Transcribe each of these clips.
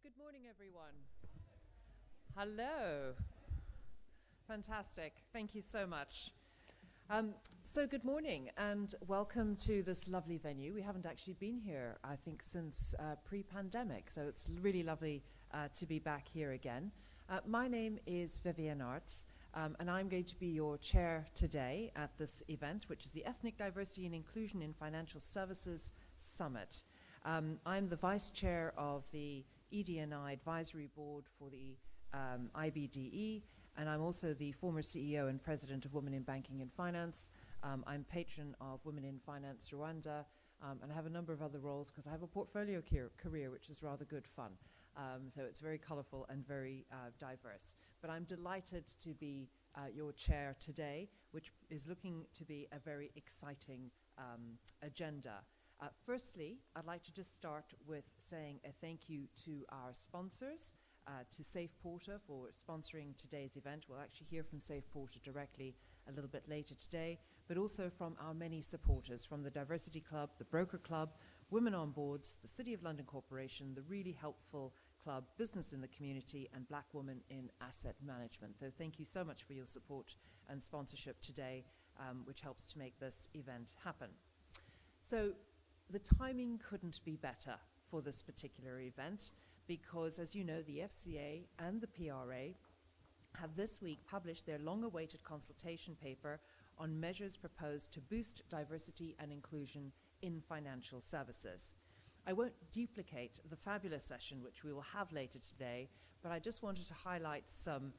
Good morning, everyone. Hello. Fantastic. Thank you so much. So good morning and welcome to this lovely venue. We haven't actually been here, I think, since pre-pandemic, so it's really lovely to be back here again. My name is Vivienne Arts, and I'm going to be your chair today at this event, which is the Ethnic Diversity and Inclusion in Financial Services Summit. I'm the vice chair of the ED&I Advisory Board for the IBDE, and I'm also the former CEO and president of Women in Banking and Finance. I'm patron of Women in Finance Rwanda, and I have a number of other roles because I have a portfolio career, which is rather good fun. So it's very colorful and very diverse. But I'm delighted to be your chair today, which is looking to be a very exciting agenda. Firstly, I'd like to just start with saying a thank you to our sponsors, to SafePorter for sponsoring today's event. We'll actually hear from SafePorter directly a little bit later today, but also from our many supporters, from the Diversity Club, the Broker Club, Women on Boards, the City of London Corporation, the really helpful club Business in the Community, and Black Women in Asset Management. So thank you so much for your support and sponsorship today, which helps to make this event happen. So the timing couldn't be better for this particular event because, as you know, the FCA and the PRA have this week published their long-awaited consultation paper on measures proposed to boost diversity and inclusion in financial services. I won't duplicate the fabulous session which we will have later today, but I just wanted to highlight some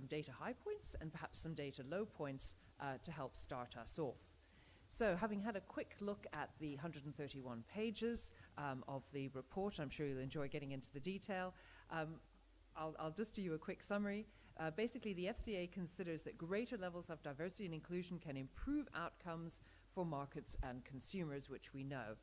data high points and perhaps some data low points to help start us off. So, having had a quick look at the 131 pages of the report, I'm sure you'll enjoy getting into the detail. I'll just do you a quick summary. Basically, the FCA considers that greater levels of diversity and inclusion can improve outcomes for markets and consumers, which we know.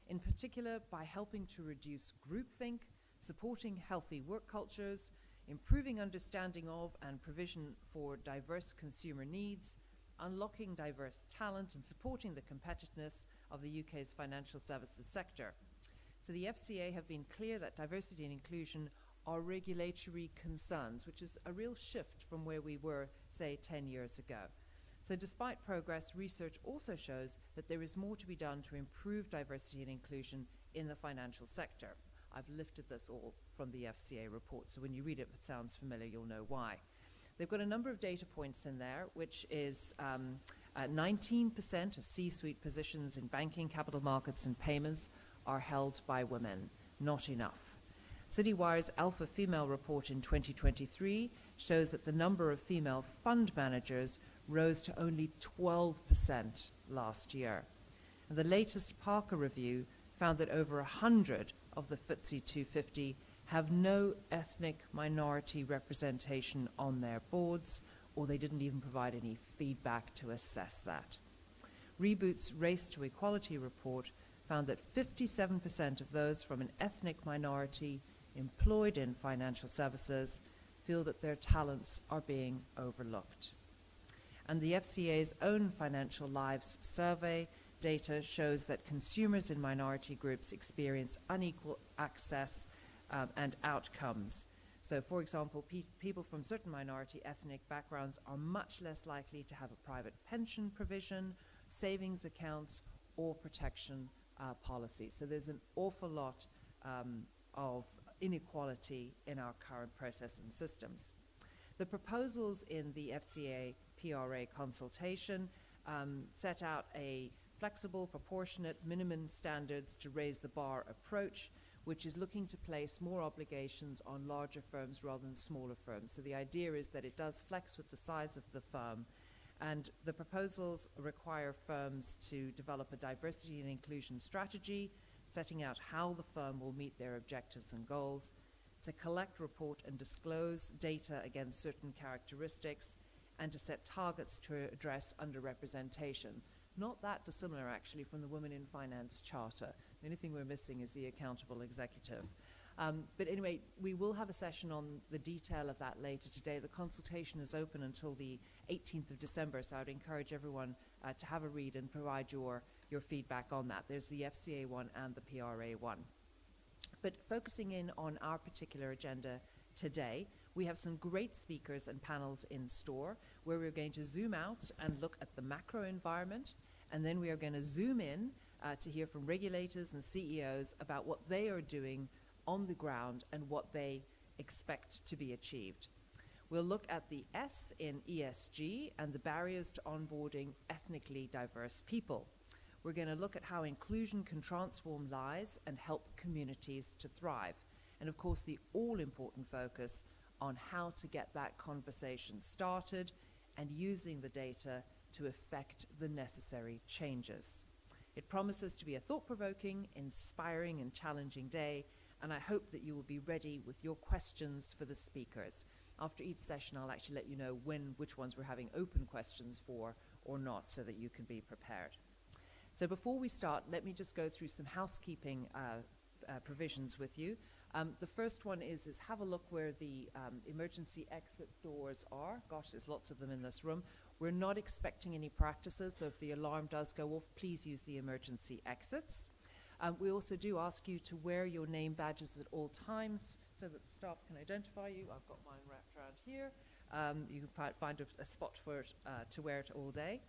In particular, by helping to reduce groupthink, supporting healthy work cultures, improving understanding of and provision for diverse consumer needs, unlocking diverse talent, and supporting the competitiveness of the UK's financial services sector. So the FCA have been clear that diversity and inclusion are regulatory concerns, which is a real shift from where we were, say, 10 years ago. So despite progress, research also shows that there is more to be done to improve diversity and inclusion in the financial sector. I've lifted this all from the FCA report, so when you read it, if it sounds familiar, you'll know why. They've got a number of data points in there, which is 19% of C-suite positions in banking, capital markets, and payments are held by women. Not enough. CityWire's Alpha Female report in 2023 shows that the number of female fund managers rose to only 12% last year. And the latest Parker review found that over 100 of the FTSE 250 have no ethnic minority representation on their boards, or they didn't even provide any feedback to assess that. Reboot's Race to Equality report found that 57% of those from an ethnic minority employed in financial services feel that their talents are being overlooked. And the FCA's own Financial Lives survey data shows that consumers in minority groups experience unequal access and outcomes. So, for example, people from certain minority ethnic backgrounds are much less likely to have a private pension provision, savings accounts, or protection policies. So there's an awful lot of inequality in our current processes and systems. The proposals in the FCA PRA consultation set out a flexible, proportionate minimum standards to raise the bar approach, which is looking to place more obligations on larger firms rather than smaller firms. So the idea is that it does flex with the size of the firm, and the proposals require firms to develop a diversity and inclusion strategy, setting out how the firm will meet their objectives and goals, to collect, report, and disclose data against certain characteristics, and to set targets to address underrepresentation. Not that dissimilar, actually, from the Women in Finance Charter. The only thing we're missing is the accountable executive. But anyway, we will have a session on the detail of that later today. The consultation is open until the 18th of December, so I would encourage everyone to have a read and provide your feedback on that. There's the FCA one and the PRA one. But focusing in on our particular agenda today, we have some great speakers and panels in store where we're going to zoom out and look at the macro environment, and then we are going to zoom in to hear from regulators and CEOs about what they are doing on the ground and what they expect to be achieved. We'll look at the S in ESG and the barriers to onboarding ethnically diverse people. We're going to look at how inclusion can transform lives and help communities to thrive. And of course, the all-important focus on how to get that conversation started and using the data to effect the necessary changes. It promises to be a thought-provoking, inspiring, and challenging day, and I hope that you will be ready with your questions for the speakers. After each session, I'll actually let you know which ones we're having open questions for or not, so that you can be prepared. So before we start, let me just go through some housekeeping provisions with you. The first one is have a look where the emergency exit doors are. Gosh, there's lots of them in this room. We're not expecting any practices, so if the alarm does go off, please use the emergency exits. We also do ask you to wear your name badges at all times so that the staff can identify you. I've got mine wrapped around here. You can find a spot for it to wear it all day.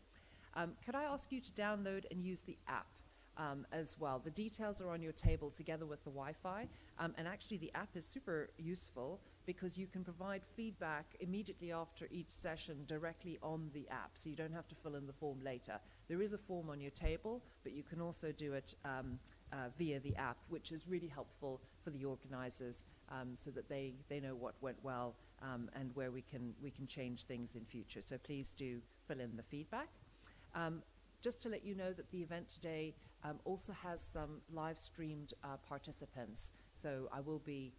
Could I ask you to download and use the app as well? The details are on your table together with the Wi-Fi, and actually the app is super useful because you can provide feedback immediately after each session directly on the app, so you don't have to fill in the form later. There is a form on your table, but you can also do it via the app, which is really helpful for the organizers so that they know what went well and where we can change things in future. So please do fill in the feedback. Just to let you know that the event today also has some live streamed participants. So I will be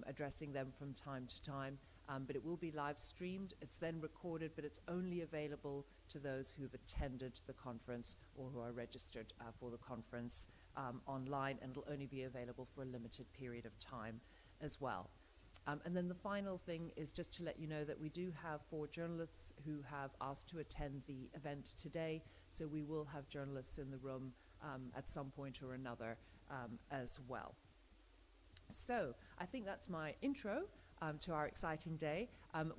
addressing them from time to time, but it will be live streamed. It's then recorded, but it's only available to those who've attended the conference or who are registered for the conference online, and it'll only be available for a limited period of time as well. And then the final thing is just to let you know that we do have 4 journalists who have asked to attend the event today, so we will have journalists in the room at some point or another as well. So I think that's my intro to our exciting day.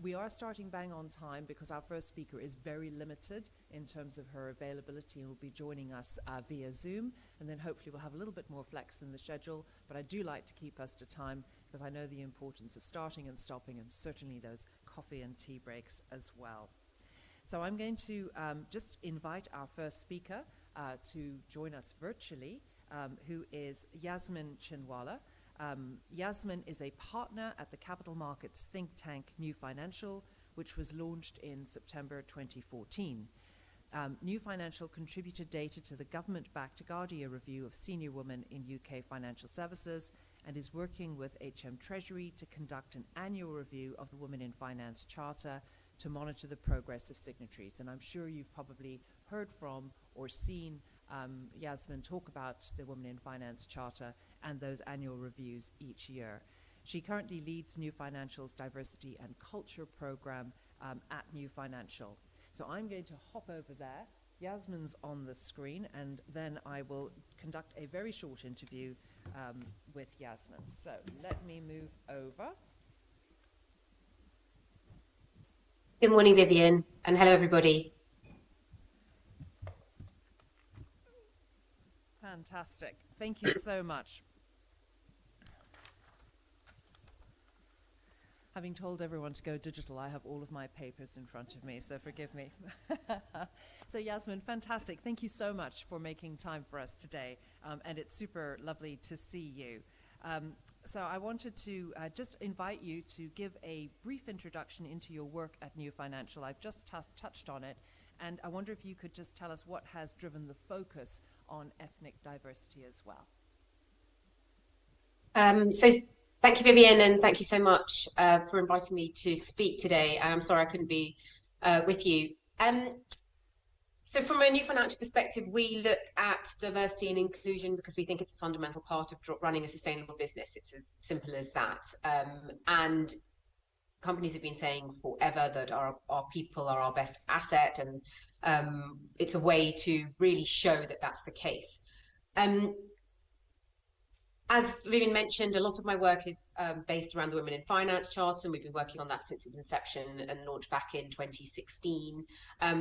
We are starting bang on time because our first speaker is very limited in terms of her availability and will be joining us via Zoom, and then hopefully we'll have a little bit more flex in the schedule, but I do like to keep us to time because I know the importance of starting and stopping, and certainly those coffee and tea breaks as well. So I'm going to just invite our first speaker to join us virtually, who is Yasmin Chinwala. Yasmin is a partner at the capital markets think tank New Financial, which was launched in September 2014. New Financial contributed data to the government-backed Guardia review of senior women in UK financial services and is working with HM Treasury to conduct an annual review of the Women in Finance Charter to monitor the progress of signatories. And I'm sure you've probably heard from or seen Yasmin talk about the Women in Finance Charter and those annual reviews each year. She currently leads New Financial's Diversity and Culture program at New Financial. So I'm going to hop over there. Yasmin's on the screen, and then I will conduct a very short interview with Yasmin. So let me move over. Good morning, Vivian, and hello, everybody. Fantastic. Thank you so much. Having told everyone to go digital, I have all of my papers in front of me, so forgive me. So Yasmin, fantastic. Thank you so much for making time for us today, and it's super lovely to see you. So I wanted to just invite you to give a brief introduction into your work at New Financial. I've just touched on it, and I wonder if you could just tell us what has driven the focus on ethnic diversity as well. So thank you, Vivian, and thank you so much for inviting me to speak today. I'm sorry I couldn't be with you. So from a New Financial perspective, we look at diversity and inclusion because we think it's a fundamental part of running a sustainable business. It's as simple as that. And companies have been saying forever that our people are our best asset, and it's a way to really show that that's the case. As Vivian mentioned, a lot of my work is based around the Women in Finance Charter, and we've been working on that since its inception and launched back in 2016.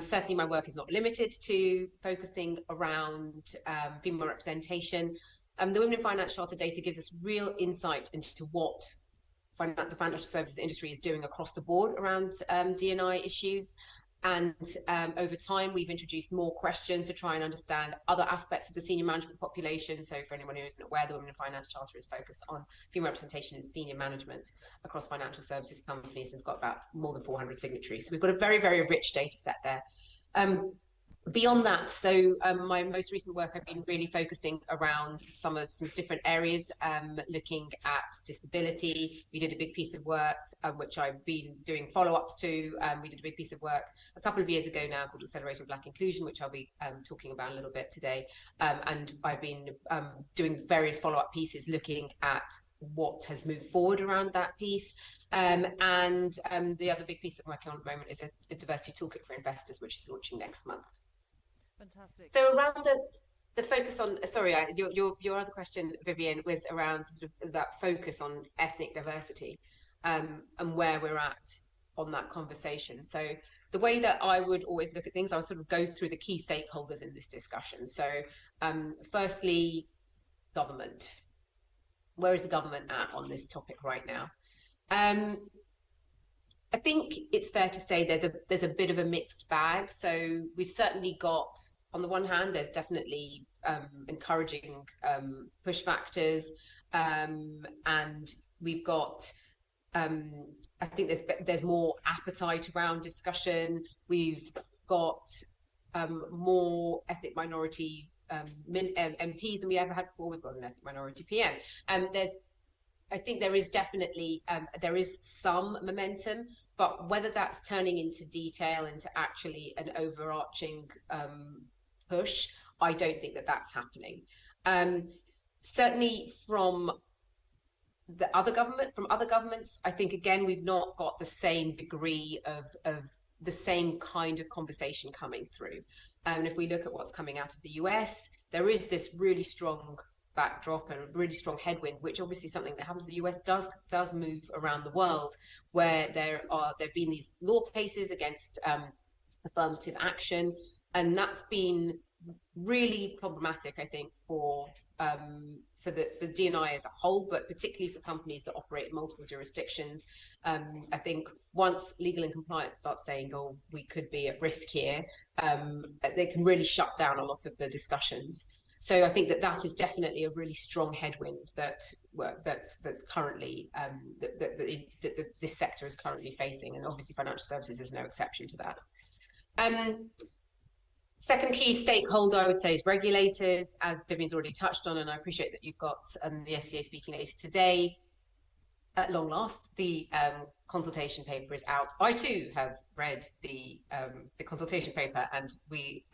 Certainly, my work is not limited to focusing around female representation. The Women in Finance Charter data gives us real insight into what the financial services industry is doing across the board around D&I issues. And over time, we've introduced more questions to try and understand other aspects of the senior management population. So for anyone who isn't aware, the Women in Finance Charter is focused on female representation in senior management across financial services companies, and it's got about more than 400 signatories. So we've got a very, very rich data set there. Beyond that, so my most recent work, I've been really focusing around some different areas, looking at disability. We did a big piece of work, which I've been doing follow-ups to. We did a big piece of work a couple of years ago now called Accelerating Black Inclusion, which I'll be talking about a little bit today. And I've been doing various follow-up pieces looking at what has moved forward around that piece. And the other big piece that I'm working on at the moment is a diversity toolkit for investors, which is launching next month. Fantastic. So around the focus on, sorry, your other question, Vivian, was around sort of that focus on ethnic diversity and where we're at on that conversation. So the way that I would always look at things, I would sort of go through the key stakeholders in this discussion. So firstly, government. Where is the government at on this topic right now? I think it's fair to say there's a bit of a mixed bag. So we've certainly got, on the one hand, there's definitely encouraging push factors, and we've got, I think there's more appetite around discussion. We've got more ethnic minority MPs than we ever had before. We've got an ethnic minority PM, and I think there is definitely there is some momentum, but whether that's turning into detail, into actually an overarching push, I don't think that that's happening. Certainly from other governments, I think again we've not got the same degree of the same kind of conversation coming through. And if we look at what's coming out of the US, there is this really strong backdrop and a really strong headwind, which obviously something that happens in the US does move around the world, where there've been these law cases against affirmative action, and that's been really problematic, I think, for D&I as a whole, but particularly for companies that operate in multiple jurisdictions. I think once legal and compliance starts saying, "Oh, we could be at risk here," they can really shut down a lot of the discussions. So I think that is definitely a really strong headwind that's currently that this sector is currently facing, and obviously financial services is no exception to that. Second key stakeholder, I would say, is regulators, as Vivian's already touched on, and I appreciate that you've got the FCA speaking later today. At long last, the consultation paper is out. I too have read the consultation paper, and we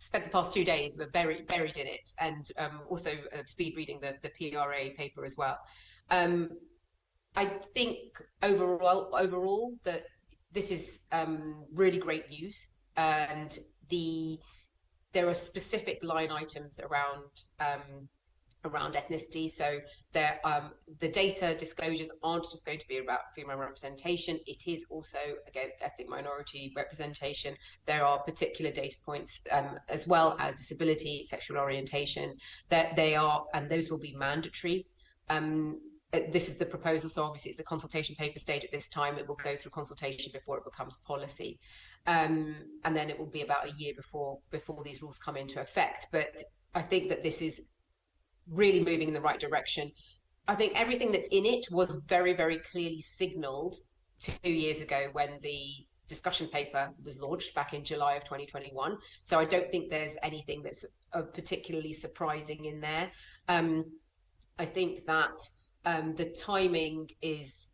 spent the past 2 days buried in it, and also speed reading the PRA paper as well. I think overall that this is really great news, and there are specific line items around ethnicity. So the data disclosures aren't just going to be about female representation. It is also against ethnic minority representation. There are particular data points as well as disability, sexual orientation, that they are, and those will be mandatory. This is the proposal, so obviously it's the consultation paper stage at this time. It will go through consultation before it becomes policy. And then it will be about a year before these rules come into effect. But I think that this is really moving in the right direction. I think everything that's in it was very, very clearly signaled 2 years ago when the discussion paper was launched back in July of 2021. So I don't think there's anything that's particularly surprising in there. I think that the timing is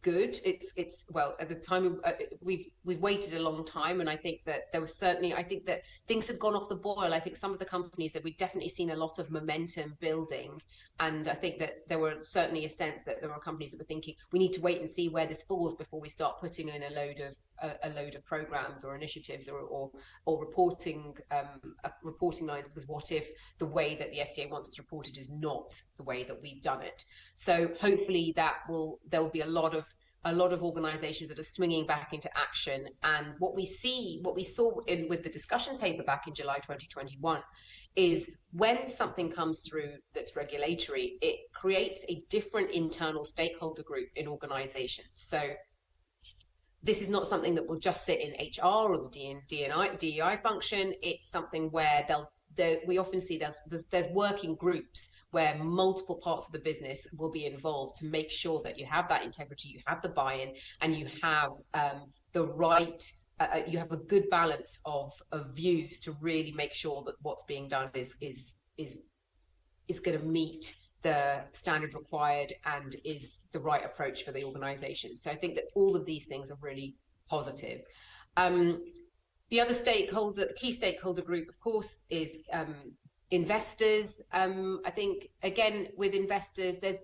good. It's well, at the time we've waited a long time, and I think that there was certainly, I think that things had gone off the boil. I think some of the companies that we've definitely seen a lot of momentum building, and I think that there were certainly a sense that there were companies that were thinking we need to wait and see where this falls before we start putting in a load of a load of programs or initiatives or reporting lines, because what if the way that the FCA wants us reported is not the way that we've done it? So hopefully there will be a lot of organizations that are swinging back into action. And what we saw with the discussion paper back in July 2021 is when something comes through that's regulatory, it creates a different internal stakeholder group in organizations. So this is not something that will just sit in HR or the DEI function. It's something where we often see there's working groups where multiple parts of the business will be involved to make sure that you have that integrity, you have the buy-in, and you have you have a good balance of views to really make sure that what's being done is going to meet the standard required and is the right approach for the organization. So I think that all of these things are really positive. The other key stakeholder group, of course, is investors. I think, again, with investors, there's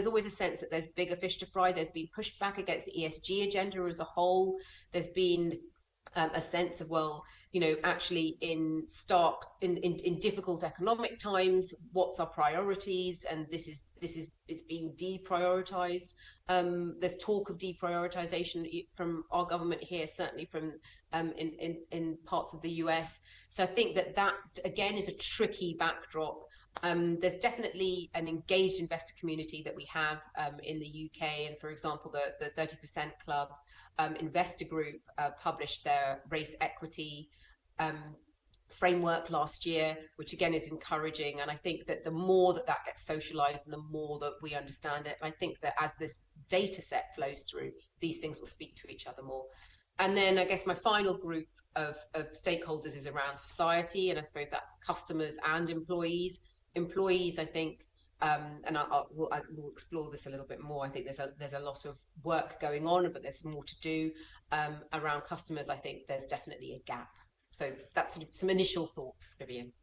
always a sense that there's bigger fish to fry. There's been pushback against the ESG agenda as a whole. There's been a sense of, well, actually in difficult economic times, what's our priorities? And it's being deprioritized. There's talk of deprioritization from our government here, certainly from in parts of the US. So I think that again is a tricky backdrop. There's definitely an engaged investor community that we have in the UK, and for example, the 30% Club investor group published their race equity framework last year, which again is encouraging. And I think that the more that gets socialized and the more that we understand it, I think that as this data set flows through, these things will speak to each other more. And then I guess my final group of stakeholders is around society, and I suppose that's customers and employees. Employees, I think, and we'll explore this a little bit more. I think there's a lot of work going on, but there's more to do. Around customers, I think there's definitely a gap. So that's sort of some initial thoughts, Vivian.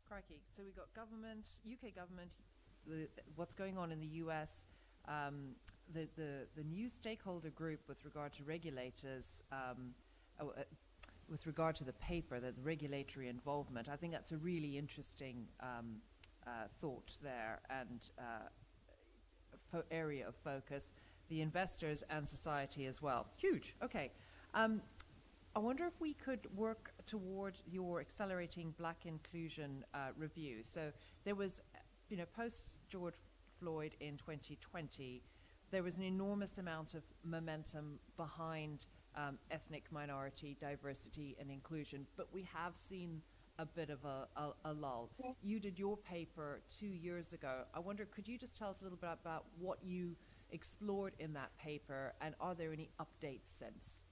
Crikey. So we've got government, UK government, what's going on in the US, the new stakeholder group with regard to regulators, with regard to the paper, the regulatory involvement. I think that's a really interesting thought there and area of focus. The investors and society as well. Huge. Okay. I wonder if we could work toward your accelerating Black inclusion review. So there was, post George Floyd in 2020, there was an enormous amount of momentum behind ethnic minority, diversity, and inclusion, but we have seen a bit of a lull. You did your paper 2 years ago. I wonder, could you just tell us a little bit about what you explored in that paper, and are there any updates since?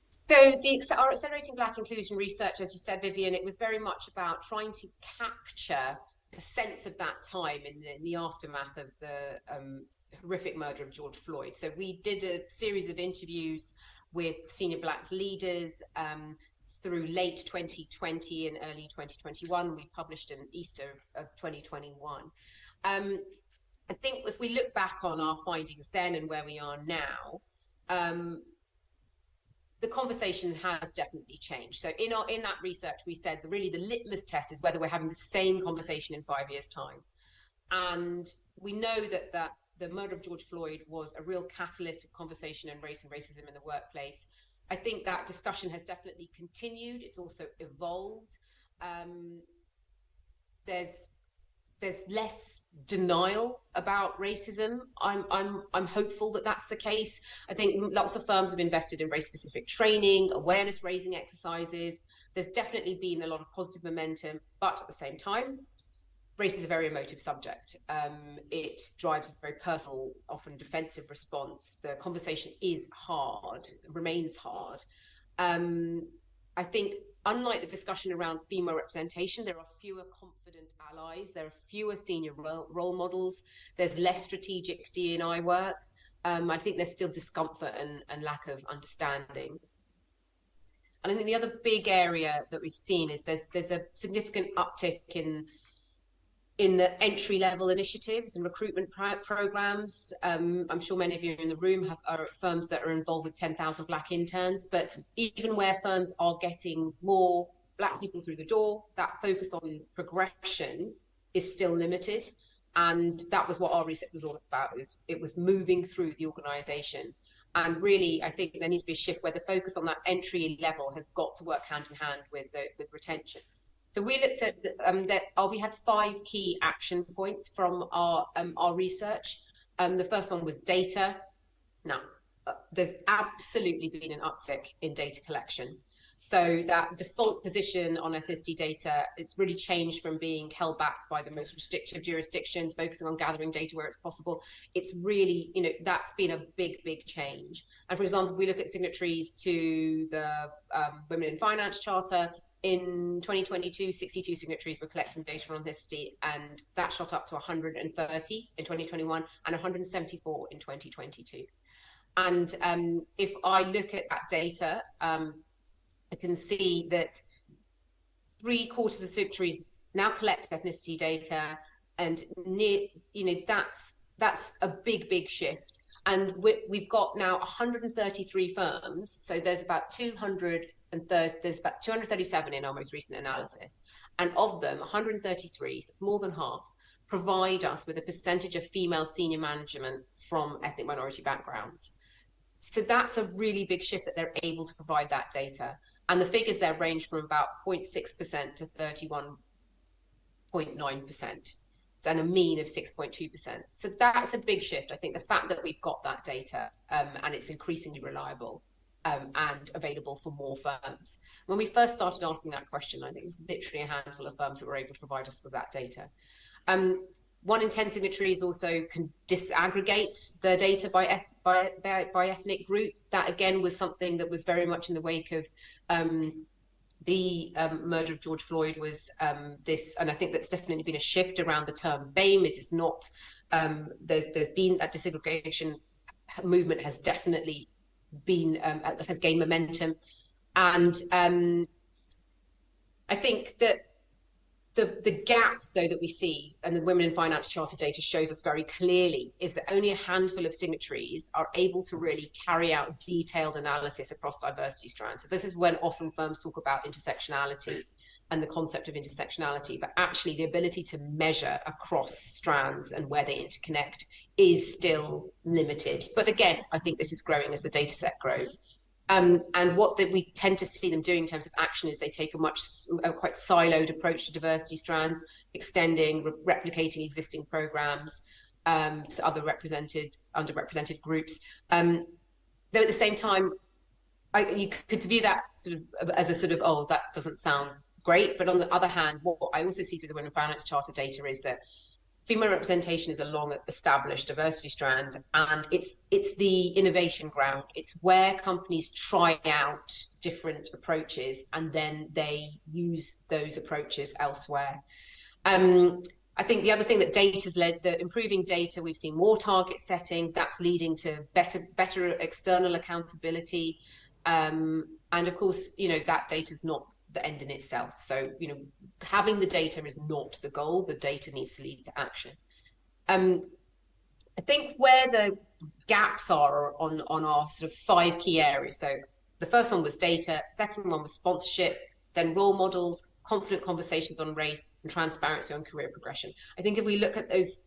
So our Accelerating Black Inclusion research, as you said, Vivian, it was very much about trying to capture a sense of that time in the aftermath of the horrific murder of George Floyd. So we did a series of interviews with senior Black leaders through late 2020 and early 2021. We published in Easter of 2021. I think if we look back on our findings then and where we are now, the conversation has definitely changed. So in that research, we said really the litmus test is whether we're having the same conversation in 5 years' time. And we know that the murder of George Floyd was a real catalyst for conversation in race and racism in the workplace. I think that discussion has definitely continued. It's also evolved. There's less denial about racism. I'm hopeful that that's the case. I think lots of firms have invested in race-specific training, awareness-raising exercises. There's definitely been a lot of positive momentum, but at the same time, race is a very emotive subject. It drives a very personal, often defensive response. The conversation is hard, remains hard. I think unlike the discussion around female representation, there are fewer confident allies, there are fewer senior role models, there's less strategic D&I work. I think there's still discomfort and lack of understanding. And I think the other big area that we've seen is there's a significant uptick in in the entry-level initiatives and recruitment programs. I'm sure many of you in the room are firms that are involved with 10,000 Black interns, but even where firms are getting more Black people through the door, that focus on progression is still limited. And that was what our research was all about. It was moving through the organisation. And really, I think there needs to be a shift where the focus on that entry level has got to work hand in hand with retention. So we looked at we had 5 key action points from our research. The first one was data. Now, there's absolutely been an uptick in data collection. So that default position on ethnicity data, it's really changed from being held back by the most restrictive jurisdictions, focusing on gathering data where it's possible. It's really, that's been a big, big change. And for example, if we look at signatories to the Women in Finance Charter, in 2022, 62 signatories were collecting data on ethnicity, and that shot up to 130 in 2021 and 174 in 2022. And if I look at that data, I can see that 3/4 of signatories now collect ethnicity data, and that's a big, big shift. And we've got now 133 firms, so there's about 237 in our most recent analysis, and of them 133, so it's more than half, provide us with a percentage of female senior management from ethnic minority backgrounds. So that's a really big shift that they're able to provide that data. And the figures there range from about 0.6% to 31.9%, and a mean of 6.2%. So that's a big shift. I think the fact that we've got that data and it's increasingly reliable and available for more firms. When we first started asking that question, I think it was literally a handful of firms that were able to provide us with that data. 1 in 10 signatories also can disaggregate the data by ethnic group. That again was something that was very much in the wake of the murder of George Floyd. Was this, and I think that's definitely been a shift around the term BAME. It is not. There's been that disaggregation movement has definitely been has gained momentum, and I think that the gap, though, that we see, and the Women in Finance Charter data shows us very clearly, is that only a handful of signatories are able to really carry out detailed analysis across diversity strands. So this is when often firms talk about intersectionality and the concept of intersectionality, but actually the ability to measure across strands and where they interconnect is still limited. But again, I think this is growing as the data set grows. And what we tend to see them doing in terms of action is they take a quite siloed approach to diversity strands, extending, replicating existing programs to other underrepresented groups. Though at the same time, you could view that sort of as a sort of, oh, that doesn't sound great. But on the other hand, what I also see through the Women in Finance Charter data is that female representation is a long established diversity strand, and it's the innovation ground. It's where companies try out different approaches and then they use those approaches elsewhere. I think the other thing that data's led, the improving data, we've seen more target setting, that's leading to better external accountability. And of course, that data's not the end in itself. So, having the data is not the goal. The data needs to lead to action. I think where the gaps are on our sort of 5 key areas. So the first one was data, second one was sponsorship, then role models, confident conversations on race, and transparency on career progression. I think if we look at those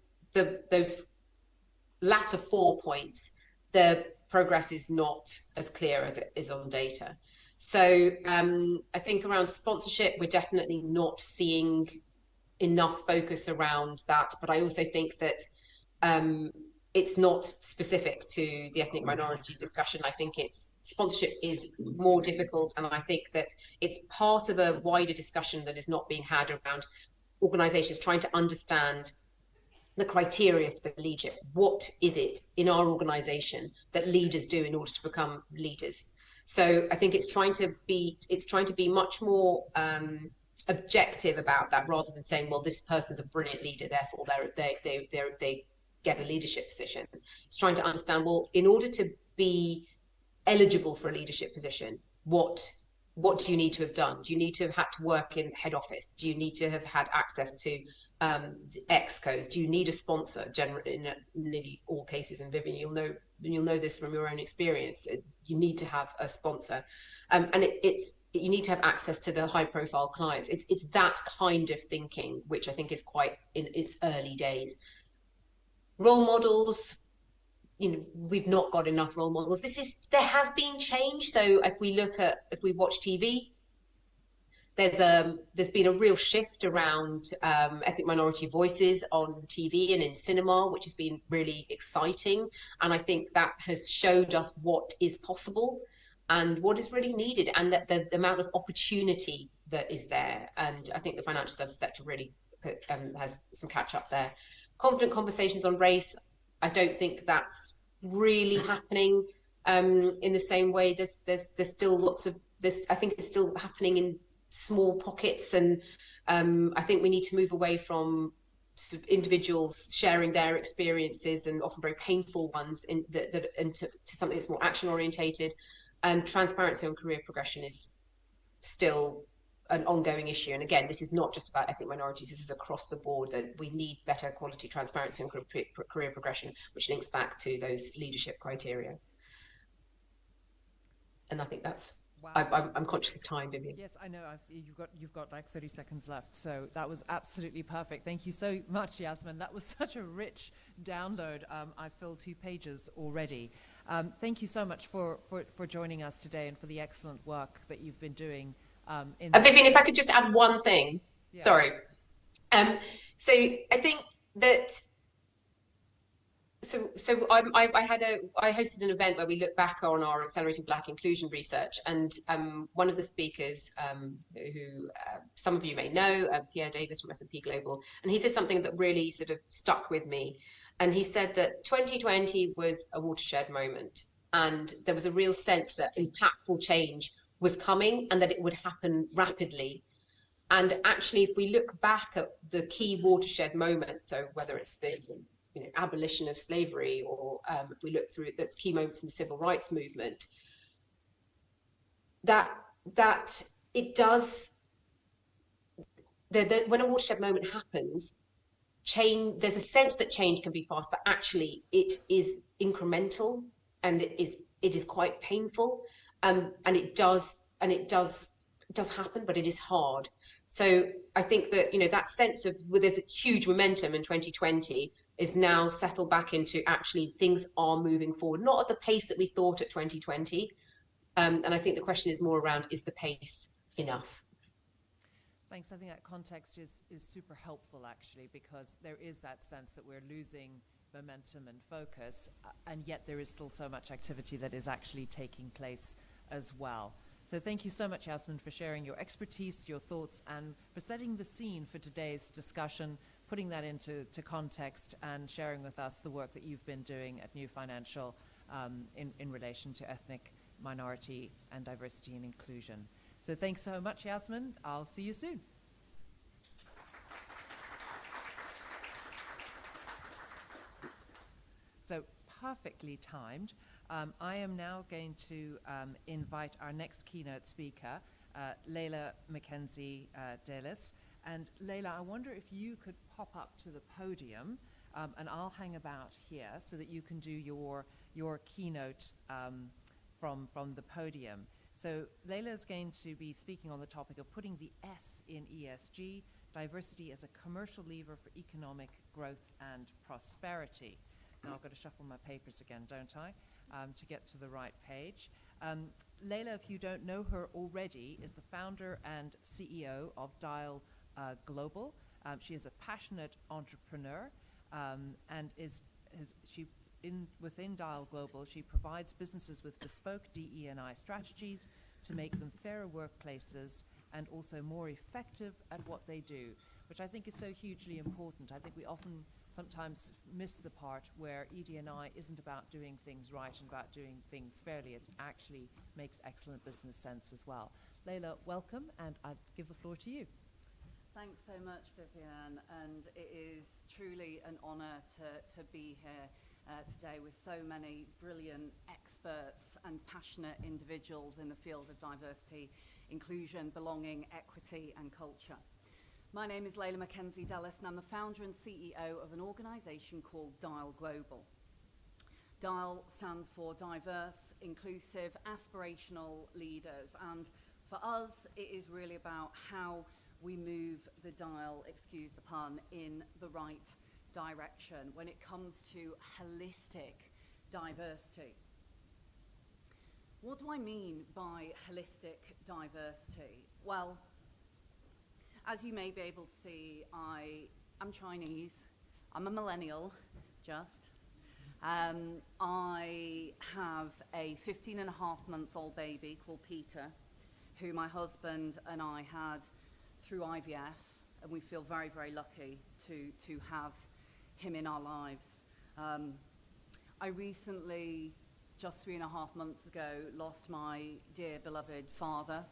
latter 4 points, the progress is not as clear as it is on data. So I think around sponsorship, we're definitely not seeing enough focus around that. But I also think that it's not specific to the ethnic minorities discussion. I think sponsorship is more difficult. And I think that it's part of a wider discussion that is not being had around organizations trying to understand the criteria for leadership. What is it in our organization that leaders do in order to become leaders? So I think it's trying to be much more objective about that, rather than saying, well, this person's a brilliant leader, therefore they get a leadership position. It's trying to understand, well, in order to be eligible for a leadership position, what what do you need to have done? Do you need to have had to work in head office? Do you need to have had access to excos? Do you need a sponsor? Generally, in nearly all cases, and Vivian, you'll know this from your own experience. You need to have a sponsor, and it's you need to have access to the high-profile clients. It's that kind of thinking which I think is quite in its early days. Role models, we've not got enough role models. There has been change. So if we watch TV, there's been a real shift around ethnic minority voices on TV and in cinema, which has been really exciting. And I think that has showed us what is possible and what is really needed, and that the amount of opportunity that is there. And I think the financial services sector really has some catch up there. Confident conversations on race, I don't think that's really happening in the same way. There's still lots of this. I think it's still happening in small pockets, and I think we need to move away from sort of individuals sharing their experiences, and often very painful ones, into something that's more action orientated. And transparency on career progression is still an ongoing issue. And again, this is not just about ethnic minorities, this is across the board, that we need better quality transparency on career progression, which links back to those leadership criteria. And I think that's, wow. I'm conscious of time, Vivian. Yes, I know. You've got like 30 seconds left, so that was absolutely perfect. Thank you so much, Yasmin. That was such a rich download. I filled 2 pages already. Thank you so much for joining us today and for the excellent work that you've been doing. Vivian, if I could just add one thing. Yeah. Sorry. So I think that I hosted an event where we looked back on our accelerating Black inclusion research, and one of the speakers, who some of you may know, Pierre Davis from S&P Global, and he said something that really sort of stuck with me. And he said that 2020 was a watershed moment, and there was a real sense that impactful change was coming and that it would happen rapidly. And actually, if we look back at the key watershed moments, so whether it's the abolition of slavery, or if we look through that's key moments in the civil rights movement, that it does, when a watershed moment happens, there's a sense that change can be fast, but actually it is incremental, and it is quite painful, and it does happen, but it is hard. So I think that that sense of there's a huge momentum in 2020 is now settled back into actually things are moving forward, not at the pace that we thought at 2020. And I think the question is more around, is the pace enough? Thanks. I think that context is super helpful, actually, because there is that sense that we're losing momentum and focus, and yet there is still so much activity that is actually taking place as well. So thank you so much, Yasmin, for sharing your expertise, your thoughts, and for setting the scene for today's discussion, putting that into context, and sharing with us the work that you've been doing at New Financial in relation to ethnic minority and diversity and inclusion. So thanks so much, Yasmin. I'll see you soon. So perfectly timed. I am now going to invite our next keynote speaker, Leila Mackenzie Dalis. And Leila, I wonder if you could pop up to the podium, and I'll hang about here so that you can do your keynote from the podium. So Leila is going to be speaking on the topic of putting the S in ESG, diversity as a commercial lever for economic growth and prosperity. Now I've got to shuffle my papers again, don't I, to get to the right page. Leila, if you don't know her already, is the founder and CEO of Dial Global. She is a passionate entrepreneur, and within Dial Global, she provides businesses with bespoke DE&I strategies to make them fairer workplaces and also more effective at what they do, which I think is so hugely important. I think we often sometimes miss the part where ED&I isn't about doing things right and about doing things fairly. It actually makes excellent business sense as well. Leila, welcome, and I'll give the floor to you. Thanks so much, Vivian, and it is truly an honour to be here today with so many brilliant experts and passionate individuals in the field of diversity, inclusion, belonging, equity, and culture. My name is Layla Mackenzie Dellis, and I'm the founder and CEO of an organisation called Dial Global. Dial stands for Diverse, Inclusive, Aspirational Leaders, and for us, it is really about how we move the dial, excuse the pun, in the right direction when it comes to holistic diversity. What do I mean by holistic diversity? Well, as you may be able to see, I am Chinese. I'm a millennial, just. I have a 15-and-a-half-month-old baby called Peter, who my husband and I had through IVF, and we feel very, very lucky to have him in our lives. I recently, just 3.5 months ago, lost my dear beloved father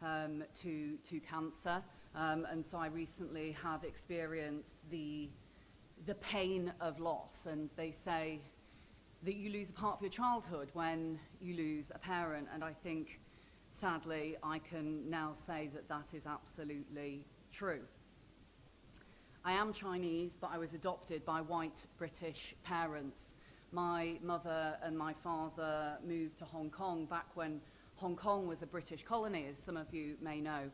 to cancer, and so I recently have experienced the pain of loss. And they say that you lose a part of your childhood when you lose a parent, and I think sadly I can now say that that is absolutely true. I am Chinese, but I was adopted by white British parents. My mother and my father moved to Hong Kong back when Hong Kong was a British colony, as some of you may know.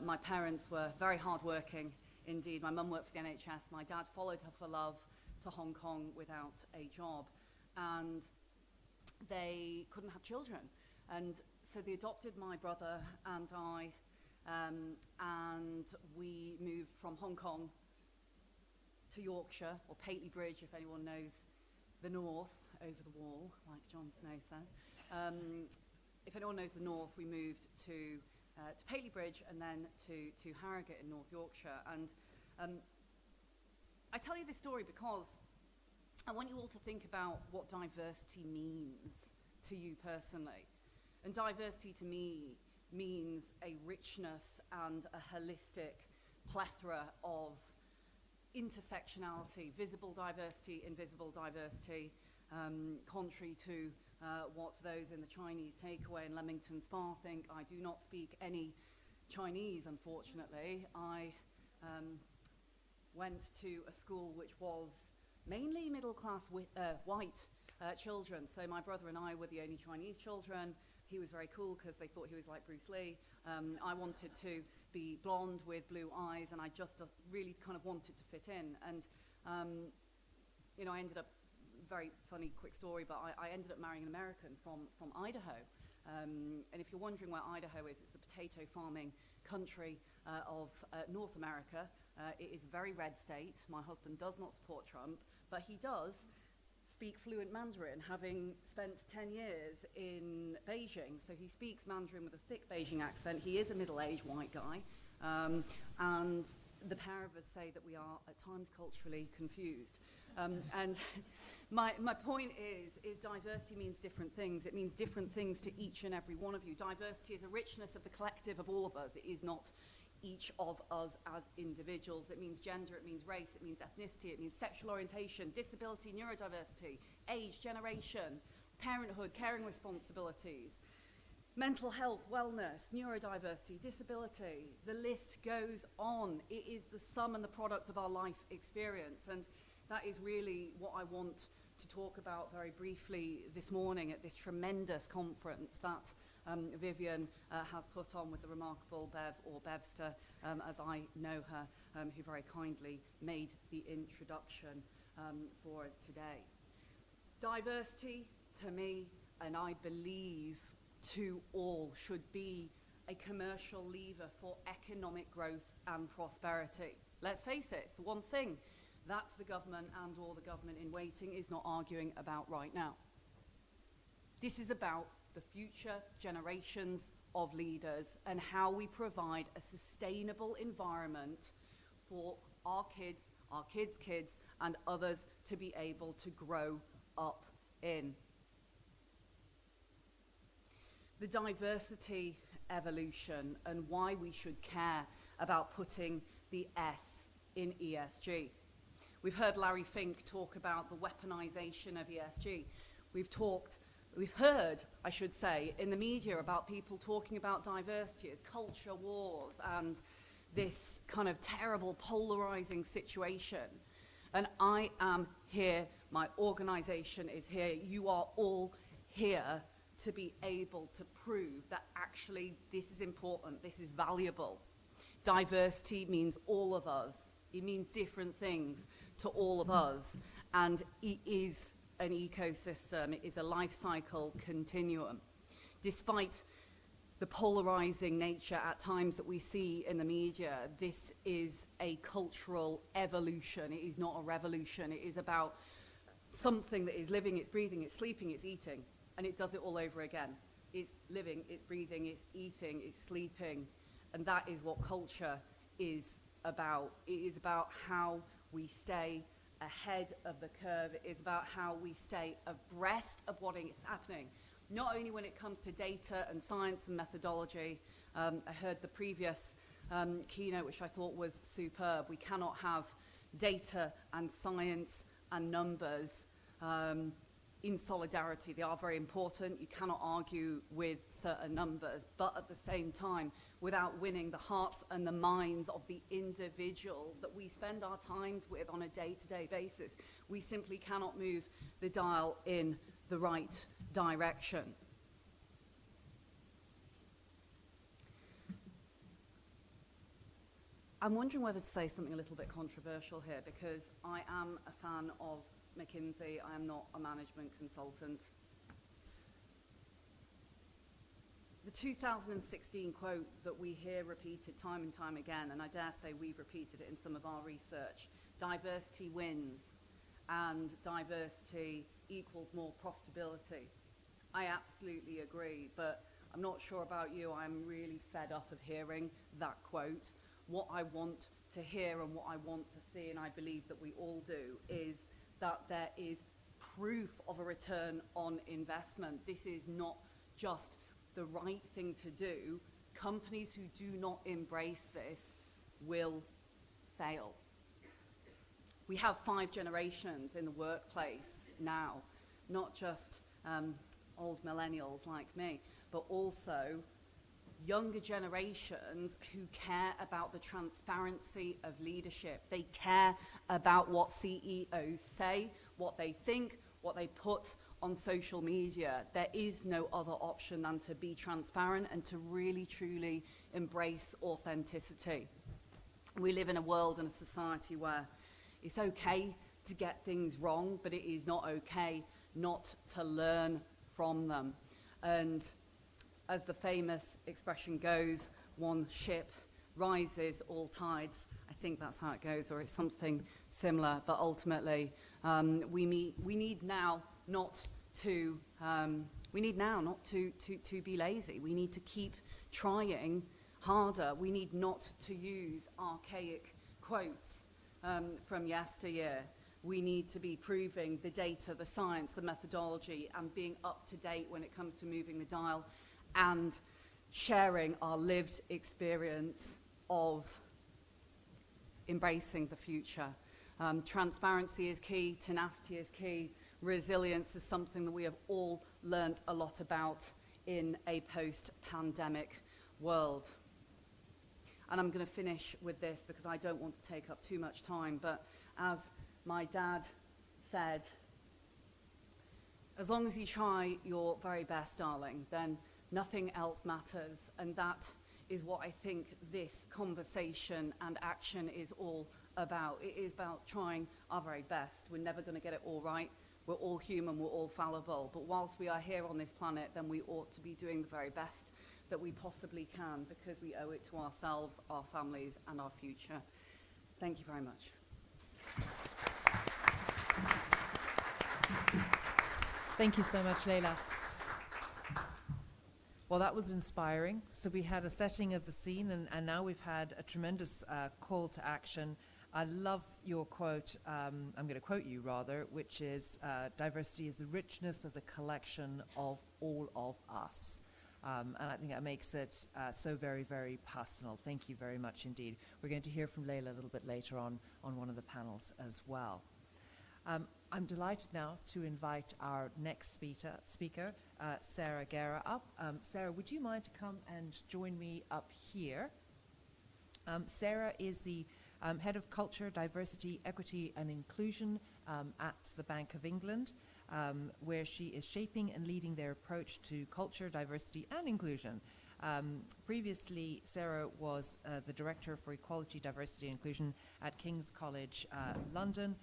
My parents were very hardworking indeed. My mum worked for the NHS. My dad followed her for love to Hong Kong without a job, and they couldn't have children. And so they adopted my brother and I, and we moved from Hong Kong to Yorkshire, or Pateley Bridge, if anyone knows the north, over the wall, like Jon Snow says. If anyone knows the north, we moved to Pateley Bridge and then to Harrogate in North Yorkshire. And I tell you this story because I want you all to think about what diversity means to you personally. And diversity to me means a richness and a holistic plethora of intersectionality, visible diversity, invisible diversity, contrary to what those in the Chinese takeaway in Leamington Spa think. I do not speak any Chinese, unfortunately. I went to a school which was mainly middle-class white children. So my brother and I were the only Chinese children. He was very cool because they thought he was like Bruce Lee. I wanted to be blonde with blue eyes, and I just really kind of wanted to fit in. And, you know, I ended up, very funny quick story, but I ended up marrying an American from Idaho. And if you're wondering where Idaho is, it's the potato farming country of North America. It is a very red state. My husband does not support Trump, but he does speak fluent Mandarin, having spent 10 years in Beijing. So he speaks Mandarin with a thick Beijing accent. He is a middle-aged white guy. And the pair of us say that we are at times culturally confused. And my point is diversity means different things. It means different things to each and every one of you. Diversity is a richness of the collective of all of us. It is not each of us as individuals. It means gender, it means race, it means ethnicity, it means sexual orientation, disability, neurodiversity, age, generation, parenthood, caring responsibilities, mental health, wellness, neurodiversity, disability. The list goes on. It is the sum and the product of our life experience, and that is really what I want to talk about very briefly this morning at this tremendous conference that Vivian has put on with the remarkable Bev, or Bevster, as I know her, who very kindly made the introduction for us today. Diversity, to me, and I believe to all, should be a commercial lever for economic growth and prosperity. Let's face it, it's the one thing that the government and or the government in waiting is not arguing about right now. This is about the future generations of leaders and how we provide a sustainable environment for our kids' kids, and others to be able to grow up in. The diversity evolution and why we should care about putting the S in ESG. We've heard Larry Fink talk about the weaponization of ESG. We've talked we've heard, I should say, in the media about people talking about diversity as culture wars and this kind of terrible polarizing situation. And I am here, my organization is here, you are all here to be able to prove that actually this is important, this is valuable. Diversity means all of us. It means different things to all of us. And it is an ecosystem, it is a life cycle continuum. Despite the polarizing nature at times that we see in the media, this is a cultural evolution. It is not a revolution. It is about something that is living, it's breathing, it's sleeping, it's eating. And it does it all over again. It's living, it's breathing, it's eating, it's sleeping. And that is what culture is about. It is about how we stay ahead of the curve. It is about how we stay abreast of what is happening. Not only when it comes to data and science and methodology. I heard the previous keynote, which I thought was superb. We cannot have data and science and numbers in solidarity. They are very important. You cannot argue with certain numbers, but at the same time, without winning the hearts and the minds of the individuals that we spend our times with on a day-to-day basis, we simply cannot move the dial in the right direction. I'm wondering whether to say something a little bit controversial here, because I am a fan of McKinsey. I am not a management consultant. The 2016 quote that we hear repeated time and time again, and I dare say we've repeated it in some of our research, diversity wins and diversity equals more profitability. I absolutely agree, but I'm not sure about you. I'm really fed up of hearing that quote. What I want to hear and what I want to see, and I believe that we all do, is that there is proof of a return on investment. This is not just the right thing to do. Companies who do not embrace this will fail. We have 5 generations in the workplace now, not just old millennials like me, but also younger generations who care about the transparency of leadership. They care about what CEOs say, what they think, what they put on social media. There is no other option than to be transparent and to really, truly embrace authenticity. We live in a world and a society where it's okay to get things wrong, but it is not okay not to learn from them. And as the famous expression goes, one ship rises, all tides. I think that's how it goes, or it's something similar. But ultimately, we need now not to be lazy. We need to keep trying harder. We need not to use archaic quotes from yesteryear. We need to be proving the data, the science, the methodology, and being up to date when it comes to moving the dial and sharing our lived experience of embracing the future. Transparency is key, tenacity is key, resilience is something that we have all learnt a lot about in a post-pandemic world. And I'm going to finish with this because I don't want to take up too much time, but as my dad said, as long as you try your very best, darling, then nothing else matters. And that is what I think this conversation and action is all about. It is about trying our very best. We're never going to get it all right. We're all human, we're all fallible. But whilst we are here on this planet, then we ought to be doing the very best that we possibly can, because we owe it to ourselves, our families, and our future. Thank you very much. Thank you so much, Leila. Well, that was inspiring. So we had a setting of the scene, and now we've had a tremendous call to action. I love your quote, I'm going to quote you rather, which is, diversity is the richness of the collection of all of us. And I think that makes it so very, very personal. Thank you very much indeed. We're going to hear from Leila a little bit later on one of the panels as well. I'm delighted now to invite our next speaker, Sarah Guerra, up. Sarah, would you mind to come and join me up here? Sarah is the Head of Culture, Diversity, Equity and Inclusion at the Bank of England, where she is shaping and leading their approach to culture, diversity and inclusion. Previously, Sarah was the Director for Equality, Diversity and Inclusion at King's College London,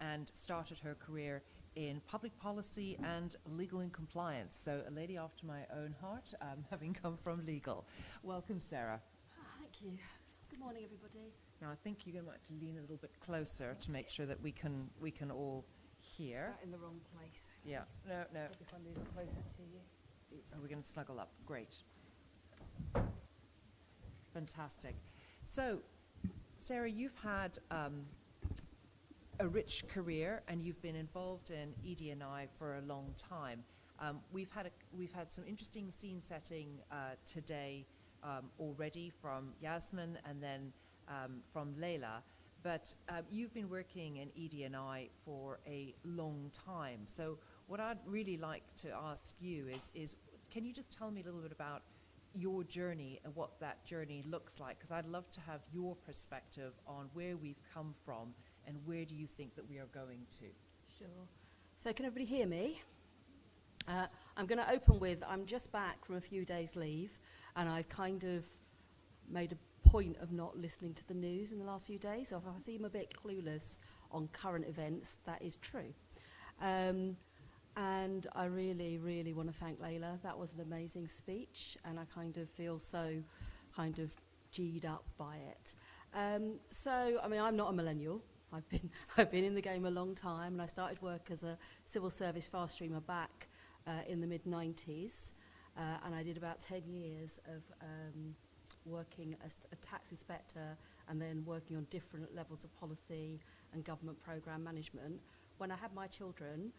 and started her career in public policy and legal and compliance. So a lady after my own heart, having come from legal. Welcome, Sarah. Thank you. Good morning, everybody. Now I think you're going to have to lean a little bit closer to make sure that we can all hear. Sat in the wrong place. Yeah. No. Maybe if I move it closer to you. Are we going to snuggle up? Great. Fantastic. So, Sarah, you've had a rich career, and you've been involved in ED&I for a long time. We've had some interesting scene setting today already from Yasmin and then from Leila. But you've been working in ED&I for a long time. So what I'd really like to ask you is can you just tell me a little bit about your journey and what that journey looks like? Because I'd love to have your perspective on where we've come from and where do you think that we are going to. Sure. So can everybody hear me? I'm going to open with, I'm just back from a few days' leave, and I've kind of made a point of not listening to the news in the last few days. So if I seem a bit clueless on current events, that is true. And I really, really want to thank Leila. That was an amazing speech, and I kind of feel so kind of G'd up by it. So, I mean, I'm not a millennial. I've been in the game a long time, and I started work as a civil service fast streamer back in the mid-90s, and I did about 10 years of working as a tax inspector and then working on different levels of policy and government programme management. When I had my children,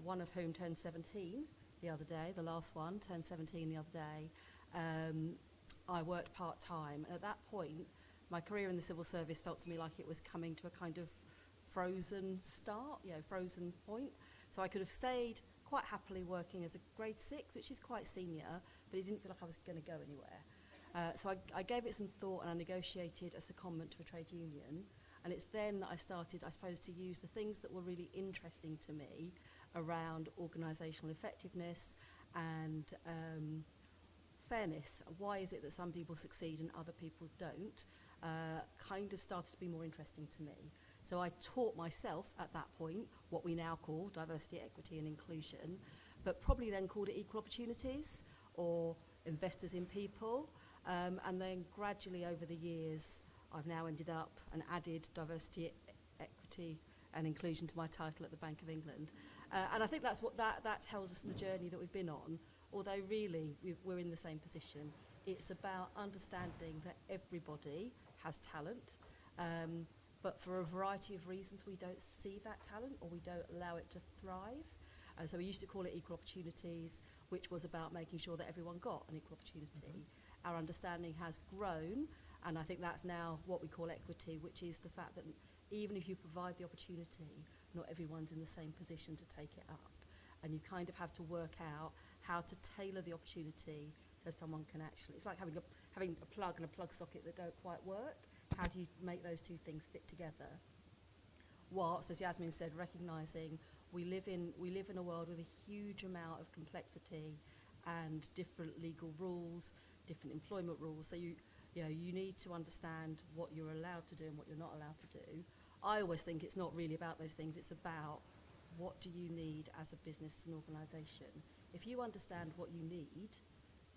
one of whom turned 17 the other day, the last one turned 17 the other day, I worked part-time. And at that point, my career in the civil service felt to me like it was coming to a kind of frozen start, frozen point. So I could have stayed quite happily working as a grade 6, which is quite senior, but it didn't feel like I was going to go anywhere. So I gave it some thought, and I negotiated a secondment to a trade union. And it's then that I started, I suppose, to use the things that were really interesting to me around organisational effectiveness and fairness. Why is it that some people succeed and other people don't? Kind of started to be more interesting to me. So I taught myself at that point what we now call diversity, equity and inclusion, but probably then called it equal opportunities or investors in people. And then gradually over the years, I've now ended up and added diversity, equity and inclusion to my title at the Bank of England. And I think that's what that tells us the journey that we've been on, although really we're in the same position. It's about understanding that everybody has talent, but for a variety of reasons we don't see that talent or we don't allow it to thrive. So we used to call it equal opportunities, which was about making sure that everyone got an equal opportunity. Our understanding has grown, and I think that's now what we call equity, which is the fact that even if you provide the opportunity, not everyone's in the same position to take it up. And you kind of have to work out how to tailor the opportunity so someone can actually, it's like having a plug and a plug socket that don't quite work. How do you make those two things fit together? Whilst, as Yasmin said, recognising we live in a world with a huge amount of complexity and different legal rules, different employment rules. So you need to understand what you're allowed to do and what you're not allowed to do. I always think it's not really about those things. It's about what do you need as a business, as an organisation. If you understand what you need,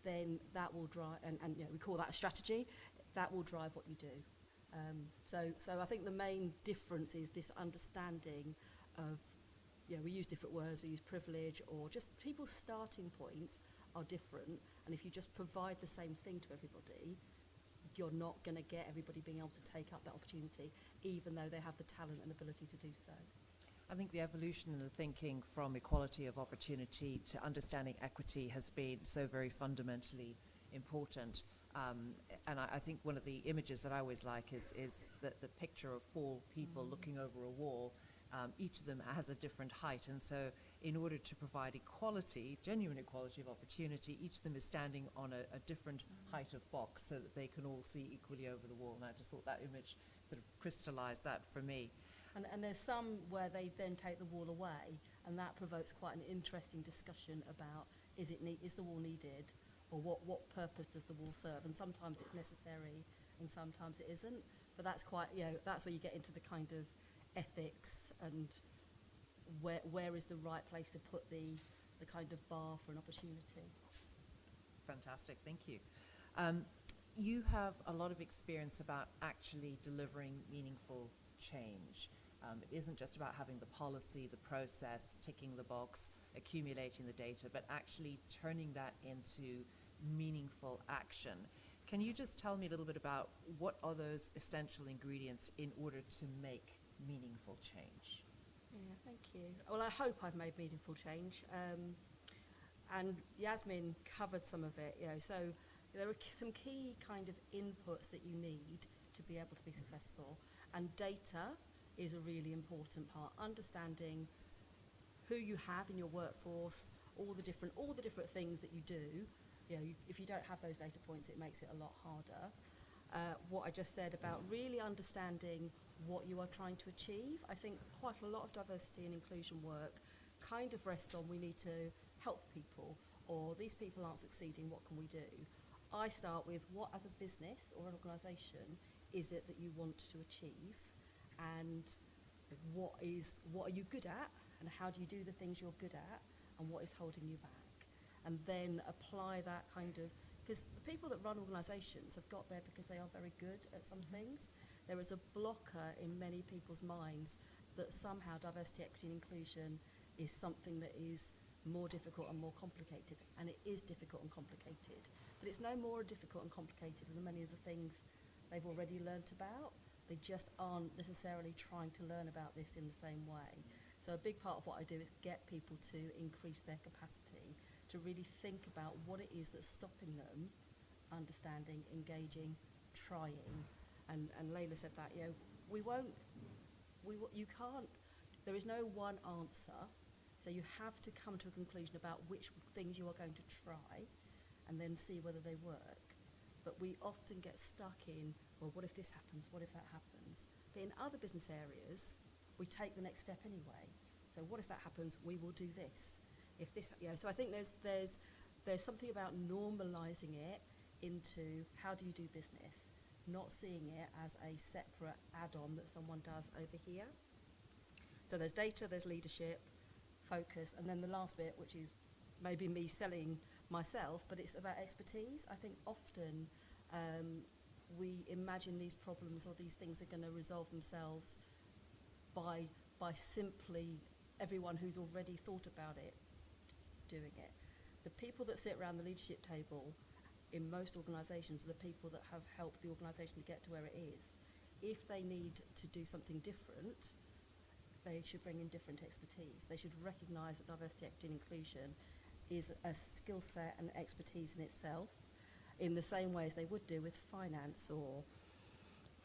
then that will drive, and we call that a strategy, that will drive what you do. So I think the main difference is this understanding of, we use different words, we use privilege, or just people's starting points are different, and if you just provide the same thing to everybody, you're not going to get everybody being able to take up that opportunity, even though they have the talent and ability to do so. I think the evolution in the thinking from equality of opportunity to understanding equity has been so very fundamentally important. And I think one of the images that I always like is the picture of four people looking over a wall, Each of them has a different height, and so in order to provide equality, genuine equality of opportunity, each of them is standing on a different height of box so that they can all see equally over the wall. And I just thought that image sort of crystallized that for me. And there's some where they then take the wall away, and that provokes quite an interesting discussion about is the wall needed, or what purpose does the wall serve? And sometimes it's necessary, and sometimes it isn't. But that's quite, that's where you get into the kind of ethics and where is the right place to put the kind of bar for an opportunity. Fantastic, thank you. You have a lot of experience about actually delivering meaningful change. It isn't just about having the policy, the process, ticking the box, accumulating the data, but actually turning that into meaningful action. Can you just tell me a little bit about what are those essential ingredients in order to make meaningful change? Yeah, thank you. Well, I hope I've made meaningful change. And Yasmin covered some of it, so there are some key kind of inputs that you need to be able to be successful. And data is a really important part. Understanding who you have in your workforce, all the different things that you do. If you don't have those data points, it makes it a lot harder. What I just said about really understanding what you are trying to achieve. I think quite a lot of diversity and inclusion work kind of rests on we need to help people, or these people aren't succeeding, what can we do? I start with what as a business or an organisation is it that you want to achieve, and what are you good at, and how do you do the things you're good at, and what is holding you back? And then apply that kind of, because the people that run organisations have got there because they are very good at some things. There is a blocker in many people's minds that somehow diversity, equity and inclusion is something that is more difficult and more complicated, and it is difficult and complicated. But it's no more difficult and complicated than many of the things they've already learnt about. They just aren't necessarily trying to learn about this in the same way. So a big part of what I do is get people to increase their capacity to really think about what it is that's stopping them understanding, engaging, trying. And Layla said that, you can't, there is no one answer. So you have to come to a conclusion about which things you are going to try and then see whether they work. But we often get stuck in, well, what if this happens? What if that happens? But in other business areas, we take the next step anyway. So what if that happens? We will do this. If this, so I think there's something about normalising it into how do you do business, not seeing it as a separate add-on that someone does over here. So there's data, there's leadership, focus, and then the last bit, which is maybe me selling myself, but it's about expertise. I think often we imagine these problems or these things are going to resolve themselves by simply everyone who's already thought about it doing it. The people that sit around the leadership table in most organisations are the people that have helped the organisation to get to where it is. If they need to do something different, they should bring in different expertise. They should recognise that diversity, equity and inclusion is a skill set and expertise in itself, in the same way as they would do with finance or,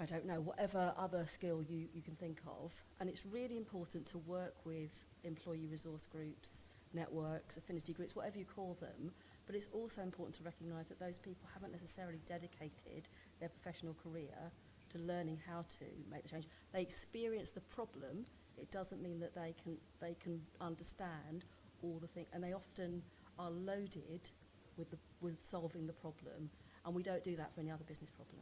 I don't know, whatever other skill you can think of. And it's really important to work with employee resource groups, networks, affinity groups, whatever you call them. But it's also important to recognise that those people haven't necessarily dedicated their professional career to learning how to make the change. They experience the problem. It doesn't mean that they can understand all the things, and they often are loaded with solving the problem, and we don't do that for any other business problem.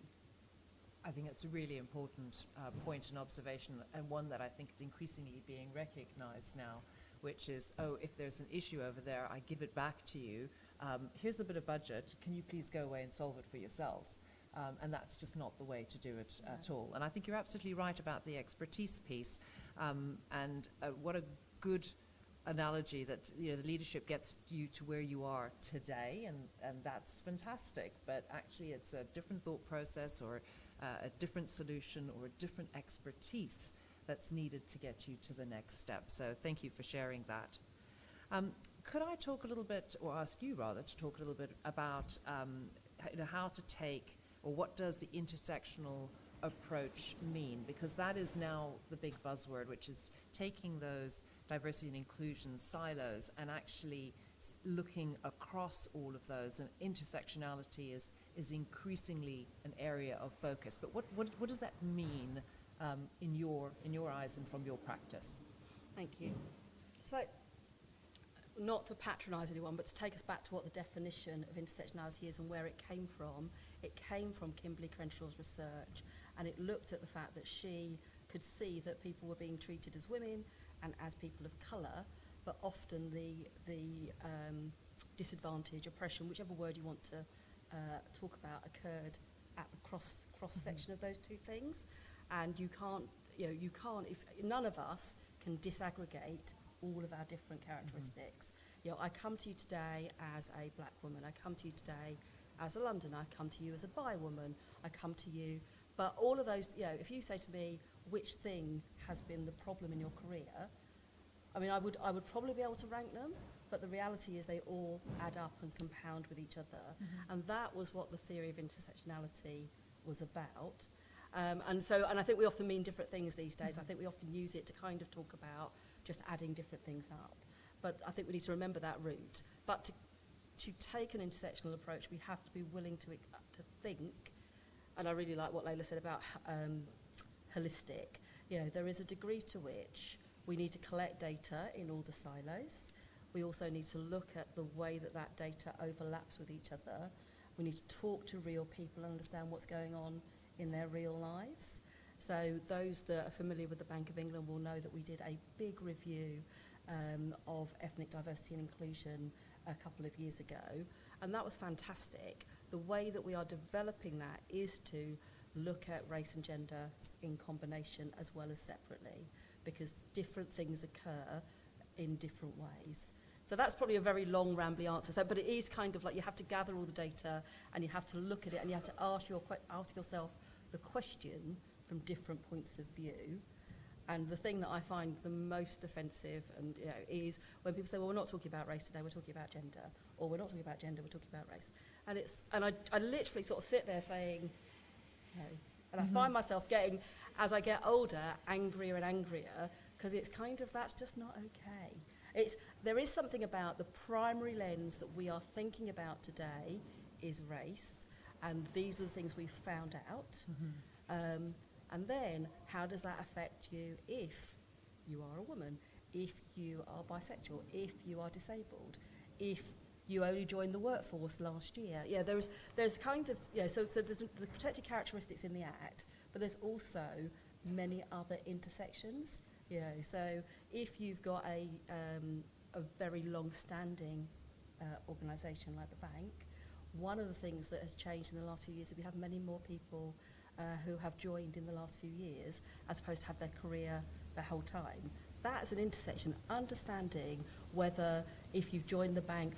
I think it's a really important point and observation, and one that I think is increasingly being recognised now, which is, if there's an issue over there, I give it back to you. Here's a bit of budget. Can you please go away and solve it for yourselves? And that's just not the way to do it at all. And I think you're absolutely right about the expertise piece. And what a good analogy that the leadership gets you to where you are today, and that's fantastic. But actually, it's a different thought process, or a different solution, or a different expertise that's needed to get you to the next step. So thank you for sharing that. Could I talk a little bit, or ask you rather, to talk a little bit about how to take, or what does the intersectional approach mean? Because that is now the big buzzword, which is taking those diversity and inclusion silos and actually looking across all of those, and intersectionality is increasingly an area of focus. But what does that mean in your eyes and from your practice? Thank you. So, not to patronise anyone, but to take us back to what the definition of intersectionality is and where it came from. It came from Kimberly Crenshaw's research, and it looked at the fact that she could see that people were being treated as women and as people of colour, but often the disadvantage, oppression, whichever word you want to talk about, occurred at the cross section of those two things. And you can't, if none of us can disaggregate all of our different characteristics. I come to you today as a black woman. I come to you today as a Londoner. I come to you as a bi woman. I come to you, but all of those, if you say to me which thing has been the problem in your career, I mean, I would probably be able to rank them, but the reality is they all add up and compound with each other. And that was what the theory of intersectionality was about. And I think we often mean different things these days. I think we often use it to kind of talk about just adding different things up. But I think we need to remember that root. But to take an intersectional approach, we have to be willing to think, and I really like what Layla said about holistic. There is a degree to which we need to collect data in all the silos. We also need to look at the way that data overlaps with each other. We need to talk to real people and understand what's going on in their real lives. So those that are familiar with the Bank of England will know that we did a big review of ethnic diversity and inclusion a couple of years ago, and that was fantastic. The way that we are developing that is to look at race and gender in combination as well as separately, because different things occur in different ways. So that's probably a very long, rambly answer. But it is kind of like you have to gather all the data and you have to look at it and you have to ask yourself the question from different points of view. And the thing that I find the most offensive is when people say, well, we're not talking about race today, we're talking about gender. Or we're not talking about gender, we're talking about race. And I literally sort of sit there saying, and I find myself getting, as I get older, angrier and angrier, because it's kind of, that's just not okay. There is something about the primary lens that we are thinking about today is race, and these are the things we've found out. And then, how does that affect you if you are a woman, if you are bisexual, if you are disabled, if you only joined the workforce last year? There's kind of, so there's the protected characteristics in the Act, but there's also many other intersections. So if you've got a very long-standing organisation like the bank, one of the things that has changed in the last few years is we have many more people who have joined in the last few years as opposed to have their career the whole time. That's an intersection, understanding whether if you've joined the bank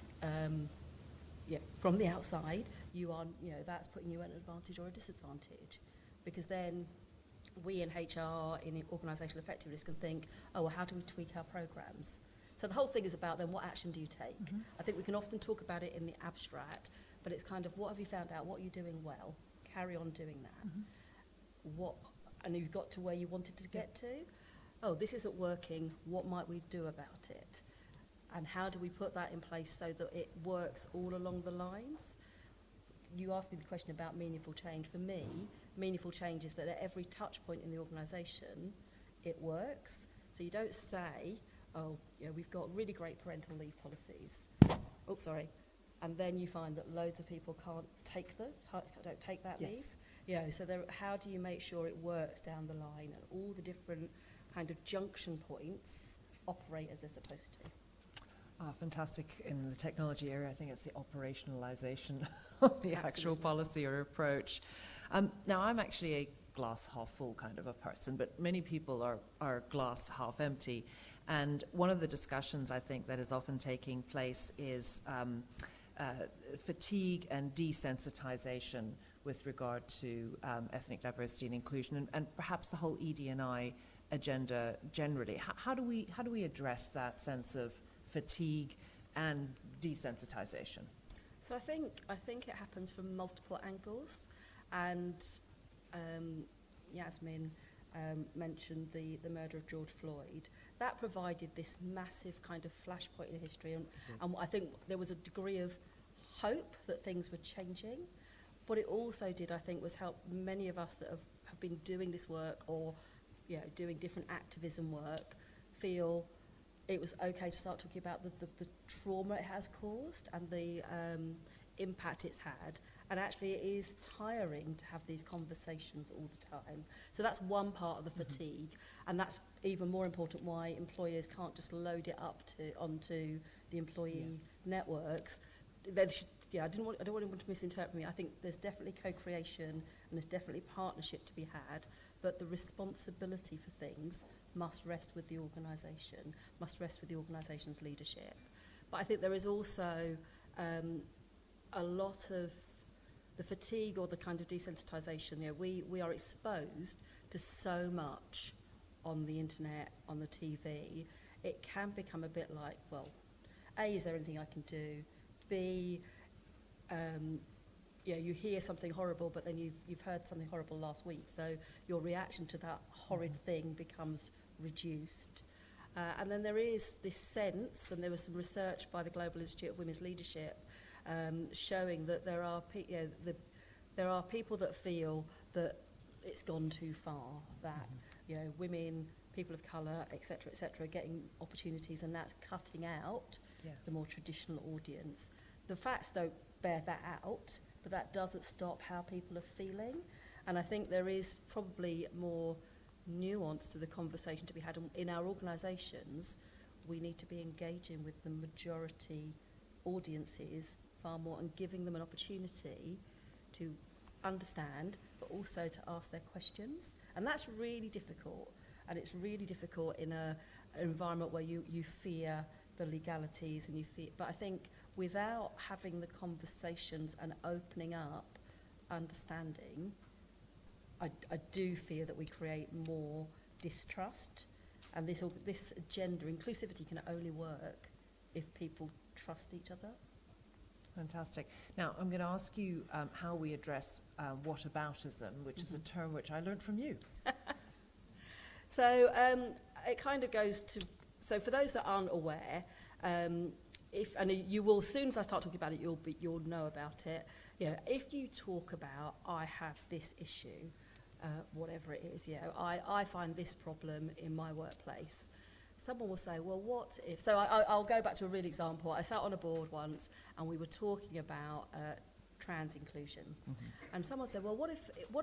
from the outside, you are, that's putting you at an advantage or a disadvantage. Because then we in HR, in organisational effectiveness, can think, oh, well, how do we tweak our programmes? So the whole thing is about then what action do you take? I think we can often talk about it in the abstract, but it's kind of what have you found out, what are you doing well? Carry on doing that. And you've got to where you wanted to get to. Oh, this isn't working, what might we do about it? And how do we put that in place so that it works all along the lines? You asked me the question about meaningful change. For me, meaningful change is that at every touch point in the organisation, it works. So you don't say, oh, we've got really great parental leave policies. Oh, sorry. And then you find that loads of people don't take that leave. So how do you make sure it works down the line and all the different kind of junction points operate as they're supposed to? Fantastic. In the technology area, I think it's the operationalization of the actual policy or approach. Now, I'm actually a glass half full kind of a person, but many people are glass half empty. And one of the discussions I think that is often taking place is fatigue and desensitization with regard to ethnic diversity and inclusion, and perhaps the whole ED&I agenda generally. How do we address that sense of fatigue and desensitization? So I think it happens from multiple angles, and Yasmin mentioned the murder of George Floyd, that provided this massive kind of flashpoint in history, and I think there was a degree of hope that things were changing. What it also did, I think, was help many of us that have been doing this work, or doing different activism work, feel it was okay to start talking about the trauma it has caused and the impact it's had. And actually it is tiring to have these conversations all the time. So that's one part of the fatigue, and that's even more important why employers can't just load it up onto the employee networks. I don't want anyone to misinterpret me. I think there's definitely co-creation and there's definitely partnership to be had, but the responsibility for things must rest with the organisation, must rest with the organisation's leadership. But I think there is also a lot of the fatigue or the kind of desensitisation. We are exposed to so much on the internet, on the TV. It can become a bit like, well, A, is there anything I can do? B, you hear something horrible, but then you've heard something horrible last week, so your reaction to that horrid thing becomes reduced. And then there is this sense, and there was some research by the Global Institute of Women's Leadership showing that there are people that feel that it's gone too far, that women, people of colour, etc., are getting opportunities, and that's cutting out the more traditional audience. The facts don't bear that out, but that doesn't stop how people are feeling. And I think there is probably more nuance to the conversation to be had in our organisations. We need to be engaging with the majority audiences far more and giving them an opportunity to understand, but also to ask their questions. And that's really difficult. And it's really difficult in an environment where you fear the legalities and you fear. But I think without having the conversations and opening up, understanding, I do fear that we create more distrust. And this gender inclusivity can only work if people trust each other. Fantastic. Now, I'm going to ask you how we address whataboutism, which is a term which I learned from you. So it kind of goes to, so for those that aren't aware, you will, as soon as I start talking about it, you'll know about it. If you talk about, I have this issue, whatever it is, I find this problem in my workplace. Someone will say, well, what if? So I'll go back to a real example. I sat on a board once and we were talking about trans inclusion. And someone said, well, what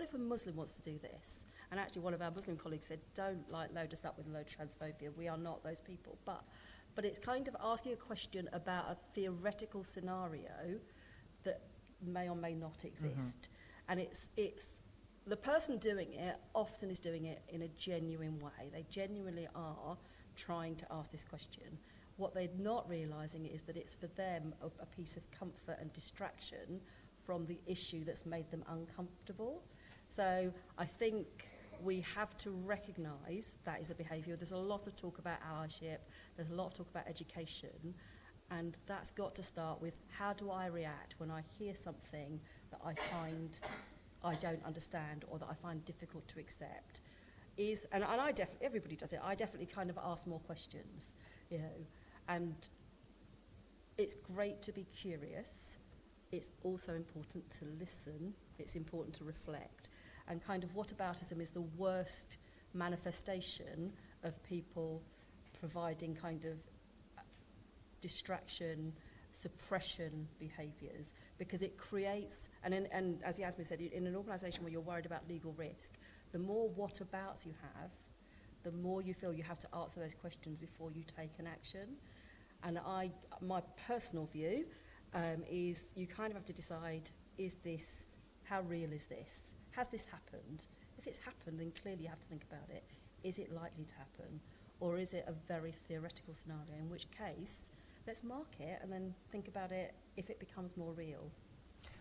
if a Muslim wants to do this? And actually one of our Muslim colleagues said, don't load us up with a load of transphobia. We are not those people. But it's kind of asking a question about a theoretical scenario that may or may not exist. And it's the person doing it often is doing it in a genuine way. They genuinely are trying to ask this question. What they're not realising is that it's for them a piece of comfort and distraction from the issue that's made them uncomfortable. So I think we have to recognise that is a behaviour. There's a lot of talk about allyship, there's a lot of talk about education, and that's got to start with, how do I react when I hear something that I find I don't understand or that I find difficult to accept? And I definitely, everybody does it, I definitely kind of ask more questions, and it's great to be curious. It's also important to listen, it's important to reflect. And kind of whataboutism is the worst manifestation of people providing kind of distraction, suppression behaviours, because it creates, and as Yasmin said, in an organisation where you're worried about legal risk, the more whatabouts you have, the more you feel you have to answer those questions before you take an action. And my personal view is you kind of have to decide, how real is this? Has this happened? If it's happened, then clearly you have to think about it. Is it likely to happen? Or is it a very theoretical scenario, in which case, let's mark it and then think about it if it becomes more real.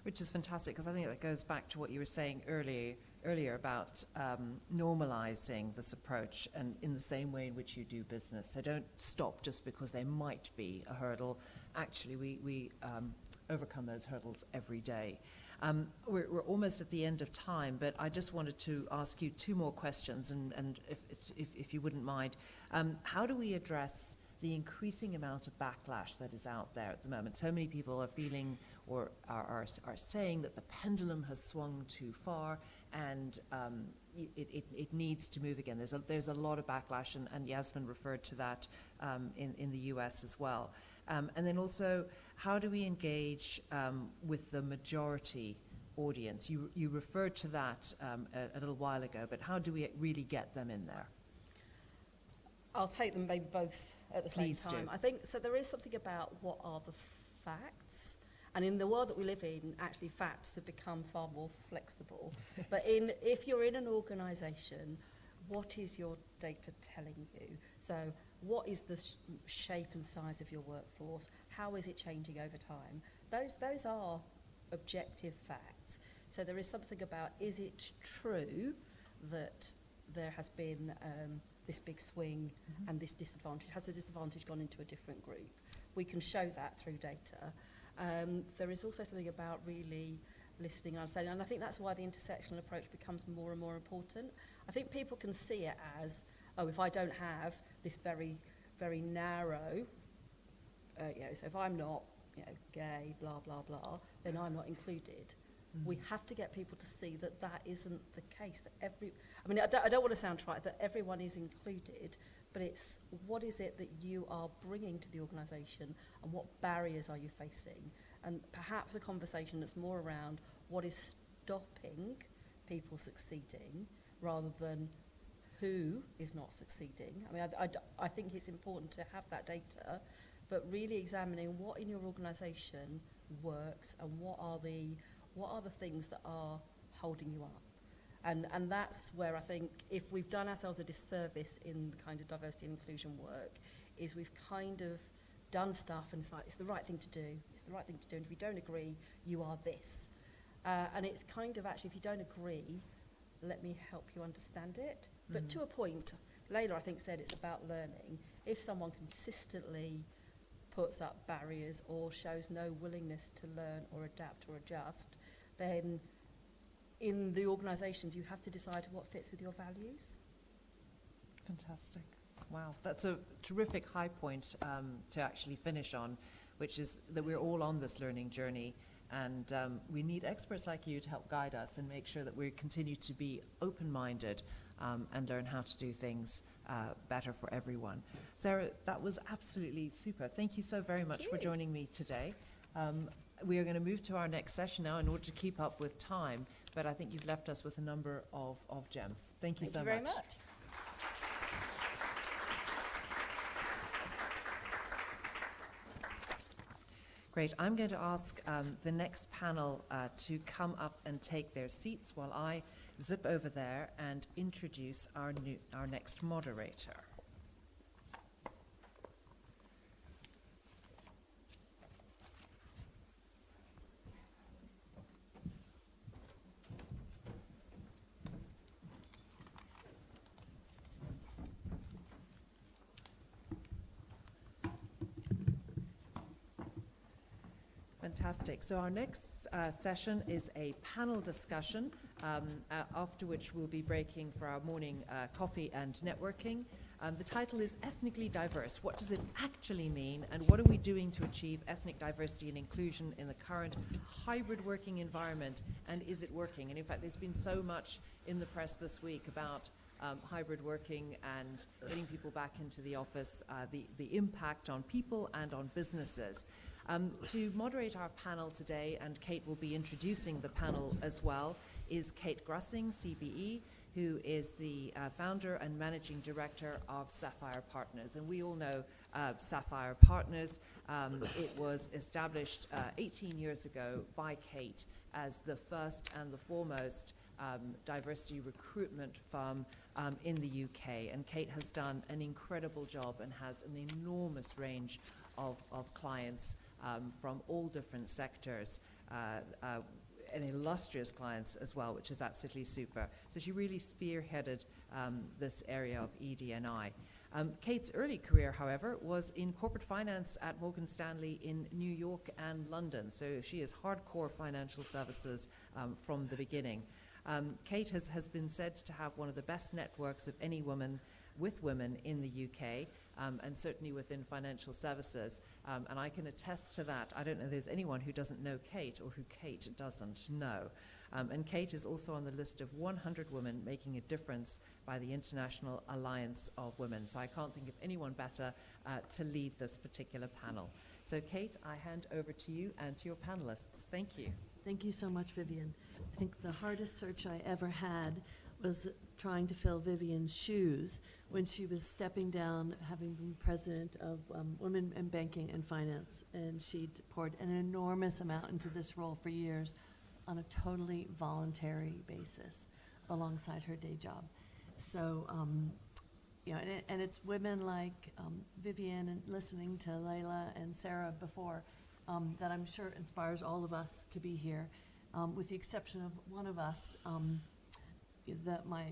Which is fantastic, because I think that goes back to what you were saying earlier about normalising this approach, and in the same way in which you do business. So don't stop just because there might be a hurdle. Actually, we overcome those hurdles every day. We're almost at the end of time, but I just wanted to ask you two more questions, and if you wouldn't mind. How do we address the increasing amount of backlash that is out there at the moment? So many people are feeling or are saying that the pendulum has swung too far, and it needs to move again. There's a lot of backlash, and Yasmin referred to that in the US as well. And then also, how do we engage with the majority audience? You referred to that a little while ago, but how do we really get them in there? I'll take them maybe both at the Please same time. do. I think, so there is something about what are the facts, and in the world that we live in, actually facts have become far more flexible. Yes. But if you're in an organisation, what is your data telling you? So what is the shape and size of your workforce? How is it changing over time? Those are objective facts. So there is something about, is it true that there has been this big swing and this disadvantage? Has the disadvantage gone into a different group? We can show that through data. There is also something about really listening and understanding, and I think that's why the intersectional approach becomes more and more important. I think people can see it as, oh, if I don't have this very, very narrow, so if I'm not, gay, blah, blah, blah, then I'm not included. We have to get people to see that that isn't the case, that I don't want to sound trite, that everyone is included, but it's what is it that you are bringing to the organisation and what barriers are you facing? And perhaps a conversation that's more around what is stopping people succeeding rather than who is not succeeding. I think it's important to have that data, but really examining what in your organisation works and what are the things that are holding you up. And that's where I think if we've done ourselves a disservice in the kind of diversity and inclusion work, is we've kind of done stuff and it's like, it's the right thing to do, it's the right thing to do, and if you don't agree, you are this. And it's kind of actually, if you don't agree, let me help you understand it. But to a point, Layla, I think, said it's about learning. If someone consistently puts up barriers or shows no willingness to learn or adapt or adjust, then in the organisations you have to decide what fits with your values. Fantastic. Wow, that's a terrific high point to actually finish on, which is that we're all on this learning journey, and we need experts like you to help guide us and make sure that we continue to be open-minded and learn how to do things better for everyone. Sarah, that was absolutely super. Thank you so very much for joining me today. We are going to move to our next session now in order to keep up with time, but I think you've left us with a number of gems. Thank you so much. Thank you very much. Great. I'm going to ask the next panel to come up and take their seats while I zip over there and introduce our next moderator. Fantastic. So our next session is a panel discussion, after which we'll be breaking for our morning coffee and networking. The title is Ethnically Diverse. What does it actually mean, and what are we doing to achieve ethnic diversity and inclusion in the current hybrid working environment, and is it working? And in fact, there's been so much in the press this week about hybrid working and getting people back into the office, the impact on people and on businesses. To moderate our panel today, and Kate will be introducing the panel as well, is Kate Grussing, CBE, who is the founder and managing director of Sapphire Partners. And we all know Sapphire Partners. It was established 18 years ago by Kate as the first and the foremost diversity recruitment firm in the UK. And Kate has done an incredible job and has an enormous range of clients from all different sectors, and illustrious clients as well, which is absolutely super. So she really spearheaded this area of ED&I. Kate's early career, however, was in corporate finance at Morgan Stanley in New York and London. So she is hardcore financial services from the beginning. Kate has been said to have one of the best networks of any woman with women in the UK, and certainly within financial services. And I can attest to that. I don't know if there's anyone who doesn't know Kate or who Kate doesn't know. And Kate is also on the list of 100 women making a difference by the International Alliance of Women. So I can't think of anyone better to lead this particular panel. So Kate, I hand over to you and to your panelists. Thank you. Thank you so much, Vivian. I think the hardest search I ever had was trying to fill Vivian's shoes when she was stepping down, having been president of Women in Banking and Finance. And she'd poured an enormous amount into this role for years on a totally voluntary basis alongside her day job. So, and it's women like Vivian and listening to Layla and Sarah before that I'm sure inspires all of us to be here, with the exception of one of us. That my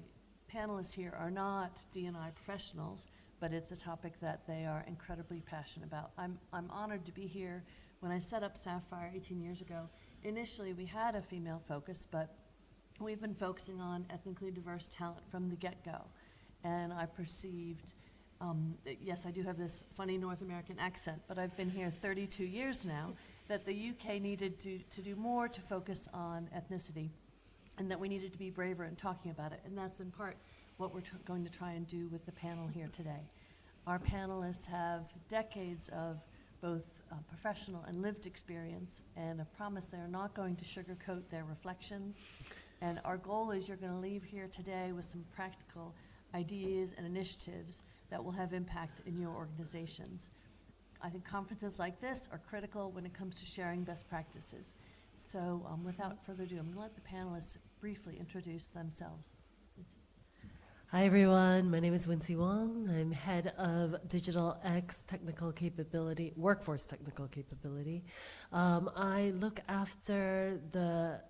panelists here are not D&I professionals, but it's a topic that they are incredibly passionate about. I'm honored to be here. When I set up Sapphire 18 years ago, initially we had a female focus, but we've been focusing on ethnically diverse talent from the get-go. And I perceived, yes, I do have this funny North American accent, but I've been here 32 years now, that the UK needed to do more to focus on ethnicity, and that we needed to be braver in talking about it. And that's in part what we're going to try and do with the panel here today. Our panelists have decades of both professional and lived experience, and a promise they're not going to sugarcoat their reflections. And our goal is you're going to leave here today with some practical ideas and initiatives that will have impact in your organizations. I think conferences like this are critical when it comes to sharing best practices. So without further ado, I'm going to let the panelists briefly introduce themselves. Hi everyone, my name is Wincy Wong. I'm head of Digital X Technical Capability, Workforce Technical Capability. I look after the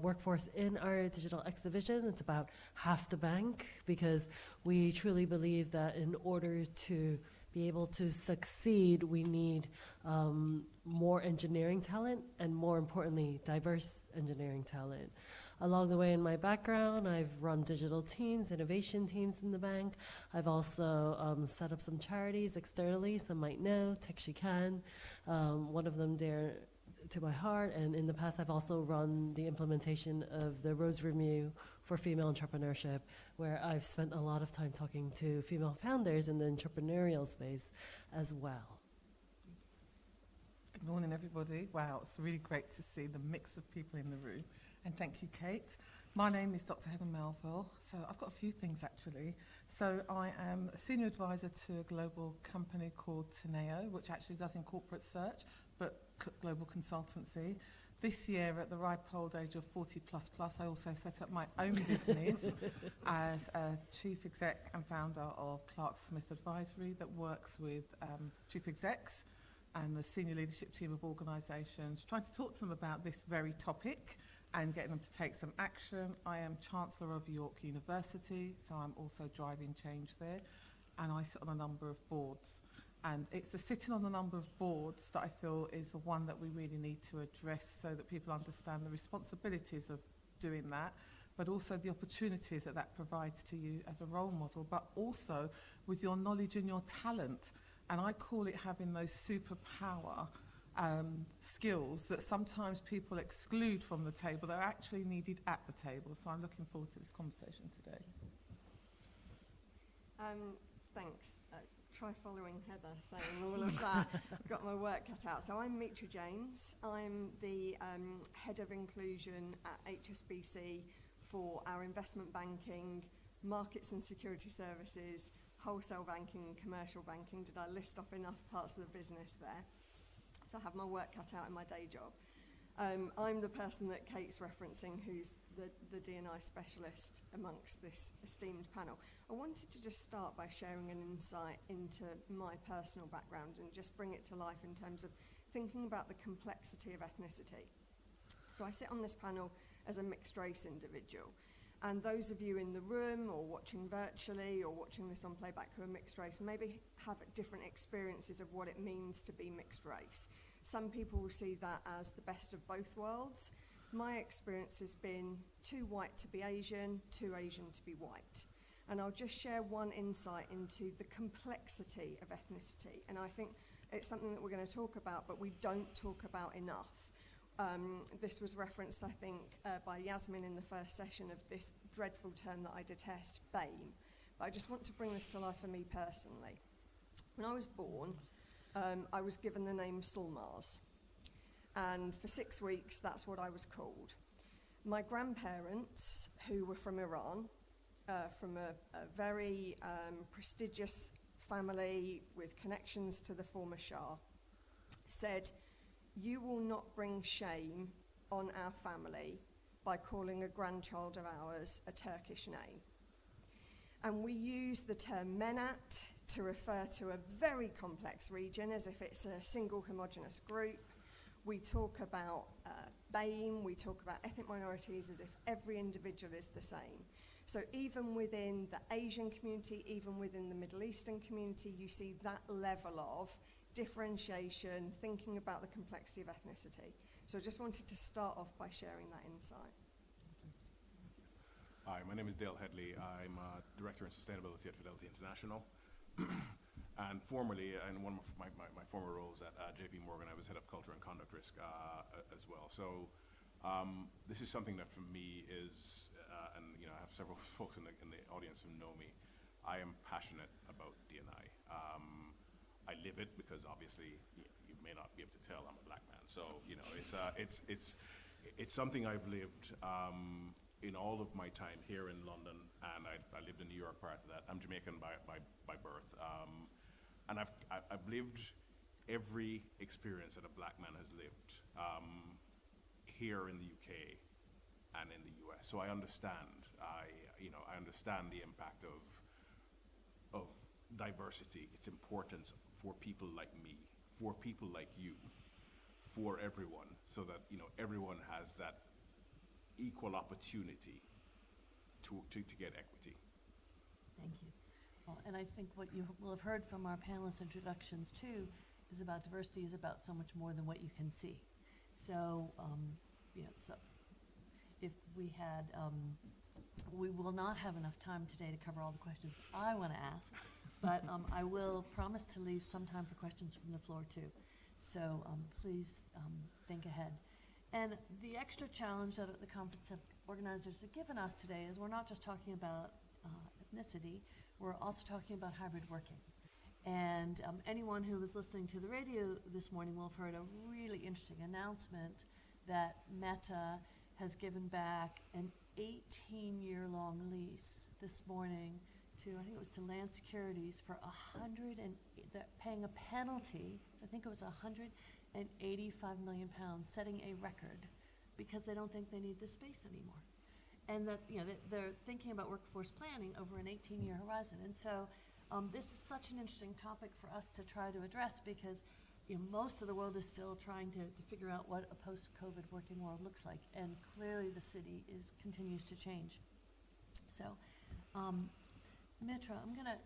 workforce in our Digital X division. It's about half the bank, because we truly believe that in order to be able to succeed, we need more engineering talent, and more importantly, diverse engineering talent. Along the way in my background, I've run digital teams, innovation teams in the bank. I've also set up some charities externally. Some might know, Tech She Can, one of them dear to my heart. And in the past, I've also run the implementation of the Rose Review for female entrepreneurship, where I've spent a lot of time talking to female founders in the entrepreneurial space as well. Good morning, everybody. Wow, it's really great to see the mix of people in the room. And thank you, Kate. My name is Dr. Heather Melville. So I've got a few things, actually. So I am a senior advisor to a global company called Teneo, which actually does in corporate search, but global consultancy. This year, at the ripe old age of 40++, I also set up my own business as a chief exec and founder of Clark Smith Advisory that works with chief execs and the senior leadership team of organisations, trying to talk to them about this very topic and getting them to take some action. I am Chancellor of York University, so I'm also driving change there, and I sit on a number of boards. And it's the sitting on a number of boards that I feel is the one that we really need to address, so that people understand the responsibilities of doing that, but also the opportunities that that provides to you as a role model, but also with your knowledge and your talent. And I call it having those superpower skills that sometimes people exclude from the table. They're actually needed at the table. So I'm looking forward to this conversation today. Thanks. Try following Heather saying all of that. I've got my work cut out. So I'm Mitra James. I'm the head of inclusion at HSBC for our investment banking, markets and security services, wholesale banking and commercial banking. Did I list off enough parts of the business there? So I have my work cut out in my day job. I'm the person that Kate's referencing, who's the D&I specialist amongst this esteemed panel. I wanted to just start by sharing an insight into my personal background and just bring it to life in terms of thinking about the complexity of ethnicity. So I sit on this panel as a mixed race individual. And those of you in the room or watching virtually or watching this on playback who are mixed race maybe have different experiences of what it means to be mixed race. Some people will see that as the best of both worlds. My experience has been too white to be Asian, too Asian to be white. And I'll just share one insight into the complexity of ethnicity. And I think it's something that we're going to talk about, but we don't talk about enough. This was referenced, I think, by Yasmin in the first session of this dreadful term that I detest, BAME. But I just want to bring this to life for me personally. When I was born, I was given the name Sulmaz. And for 6 weeks, that's what I was called. My grandparents, who were from Iran, from a very prestigious family with connections to the former Shah, said, "You will not bring shame on our family by calling a grandchild of ours a Turkish name." And we use the term Menat to refer to a very complex region as if it's a single homogenous group. We talk about BAME, we talk about ethnic minorities as if every individual is the same. So even within the Asian community, even within the Middle Eastern community, you see that level of differentiation, thinking about the complexity of ethnicity. So I just wanted to start off by sharing that insight. Hi, my name is Dale Headley. I'm Director in Sustainability at Fidelity International. And formerly, in one of my former roles at JP Morgan, I was Head of Culture and Conduct Risk as well. So this is something that for me is, and I have several folks in the audience who know me, I am passionate about D&I. I live it because obviously you may not be able to tell I'm a black man. So it's something I've lived in all of my time here in London, and I lived in New York prior to that. I'm Jamaican by birth, and I've lived every experience that a black man has lived here in the UK and in the US. So I understand. I understand the impact of diversity, its importance for people like me, for people like you, for everyone, so that everyone has that equal opportunity to get equity. Thank you. Well, and I think what you will have heard from our panelists' introductions too is about diversity is about so much more than what you can see. So, so if we had, we will not have enough time today to cover all the questions I want to ask, but I will promise to leave some time for questions from the floor too. So please think ahead. And the extra challenge that the conference organizers have given us today is we're not just talking about ethnicity, we're also talking about hybrid working. And anyone who was listening to the radio this morning will have heard a really interesting announcement that Meta has given back an 18-year-long lease this morning to, I think it was to Land Securities for they're paying a penalty, I think it was £185 million, setting a record because they don't think they need this space anymore. And that, they're thinking about workforce planning over an 18-year horizon. And so this is such an interesting topic for us to try to address because most of the world is still trying to figure out what a post-COVID working world looks like. And clearly the city continues to change. So, Mitra, I'm going to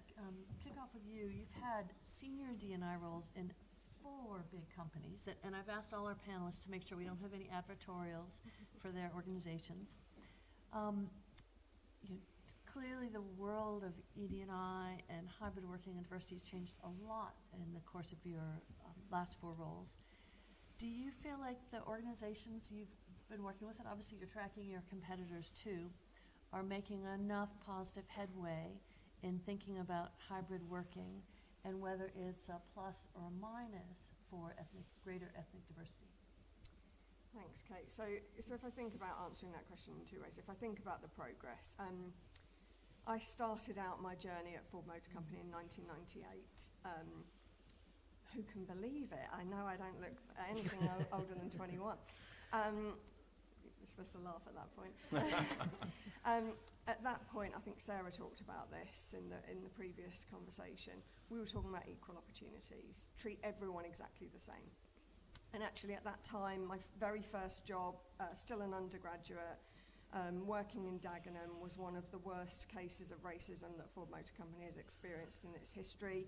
kick off with you. You've had senior D&I roles in 4 big companies, and I've asked all our panelists to make sure we don't have any advertorials for their organizations. Clearly the world of ED&I and hybrid working and diversity has changed a lot in the course of your last 4 roles. Do you feel like the organizations you've been working with, and obviously you're tracking your competitors too, are making enough positive headway in thinking about hybrid working and whether it's a plus or a minus for greater ethnic diversity? Thanks, Kate. So if I think about answering that question in 2 ways, if I think about the progress, I started out my journey at Ford Motor Company in 1998. Who can believe it? I know I don't look anything older than 21. You're supposed to laugh at that point. At that point, I think Sarah talked about this in the previous conversation. We were talking about equal opportunities, treat everyone exactly the same. And actually at that time, my very first job, still an undergraduate, working in Dagenham was one of the worst cases of racism that Ford Motor Company has experienced in its history.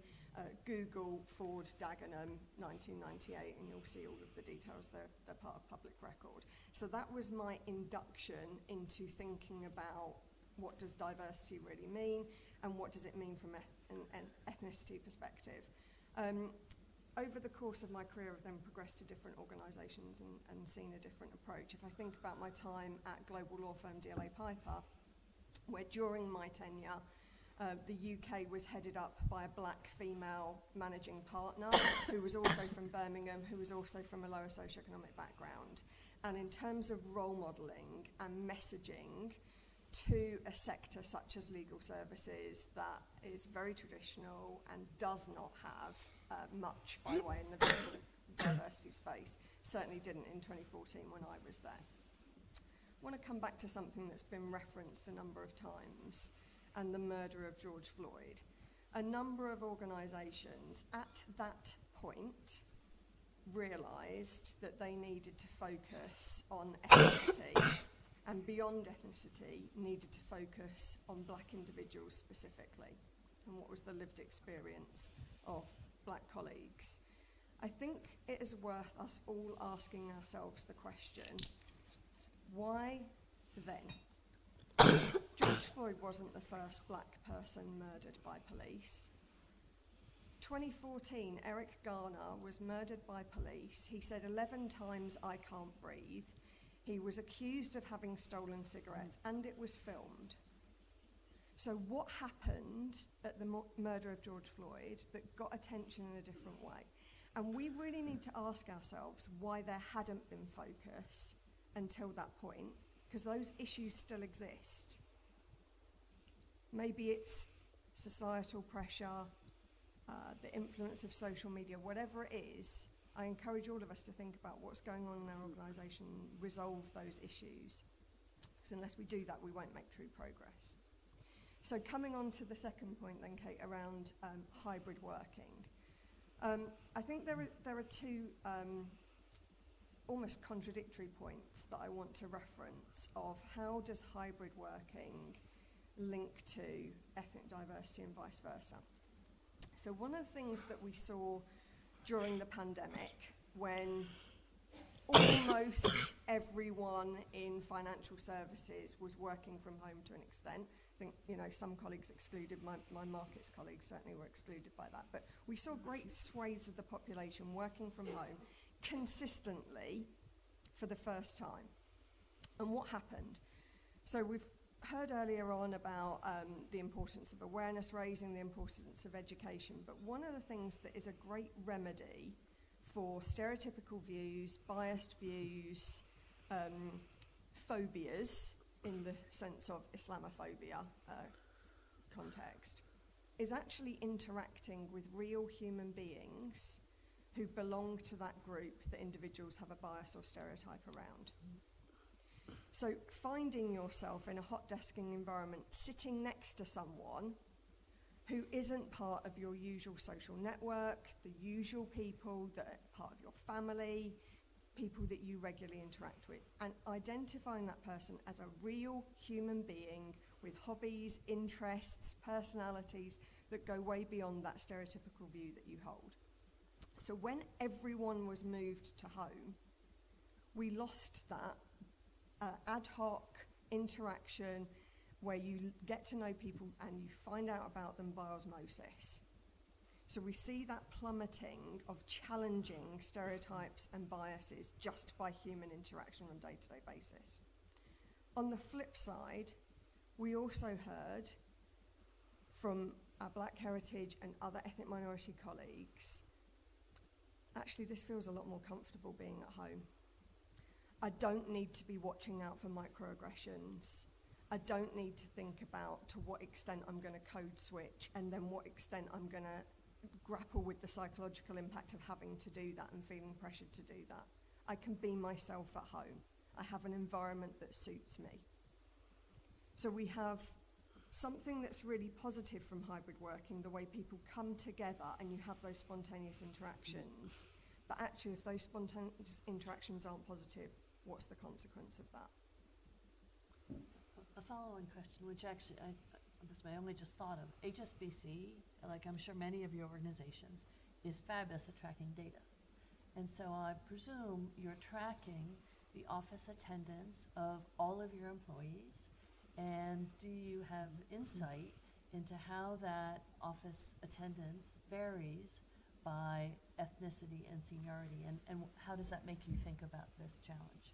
Google Ford Dagenham 1998 and you'll see all of the details. They're part of public record. So that was my induction into thinking about what does diversity really mean and what does it mean from an ethnicity perspective. Over the course of my career, I've then progressed to different organisations and seen a different approach. If I think about my time at global law firm DLA Piper, where during my tenure, the UK was headed up by a black female managing partner who was also from Birmingham, who was also from a lower socioeconomic background. And in terms of role modelling and messaging to a sector such as legal services that is very traditional and does not have much by way in the diversity space, certainly didn't in 2014 when I was there. I want to come back to something that's been referenced a number of times, and the murder of George Floyd. A number of organisations at that point realised that they needed to focus on ethnicity and beyond ethnicity needed to focus on black individuals specifically and what was the lived experience of black colleagues. I think it is worth us all asking ourselves the question, why then? George Floyd wasn't the first black person murdered by police. 2014, Eric Garner was murdered by police. He said 11 times, "I can't breathe." He was accused of having stolen cigarettes, and it was filmed. So what happened at the murder of George Floyd that got attention in a different way? And we really need to ask ourselves why there hadn't been focus until that point, because those issues still exist. Maybe it's societal pressure, the influence of social media, whatever it is. I encourage all of us to think about what's going on in our organisation, resolve those issues. Because unless we do that, we won't make true progress. So coming on to the second point then, Kate, around hybrid working. I think there are two almost contradictory points that I want to reference of how does hybrid working link to ethnic diversity and vice versa. So one of the things that we saw during the pandemic, when almost everyone in financial services was working from home to an extent, I think, you know, some colleagues excluded, my markets colleagues certainly were excluded by that, but we saw great swathes of the population working from home consistently for the first time. And what happened? So we've heard earlier on about the importance of awareness raising, the importance of education, but one of the things that is a great remedy for stereotypical views, biased views, phobias in the sense of Islamophobia context, is actually interacting with real human beings who belong to that group that individuals have a bias or stereotype around. So finding yourself in a hot desking environment, sitting next to someone who isn't part of your usual social network, the usual people that are part of your family, people that you regularly interact with, and identifying that person as a real human being with hobbies, interests, personalities that go way beyond that stereotypical view that you hold. So when everyone was moved to home, we lost that ad hoc interaction where you get to know people and you find out about them by osmosis. So we see that plummeting of challenging stereotypes and biases just by human interaction on a day-to-day basis. On the flip side, we also heard from our Black heritage and other ethnic minority colleagues, actually this feels a lot more comfortable being at home. I don't need to be watching out for microaggressions. I don't need to think about to what extent I'm going to code switch and then what extent I'm going to grapple with the psychological impact of having to do that and feeling pressured to do that. I can be myself at home. I have an environment that suits me. So we have something that's really positive from hybrid working, the way people come together and you have those spontaneous interactions. But actually, if those spontaneous interactions aren't positive, what's the consequence of that? A follow-on question, which actually this I only just thought of. HSBC, like I'm sure many of your organizations, is fabulous at tracking data. And so I presume you're tracking the office attendance of all of your employees. And do you have insight into how that office attendance varies by ethnicity and seniority? And how does that make you think about this challenge?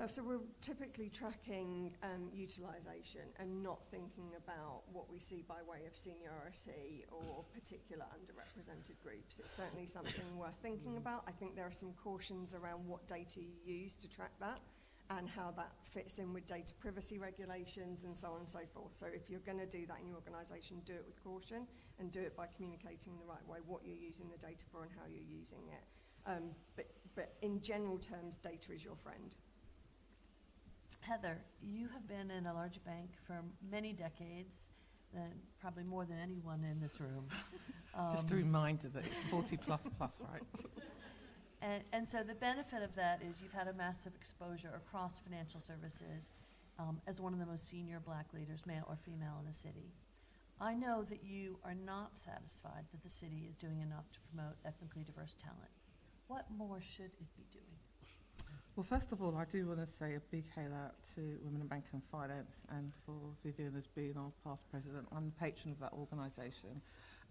So we're typically tracking utilisation and not thinking about what we see by way of seniority or particular underrepresented groups. It's certainly something we're thinking about. I think there are some cautions around what data you use to track that and how that fits in with data privacy regulations and so on and so forth. So if you're going to do that in your organisation, do it with caution and do it by communicating the right way what you're using the data for and how you're using it. But in general terms, data is your friend. Heather, you have been in a large bank for many decades, probably more than anyone in this room. Just a reminder that it's 40 plus, right? And so the benefit of that is you've had a massive exposure across financial services as one of the most senior black leaders, male or female, in the city. I know that you are not satisfied that the city is doing enough to promote ethnically diverse talent. What more should it be doing? Well, first of all, I do want to say a big hail out to Women in Banking and Finance and for Vivian as being our past president. I'm the patron of that organisation.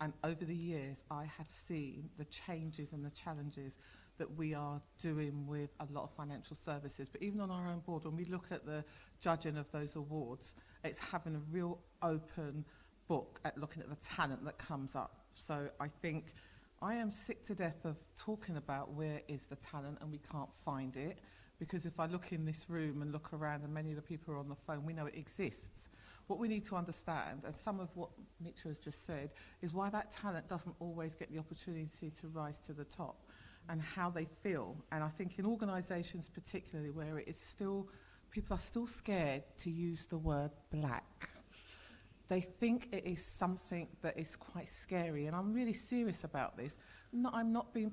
And over the years, I have seen the changes and the challenges that we are doing with a lot of financial services. But even on our own board, when we look at the judging of those awards, it's having a real open book at looking at the talent that comes up. So I think I am sick to death of talking about where is the talent and we can't find it, because if I look in this room and look around and many of the people are on the phone, we know it exists. What we need to understand, and some of what Mitra has just said, is why that talent doesn't always get the opportunity to rise to the top and how they feel. And I think in organisations particularly where it is still, people are still scared to use the word black. They think it is something that is quite scary, and I'm really serious about this. I'm not being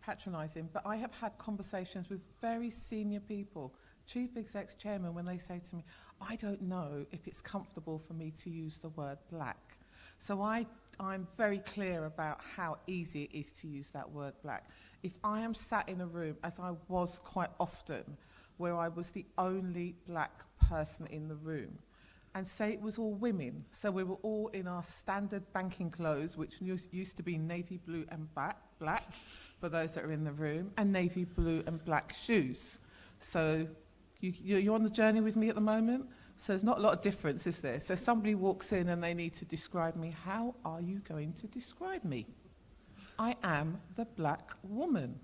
patronising, but I have had conversations with very senior people, chief execs, chairman, when they say to me, I don't know if it's comfortable for me to use the word black. So I'm very clear about how easy it is to use that word black. If I am sat in a room, as I was quite often, where I was the only black person in the room, and say it was all women, so we were all in our standard banking clothes, which used to be navy blue and black, for those that are in the room, and navy blue and black shoes. So you're on the journey with me at the moment? So there's not a lot of difference, is there? So somebody walks in and they need to describe me. How are you going to describe me? I am the black woman.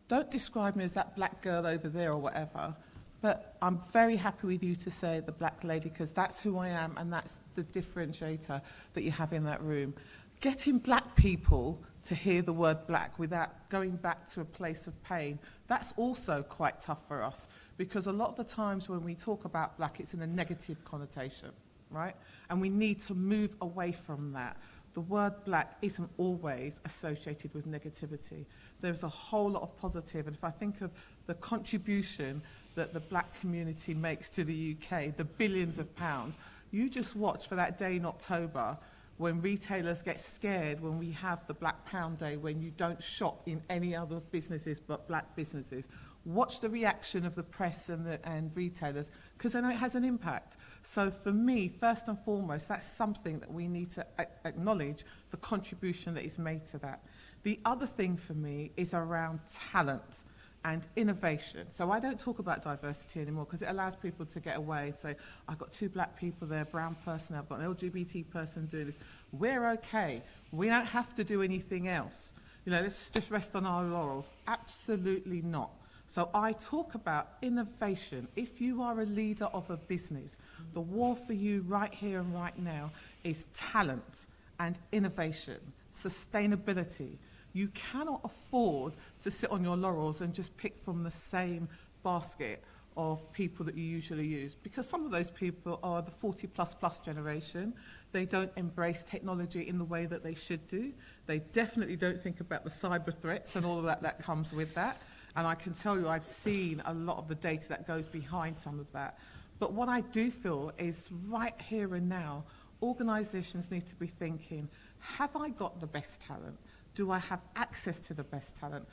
Don't describe me as that black girl over there or whatever. But I'm very happy with you to say the black lady, because that's who I am, and that's the differentiator that you have in that room. Getting black people to hear the word black without going back to a place of pain, that's also quite tough for us, because a lot of the times when we talk about black, it's in a negative connotation, right? And we need to move away from that. The word black isn't always associated with negativity. There's a whole lot of positive, and if I think of the contribution that the black community makes to the UK, the billions of pounds, you just watch for that day in October when retailers get scared when we have the Black Pound Day, when you don't shop in any other businesses but black businesses. Watch the reaction of the press and retailers, because I know it has an impact. So for me, first and foremost, that's something that we need to acknowledge, the contribution that is made to that. The other thing for me is around talent and innovation. So I don't talk about diversity anymore, because it allows people to get away and say, I've got 2 black people there, brown person, I've got an LGBT person doing this. We're okay. We don't have to do anything else. You know, let's just rest on our laurels. Absolutely not. So I talk about innovation. If you are a leader of a business, the war for you right here and right now is talent and innovation, sustainability. You cannot afford to sit on your laurels and just pick from the same basket of people that you usually use, because some of those people are the 40 plus generation. They don't embrace technology in the way that they should do. They definitely don't think about the cyber threats and all of that comes with that. And I can tell you, I've seen a lot of the data that goes behind some of that. But what I do feel is right here and now, organisations need to be thinking, have I got the best talent? Do I have access to the best talent?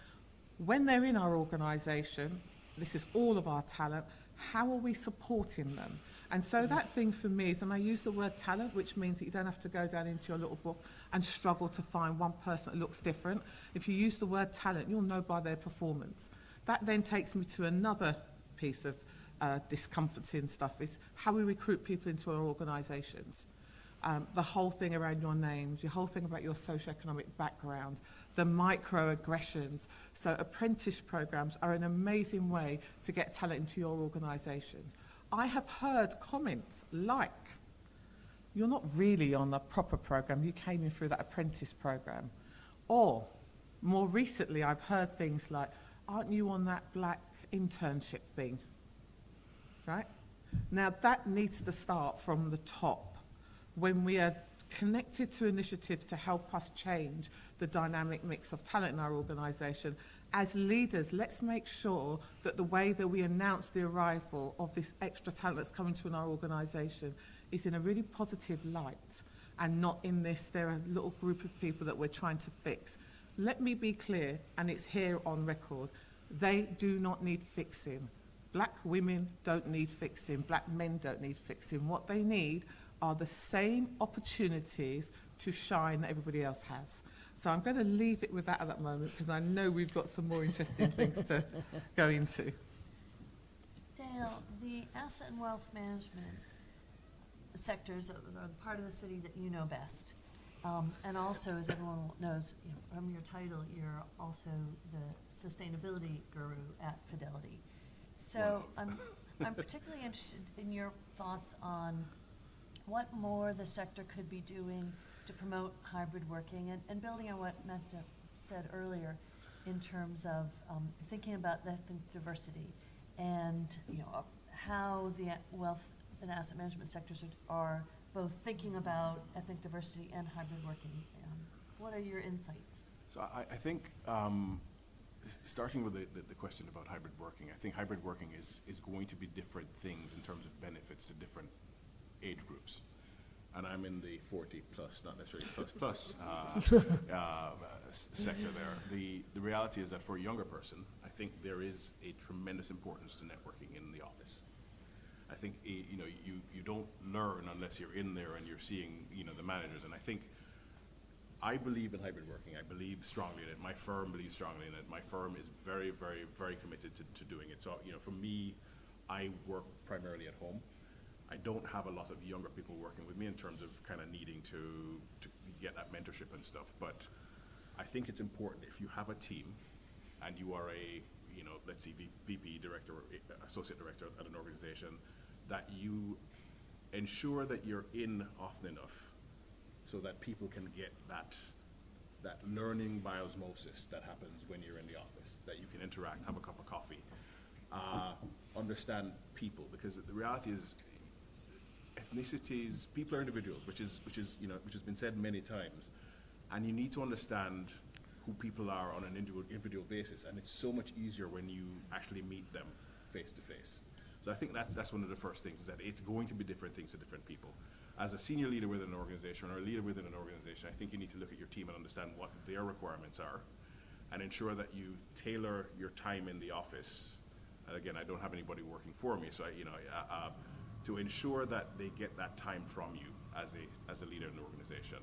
When they're in our organisation, this is all of our talent, how are we supporting them? And so that thing for me is, and I use the word talent, which means that you don't have to go down into your little book and struggle to find one person that looks different. If you use the word talent, you'll know by their performance. That then takes me to another piece of discomforting stuff, is how we recruit people into our organisations. The whole thing around your names, the whole thing about your socioeconomic background, the microaggressions. So apprentice programs are an amazing way to get talent into your organisations. I have heard comments like, you're not really on a proper program, you came in through that apprentice program. Or, more recently, I've heard things like, aren't you on that black internship thing? Right? Now that needs to start from the top. When we are connected to initiatives to help us change the dynamic mix of talent in our organisation, as leaders, let's make sure that the way that we announce the arrival of this extra talent that's coming to our organisation is in a really positive light and not in this, they're a little group of people that we're trying to fix. Let me be clear, and it's here on record, they do not need fixing. Black women don't need fixing, black men don't need fixing. What they need are the same opportunities to shine that everybody else has. So I'm going to leave it with that at that moment, because I know we've got some more interesting things to go into. Dale, the asset and wealth management sectors are the part of the city that you know best. And also, as everyone knows, from your title, you're also the sustainability guru at Fidelity. So I'm particularly interested in your thoughts on what more the sector could be doing to promote hybrid working, and building on what Meta said earlier in terms of thinking about the ethnic diversity and how the wealth and asset management sectors are both thinking about ethnic diversity and hybrid working. What are your insights? So I think starting with the question about hybrid working, I think hybrid working is going to be different things in terms of benefits to different age groups. And I'm in the 40 plus, not necessarily plus sector there. The reality is that for a younger person, I think there is a tremendous importance to networking in the office. I think you don't learn unless you're in there and you're seeing the managers. And I believe in hybrid working. I believe strongly in it. My firm believes strongly in it. My firm is very, very, very committed to doing it. So for me, I work primarily at home. I don't have a lot of younger people working with me in terms of kind of needing to get that mentorship and stuff. But I think it's important if you have a team and you are a, let's see, VP, director, or associate director at an organization, that you ensure that you're in often enough so that people can get that learning by osmosis that happens when you're in the office, that you can interact, have a cup of coffee, understand people, because the reality is, ethnicities, people are individuals, which has been said many times, and you need to understand who people are on an individual basis, and it's so much easier when you actually meet them face to face. So I think that's one of the first things, is that it's going to be different things to different people. As a senior leader within an organization or a leader within an organization, I think you need to look at your team and understand what their requirements are, and ensure that you tailor your time in the office. And again, I don't have anybody working for me, so to ensure that they get that time from you as a leader in the organization.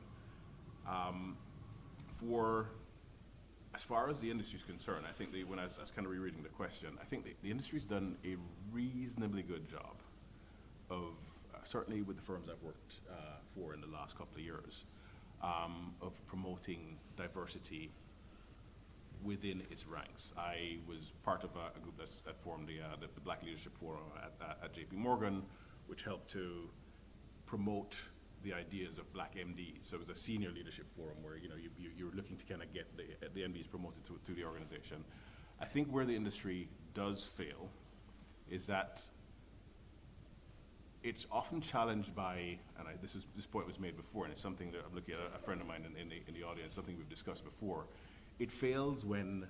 As far as the industry is concerned, I think when I was kind of rereading the question, I think the industry's done a reasonably good job of, certainly with the firms I've worked for in the last couple of years, of promoting diversity within its ranks. I was part of a group that formed the Black Leadership Forum at JP Morgan, which helped to promote the ideas of Black MDs. So it was a senior leadership forum where you're looking to kind of get the MDs promoted to the organization. I think where the industry does fail is that it's often challenged by, and this point was made before, and it's something that I'm looking at a friend of mine in the audience, something we've discussed before. It fails when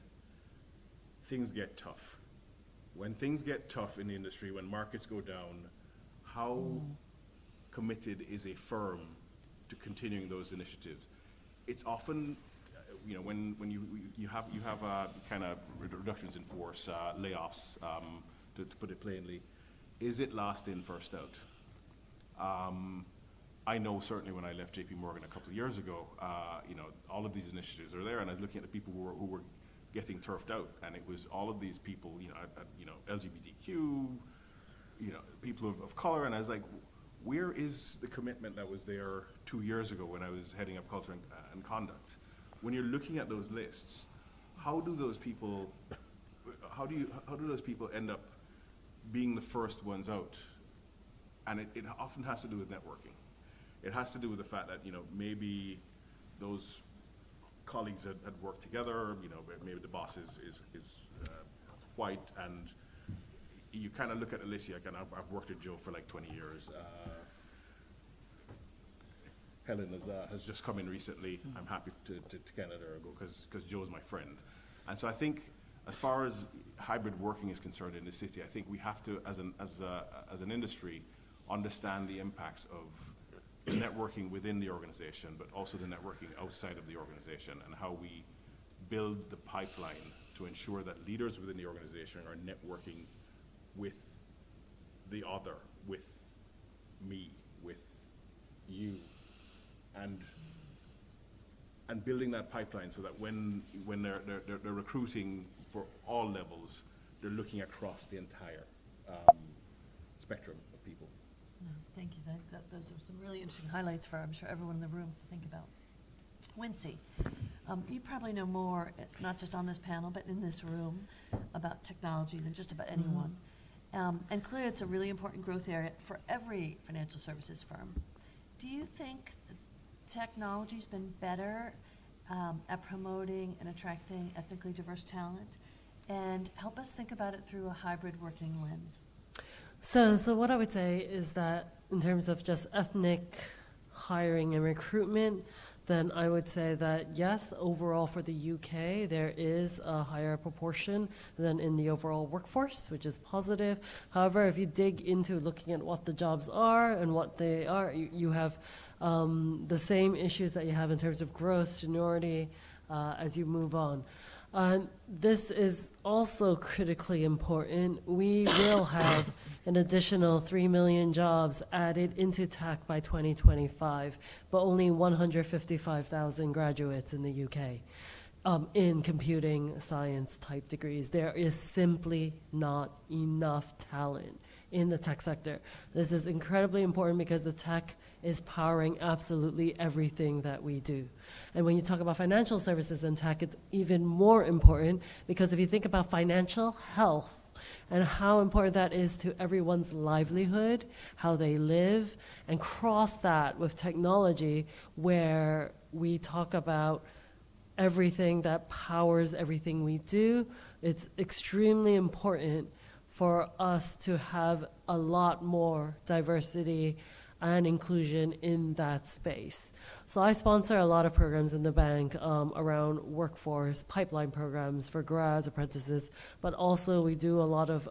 things get tough. When things get tough in the industry, when markets go down, how committed is a firm to continuing those initiatives? It's often, when you have kind of reductions in force, layoffs, to put it plainly, is it last in, first out? I know certainly when I left JP Morgan a couple of years ago, all of these initiatives are there, and I was looking at the people who were getting turfed out, and it was all of these people, LGBTQ, people of color, and I was like, where is the commitment that was there 2 years ago when I was heading up culture and conduct? When you're looking at those lists, how do those people end up being the first ones out? And it often has to do with networking. It has to do with the fact that, maybe those colleagues had worked together, maybe the boss is white, and you kind of look at Alicia, and I've worked with Joe for like 20 years. Helen has just come in recently. I'm happy to kind of let her go because Joe's my friend. And so I think as far as hybrid working is concerned in the city, I think we have to, as an industry, understand the impacts of the networking within the organization, but also the networking outside of the organization, and how we build the pipeline to ensure that leaders within the organization are networking with the other, with me, with you, and building that pipeline so that when they're recruiting for all levels, they're looking across the entire spectrum of people. Thank you. Those are some really interesting highlights for, I'm sure, everyone in the room to think about. Wincy, you probably know more, not just on this panel, but in this room, about technology than just about anyone. And clearly it's a really important growth area for every financial services firm. Do you think technology's been better at promoting and attracting ethnically diverse talent? And help us think about it through a hybrid working lens. So what I would say is that in terms of just ethnic hiring and recruitment, then I would say that yes, overall for the UK, there is a higher proportion than in the overall workforce, which is positive. However, if you dig into looking at what the jobs are and what they are, you have the same issues that you have in terms of growth, seniority, as you move on. This is also critically important. We will have an additional 3 million jobs added into tech by 2025, but only 155,000 graduates in the UK in computing science type degrees. There is simply not enough talent in the tech sector. This is incredibly important because the tech is powering absolutely everything that we do. And when you talk about financial services and tech, it's even more important because if you think about financial health and how important that is to everyone's livelihood, how they live, and cross that with technology where we talk about everything that powers everything we do, it's extremely important for us to have a lot more diversity and inclusion in that space. So I sponsor a lot of programs in the bank around workforce, pipeline programs for grads, apprentices, but also we do a lot of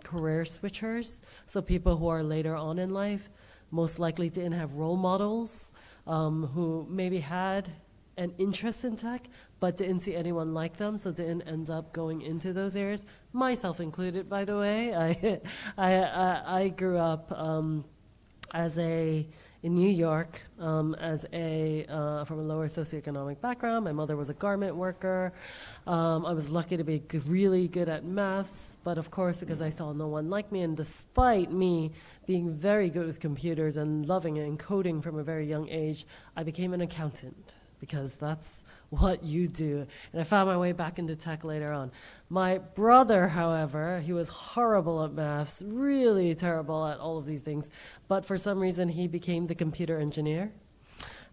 career switchers, so people who are later on in life, most likely didn't have role models, who maybe had an interest in tech, but didn't see anyone like them, so didn't end up going into those areas, myself included, by the way. I grew up in New York, from a lower socioeconomic background. My mother was a garment worker. I was lucky to be really good at maths, but of course, because I saw no one like me, and despite me being very good with computers and loving it and coding from a very young age, I became an accountant because that's what you do. And I found my way back into tech later on. My brother, however, he was horrible at maths, really terrible at all of these things, but for some reason he became the computer engineer.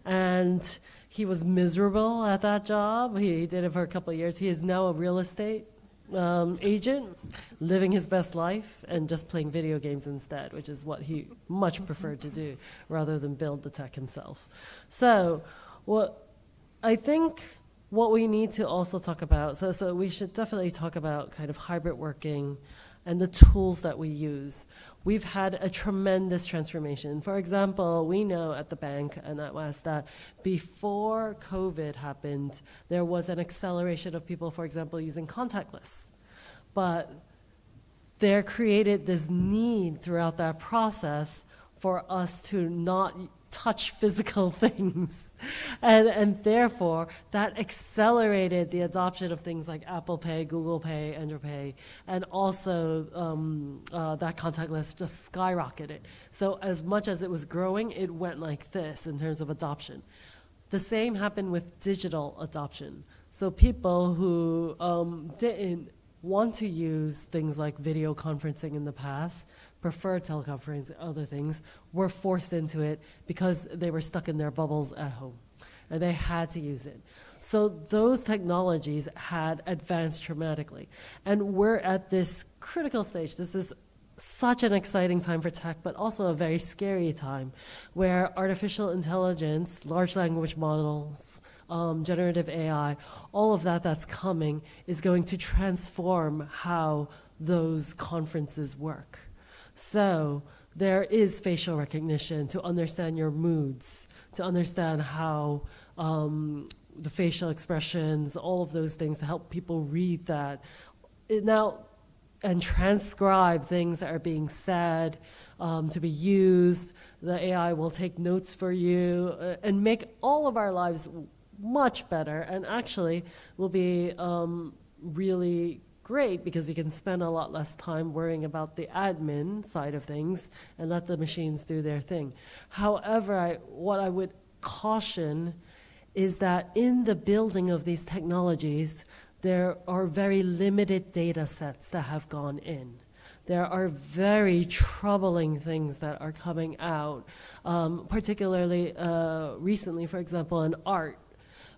And he was miserable at that job. He did it for a couple of years. He is now a real estate agent, living his best life and just playing video games instead, which is what he much preferred to do rather than build the tech himself. So I think what we need to also talk about, so we should definitely talk about kind of hybrid working and the tools that we use. We've had a tremendous transformation. For example, we know at the bank and at West that before COVID happened, there was an acceleration of people, for example, using contactless. But there created this need throughout that process for us to not touch physical things. And therefore, that accelerated the adoption of things like Apple Pay, Google Pay, Android Pay, and also that contactless just skyrocketed. So as much as it was growing, it went like this in terms of adoption. The same happened with digital adoption. So people who didn't want to use things like video conferencing in the past, preferred teleconferencing, other things, were forced into it because they were stuck in their bubbles at home, and they had to use it. So those technologies had advanced dramatically. And we're at this critical stage. This is such an exciting time for tech, but also a very scary time, where artificial intelligence, large language models, generative AI, all of that that's coming is going to transform how those conferences work. So there is facial recognition to understand your moods, to understand how the facial expressions, all of those things, to help people read that. Now, and transcribe things that are being said, to be used. The AI will take notes for you and make all of our lives much better, and actually will be really great because you can spend a lot less time worrying about the admin side of things and let the machines do their thing. However, what I would caution is that in the building of these technologies, there are very limited data sets that have gone in. There are very troubling things that are coming out, particularly recently, for example, in art,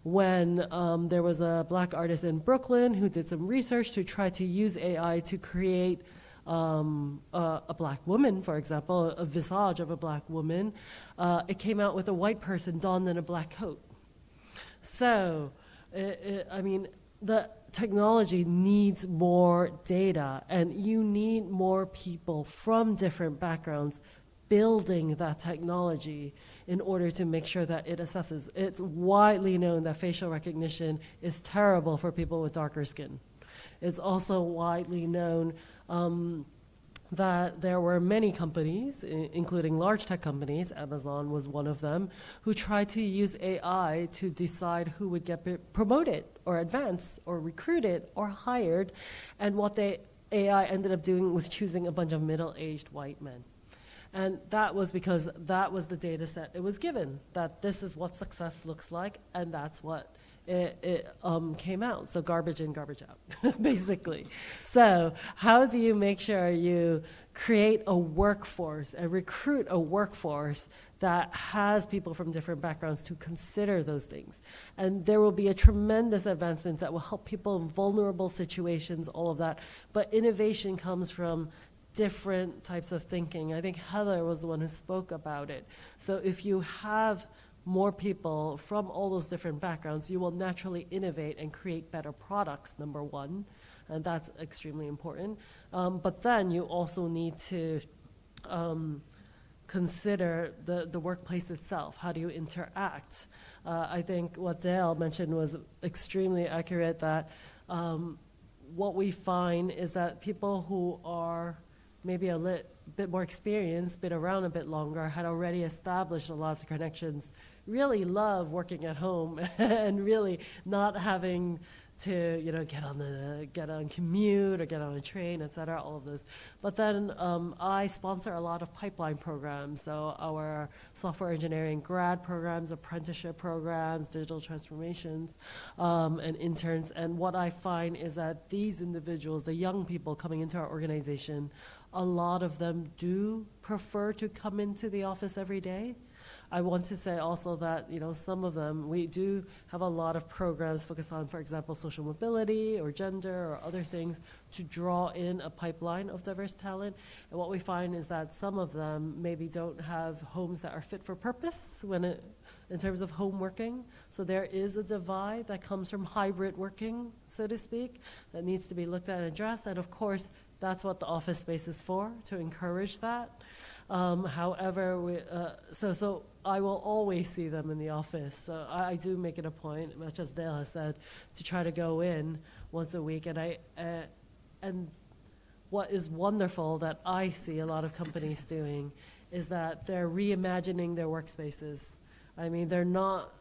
when there was a black artist in Brooklyn who did some research to try to use AI to create a black woman, for example, a visage of a black woman. It came out with a white person donned in a black coat. So, I mean, the technology needs more data, and you need more people from different backgrounds building that technology in order to make sure that it assesses. It's widely known that facial recognition is terrible for people with darker skin. It's also widely known that there were many companies, including large tech companies, Amazon was one of them, who tried to use AI to decide who would get promoted or advanced or recruited or hired, and what AI ended up doing was choosing a bunch of middle-aged white men. And that was because that was the data set it was given, that this is what success looks like, and that's what it came out. So garbage in, garbage out, basically. So how do you make sure you create a workforce and recruit a workforce that has people from different backgrounds to consider those things? And there will be a tremendous advancement that will help people in vulnerable situations, all of that. But innovation comes from different types of thinking. I think Heather was the one who spoke about it. So if you have more people from all those different backgrounds, you will naturally innovate and create better products, number one, and that's extremely important. But then you also need to consider the workplace itself. How do you interact? I think what Dale mentioned was extremely accurate, that what we find is that people who are maybe a bit more experienced, been around a bit longer, had already established a lot of the connections, really love working at home and really not having to, get on commute or get on a train, et cetera, all of those. But then I sponsor a lot of pipeline programs. So our software engineering grad programs, apprenticeship programs, digital transformations, and interns. And what I find is that these individuals, the young people coming into our organization, a lot of them do prefer to come into the office every day. I want to say also that, some of them, we do have a lot of programs focused on, for example, social mobility or gender or other things to draw in a pipeline of diverse talent. And what we find is that some of them maybe don't have homes that are fit for purpose in terms of home working. So there is a divide that comes from hybrid working, so to speak, that needs to be looked at and addressed. And of course, that's what the office space is for, to encourage that. However, so I will always see them in the office. So I do make it a point, much as Dale has said, to try to go in once a week. And what is wonderful that I see a lot of companies doing is that they're reimagining their workspaces. I mean, they're not,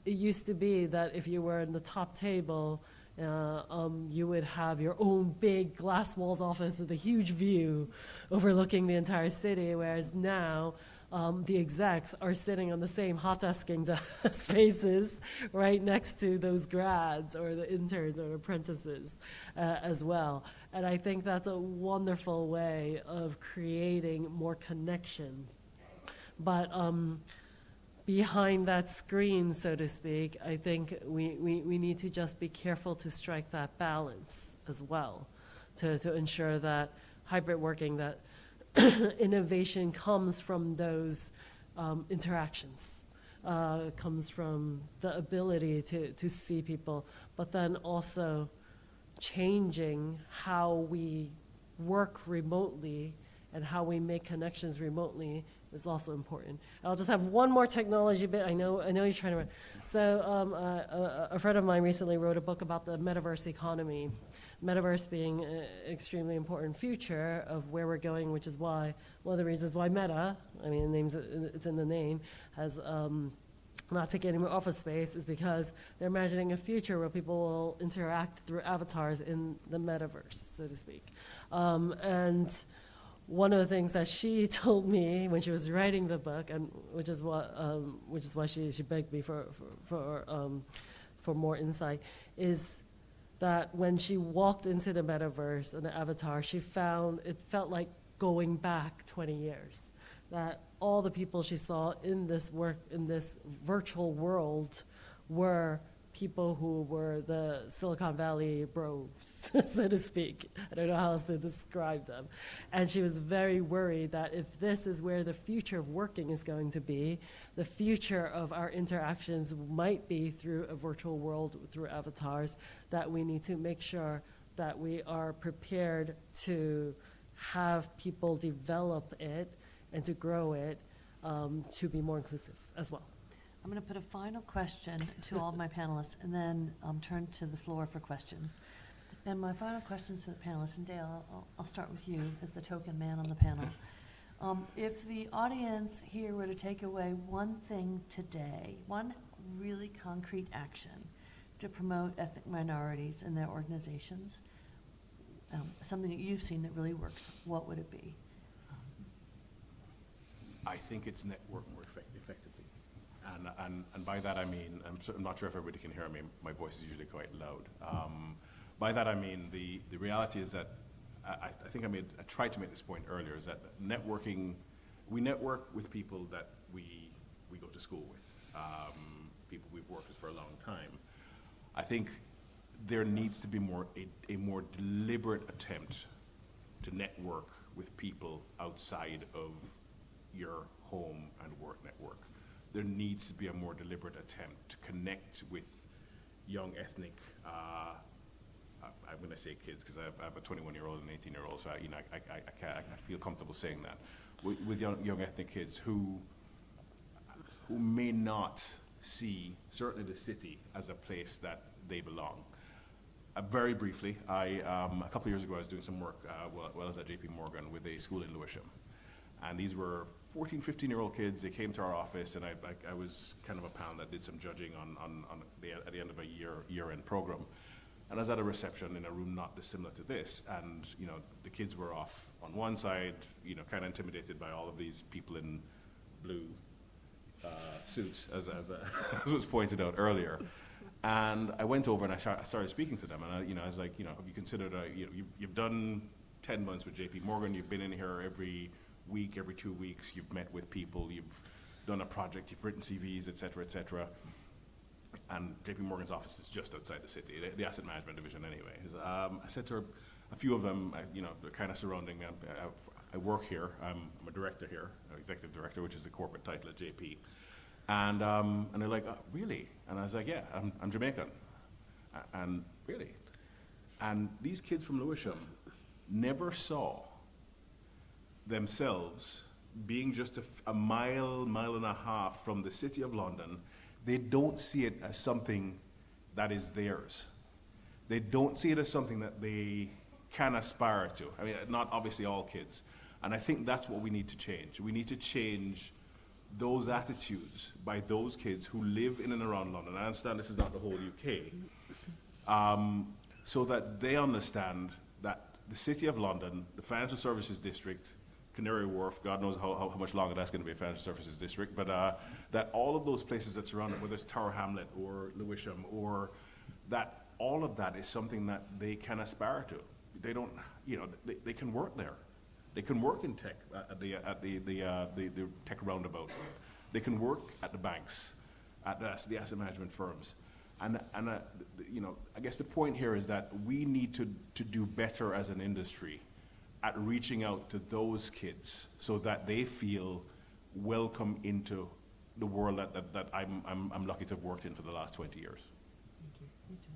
it used to be that if you were in the top table, you would have your own big glass-walled office with a huge view overlooking the entire city, whereas now the execs are sitting on the same hot desking spaces right next to those grads or the interns or apprentices as well. And I think that's a wonderful way of creating more connection. But behind that screen, so to speak, I think we need to just be careful to strike that balance as well, to ensure that hybrid working, that innovation comes from those interactions, comes from the ability to see people, but then also changing how we work remotely and how we make connections remotely is also important. I'll just have one more technology bit. I know you're trying to run. So a friend of mine recently wrote a book about the metaverse economy. Metaverse being an extremely important future of where we're going, which is why, one of the reasons why Meta, I mean, it's in the name, has not taken any more office space is because they're imagining a future where people will interact through avatars in the metaverse, so to speak. And one of the things that she told me when she was writing the book, and which is why she begged me for more insight, is that when she walked into the metaverse and the avatar, she found it felt like going back 20 years. That all the people she saw in this virtual world were people who were the Silicon Valley bros, so to speak. I don't know how else to describe them. And she was very worried that if this is where the future of working is going to be, the future of our interactions might be through a virtual world, through avatars, that we need to make sure that we are prepared to have people develop it and to grow it to be more inclusive as well. I'm going to put a final question to all of my panelists and then turn to the floor for questions. And my final questions for the panelists, and Dale, I'll start with you as the token man on the panel. If the audience here were to take away one thing today, one really concrete action to promote ethnic minorities in their organizations, something that you've seen that really works, what would it be? I think it's network more effectively. And by that I mean, I'm not sure if everybody can hear me, my voice is usually quite loud. By that I mean, the reality is that, I think I tried to make this point earlier, is that networking, we network with people that we go to school with, people we've worked with for a long time. I think there needs to be a more deliberate attempt to network with people outside of your home and work network. There needs to be a more deliberate attempt to connect with young ethnic, I'm going to say kids because I have a 21-year-old and an 18-year-old, so I feel comfortable saying that, with young ethnic kids who may not see, certainly the city, as a place that they belong. Very briefly, a couple of years ago I was doing some work while I was at JP Morgan with a school in Lewisham. And these were 14, 15-year-old kids. They came to our office, and I was kind of a pound that did some judging at the end of a year-end program. And I was at a reception in a room not dissimilar to this, and the kids were off on one side, kind of intimidated by all of these people in blue suits, as was pointed out earlier. And I went over and I started speaking to them, and I was like, have you considered, you've done 10 months with JP Morgan, you've been in here every week, every 2 weeks, you've met with people, you've done a project, you've written CVs, et cetera, and JP Morgan's office is just outside the city, the asset management division anyway. I said to her, a few of them, they're kind of surrounding me. I work here, I'm a director here, executive director, which is a corporate title at JP. And they're like, oh, really? And I was like, yeah, I'm Jamaican. And really? And these kids from Lewisham never saw themselves being just a mile, mile and a half from the City of London, they don't see it as something that is theirs. They don't see it as something that they can aspire to. I mean, not obviously all kids. And I think that's what we need to change. We need to change those attitudes by those kids who live in and around London. I understand this is not the whole UK. So that they understand that the City of London, the Financial Services District, Canary Wharf, God knows how much longer that's going to be a financial services district, but that all of those places that surround it, whether it's Tower Hamlet or Lewisham, or that all of that is something that they can aspire to. They don't, they can work there. They can work in tech at the tech roundabout. They can work at the banks, at the asset management firms. And I guess the point here is that we need to do better as an industry at reaching out to those kids so that they feel welcome into the world that I'm lucky to have worked in for the last 20 years. Thank you.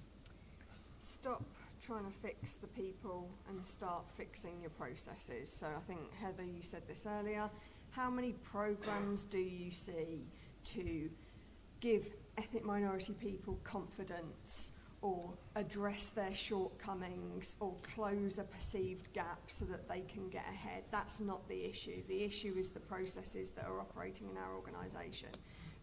Stop trying to fix the people and start fixing your processes. So I think, Heather, you said this earlier. How many programs do you see to give ethnic minority people confidence, or address their shortcomings, or close a perceived gap so that they can get ahead? That's not the issue. The issue is the processes that are operating in our organisation.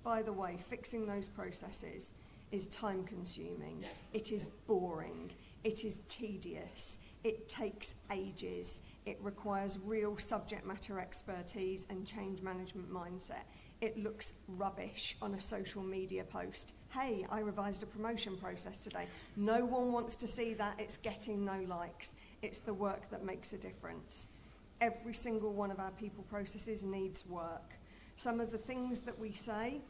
By the way, fixing those processes is time consuming, it is boring, it is tedious, it takes ages, it requires real subject matter expertise and change management mindset. It looks rubbish on a social media post. Hey, I revised a promotion process today. No one wants to see that. It's getting no likes. It's the work that makes a difference. Every single one of our people processes needs work. Some of the things that we say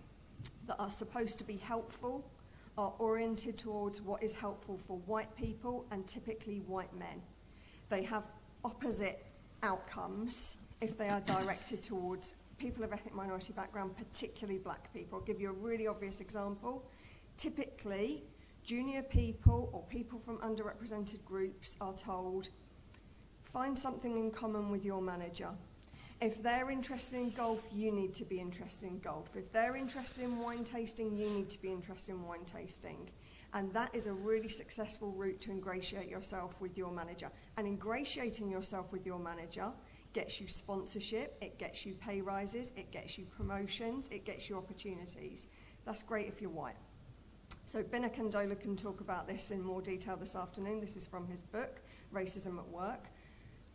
that are supposed to be helpful are oriented towards what is helpful for white people and typically white men. They have opposite outcomes if they are directed towards people of ethnic minority background, particularly black people. I'll give you a really obvious example. Typically, junior people or people from underrepresented groups are told, find something in common with your manager. If they're interested in golf, you need to be interested in golf. If they're interested in wine tasting, you need to be interested in wine tasting. And that is a really successful route to ingratiate yourself with your manager. And ingratiating yourself with your manager gets you sponsorship, it gets you pay rises, it gets you promotions, it gets you opportunities. That's great if you're white. So Bina Kandola can talk about this in more detail this afternoon. This is from his book, Racism at Work.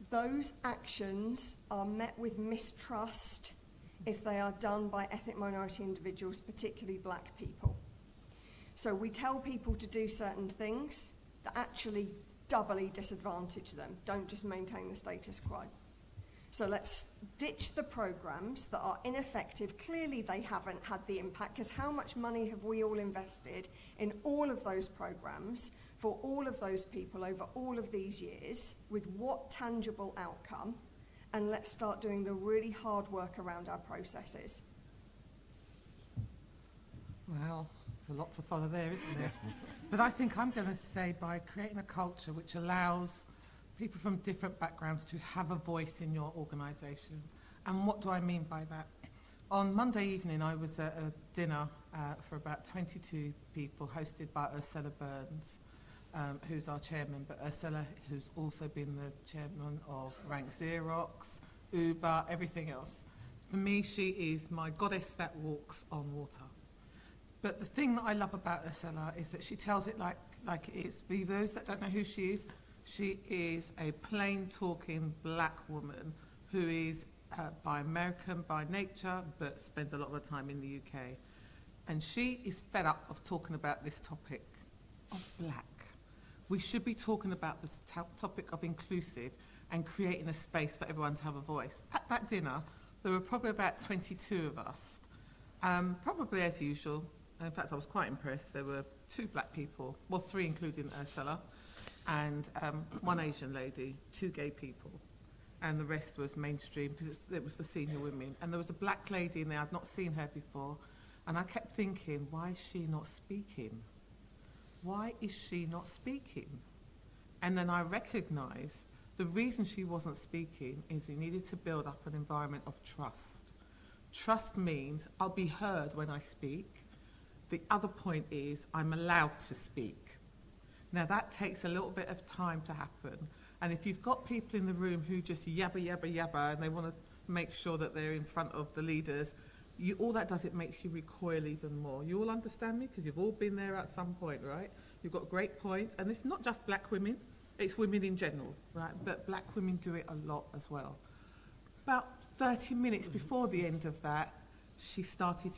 Those actions are met with mistrust if they are done by ethnic minority individuals, particularly black people. So we tell people to do certain things that actually doubly disadvantage them. Don't just maintain the status quo. So let's ditch the programs that are ineffective. Clearly they haven't had the impact, because how much money have we all invested in all of those programs for all of those people over all of these years, with what tangible outcome? And let's start doing the really hard work around our processes. Well, there's a lot to follow there, isn't there? But I think I'm going to say by creating a culture which allows people from different backgrounds to have a voice in your organisation. And what do I mean by that? On Monday evening, I was at a dinner for about 22 people, hosted by Ursula Burns, who's our chairman, but Ursula, who's also been the chairman of Rank Xerox, Uber, everything else. For me, she is my goddess that walks on water. But the thing that I love about Ursula is that she tells it like it is. For those that don't know who she is a plain-talking black woman who is by American by nature, but spends a lot of her time in the UK. And she is fed up of talking about this topic of black. We should be talking about this topic of inclusive and creating a space for everyone to have a voice. At that dinner, there were probably about 22 of us, probably as usual. In fact, I was quite impressed. There were 2 black people, well, 3 including Ursula, and 1 Asian lady, 2 gay people, and the rest was mainstream because it was for senior women. And there was a black lady in there, I'd not seen her before, and I kept thinking, why is she not speaking? Why is she not speaking? And then I recognised The reason she wasn't speaking is you needed to build up an environment of trust. Trust means I'll be heard when I speak. The other point is I'm allowed to speak. Now that takes a little bit of time to happen. And if you've got people in the room who just yabba, yabba, yabba, and they want to make sure that they're in front of the leaders, all that does, it makes you recoil even more. You all understand me? Because you've all been there at some point, right? You've got great points. And it's not just black women, it's women in general, right? But black women do it a lot as well. About 30 minutes before the end of that, she started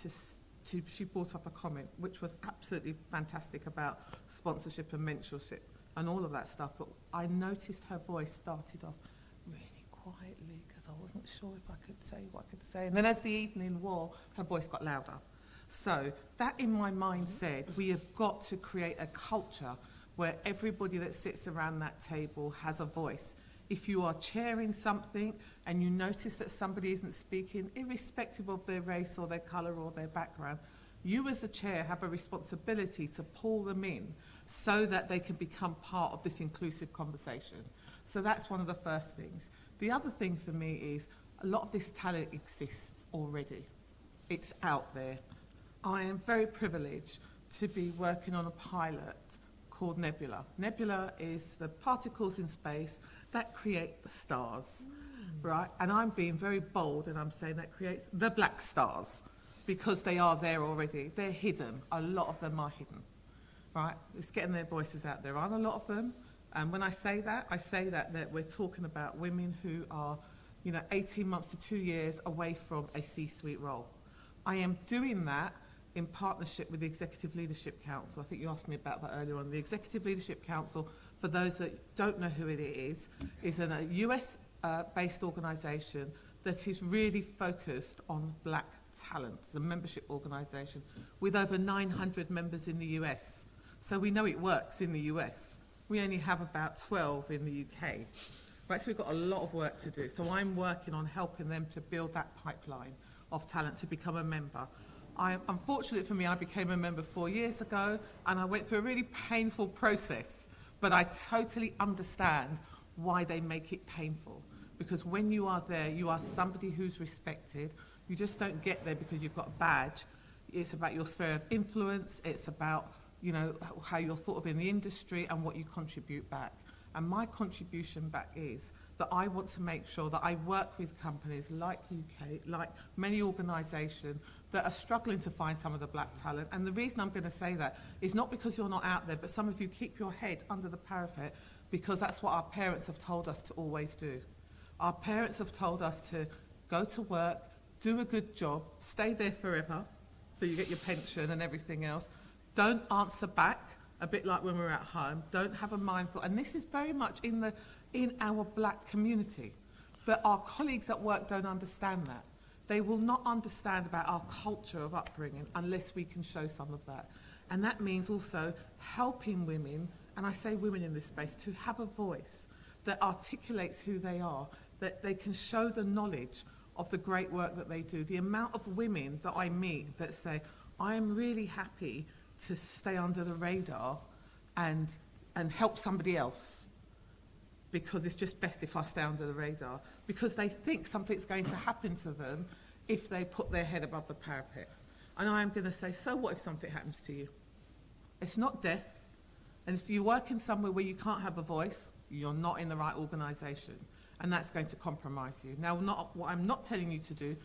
she brought up a comment, which was absolutely fantastic, about sponsorship and mentorship and all of that stuff. But I noticed her voice started off really quietly because I wasn't sure if I could say what I could say. And then as the evening wore, her voice got louder. So that in my mind said, we have got to create a culture where everybody that sits around that table has a voice. If you are chairing something and you notice that somebody isn't speaking, irrespective of their race or their colour or their background, you as a chair have a responsibility to pull them in so that they can become part of this inclusive conversation. So that's one of the first things. The other thing for me is a lot of this talent exists already. It's out there. I am very privileged to be working on a pilot called Nebula. Nebula is the particles in space that create the stars, right? And I'm being very bold and I'm saying that creates the black stars because they are there already. They're hidden. A lot of them are hidden, right? It's getting their voices out. There aren't a lot of them. And when I say that we're talking about women who are, 18 months to 2 years away from a C-suite role. I am doing that in partnership with the Executive Leadership Council. I think you asked me about that earlier on. The Executive Leadership Council, for those that don't know who it is a US-based organisation that is really focused on black talent. It's a membership organisation with over 900 members in the US. So we know it works in the US. We only have about 12 in the UK. Right, so we've got a lot of work to do. So I'm working on helping them to build that pipeline of talent to become a member. Unfortunately for me, I became a member 4 years ago, and I went through a really painful process, but I totally understand why they make it painful. Because when you are there, you are somebody who's respected. You just don't get there because you've got a badge. It's about your sphere of influence. It's about, how you're thought of in the industry and what you contribute back. And my contribution back is that I want to make sure that I work with companies like UK, like many organisations that are struggling to find some of the black talent. And the reason I'm going to say that is not because you're not out there, but some of you keep your head under the parapet because that's what our parents have told us to always do. Our parents have told us to go to work, do a good job, stay there forever, so you get your pension and everything else. Don't answer back, a bit like when we're at home. Don't have a mindful, and this is very much in our black community. But our colleagues at work don't understand that. They will not understand about our culture of upbringing unless we can show some of that. And that means also helping women, and I say women in this space, to have a voice that articulates who they are, that they can show the knowledge of the great work that they do. The amount of women that I meet that say, I am really happy to stay under the radar and help somebody else because it's just best if I stay under the radar, because they think something's going to happen to them if they put their head above the parapet. And I am going to say, so what if something happens to you? It's not death. And if you work in somewhere where you can't have a voice, you're not in the right organisation, and that's going to compromise you. Now, what I'm not telling you to do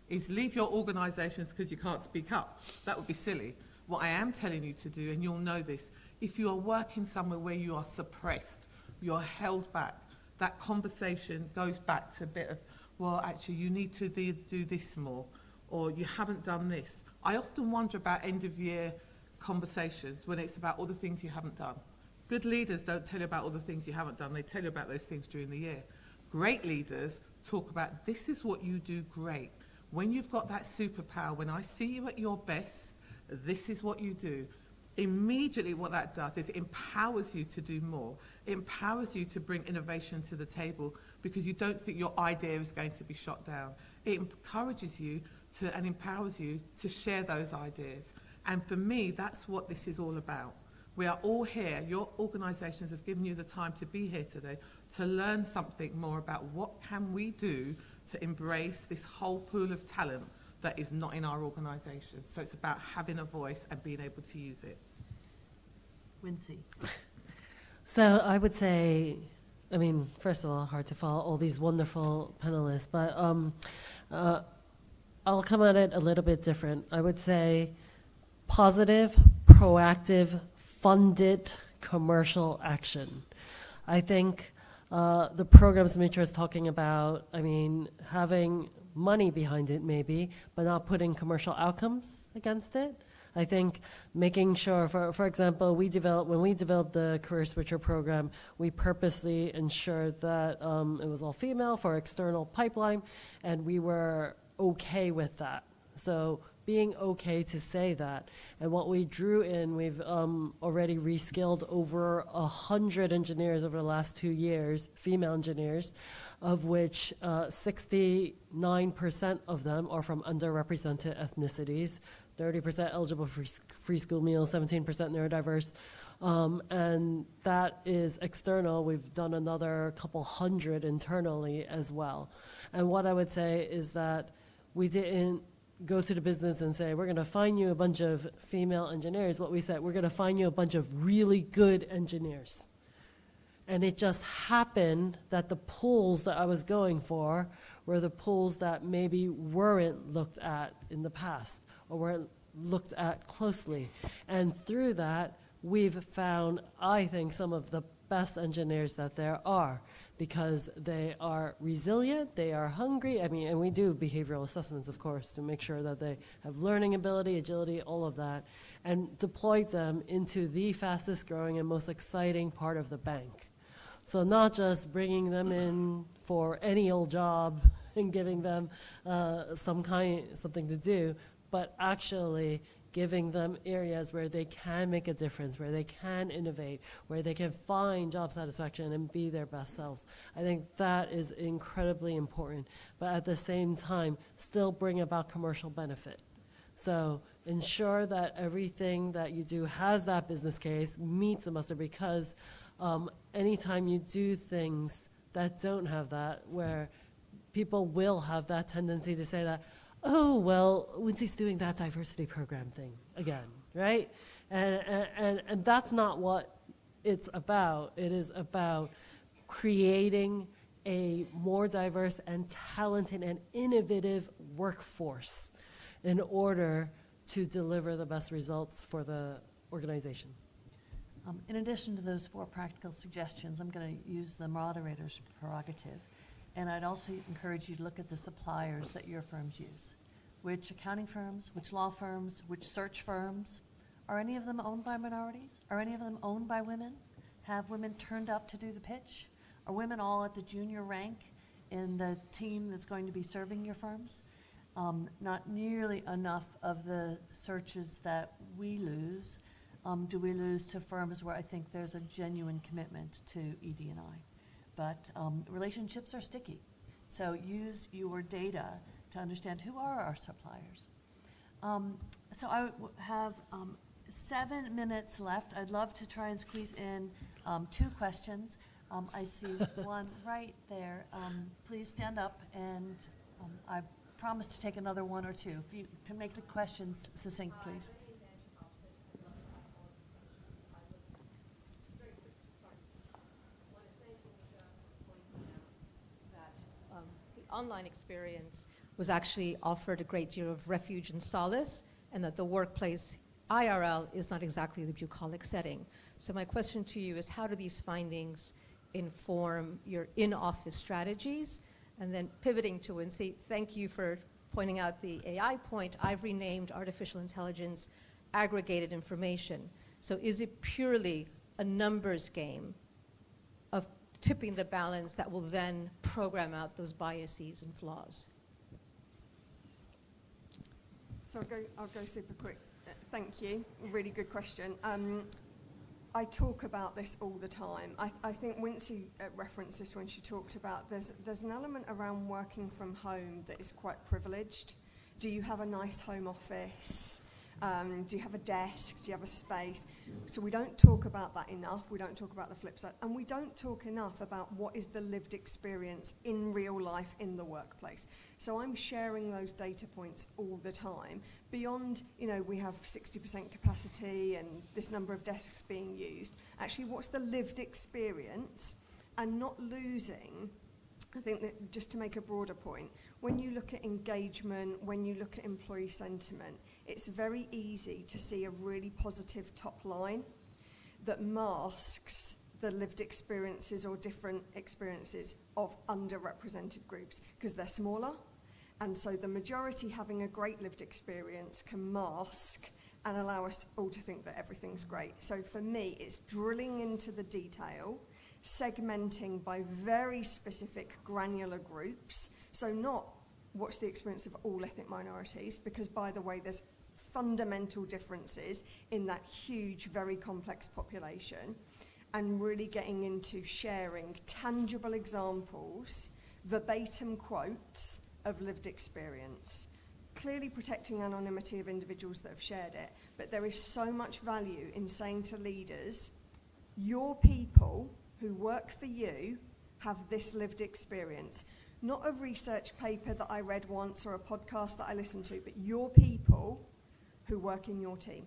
is leave your organisations because you can't speak up. That would be silly. What I am telling you to do, and you'll know this, if you are working somewhere where you are suppressed, you're held back, that conversation goes back to a bit of, well, actually, you need to do this more, or you haven't done this. I often wonder about end-of-year conversations when it's about all the things you haven't done. Good leaders don't tell you about all the things you haven't done. They tell you about those things during the year. Great leaders talk about, this is what you do great. When you've got that superpower, when I see you at your best, this is what you do. Immediately what that does is it empowers you to do more. It empowers you to bring innovation to the table because you don't think your idea is going to be shot down. It encourages you to and empowers you to share those ideas. And for me, that's what this is all about. We are all here. Your organisations have given you the time to be here today to learn something more about what can we do to embrace this whole pool of talent that is not in our organisation. So it's about having a voice and being able to use it. Wincy. So I would say, I mean, first of all, hard to follow all these wonderful panelists, but I'll come at it a little bit different. I would say positive, proactive, funded commercial action. I think the programs Mitra is talking about, I mean, having money behind it maybe, but not putting commercial outcomes against it. I think making sure, for example, when we developed the Career Switcher program, we purposely ensured that it was all female for external pipeline, and we were okay with that. So being okay to say that. And what we drew in, we've already reskilled over 100 engineers over the last 2 years, female engineers, of which 69% of them are from underrepresented ethnicities, 30% eligible for free school meals, 17% neurodiverse. And that is external. We've done another couple hundred internally as well. And what I would say is that we didn't go to the business and say, we're going to find you a bunch of female engineers. What we said, we're going to find you a bunch of really good engineers. And it just happened that the pools that I was going for were the pools that maybe weren't looked at in the past or weren't looked at closely. And through that, we've found, I think, some of the best engineers that there are, because they are resilient, they are hungry. I mean, and we do behavioral assessments, of course, to make sure that they have learning ability, agility, all of that, and deployed them into the fastest growing and most exciting part of the bank. So not just bringing them in for any old job and giving them something to do, but actually giving them areas where they can make a difference, where they can innovate, where they can find job satisfaction and be their best selves. I think that is incredibly important, but at the same time, still bring about commercial benefit. So ensure that everything that you do has that business case, meets the muster, because anytime you do things that don't have that, where people will have that tendency to say that, oh, well, Wincy's doing that diversity program thing again, right? And that's not what it's about. It is about creating a more diverse and talented and innovative workforce in order to deliver the best results for the organization. In addition to those 4 practical suggestions, I'm going to use the moderator's prerogative. And I'd also encourage you to look at the suppliers that your firms use. Which accounting firms, which law firms, which search firms? Are any of them owned by minorities? Are any of them owned by women? Have women turned up to do the pitch? Are women all at the junior rank in the team that's going to be serving your firms? Not nearly enough of the searches that we lose do we lose to firms where I think there's a genuine commitment to ED&I. But relationships are sticky. So use your data to understand who are our suppliers. So I have 7 minutes left. I'd love to try and squeeze in 2 questions. I see one right there. Please stand up, and I promise to take another 1 or 2. If you can make the questions succinct, please. Online experience was actually offered a great deal of refuge and solace, and that the workplace IRL is not exactly the bucolic setting. So my question to you is, how do these findings inform your in-office strategies? And then pivoting to Wincy, thank you for pointing out the AI point. I've renamed artificial intelligence aggregated information. So is it purely a numbers game of tipping the balance that will then program out those biases and flaws? So I'll go super quick. Thank you. Really good question. I talk about this all the time. I think Wincy referenced this when she talked about there's an element around working from home that is quite privileged. Do you have a nice home office? Do you have a desk? Do you have a space? So we don't talk about that enough. We don't talk about the flip side. And we don't talk enough about what is the lived experience in real life in the workplace. So I'm sharing those data points all the time. Beyond, we have 60% capacity and this number of desks being used. Actually, what's the lived experience? And not losing, I think that just to make a broader point, when you look at engagement, when you look at employee sentiment, it's very easy to see a really positive top line that masks the lived experiences or different experiences of underrepresented groups because they're smaller. And so the majority having a great lived experience can mask and allow us all to think that everything's great. So for me, it's drilling into the detail, segmenting by very specific granular groups. So not what's the experience of all ethnic minorities, because by the way, there's fundamental differences in that huge, very complex population, and really getting into sharing tangible examples, verbatim quotes of lived experience, clearly protecting anonymity of individuals that have shared it, but there is so much value in saying to leaders, your people who work for you have this lived experience. Not a research paper that I read once or a podcast that I listened to, but your people who work in your team.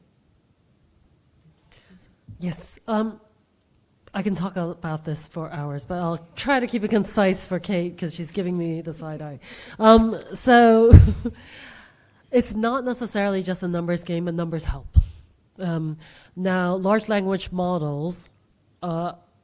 Yes. I can talk about this for hours, but I'll try to keep it concise for Kate because she's giving me the side eye. So it's not necessarily just a numbers game, but numbers help. Now, large language models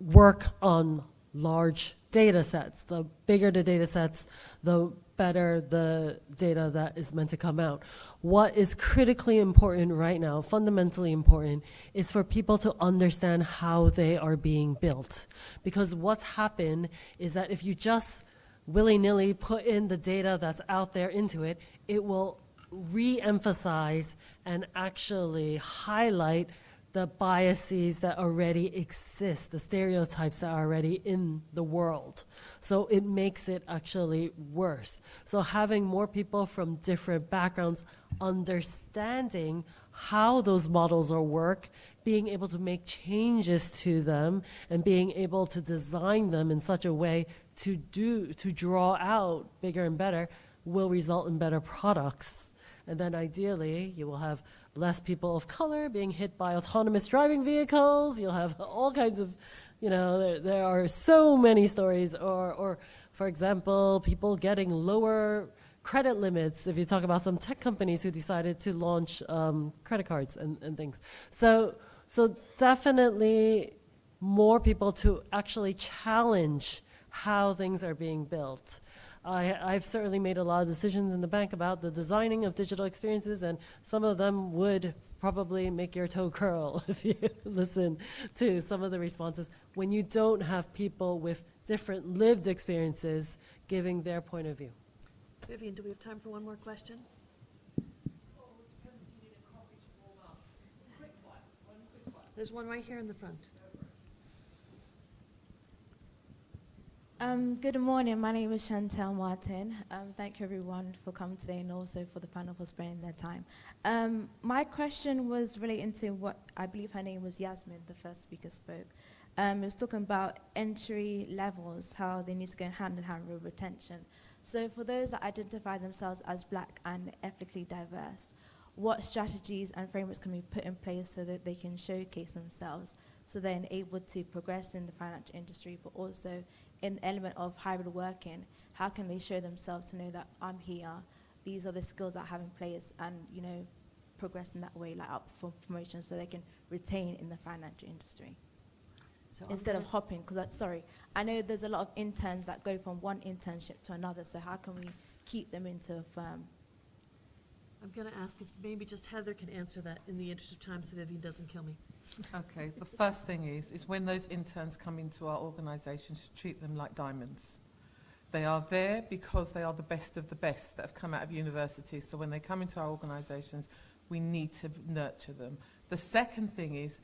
work on large data sets. The bigger the data sets, the better the data that is meant to come out. What is critically important right now, fundamentally important, is for people to understand how they are being built. Because what's happened is that if you just willy-nilly put in the data that's out there into it, it will re-emphasize and actually highlight the biases that already exist, the stereotypes that are already in the world. So it makes it actually worse. So having more people from different backgrounds understanding how those models are work, being able to make changes to them, and being able to design them in such a way to draw out bigger and better will result in better products. And then ideally, you will have less people of color being hit by autonomous driving vehicles. You'll have all kinds of, there are so many stories. Or, for example, people getting lower credit limits if you talk about some tech companies who decided to launch credit cards and things. So definitely more people to actually challenge how things are being built. I've certainly made a lot of decisions in the bank about the designing of digital experiences, and some of them would probably make your toe curl if you listen to some of the responses when you don't have people with different lived experiences giving their point of view. Vivian, do we have time for one more question? There's one right here in the front. Good morning. My name is Chantel Martin. Thank you, everyone, for coming today, and also for the panel for spending their time. My question was relating to what I believe her name was Yasmin, the first speaker spoke. It was talking about entry levels, how they need to go hand in hand with retention. So for those that identify themselves as Black and ethnically diverse, what strategies and frameworks can be put in place so that they can showcase themselves, so they're able to progress in the financial industry, but also in the element of hybrid working, how can they show themselves to know that I'm here, these are the skills I have in place, and progress in that way, like up for promotion, so they can retain in the financial industry. So instead of hopping, because I know there's a lot of interns that go from one internship to another, so how can we keep them into a firm? I'm going to ask if maybe just Heather can answer that in the interest of time so Vivian doesn't kill me. Okay, the first thing is when those interns come into our organisations, treat them like diamonds. They are there because they are the best of the best that have come out of university. So when they come into our organisations, we need to nurture them. The second thing is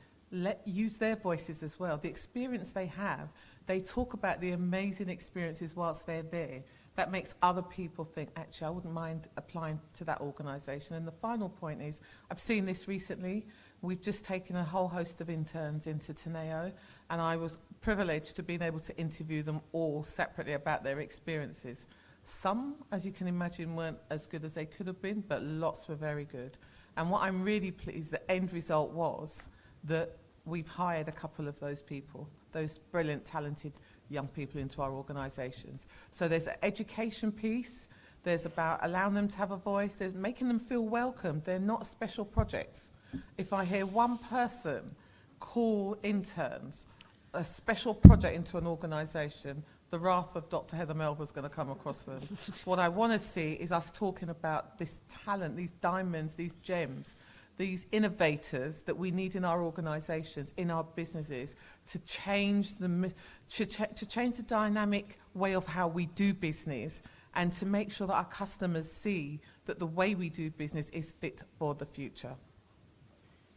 use their voices as well. The experience they have, they talk about the amazing experiences whilst they're there. that makes other people think, actually, I wouldn't mind applying to that organisation. And the final point is, I've seen this recently. We've just taken a whole host of interns into Teneo, and I was privileged to being able to interview them all separately about their experiences. Some, as you can imagine, weren't as good as they could have been, but lots were very good. And what I'm really pleased, the end result was that we've hired a couple of those people, those brilliant, talented young people into our organisations. So there's an education piece, there's about allowing them to have a voice, there's making them feel welcome. They're not special projects. If I hear one person call interns a special project into an organisation, the wrath of Dr. Heather Melville is going to come across them. What I want to see is us talking about this talent, these diamonds, these gems, these innovators that we need in our organisations, in our businesses, to change to change the dynamic way of how we do business, and to make sure that our customers see that the way we do business is fit for the future.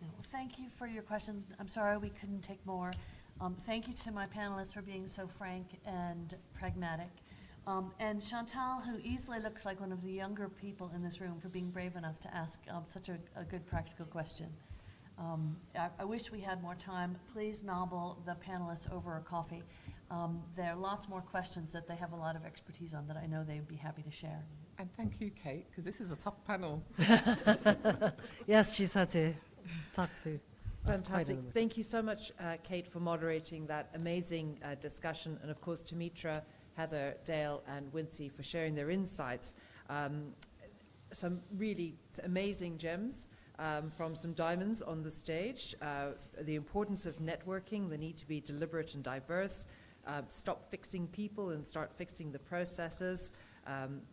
Well, thank you for your question. I'm sorry we couldn't take more. Thank you to my panelists for being so frank and pragmatic. And Chantal, who easily looks like one of the younger people in this room, for being brave enough to ask such a good practical question. I wish we had more time. Please nobble the panelists over a coffee. There are lots more questions that they have a lot of expertise on that I know they would be happy to share. And thank you, Kate, because this is a tough panel. Yes, she's had to talk to. Fantastic. Thank you so much, Kate, for moderating that amazing discussion. And of course, to Mitra, Heather, Dale, and Wincy for sharing their insights. Some really amazing gems from some diamonds on the stage. The importance of networking, the need to be deliberate and diverse, stop fixing people and start fixing the processes,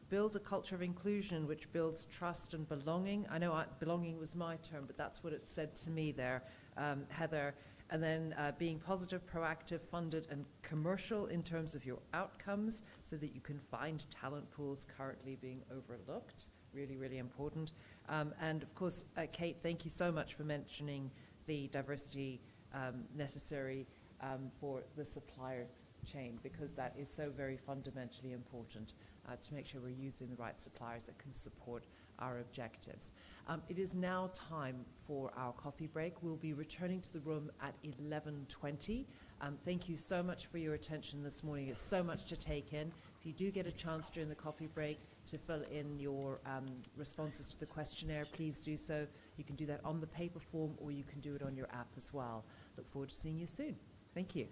build a culture of inclusion which builds trust and belonging. I know belonging was my term, but that's what it said to me there, Heather. And then being positive, proactive, funded, and commercial in terms of your outcomes so that you can find talent pools currently being overlooked. Really, really important. And of course, Kate, thank you so much for mentioning the diversity necessary for the supplier chain, because that is so very fundamentally important to make sure we're using the right suppliers that can support our objectives. It is now time for our coffee break. We'll be returning to the room at 11:20. Thank you so much for your attention this morning. It's so much to take in. If you do get a chance during the coffee break to fill in your responses to the questionnaire, please do so. You can do that on the paper form, or you can do it on your app as well. Look forward to seeing you soon. Thank you.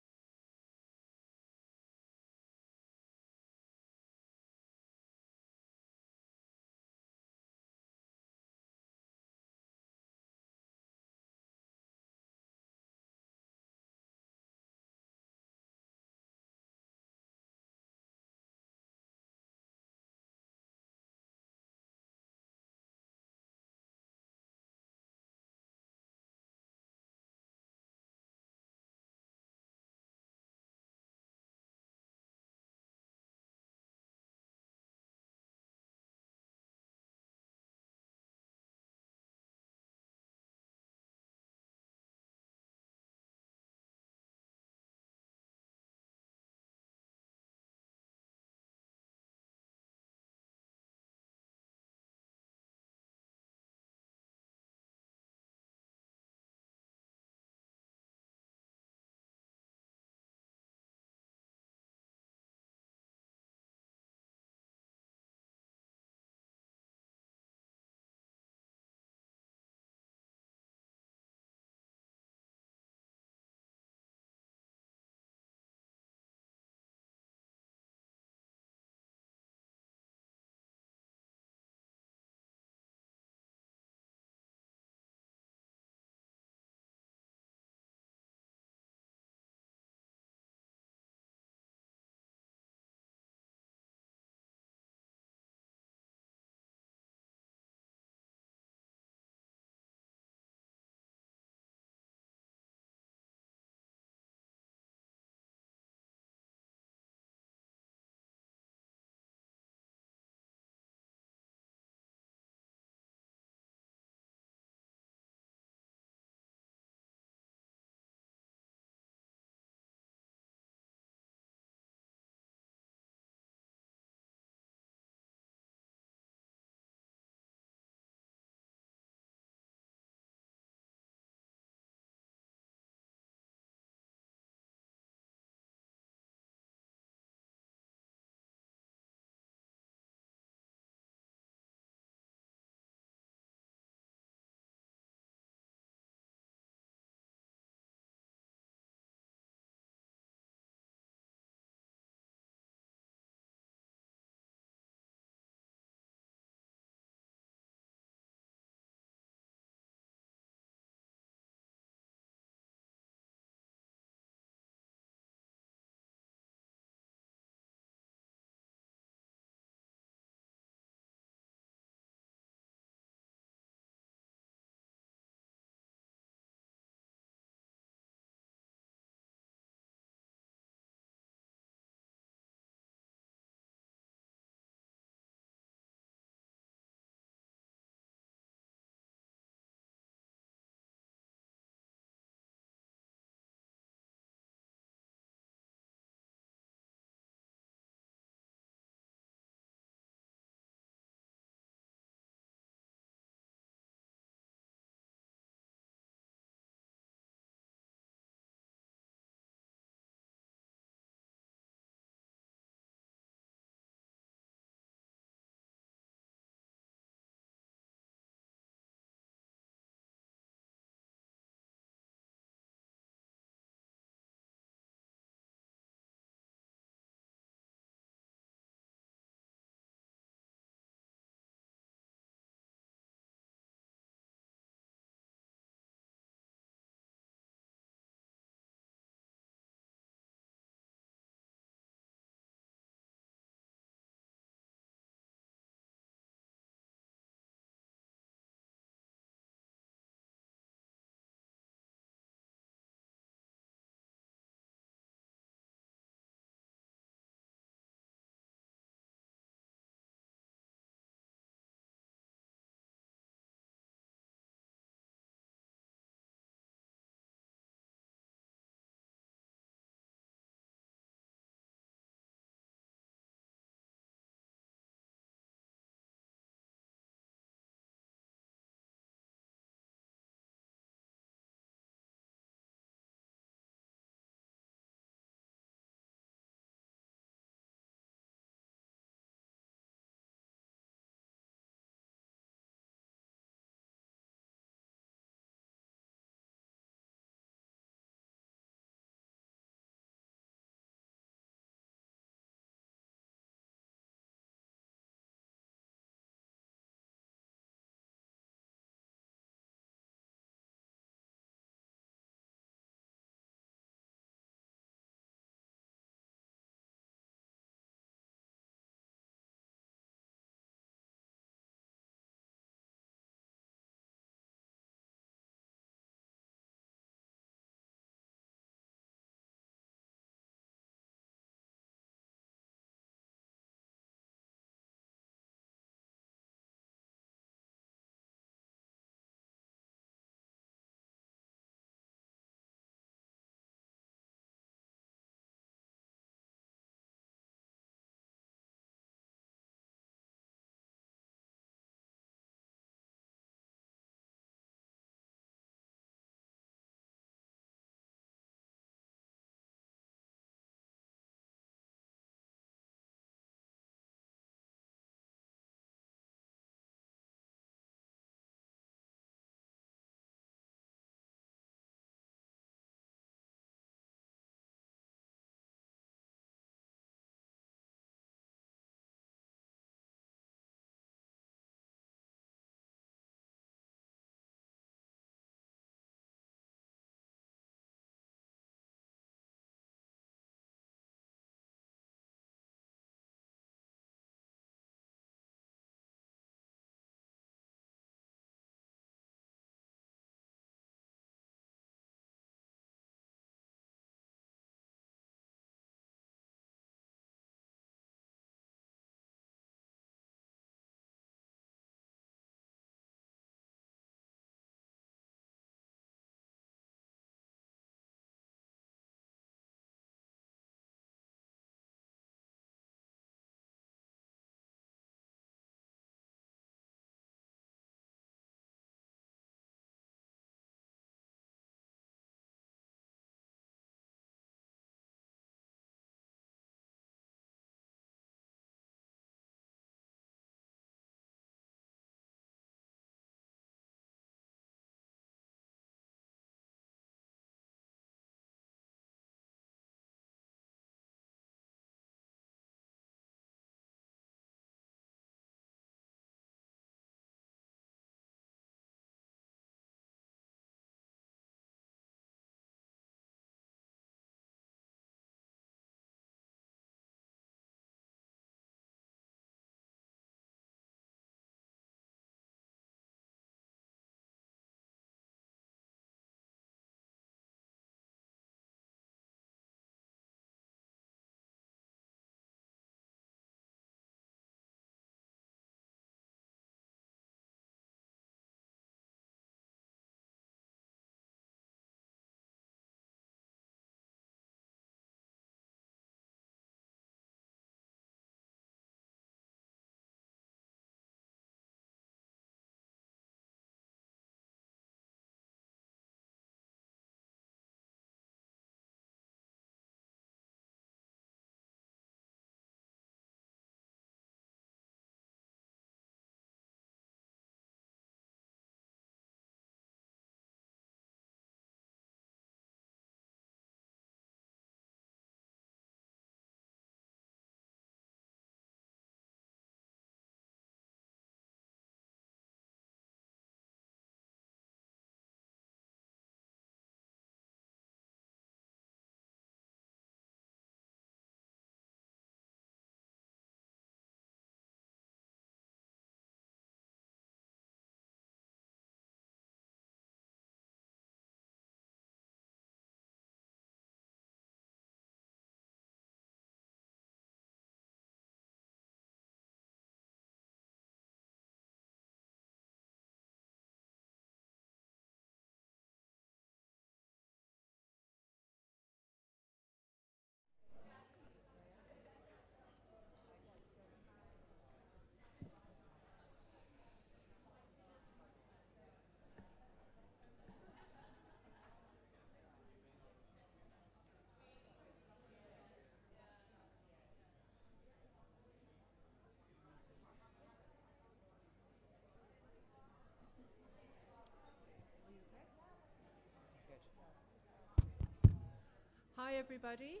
Hi, everybody.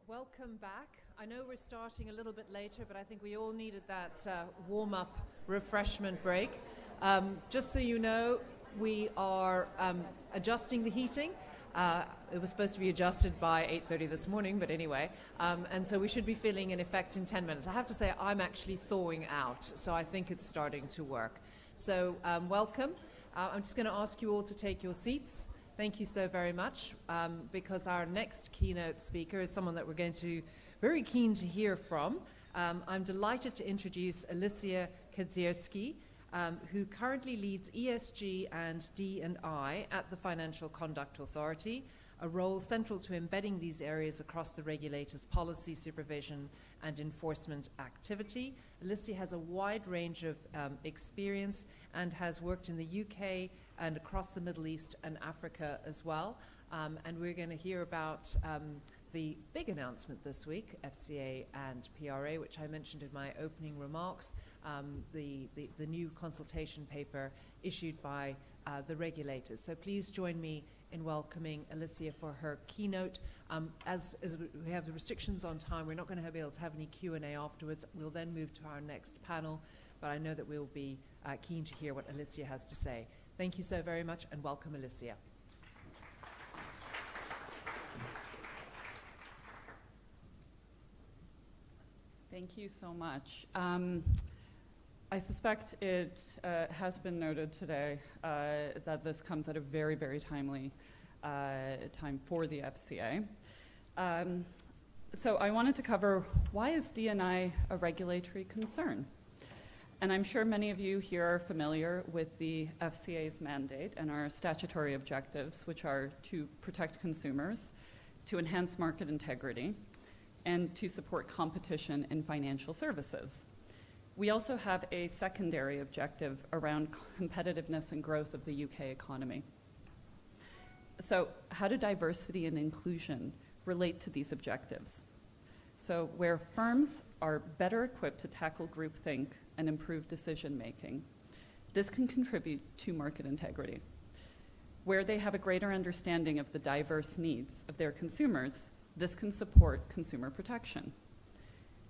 Welcome back. I know we're starting a little bit later, but I think we all needed that warm-up refreshment break. Just so you know, we are adjusting the heating. It was supposed to be adjusted by 8:30 this morning, but anyway. And so we should be feeling an effect in 10 minutes. I have to say, I'm actually thawing out, so I think it's starting to work. So welcome. I'm just going to ask you all to take your seats. Thank you so very much, because our next keynote speaker is someone that we're going to very keen to hear from. I'm delighted to introduce Alicja Kadzierski, who currently leads ESG and D&I at the Financial Conduct Authority, a role central to embedding these areas across the regulator's policy, supervision, and enforcement activity. Alicja has a wide range of experience and has worked in the UK and across the Middle East and Africa as well. And we're going to hear about the big announcement this week, FCA and PRA, which I mentioned in my opening remarks, the new consultation paper issued by the regulators. So please join me in welcoming Alicja for her keynote. As we have the restrictions on time, we're not going to be able to have any Q&A afterwards. We'll then move to our next panel, but I know that we'll be keen to hear what Alicja has to say. Thank you so very much, and welcome, Alicja. Thank you so much. I suspect it has been noted today that this comes at a very, very timely time for the FCA. So I wanted to cover, why is D&I a regulatory concern? And I'm sure many of you here are familiar with the FCA's mandate and our statutory objectives, which are to protect consumers, to enhance market integrity, and to support competition in financial services. We also have a secondary objective around competitiveness and growth of the UK economy. So how do diversity and inclusion relate to these objectives? So where firms are better equipped to tackle groupthink and improve decision making, this can contribute to market integrity. Where they have a greater understanding of the diverse needs of their consumers, this can support consumer protection.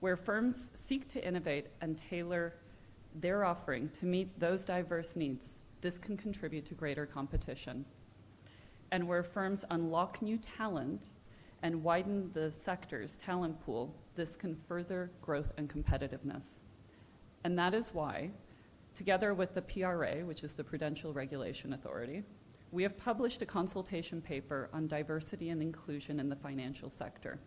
Where firms seek to innovate and tailor their offering to meet those diverse needs, this can contribute to greater competition. And where firms unlock new talent and widen the sector's talent pool, this can further growth and competitiveness. And that is why, together with the PRA, which is the Prudential Regulation Authority, we have published a consultation paper on diversity and inclusion in the financial sector.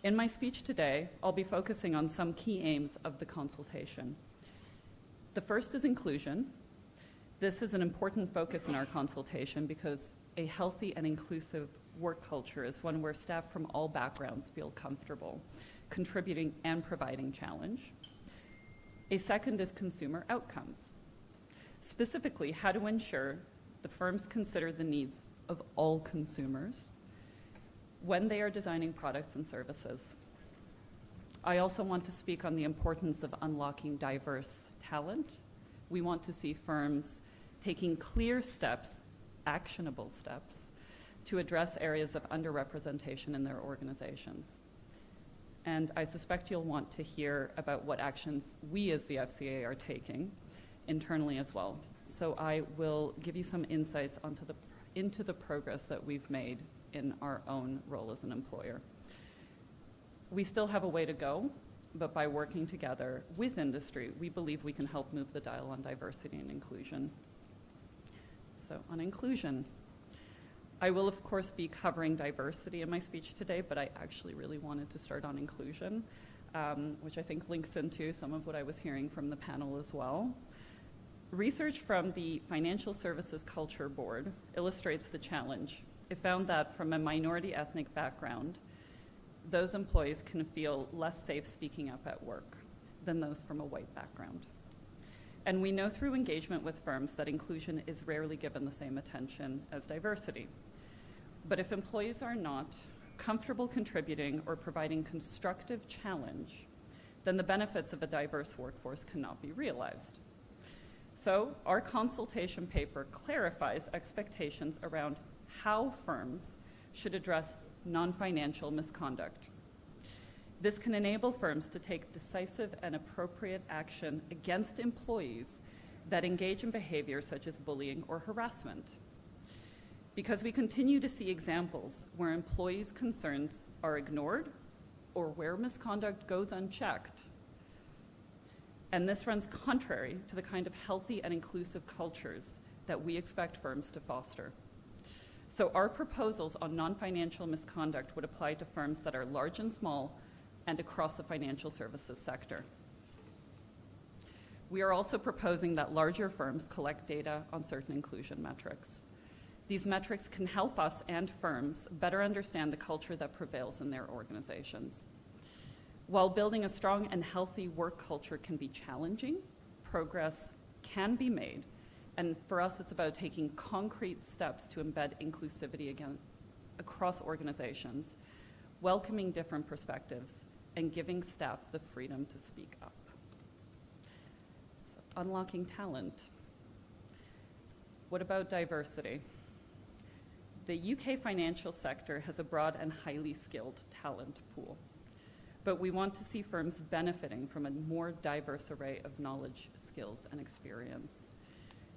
In my speech today, I'll be focusing on some key aims of the consultation. The first is inclusion. This is an important focus in our consultation because a healthy and inclusive work culture is one where staff from all backgrounds feel comfortable contributing and providing challenge. A second is consumer outcomes. Specifically, how to ensure the firms consider the needs of all consumers when they are designing products and services. I also want to speak on the importance of unlocking diverse talent. We want to see firms taking clear steps, actionable steps, to address areas of underrepresentation in their organizations. And I suspect you'll want to hear about what actions we as the FCA are taking internally as well. So I will give you some insights into the progress that we've made in our own role as an employer. We still have a way to go, but by working together with industry, we believe we can help move the dial on diversity and inclusion. So on inclusion, I will of course be covering diversity in my speech today, but I actually really wanted to start on inclusion, which I think links into some of what I was hearing from the panel as well. Research from the Financial Services Culture Board illustrates the challenge. It found that from a minority ethnic background, those employees can feel less safe speaking up at work than those from a white background. And we know through engagement with firms that inclusion is rarely given the same attention as diversity. But if employees are not comfortable contributing or providing constructive challenge, then the benefits of a diverse workforce cannot be realized. So our consultation paper clarifies expectations around how firms should address non-financial misconduct. This can enable firms to take decisive and appropriate action against employees that engage in behavior such as bullying or harassment. Because we continue to see examples where employees' concerns are ignored or where misconduct goes unchecked. And this runs contrary to the kind of healthy and inclusive cultures that we expect firms to foster. So our proposals on non-financial misconduct would apply to firms that are large and small and across the financial services sector. We are also proposing that larger firms collect data on certain inclusion metrics. These metrics can help us and firms better understand the culture that prevails in their organizations. While building a strong and healthy work culture can be challenging, progress can be made. And for us, it's about taking concrete steps to embed inclusivity again across organizations, welcoming different perspectives, and giving staff the freedom to speak up. So, unlocking talent. What about diversity? The UK financial sector has a broad and highly skilled talent pool, but we want to see firms benefiting from a more diverse array of knowledge, skills, and experience.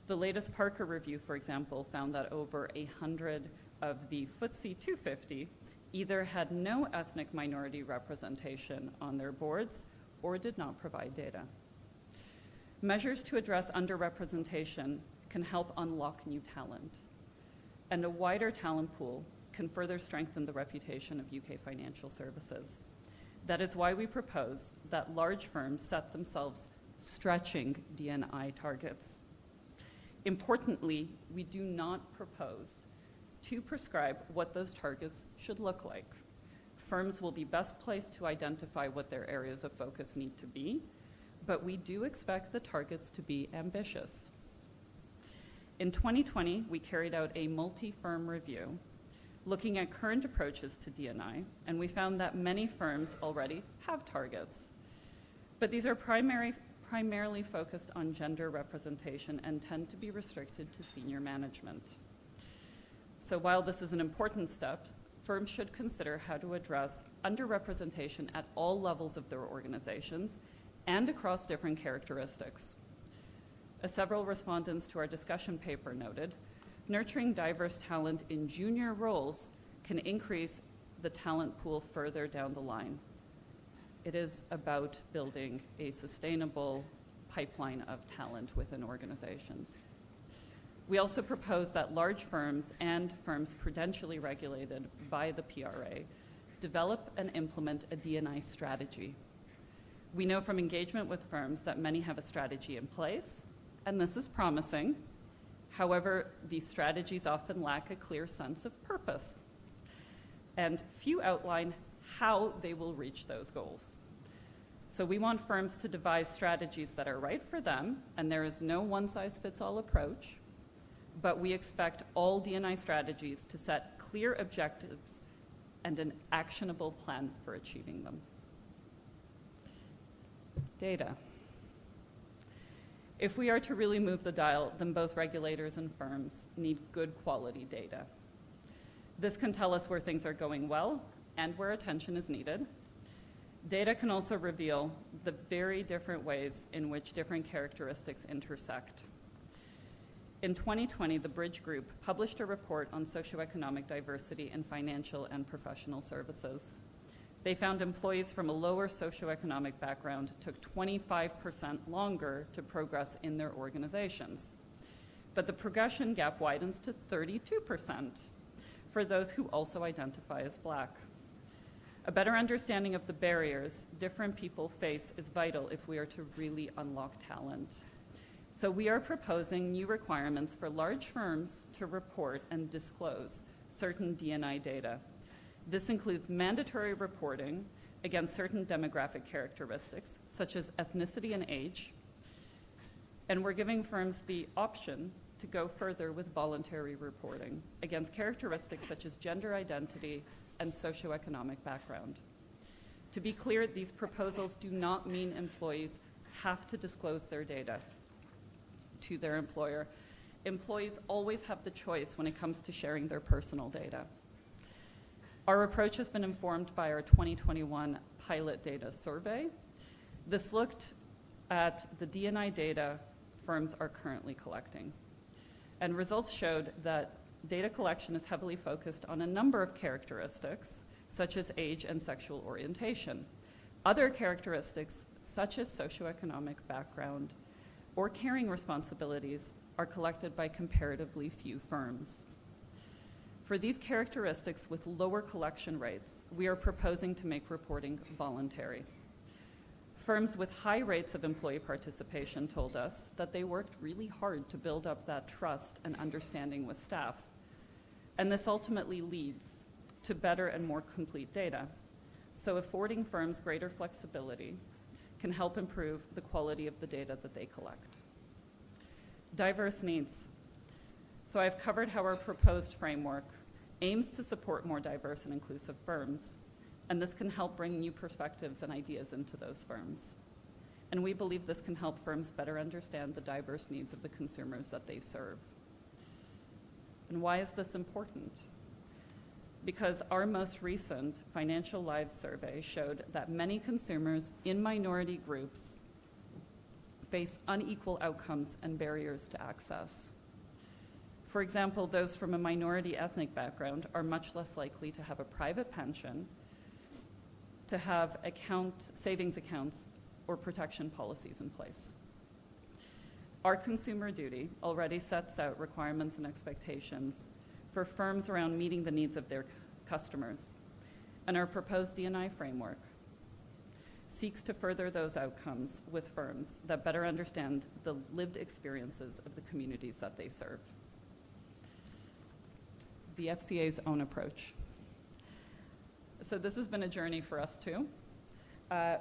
The latest Parker review, for example, found that over 100 of the FTSE 250 either had no ethnic minority representation on their boards or did not provide data. Measures to address underrepresentation can help unlock new talent, and a wider talent pool can further strengthen the reputation of UK financial services. That is why we propose that large firms set themselves stretching D&I targets. Importantly, we do not propose to prescribe what those targets should look like. Firms will be best placed to identify what their areas of focus need to be, but we do expect the targets to be ambitious. In 2020, we carried out a multi-firm review looking at current approaches to D&I, and we found that many firms already have targets. But these are primarily focused on gender representation and tend to be restricted to senior management. So while this is an important step, firms should consider how to address underrepresentation at all levels of their organizations and across different characteristics. As several respondents to our discussion paper noted, nurturing diverse talent in junior roles can increase the talent pool further down the line. It is about building a sustainable pipeline of talent within organizations. We also propose that large firms and firms prudentially regulated by the PRA develop and implement a D&I strategy. We know from engagement with firms that many have a strategy in place, and this is promising. However, these strategies often lack a clear sense of purpose, and few outline how they will reach those goals. So we want firms to devise strategies that are right for them, and there is no one-size-fits-all approach, but we expect all D&I strategies to set clear objectives and an actionable plan for achieving them. Data. If we are to really move the dial, then both regulators and firms need good quality data. This can tell us where things are going well and where attention is needed. Data can also reveal the very different ways in which different characteristics intersect. In 2020, the Bridge Group published a report on socioeconomic diversity in financial and professional services. They found employees from a lower socioeconomic background took 25% longer to progress in their organizations. But the progression gap widens to 32% for those who also identify as Black. A better understanding of the barriers different people face is vital if we are to really unlock talent. So we are proposing new requirements for large firms to report and disclose certain D&I data. This includes mandatory reporting against certain demographic characteristics, such as ethnicity and age, and we're giving firms the option to go further with voluntary reporting against characteristics such as gender identity and socioeconomic background. To be clear, these proposals do not mean employees have to disclose their data to their employer. Employees always have the choice when it comes to sharing their personal data. Our approach has been informed by our 2021 pilot data survey. This looked at the D&I data firms are currently collecting. And results showed that data collection is heavily focused on a number of characteristics, such as age and sexual orientation. Other characteristics, such as socioeconomic background or caring responsibilities, are collected by comparatively few firms. For these characteristics with lower collection rates, we are proposing to make reporting voluntary. Firms with high rates of employee participation told us that they worked really hard to build up that trust and understanding with staff. And this ultimately leads to better and more complete data. So affording firms greater flexibility can help improve the quality of the data that they collect. Diverse needs. So I've covered how our proposed framework aims to support more diverse and inclusive firms, and this can help bring new perspectives and ideas into those firms. And we believe this can help firms better understand the diverse needs of the consumers that they serve. And why is this important? Because our most recent Financial Lives survey showed that many consumers in minority groups face unequal outcomes and barriers to access. For example, those from a minority ethnic background are much less likely to have a private pension, to have savings accounts, or protection policies in place. Our consumer duty already sets out requirements and expectations for firms around meeting the needs of their customers, and our proposed D&I framework seeks to further those outcomes with firms that better understand the lived experiences of the communities that they serve. The FCA's own approach. So this has been a journey for us too.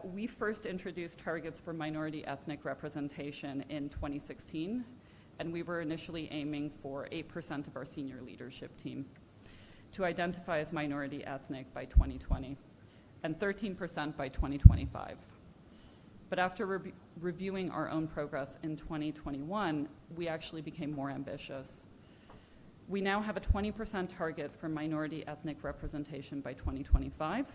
We first introduced targets for minority ethnic representation in 2016, and we were initially aiming for 8% of our senior leadership team to identify as minority ethnic by 2020, and 13% by 2025. But after reviewing our own progress in 2021, we actually became more ambitious. We now have a 20% target for minority ethnic representation by 2025,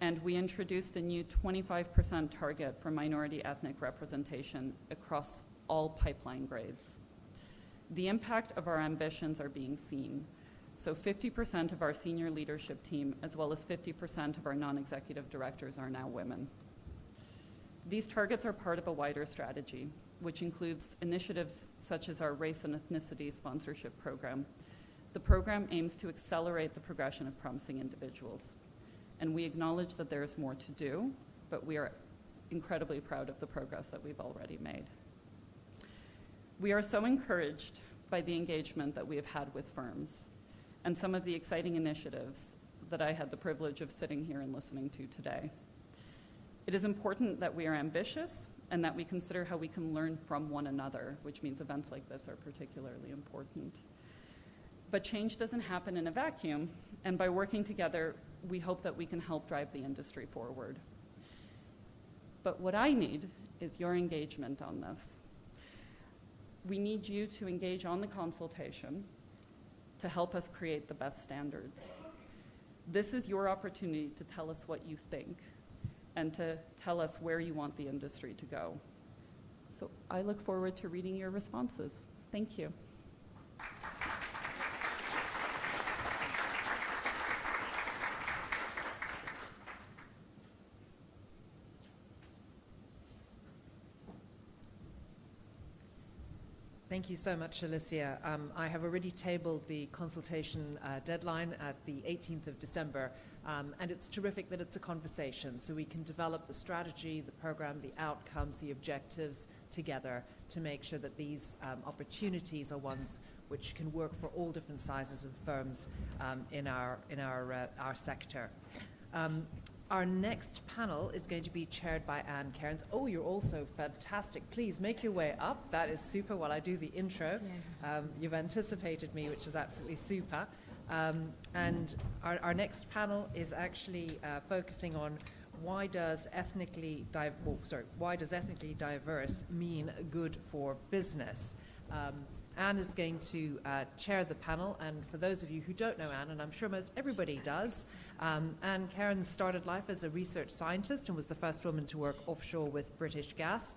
and we introduced a new 25% target for minority ethnic representation across all pipeline grades. The impact of our ambitions are being seen. So 50% of our senior leadership team, as well as 50% of our non-executive directors, are now women. These targets are part of a wider strategy, which includes initiatives such as our race and ethnicity sponsorship program. The program aims to accelerate the progression of promising individuals. And we acknowledge that there is more to do, but we are incredibly proud of the progress that we've already made. We are so encouraged by the engagement that we have had with firms and some of the exciting initiatives that I had the privilege of sitting here and listening to today. It is important that we are ambitious and that we consider how we can learn from one another, which means events like this are particularly important. But change doesn't happen in a vacuum, and by working together, we hope that we can help drive the industry forward. But what I need is your engagement on this. We need you to engage on the consultation to help us create the best standards. This is your opportunity to tell us what you think and to tell us where you want the industry to go. So I look forward to reading your responses. Thank you. Thank you so much, Alicia. I have already tabled the consultation deadline at the 18th of December, and it's terrific that it's a conversation, so we can develop the strategy, the program, the outcomes, the objectives together to make sure that these opportunities are ones which can work for all different sizes of firms in our sector. Our next panel is going to be chaired by Anne Cairns. Oh, you're also fantastic. Please make your way up. That is super while I do the intro. You've anticipated me, which is absolutely super. And our next panel is actually focusing on why does ethnically diverse mean good for business? Anne is going to chair the panel, and for those of you who don't know Anne, and I'm sure most everybody does, Anne Cairns started life as a research scientist and was the first woman to work offshore with British Gas.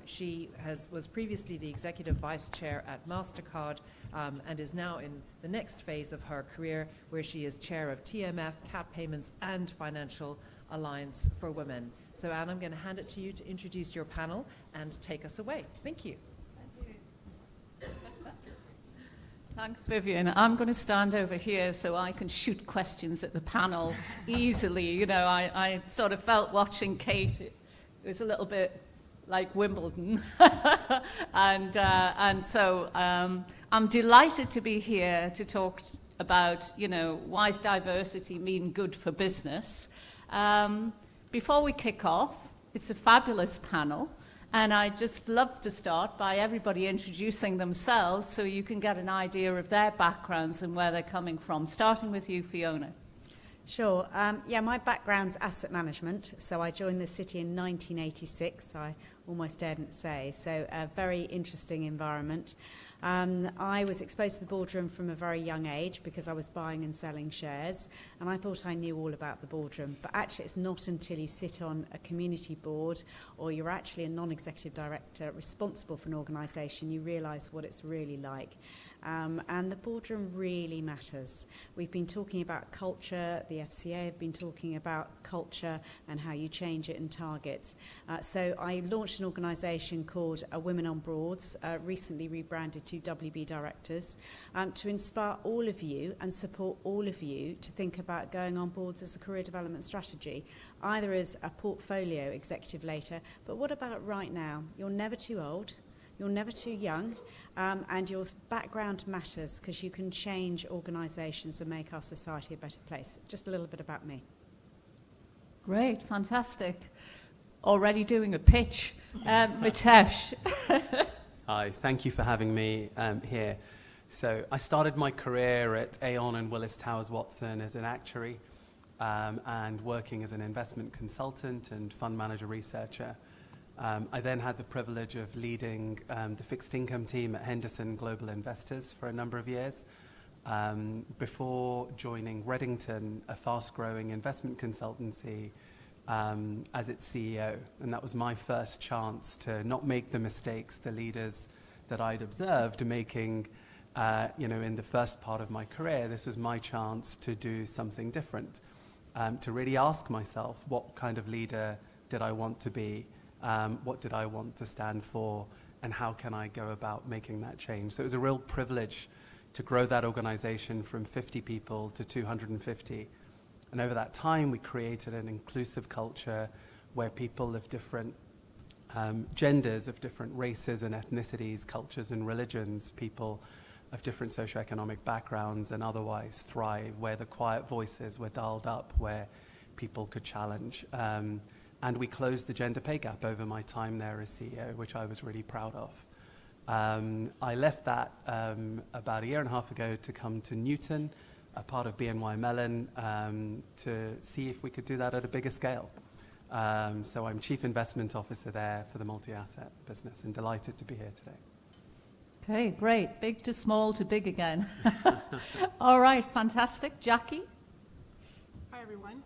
She was previously the executive vice chair at MasterCard and is now in the next phase of her career, where she is chair of TMF, CAP Payments, and Financial Alliance for Women. So Anne, I'm going to hand it to you to introduce your panel and take us away. Thank you. Thanks, Vivian. I'm going to stand over here so I can shoot questions at the panel easily. You know, I sort of felt watching Kate, it was a little bit like Wimbledon. and so I'm delighted to be here to talk about, you know, why does diversity mean good for business? Before we kick off, it's a fabulous panel. And I'd just love to start by everybody introducing themselves so you can get an idea of their backgrounds and where they're coming from. Starting with you, Fiona. Sure. Yeah, my background's asset management. So I joined the city in 1986. I almost daren't say. So a very interesting environment. I was exposed to the boardroom from a very young age because I was buying and selling shares, and I thought I knew all about the boardroom. But actually, it's not until you sit on a community board or you're actually a non-executive director responsible for an organisation, you realise what it's really like. And the boardroom really matters. We've been talking about culture, the FCA have been talking about culture and how you change it and targets. So I launched an organisation called Women on Boards, recently rebranded to WB Directors, to inspire all of you and support all of you to think about going on boards as a career development strategy, either as a portfolio executive later, but what about right now? You're never too old. You're never too young, and your background matters because you can change organisations and make our society a better place. Just a little bit about me. Great, fantastic. Already doing a pitch. Mitesh. Hi, thank you for having me here. So I started my career at Aon and Willis Towers Watson as an actuary and working as an investment consultant and fund manager researcher. I then had the privilege of leading the fixed income team at Henderson Global Investors for a number of years before joining Reddington, a fast-growing investment consultancy, as its CEO. And that was my first chance to not make the mistakes the leaders that I'd observed making, in the first part of my career. This was my chance to do something different, to really ask myself, what kind of leader did I want to be? What did I want to stand for, and how can I go about making that change? So it was a real privilege to grow that organization from 50 people to 250. And over that time, we created an inclusive culture where people of different genders, of different races and ethnicities, cultures and religions, people of different socioeconomic backgrounds and otherwise thrive, where the quiet voices were dialed up, where people could challenge. And we closed the gender pay gap over my time there as CEO, which I was really proud of. I left that about a year and a half ago to come to Newton, a part of BNY Mellon, to see if we could do that at a bigger scale. So I'm Chief Investment Officer there for the multi-asset business, and delighted to be here today. Okay, great. Big to small to big again. All right, fantastic. Jackie? Hi, everyone.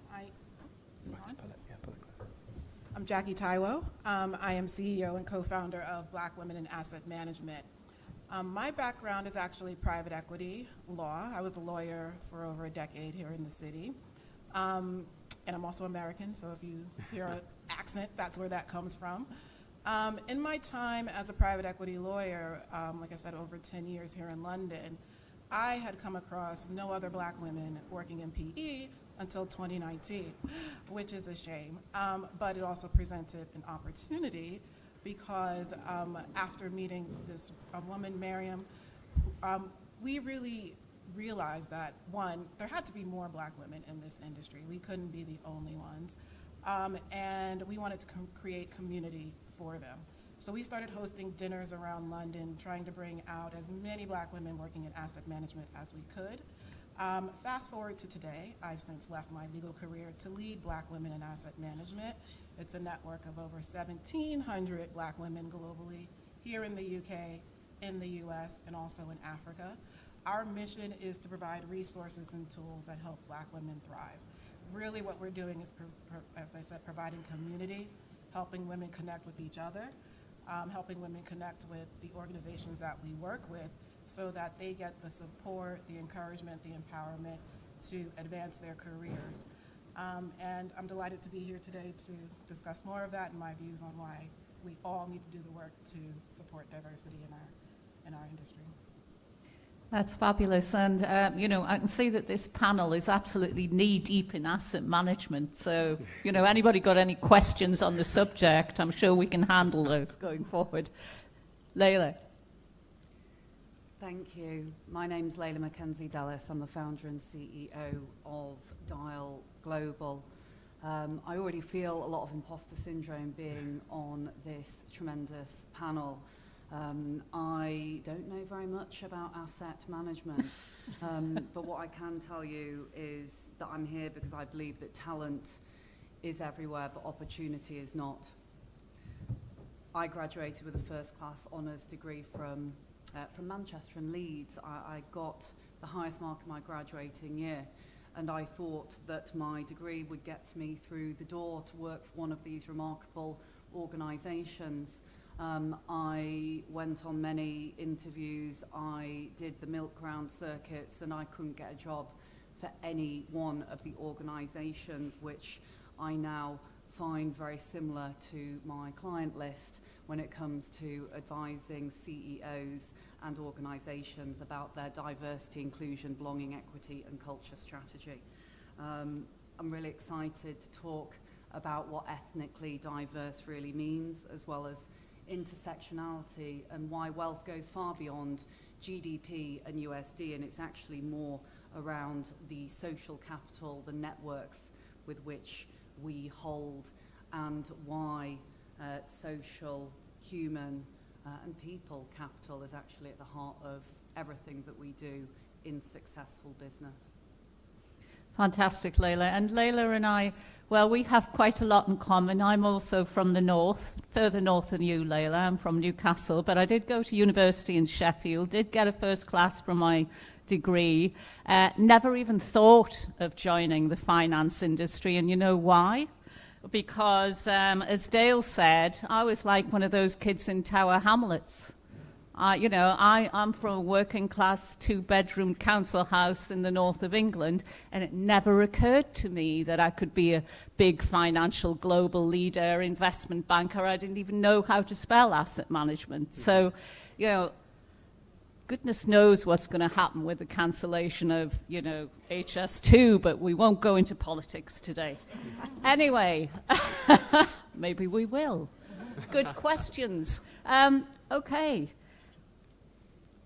I'm Jackie Taiwo. I am CEO and co-founder of Black Women in Asset Management. My background is actually private equity law. I was a lawyer for over a decade here in the city. And I'm also American, so if you hear an accent, that's where that comes from. In my time as a private equity lawyer, like I said, over 10 years here in London, I had come across no other Black women working in PE until 2019, which is a shame. But it also presented an opportunity because after meeting this woman, Miriam, we really realized that, one, there had to be more Black women in this industry. We couldn't be the only ones. And we wanted to create community for them. So we started hosting dinners around London, trying to bring out as many Black women working in asset management as we could. Fast forward to today, I've since left my legal career to lead Black Women in Asset Management. It's a network of over 1,700 Black women globally, here in the UK, in the US, and also in Africa. Our mission is to provide resources and tools that help Black women thrive. Really what we're doing is, as I said, providing community, helping women connect with each other, helping women connect with the organizations that we work with so that they get the support, the encouragement, the empowerment to advance their careers. And I'm delighted to be here today to discuss more of that and my views on why we all need to do the work to support diversity in our industry. That's fabulous. And, I can see that this panel is absolutely knee-deep in asset management. So, anybody got any questions on the subject, I'm sure we can handle those going forward. Layla. Thank you. My name's Layla Mackenzie Dallas. I'm the founder and CEO of Dial Global. I already feel a lot of imposter syndrome being on this tremendous panel. I don't know very much about asset management, but what I can tell you is that I'm here because I believe that talent is everywhere, but opportunity is not. I graduated with a first-class honours degree from Manchester and Leeds. I got the highest mark in my graduating year, and I thought that my degree would get me through the door to work for one of these remarkable organisations. I went on many interviews, I did the milk round circuits, and I couldn't get a job for any one of the organisations, which I now find very similar to my client list when it comes to advising CEOs and organisations about their diversity, inclusion, belonging, equity and culture strategy. I'm really excited to talk about what ethnically diverse really means, as well as intersectionality and why wealth goes far beyond GDP and USD, and it's actually more around the social capital, the networks with which we hold, and why social, human and people capital is actually at the heart of everything that we do in successful business. Fantastic, Layla. And Layla and I, well, we have quite a lot in common. I'm also from the north, further north than you, Layla. I'm from Newcastle, but I did go to university in Sheffield, did get a first class from my degree, never even thought of joining the finance industry. And you know why? Because, as Dale said, I was like one of those kids in Tower Hamlets. I'm from a working class 2-bedroom council house in the north of England, and it never occurred to me that I could be a big financial global leader, investment banker. I didn't even know how to spell asset management. So, goodness knows what's going to happen with the cancellation of, HS2, but we won't go into politics today. Anyway, maybe we will. Good questions. Okay.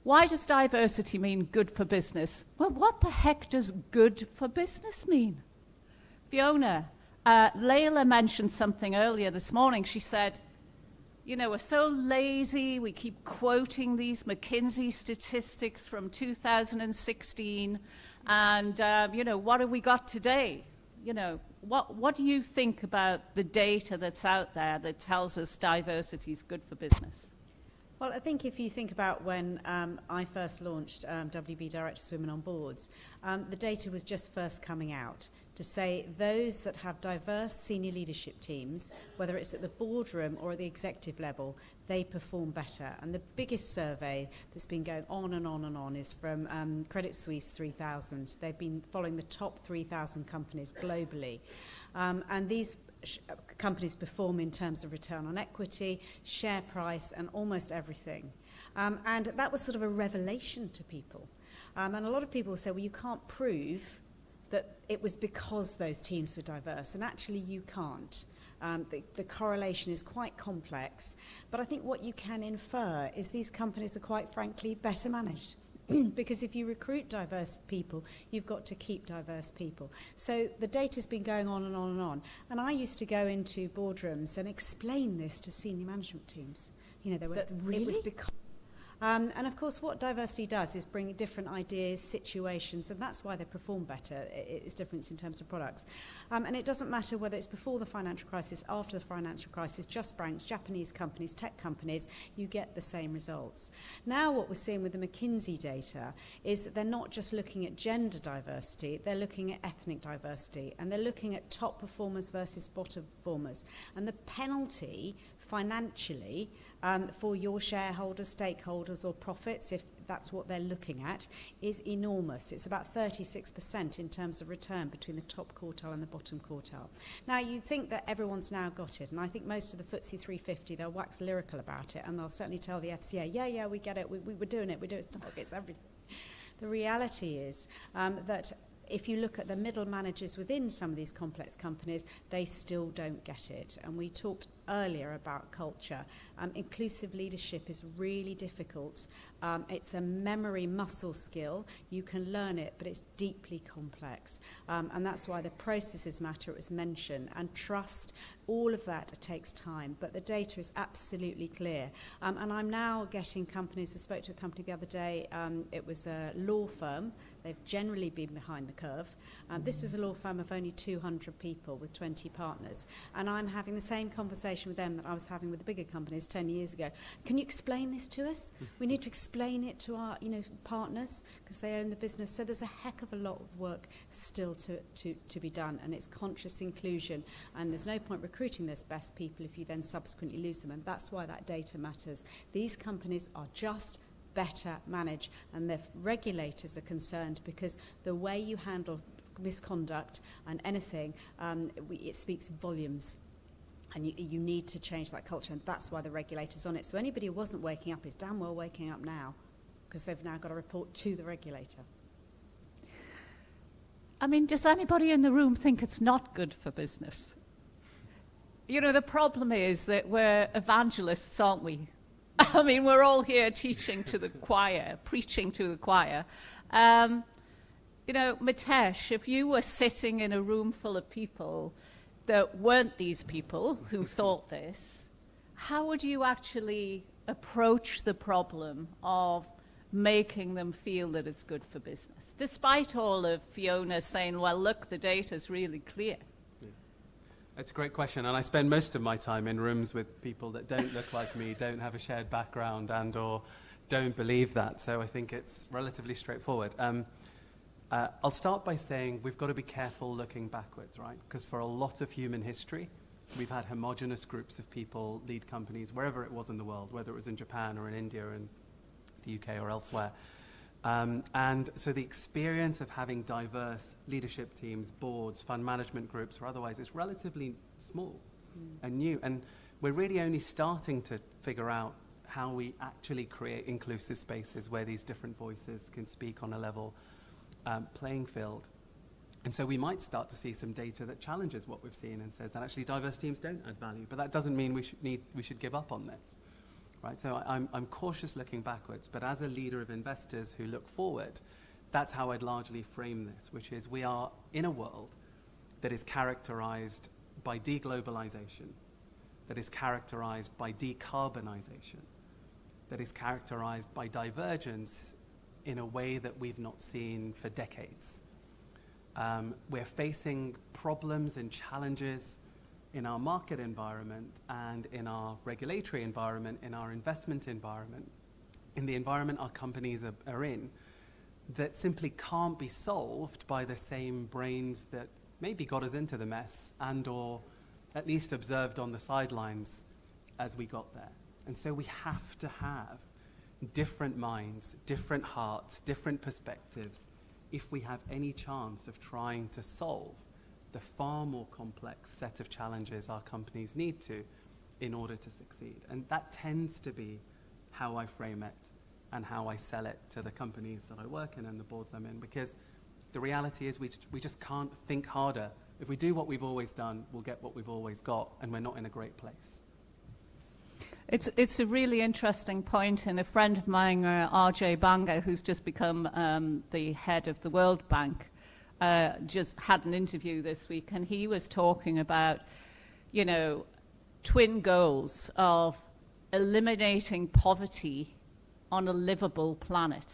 Why does diversity mean good for business? Well, what the heck does good for business mean? Fiona, Layla mentioned something earlier this morning. She said, we're so lazy, we keep quoting these McKinsey statistics from 2016, and, what have we got today? What do you think about the data that's out there that tells us diversity is good for business? Well, I think if you think about when I first launched WB Directors Women on Boards, the data was just first coming out to say those that have diverse senior leadership teams, whether it's at the boardroom or at the executive level, they perform better. And the biggest survey that's been going on and on and on is from Credit Suisse 3000. They've been following the top 3,000 companies globally. And these companies perform in terms of return on equity, share price, and almost everything. And that was sort of a revelation to people. And a lot of people say, well, you can't prove that it was because those teams were diverse. And actually, you can't. The correlation is quite complex. But I think what you can infer is these companies are quite frankly better managed. Because if you recruit diverse people, you've got to keep diverse people. So the data's been going on and on and on. And I used to go into boardrooms and explain this to senior management teams. They were really? It was because And of course, what diversity does is bring different ideas, situations, and that's why they perform better. It's difference in terms of products. And it doesn't matter whether it's before the financial crisis, after the financial crisis, Just Banks, Japanese companies, tech companies, you get the same results. Now what we're seeing with the McKinsey data is that they're not just looking at gender diversity, they're looking at ethnic diversity, and they're looking at top performers versus bottom performers. And the penalty financially for your shareholders, stakeholders or profits, if that's what they're looking at, is enormous. It's about 36% in terms of return between the top quartile and the bottom quartile. Now, you think that everyone's now got it, and I think most of the FTSE 350, they'll wax lyrical about it, and they'll certainly tell the FCA, yeah, we get it, we were doing it, we do it, targets, everything. The reality is that if you look at the middle managers within some of these complex companies, they still don't get it. And we talked earlier about culture. Inclusive leadership is really difficult. It's a memory muscle skill. You can learn it, but it's deeply complex. And that's why the processes matter, it was mentioned. And trust, all of that takes time. But the data is absolutely clear. And I'm now getting companies, I spoke to a company the other day, it was a law firm. They've generally been behind the curve. This was a law firm of only 200 people with 20 partners. And I'm having the same conversation with them that I was having with the bigger companies 10 years ago. Can you explain this to us? We need to explain it to our partners because they own the business. So there's a heck of a lot of work still to be done. And it's conscious inclusion. And there's no point recruiting those best people if you then subsequently lose them. And that's why that data matters. These companies are just better managed, and the regulators are concerned because the way you handle misconduct and anything, it speaks volumes, and you need to change that culture, and that's why the regulator's on it. So anybody who wasn't waking up is damn well waking up now because they've now got to report to the regulator. I mean, does anybody in the room think it's not good for business? You know, the problem is that we're evangelists, aren't we? I mean, we're all here teaching to the choir, preaching to the choir. You know, Mitesh, if you were sitting in a room full of people that weren't these people who thought this, how would you actually approach the problem of making them feel that it's good for business? Despite all of Fiona saying, well, look, the data's really clear. It's a great question, and I spend most of my time in rooms with people that don't look like me, don't have a shared background, and or don't believe that, so I think it's relatively straightforward. I'll start by saying we've got to be careful looking backwards, right? Because for a lot of human history, we've had homogenous groups of people lead companies wherever it was in the world, whether it was in Japan or in India or in the UK or elsewhere. And so the experience of having diverse leadership teams, boards, fund management groups, or otherwise is relatively small and new. And we're really only starting to figure out how we actually create inclusive spaces where these different voices can speak on a level playing field. And so we might start to see some data that challenges what we've seen and says that actually diverse teams don't add value. But that doesn't mean we should give up on this. Right, so I'm cautious looking backwards, but as a leader of investors who look forward, that's how I'd largely frame this, which is we are in a world that is characterized by deglobalization, that is characterized by decarbonization, that is characterized by divergence in a way that we've not seen for decades. We're facing problems and challenges in our market environment and in our regulatory environment, in our investment environment, in the environment our companies are in, that simply can't be solved by the same brains that maybe got us into the mess and or at least observed on the sidelines as we got there. And so we have to have different minds, different hearts, different perspectives if we have any chance of trying to solve the far more complex set of challenges our companies need to in order to succeed. And that tends to be how I frame it and how I sell it to the companies that I work in and the boards I'm in, because the reality is we just can't think harder. If we do what we've always done, we'll get what we've always got, and we're not in a great place. It's a really interesting point, and a friend of mine, RJ Banga, who's just become the head of the World Bank, just had an interview this week, and he was talking about, you know, twin goals of eliminating poverty on a livable planet.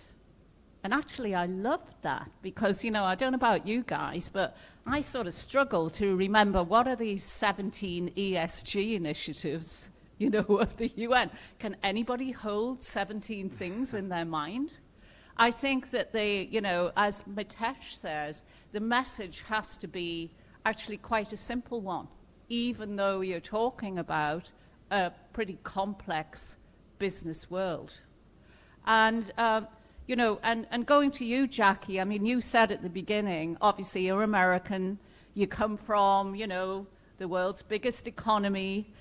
And actually, I loved that because, you know, I don't know about you guys, but I sort of struggle to remember what are these 17 ESG initiatives, you know, of the UN. Can anybody hold 17 things in their mind? I think that you know, as Mitesh says, the message has to be actually quite a simple one, even though you're talking about a pretty complex business world. And, you know, and going to you, Jackie, I mean, you said at the beginning, obviously you're American, you come from, you know, the world's biggest economy,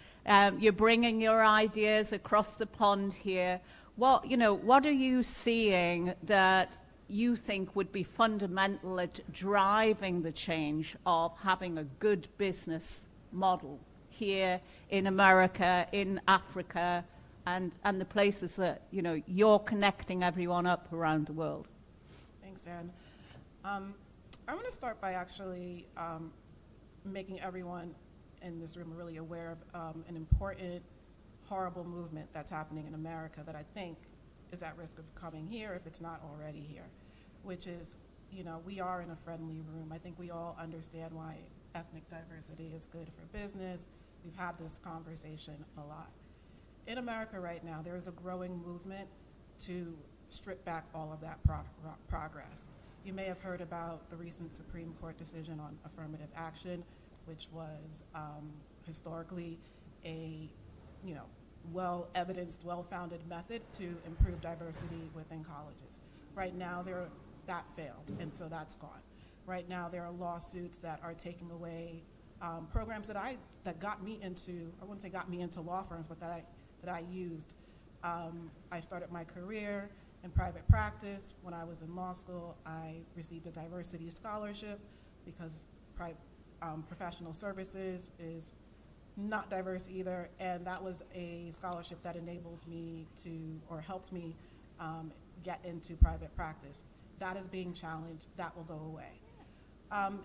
you're bringing your ideas across the pond here. What, you know, what are you seeing that you think would be fundamental at driving the change of having a good business model here in America, in Africa, and the places that, you know, you're connecting everyone up around the world? Thanks, Anne. I want to start by actually making everyone in this room really aware of an important, horrible movement that's happening in America that I think is at risk of coming here if it's not already here, which is, you know, we are in a friendly room. I think we all understand why ethnic diversity is good for business. We've had this conversation a lot. In America right now, there is a growing movement to strip back all of that progress. You may have heard about the recent Supreme Court decision on affirmative action, which was historically a, you know, well-evidenced, well-founded method to improve diversity within colleges. Right now, that failed, and so that's gone. Right now, there are lawsuits that are taking away programs that got me into, I wouldn't say got me into law firms, but that I used. I started my career in private practice. When I was in law school, I received a diversity scholarship because professional services is not diverse either, and that was a scholarship that enabled me to, or helped me get into private practice. That is being challenged. That will go away.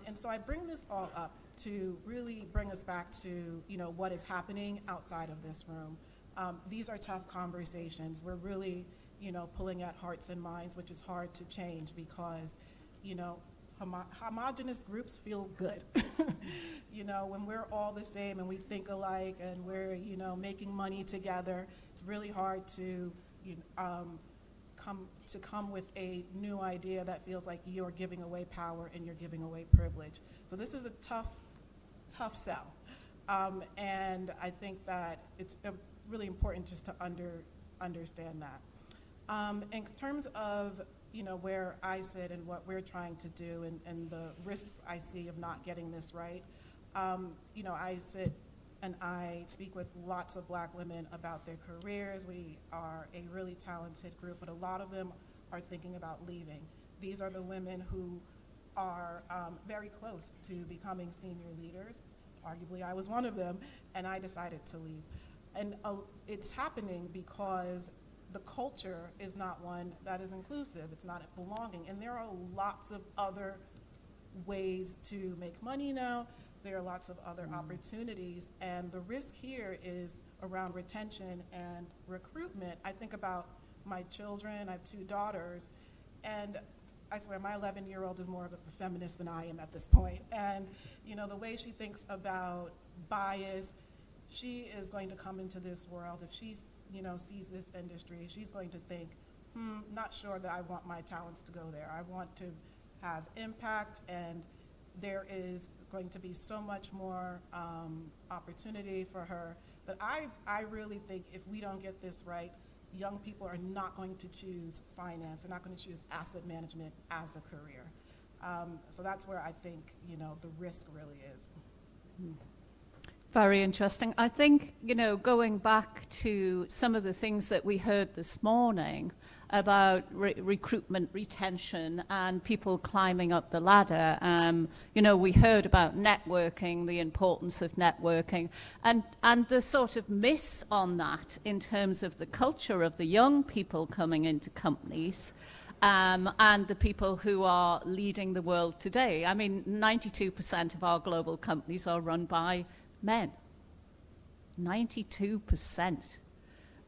And so I bring this all up to really bring us back to, you know, what is happening outside of this room. These are tough conversations. We're really, you know, pulling at hearts and minds, which is hard to change because, you know, homogenous groups feel good. You know, when we're all the same and we think alike and we're, you know, making money together, it's really hard to, come with a new idea that feels like you're giving away power and you're giving away privilege. So this is a tough sell. And I think that it's really important just to understand that. In terms of, you know, where I sit and what we're trying to do and the risks I see of not getting this right, you know, I sit and I speak with lots of Black women about their careers. We are a really talented group, but a lot of them are thinking about leaving. These are the women who are very close to becoming senior leaders. Arguably, I was one of them, and I decided to leave. And it's happening because the culture is not one that is inclusive. It's not belonging. And there are lots of other ways to make money now. There are lots of other opportunities. And the risk here is around retention and recruitment. I think about my children. I have 2 daughters. And I swear, my 11-year-old is more of a feminist than I am at this point. And, you know, the way she thinks about bias, she is going to come into this world. If she, you know, sees this industry, she's going to think, not sure that I want my talents to go there. I want to have impact, and there is going to be so much more opportunity for her that I really think if we don't get this right, young people are not going to choose finance. They're not going to choose asset management as a career. So that's where I think, you know, the risk really is. Very interesting. I think, you know, going back to some of the things that we heard this morning about recruitment, retention, and people climbing up the ladder. You know, we heard about networking, the importance of networking, and the sort of miss on that in terms of the culture of the young people coming into companies and the people who are leading the world today. I mean, 92% of our global companies are run by men. 92%.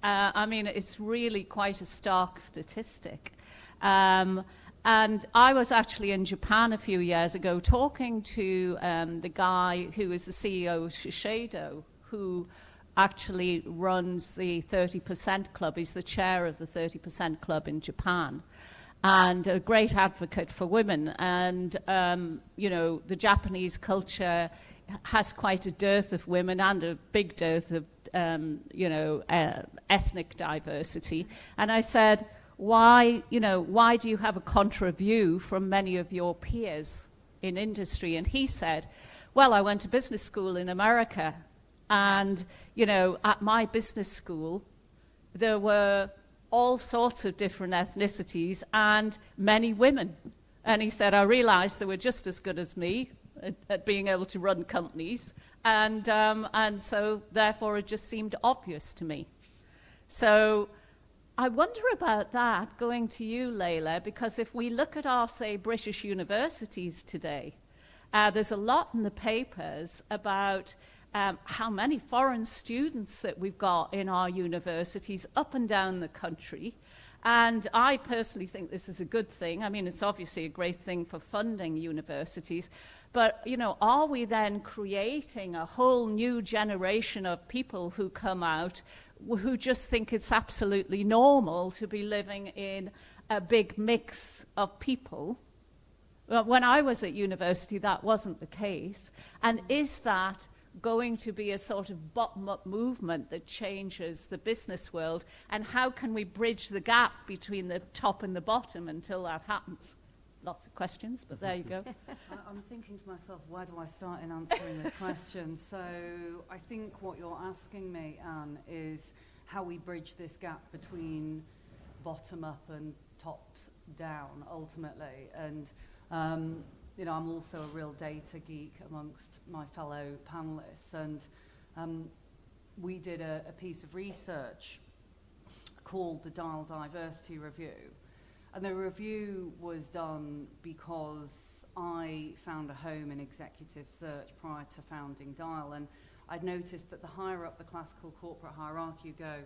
I mean, it's really quite a stark statistic. And I was actually in Japan a few years ago talking to the guy who is the CEO of Shiseido, who actually runs the 30% Club. He's the chair of the 30% Club in Japan, and a great advocate for women. And, you know, the Japanese culture has quite a dearth of women and a big dearth of, you know, ethnic diversity. And I said, why do you have a contra view from many of your peers in industry? And he said, well, I went to business school in America, and, you know, at my business school, there were all sorts of different ethnicities and many women. And he said, I realized they were just as good as me at being able to run companies, and so therefore it just seemed obvious to me. So I wonder about that, going to you, Layla, because if we look at our, say, British universities today, there's a lot in the papers about how many foreign students that we've got in our universities up and down the country. And I personally think this is a good thing. I mean, it's obviously a great thing for funding universities. But, you know, are we then creating a whole new generation of people who come out who just think it's absolutely normal to be living in a big mix of people? Well, when I was at university, that wasn't the case. And is that going to be a sort of bottom-up movement that changes the business world? And how can we bridge the gap between the top and the bottom until that happens? Lots of questions, but there you go. I'm thinking to myself, where do I start in answering this question? So I think what you're asking me, Anne, is how we bridge this gap between bottom-up and top-down, ultimately. And you know, I'm also a real data geek amongst my fellow panelists, and we did a piece of research called the Dial Diversity Review. And the review was done because I found a home in executive search prior to founding Dial, and I'd noticed that the higher up the classical corporate hierarchy you go,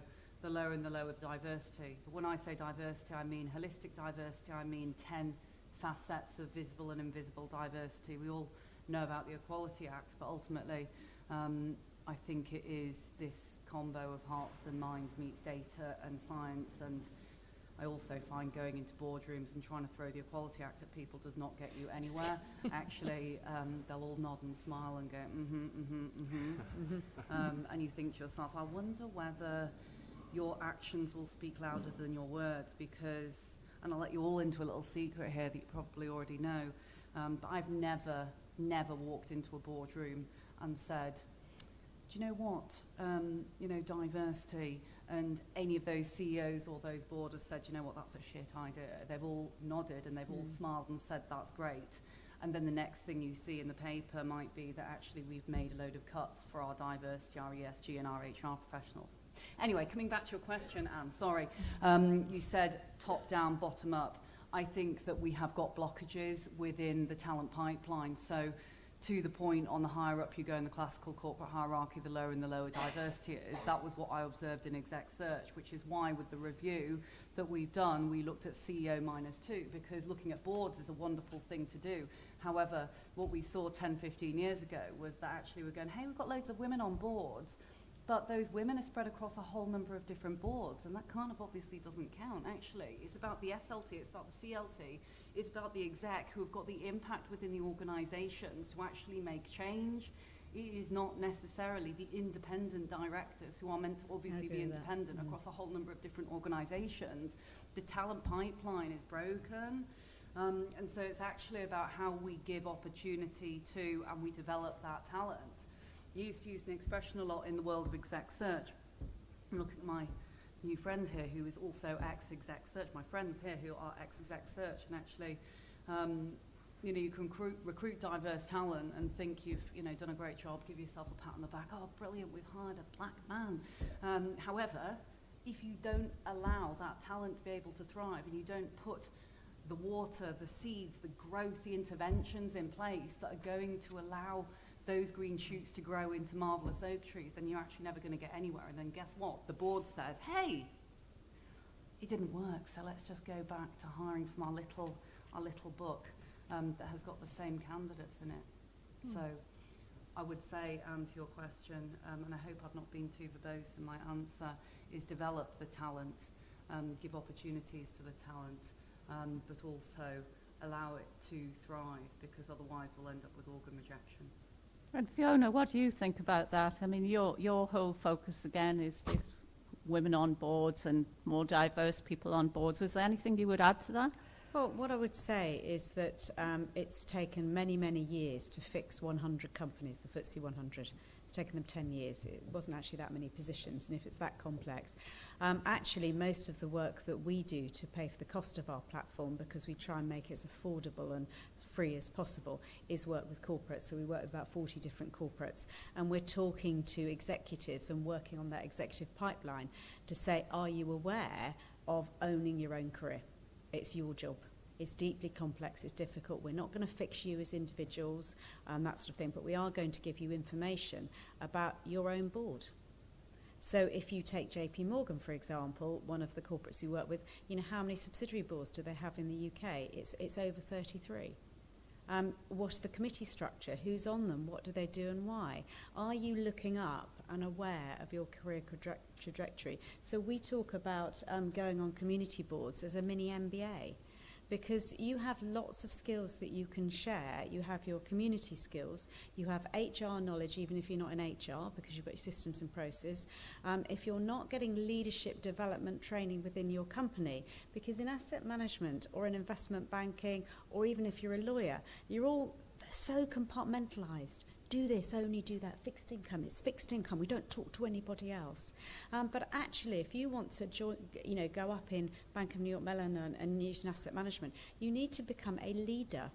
the lower and the lower the diversity. But when I say diversity, I mean holistic diversity, I mean 10 facets of visible and invisible diversity. We all know about the Equality Act, but ultimately I think it is this combo of hearts and minds meets data and science. And I also find going into boardrooms and trying to throw the Equality Act at people does not get you anywhere. Actually, they'll all nod and smile and go, and you think to yourself, I wonder whether your actions will speak louder than your words, because, and I'll let you all into a little secret here that you probably already know, but I've never walked into a boardroom and said, do you know what, you know, diversity, and any of those CEOs or those boards have said, you know what, that's a shit idea. They've all nodded and they've all smiled and said, that's great. And then the next thing you see in the paper might be that actually we've made a load of cuts for our diversity, our ESG and our HR professionals. Anyway, coming back to your question, Anne, sorry. You said top down, bottom up. I think that we have got blockages within the talent pipeline. So to the point, on the higher up you go in the classical corporate hierarchy, the lower and the lower diversity is. That was what I observed in exec search, which is why with the review that we've done, we looked at CEO -2, because looking at boards is a wonderful thing to do. However, what we saw 10, 15 years ago was that actually we're going, hey, we've got loads of women on boards, but those women are spread across a whole number of different boards, and that kind of obviously doesn't count, actually. It's about the SLT, it's about the CLT, it's about the exec who have got the impact within the organizations to actually make change. It is not necessarily the independent directors who are meant to obviously be independent across a whole number of different organizations. The talent pipeline is broken. And so it's actually about how we give opportunity to and we develop that talent. I used to use an expression a lot in the world of exec search. I'm looking at my new friend here who is also ex-exec search, my friends here who are ex-exec search, and actually, you know, you can recruit diverse talent and think you've, you know, done a great job, give yourself a pat on the back, oh, brilliant, we've hired a black man. However, if you don't allow that talent to be able to thrive and you don't put the water, the seeds, the growth, the interventions in place that are going to allow those green shoots to grow into marvellous oak trees, then you're actually never going to get anywhere. And then guess what? The board says, hey, it didn't work, so let's just go back to hiring from our little book that has got the same candidates in it. So I would say, to your question, and I hope I've not been too verbose in my answer, is develop the talent, give opportunities to the talent, but also allow it to thrive, because otherwise we'll end up with organ rejection. And Fiona, what do you think about that? I mean, your whole focus again is women on boards and more diverse people on boards. Is there anything you would add to that? Well, what I would say is that it's taken many, many years to fix 100 companies, the FTSE 100. It's taken them 10 years. It wasn't actually that many positions, and if it's that complex. Actually, most of the work that we do to pay for the cost of our platform, because we try and make it as affordable and as free as possible, is work with corporates. So we work with about 40 different corporates, and we're talking to executives and working on that executive pipeline to say, are you aware of owning your own career? It's your job. It's deeply complex, it's difficult. We're not going to fix you as individuals, that sort of thing, but we are going to give you information about your own board. So if you take JP Morgan, for example, one of the corporates we work with, you know, how many subsidiary boards do they have in the UK? It's over 33. What's the committee structure? Who's on them? What do they do and why? Are you looking up and aware of your career trajectory? So we talk about going on community boards as a mini MBA, because you have lots of skills that you can share. You have your community skills, you have HR knowledge, even if you're not in HR, because you've got your systems and process. If you're not getting leadership development training within your company, because in asset management or in investment banking, or even if you're a lawyer, you're all so compartmentalized. Do this, only do that. Fixed income, it's fixed income. We don't talk to anybody else. But actually, if you want to join, go up in Bank of New York Mellon and use asset management, you need to become a leader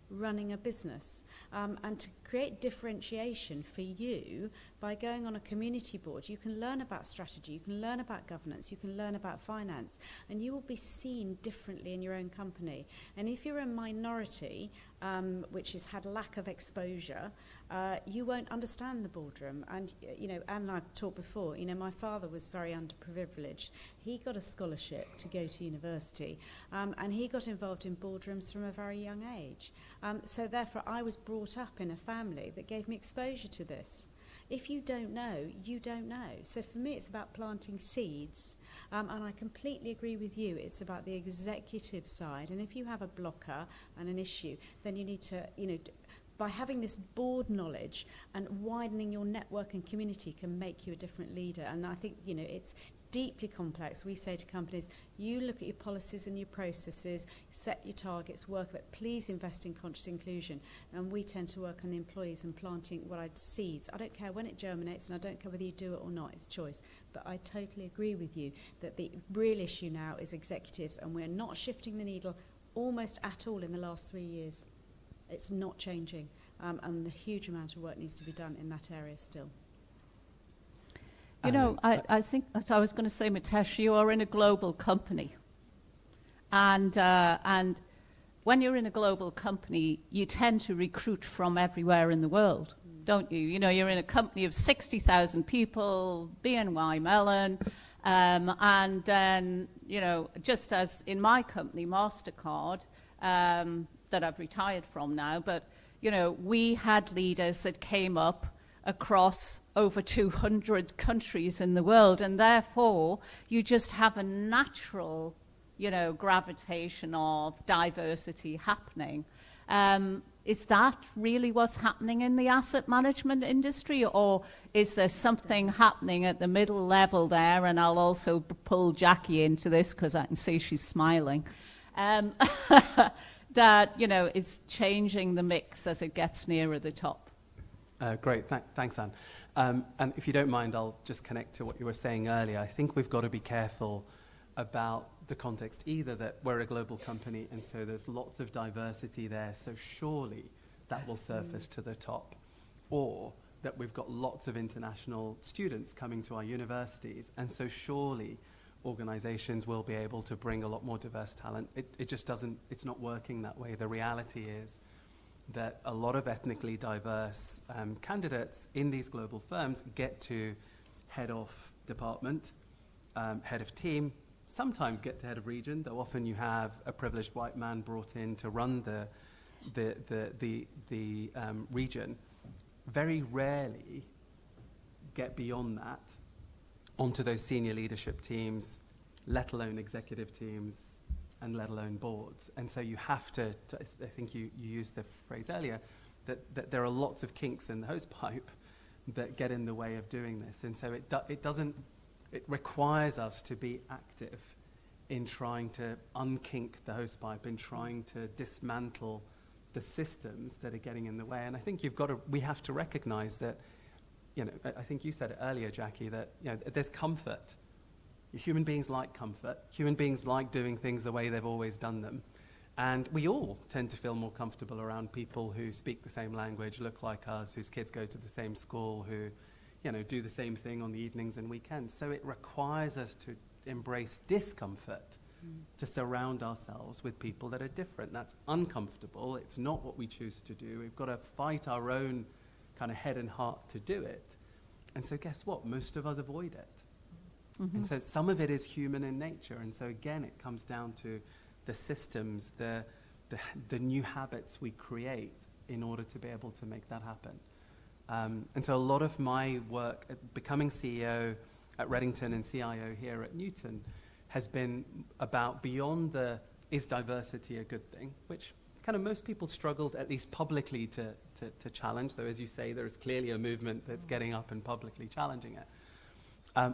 running a business, and to create differentiation for you by going on a community board. You can learn about strategy, you can learn about governance, you can learn about finance, and you will be seen differently in your own company. And if you're a minority, which has had lack of exposure, you won't understand the boardroom. And Anne and I've talked before, my father was very underprivileged. He got a scholarship to go to university, and he got involved in boardrooms from a very young age. So therefore I was brought up in a family that gave me exposure to this. If you don't know, you don't know. So for me, it's about planting seeds. And I completely agree with you. It's about the executive side. And if you have a blocker and an issue, then you need to, by having this board knowledge and widening your network and community can make you a different leader. And I think, it's deeply complex. We say to companies, you look at your policies and your processes, set your targets, work with it. Please invest in conscious inclusion. And we tend to work on the employees and planting seeds. I don't care when it germinates, and I don't care whether you do it or not. It's choice. But I totally agree with you that the real issue now is executives, and we're not shifting the needle almost at all in the last 3 years. It's not changing, and a huge amount of work needs to be done in that area still. I think, as I was going to say, Mitesh, you are in a global company. And when you're in a global company, you tend to recruit from everywhere in the world, don't you? You're in a company of 60,000 people, BNY Mellon, and then, just as in my company, MasterCard, that I've retired from now, but, we had leaders that came up across over 200 countries in the world, and therefore you just have a natural, gravitation of diversity happening. Is that really what's happening in the asset management industry, or is there something happening at the middle level there? And I'll also pull Jackie into this because I can see she's smiling. That, is changing the mix as it gets nearer the top. Great, thanks, Anne. And if you don't mind, I'll just connect to what you were saying earlier. I think we've got to be careful about the context, either that we're a global company and so there's lots of diversity there, so surely that will surface to the top, or that we've got lots of international students coming to our universities, and so surely organizations will be able to bring a lot more diverse talent. It just doesn't, it's not working that way. The reality is that a lot of ethnically diverse candidates in these global firms get to head of department, head of team, sometimes get to head of region, though often you have a privileged white man brought in to run the region. Very rarely get beyond that onto those senior leadership teams, let alone executive teams, and let alone boards. And so you have to I think you used the phrase earlier, that there are lots of kinks in the hose pipe that get in the way of doing this. And so it requires us to be active in trying to unkink the hose pipe, in trying to dismantle the systems that are getting in the way. And I think we have to recognize that, I think you said it earlier, Jackie, that there's comfort. Human beings like comfort. Human beings like doing things the way they've always done them. And we all tend to feel more comfortable around people who speak the same language, look like us, whose kids go to the same school, who, do the same thing on the evenings and weekends. So it requires us to embrace discomfort, to surround ourselves with people that are different. That's uncomfortable. It's not what we choose to do. We've got to fight our own kind of head and heart to do it. And so guess what? Most of us avoid it. Mm-hmm. And so some of it is human in nature. And so again, it comes down to the systems, the new habits we create in order to be able to make that happen. And so a lot of my work at becoming CEO at Reddington and CIO here at Newton has been about beyond the is diversity a good thing, which kind of most people struggled at least publicly to challenge, though as you say, there is clearly a movement that's getting up and publicly challenging it.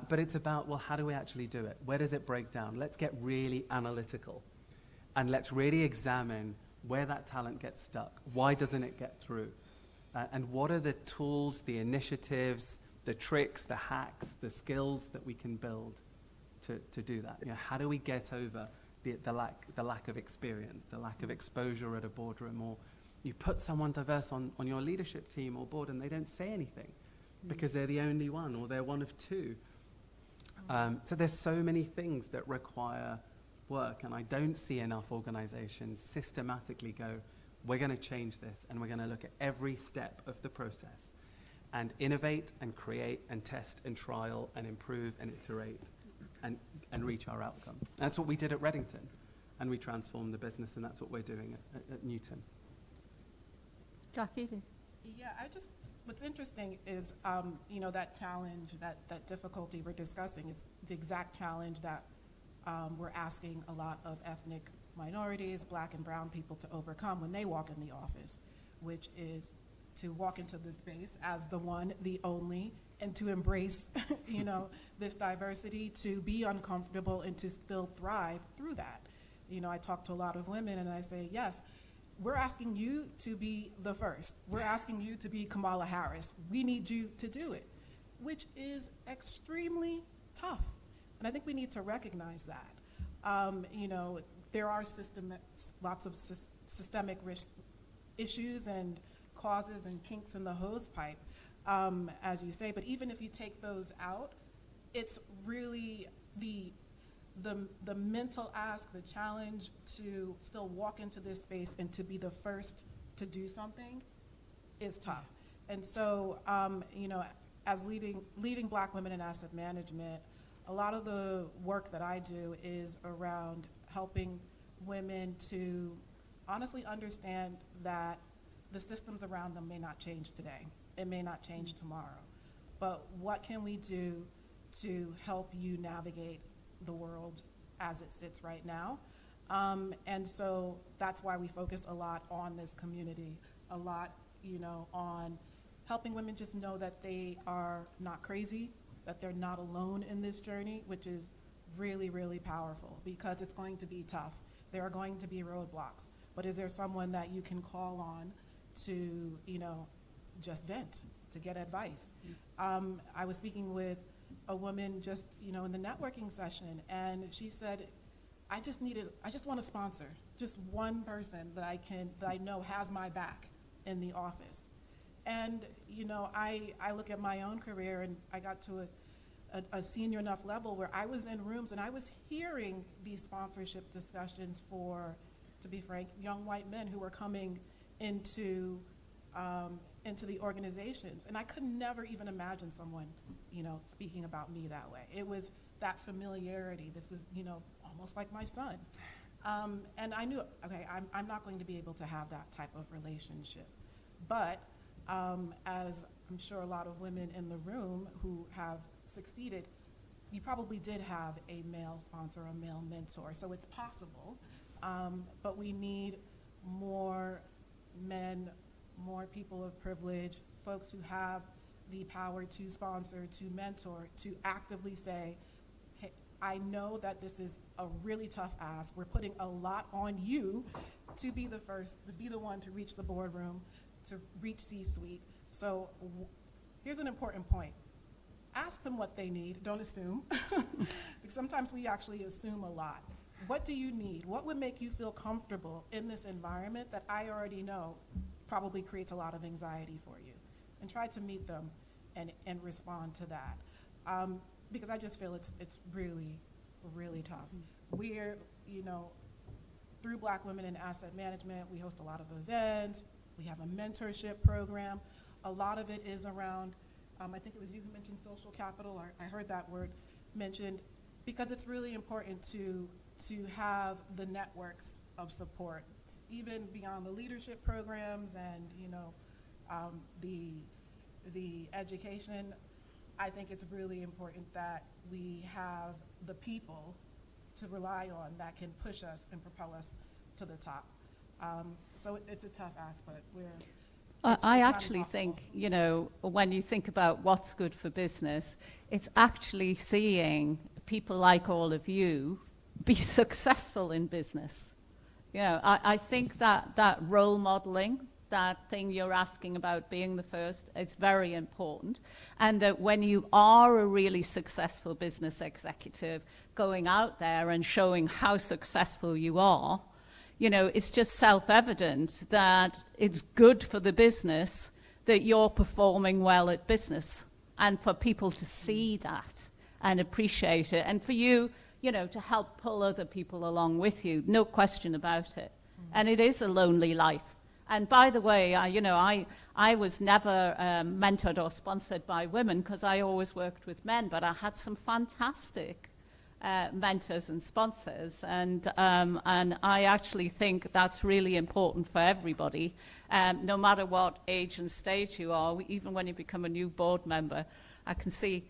But it's about, well, how do we actually do it? Where does it break down? Let's get really analytical and let's really examine where that talent gets stuck. Why doesn't it get through? And what are the tools, the initiatives, the tricks, the hacks, the skills that we can build to do that? How do we get over the lack of experience, the lack of exposure at a boardroom, or you put someone diverse on your leadership team or board and they don't say anything because they're the only one or they're one of two. So there's so many things that require work, and I don't see enough organizations systematically go, we're going to change this and we're going to look at every step of the process and innovate and create and test and trial and improve and iterate and reach our outcome. That's what we did at Reddington, and we transformed the business, and that's what we're doing at Newton. Jackie? Yeah, what's interesting is, that challenge, that difficulty we're discussing is the exact challenge that we're asking a lot of ethnic minorities, Black and brown people to overcome when they walk in the office, which is to walk into this space as the one, the only, and to embrace, this diversity, to be uncomfortable and to still thrive through that. I talk to a lot of women and I say, yes, we're asking you to be the first. We're asking you to be Kamala Harris. We need you to do it, which is extremely tough. And I think we need to recognize that. There are lots of systemic issues and causes and kinks in the hose pipe, as you say. But even if you take those out, it's really the mental ask, the challenge to still walk into this space and to be the first to do something is tough. And so, as leading Black women in asset management, a lot of the work that I do is around helping women to honestly understand that the systems around them may not change today. It may not change tomorrow. But what can we do to help you navigate the world as it sits right now? And so that's why we focus a lot on this community, a lot, on helping women just know that they are not crazy, that they're not alone in this journey, which is really, really powerful because it's going to be tough. There are going to be roadblocks, but is there someone that you can call on to, just vent, to get advice? I was speaking with a woman just, in the networking session, and she said, I just want a sponsor, just one person that I know has my back in the office. And, I look at my own career, and I got to a senior enough level where I was in rooms and I was hearing these sponsorship discussions for, to be frank, young white men who were coming into the organizations. And I could never even imagine someone, speaking about me that way. It was that familiarity. This is, almost like my son. And I knew, okay, I'm not going to be able to have that type of relationship. But as I'm sure a lot of women in the room who have succeeded, you probably did have a male sponsor, a male mentor. So it's possible, but we need more men, more people of privilege, folks who have the power to sponsor, to mentor, to actively say, hey, I know that this is a really tough ask. We're putting a lot on you to be the first, to be the one to reach the boardroom, to reach C-suite. So here's an important point. Ask them what they need, don't assume. Because sometimes we actually assume a lot. What do you need? What would make you feel comfortable in this environment that I already know probably creates a lot of anxiety for you? And try to meet them and respond to that. Because I just feel it's really, really tough. We're, through Black Women in Asset Management, we host a lot of events. We have a mentorship program. A lot of it is around, I think it was you who mentioned social capital, or I heard that word mentioned, because it's really important to have the networks of support, even beyond the leadership programs and the education. I think it's really important that we have the people to rely on that can push us and propel us to the top. So it's a tough ask, but I actually think, when you think about what's good for business, it's actually seeing people like all of you be successful in business. I think that role modeling, that thing you're asking about being the first, it's very important. And that when you are a really successful business executive, going out there and showing how successful you are, it's just self-evident that it's good for the business that you're performing well at business, and for people to see that and appreciate it, and for you, to help pull other people along with you, no question about it. And it is a lonely life. And by the way, I was never mentored or sponsored by women because I always worked with men, but I had some fantastic mentors and sponsors, and I actually think that's really important for everybody, no matter what age and stage you are. Even when you become a new board member, I can see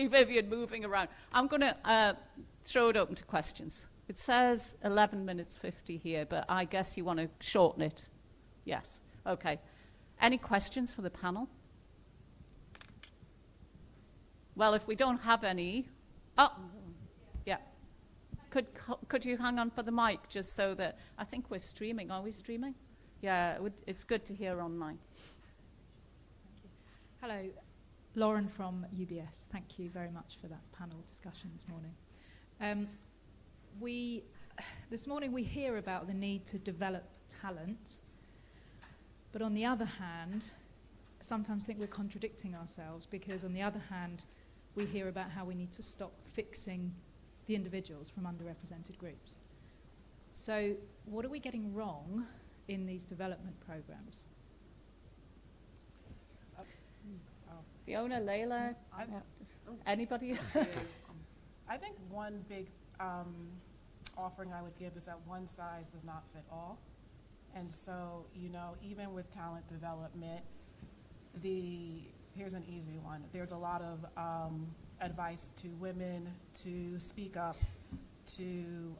Vivian moving around. I'm going to throw it open to questions. It says 11 minutes 50 here, but I guess you want to shorten it. Yes. Okay. Any questions for the panel? Well, if we don't have any, yeah. Could you hang on for the mic just so that, I think we're streaming. Are we streaming? Yeah, it's good to hear online. Hello, Lauren from UBS. Thank you very much for that panel discussion this morning. This morning we hear about the need to develop talent, but on the other hand, sometimes think we're contradicting ourselves, because on the other hand, we hear about how we need to stop fixing the individuals from underrepresented groups. So what are we getting wrong in these development programs? Fiona, Layla, anybody? I think one big offering I would give is that one size does not fit all. And so, even with talent development, here's an easy one. There's a lot of advice to women to speak up, to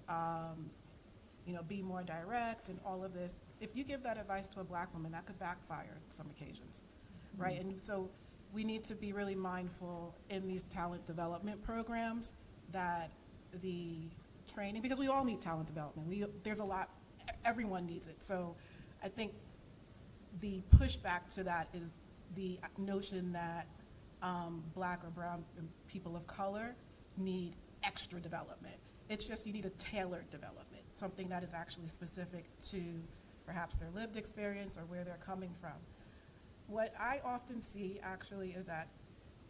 be more direct and all of this. If you give that advice to a Black woman, that could backfire on some occasions, right? And so we need to be really mindful in these talent development programs that the training, because we all need talent development. There's a lot, everyone needs it. So I think the pushback to that is the notion that Black or brown people of color need extra development. It's just you need a tailored development, something that is actually specific to perhaps their lived experience or where they're coming from. What I often see actually is that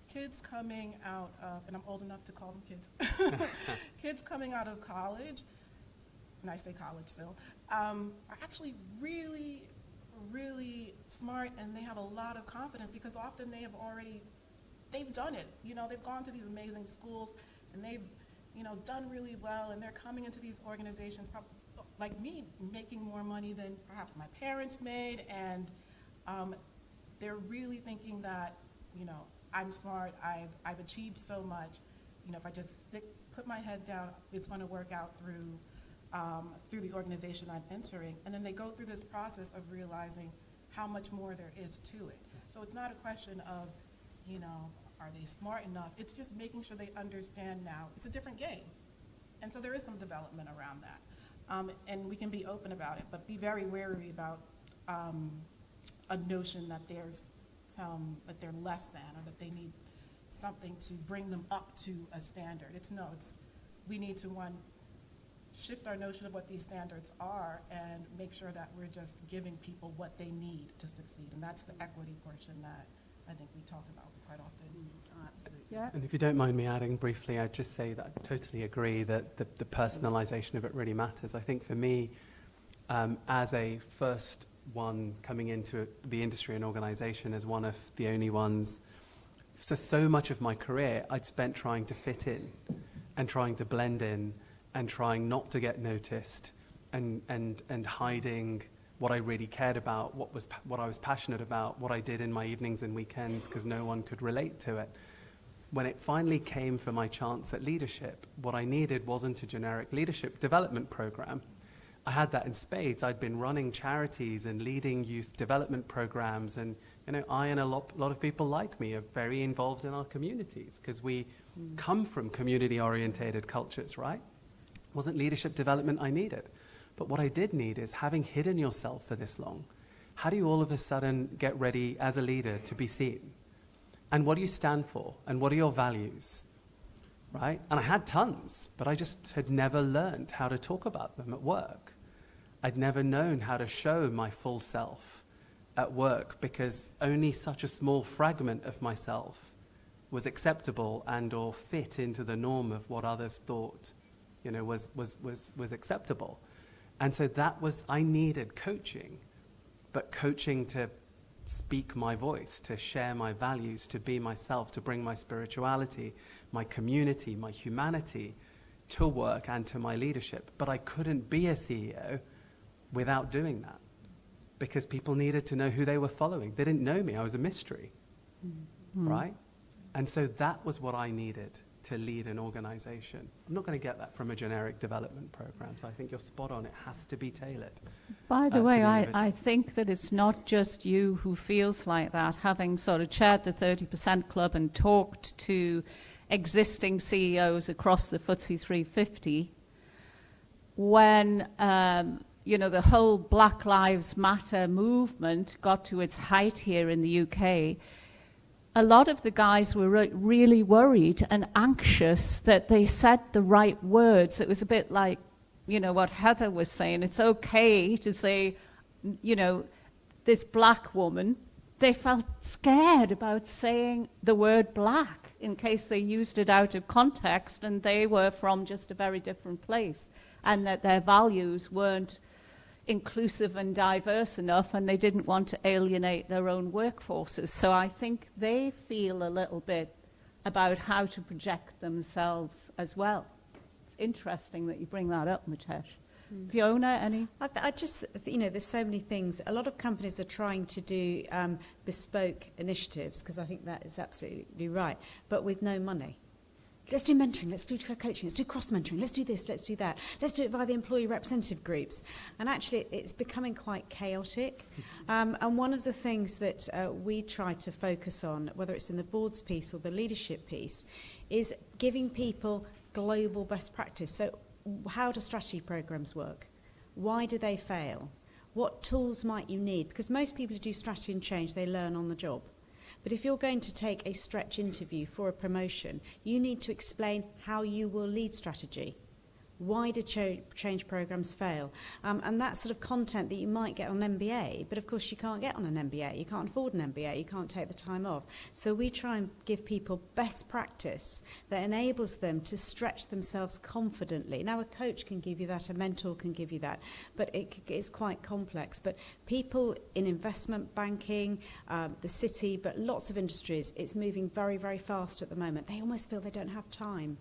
kids coming out of, and I'm old enough to call them kids, kids coming out of college, and I say college still, are actually really, really smart, and they have a lot of confidence because often they've done it. You know, they've gone to these amazing schools and they've, you know, done really well, and they're coming into these organizations, like me, making more money than perhaps my parents made, and they're really thinking that, you know, I'm smart, I've achieved so much, you know, if I just put my head down, it's going to work out through the organization I'm entering. And then they go through this process of realizing how much more there is to it. So it's not a question of, you know, are they smart enough? It's just making sure they understand now it's a different game. And so there is some development around that. And we can be open about it, but be very wary about a notion that that they're less than, or that they need something to bring them up to a standard. We need to, one, shift our notion of what these standards are and make sure that we're just giving people what they need to succeed. And that's the equity portion that I think we talk about quite often. Absolutely. Yeah. And if you don't mind me adding briefly, I'd just say that I totally agree that the personalization of it really matters. I think for me, as a first one coming into the industry and organization, as one of the only ones, so much of my career I'd spent trying to fit in and trying to blend in and trying not to get noticed and hiding what I really cared about, what I was passionate about, what I did in my evenings and weekends, because no one could relate to it. When it finally came for my chance at leadership, what I needed wasn't a generic leadership development program. I had that in spades. I'd been running charities and leading youth development programs, and you know, I and a lot of people like me are very involved in our communities because we come from community-orientated cultures, right? Wasn't leadership development I needed. But what I did need is, having hidden yourself for this long, how do you all of a sudden get ready as a leader to be seen? And what do you stand for? And what are your values? Right? And I had tons, but I just had never learned how to talk about them at work. I'd never known how to show my full self at work because only such a small fragment of myself was acceptable and or fit into the norm of what others thought, you know, was acceptable. And so I needed coaching, but coaching to speak my voice, to share my values, to be myself, to bring my spirituality, my community, my humanity to work and to my leadership. But I couldn't be a CEO without doing that because people needed to know who they were following. They didn't know me. I was a mystery, right? And so that was what I needed to lead an organization. I'm not going to get that from a generic development program, so I think you're spot on. It has to be tailored. By the way, I think that it's not just you who feels like that. Having sort of chaired the 30% Club and talked to existing CEOs across the FTSE 350, when you know, the whole Black Lives Matter movement got to its height here in the UK, a lot of the guys were really worried and anxious that they said the right words. It was a bit like, you know, what Heather was saying. It's okay to say, you know, this black woman. They felt scared about saying the word black in case they used it out of context and they were from just a very different place and that their values weren't inclusive and diverse enough, and they didn't want to alienate their own workforces. So I think they feel a little bit about how to project themselves as well. It's interesting that you bring that up, Mitesh. Fiona, any? I just, you know, there's so many things. A lot of companies are trying to do bespoke initiatives, because I think that is absolutely right, but with no money. Let's do mentoring, let's do coaching, let's do cross-mentoring, let's do this, let's do that. Let's do it via the employee representative groups. And actually, it's becoming quite chaotic. And one of the things that we try to focus on, whether it's in the boards piece or the leadership piece, is giving people global best practice. So how do strategy programs work? Why do they fail? What tools might you need? Because most people who do strategy and change, they learn on the job. But if you're going to take a stretch interview for a promotion, you need to explain how you will lead strategy. Why did change programs fail? And that sort of content that you might get on an MBA, but of course you can't get on an MBA. You can't afford an MBA. You can't take the time off. So we try and give people best practice that enables them to stretch themselves confidently. Now, a coach can give you that, a mentor can give you that, but it's quite complex. But people in investment banking, the city, but lots of industries, it's moving very, very fast at the moment. They almost feel they don't have time.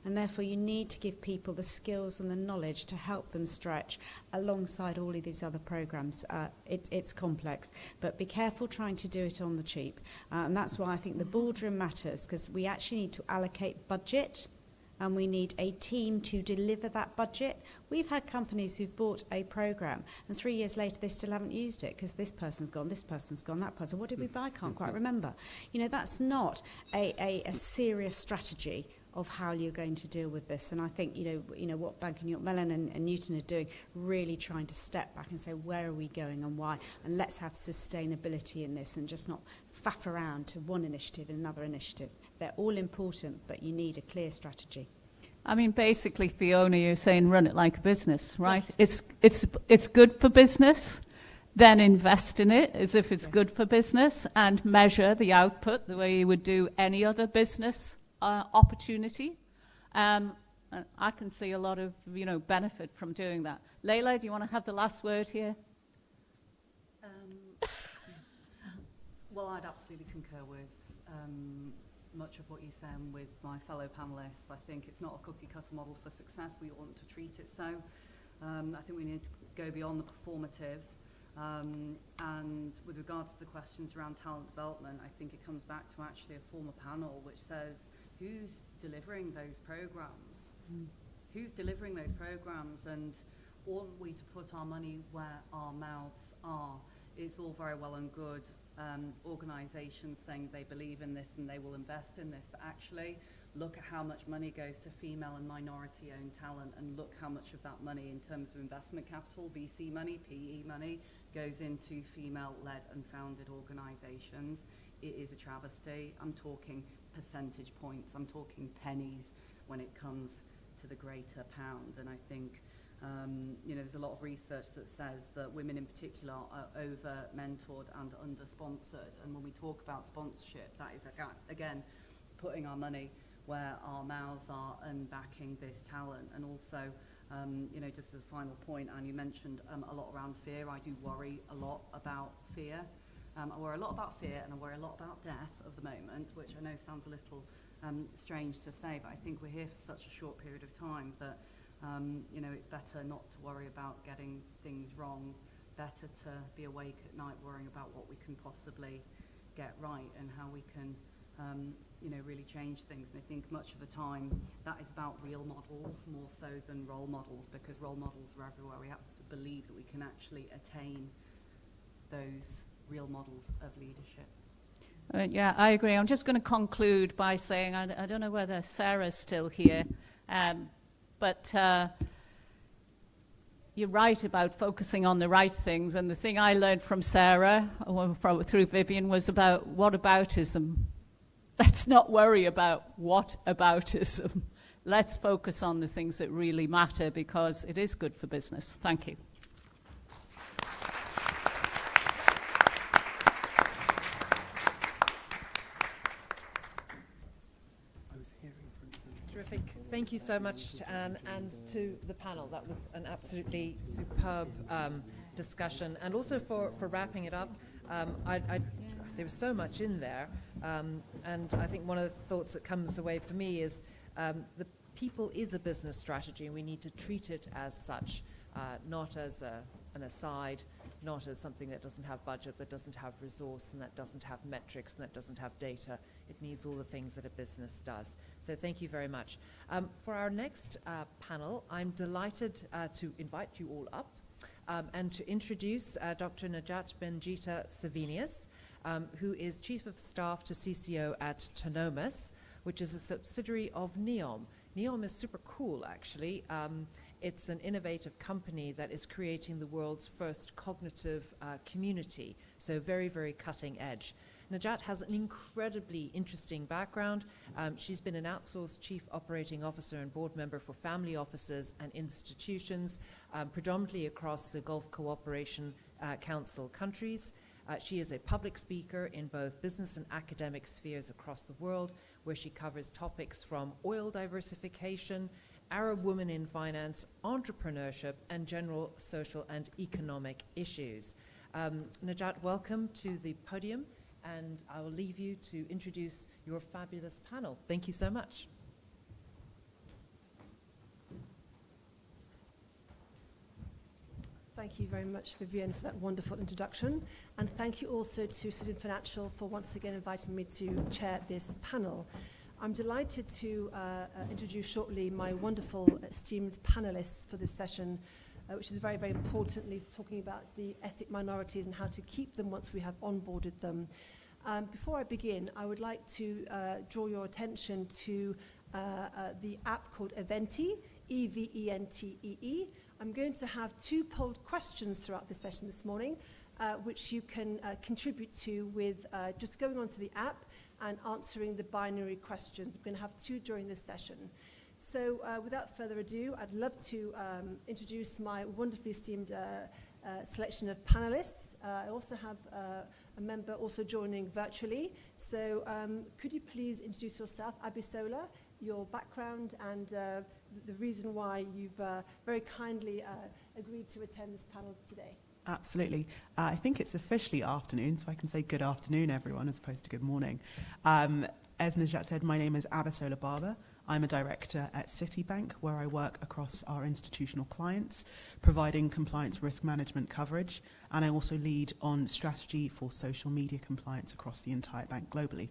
And therefore you need to give people the skills and the knowledge to help them stretch alongside all of these other programs. It's complex, but be careful trying to do it on the cheap. And that's why I think the boardroom matters, because we actually need to allocate budget and we need a team to deliver that budget. We've had companies who've bought a program and 3 years later they still haven't used it because this person's gone, that person. What did we buy? I can't quite remember. You know, that's not a serious strategy of how you're going to deal with this. And I think, you know what Bank of York Mellon and Newton are doing, really trying to step back and say, where are we going and why? And let's have sustainability in this and just not faff around to one initiative and another initiative. They're all important, but you need a clear strategy. I mean, basically, Fiona, you're saying run it like a business, right? Yes. It's good for business. Then invest in it as if it's good for business and measure the output the way you would do any other business opportunity. I can see a lot of, benefit from doing that. Leila, do you want to have the last word here? Well, I'd absolutely concur with much of what you're saying with my fellow panellists. I think it's not a cookie-cutter model for success. We want to treat it so. I think we need to go beyond the performative. And with regards to the questions around talent development, I think it comes back to actually a former panel which says, who's delivering those programs? Who's delivering those programs? And oughtn't we to put our money where our mouths are? It's all very well and good organisations saying they believe in this and they will invest in this, but actually look at how much money goes to female and minority-owned talent, and look how much of that money in terms of investment capital, VC money, PE money, goes into female-led and founded organisations. It is a travesty. I'm talking percentage points. I'm talking pennies when it comes to the greater pound. And I think, there's a lot of research that says that women in particular are over-mentored and under-sponsored. And when we talk about sponsorship, that is, again, putting our money where our mouths are and backing this talent. And also, just as a final point, and you mentioned a lot around fear. I do worry a lot about fear. I worry a lot about fear, and I worry a lot about death at the moment, which I know sounds a little strange to say, but I think we're here for such a short period of time that, it's better not to worry about getting things wrong, better to be awake at night worrying about what we can possibly get right and how we can, really change things. And I think much of the time that is about real models more so than role models, because role models are everywhere. We have to believe that we can actually attain those real models of leadership. Yeah, I agree. I'm just going to conclude by saying I don't know whether Sarah's still here, but you're right about focusing on the right things. And the thing I learned from Sarah, through Vivian, was about whataboutism. Let's not worry about whataboutism. Let's focus on the things that really matter, because it is good for business. Thank you. Terrific. Thank you so much to Anne and to the panel. That was an absolutely superb discussion, and also for wrapping it up. There was so much in there, and I think one of the thoughts that comes away for me is the people is a business strategy, and we need to treat it as such, not as an aside, not as something that doesn't have budget, that doesn't have resource, and that doesn't have metrics, and that doesn't have data. It needs all the things that a business does. So thank you very much. For our next panel, I'm delighted to invite you all up and to introduce Dr. Najat Benjita Savinius, who is Chief of Staff to CCO at Tonomus, which is a subsidiary of NEOM. NEOM is super cool, actually. It's an innovative company that is creating the world's first cognitive community, so very, very cutting edge. Najat has an incredibly interesting background. She's been an outsourced chief operating officer and board member for family offices and institutions, predominantly across the Gulf Cooperation Council countries. She is a public speaker in both business and academic spheres across the world, where she covers topics from oil diversification, Arab women in finance, entrepreneurship, and general social and economic issues. Najat, welcome to the podium, and I will leave you to introduce your fabulous panel. Thank you so much. Thank you very much, Vivienne, for that wonderful introduction. And thank you also to Citizen Financial for once again inviting me to chair this panel. I'm delighted to introduce shortly my wonderful esteemed panelists for this session, which is very, very importantly talking about the ethnic minorities and how to keep them once we have onboarded them. Before I begin, I would like to draw your attention to the app called Eventee, E-V-E-N-T-E-E. I'm going to have 2 polled questions throughout the session this morning, which you can contribute to with just going onto the app and answering the binary questions. I'm going to have 2 during this session. So without further ado, I'd love to introduce my wonderfully esteemed selection of panelists. I also have a member also joining virtually. So could you please introduce yourself, Abisola, your background, and the reason why you've very kindly agreed to attend this panel today? Absolutely. I think it's officially afternoon, so I can say good afternoon, everyone, as opposed to good morning. As Najat said, my name is Abisola Barber. I'm a director at Citibank, where I work across our institutional clients, providing compliance risk management coverage, and I also lead on strategy for social media compliance across the entire bank globally.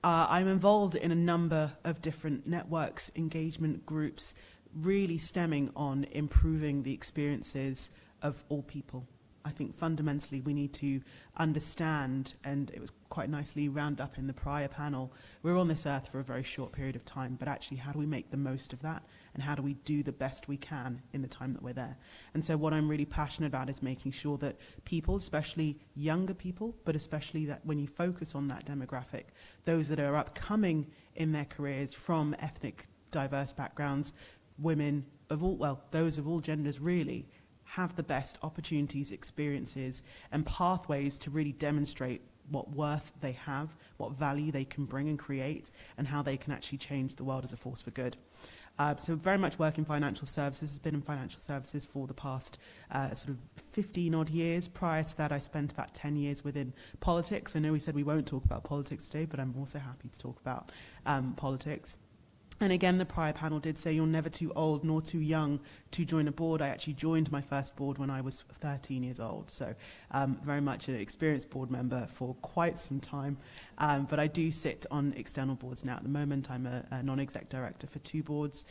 I'm involved in a number of different networks, engagement groups, really stemming on improving the experiences of all people. I think fundamentally we need to understand, and it was quite nicely rounded up in the prior panel, we're on this earth for a very short period of time, but actually how do we make the most of that, and how do we do the best we can in the time that we're there? And so what I'm really passionate about is making sure that people, especially younger people, but especially that when you focus on that demographic, those that are upcoming in their careers from ethnic diverse backgrounds, women of all, well, those of all genders really, have the best opportunities, experiences, and pathways to really demonstrate what worth they have, what value they can bring and create, and how they can actually change the world as a force for good. So very much work in financial services, has been in financial services for the past sort of 15 odd years. Prior to that, I spent about 10 years within politics. I know we said we won't talk about politics today, but I'm also happy to talk about politics. And again, the prior panel did say you're never too old nor too young to join a board. I actually joined my first board when I was 13 years old, so very much an experienced board member for quite some time. But I do sit on external boards now at the moment. I'm a non-exec director for 2 boards,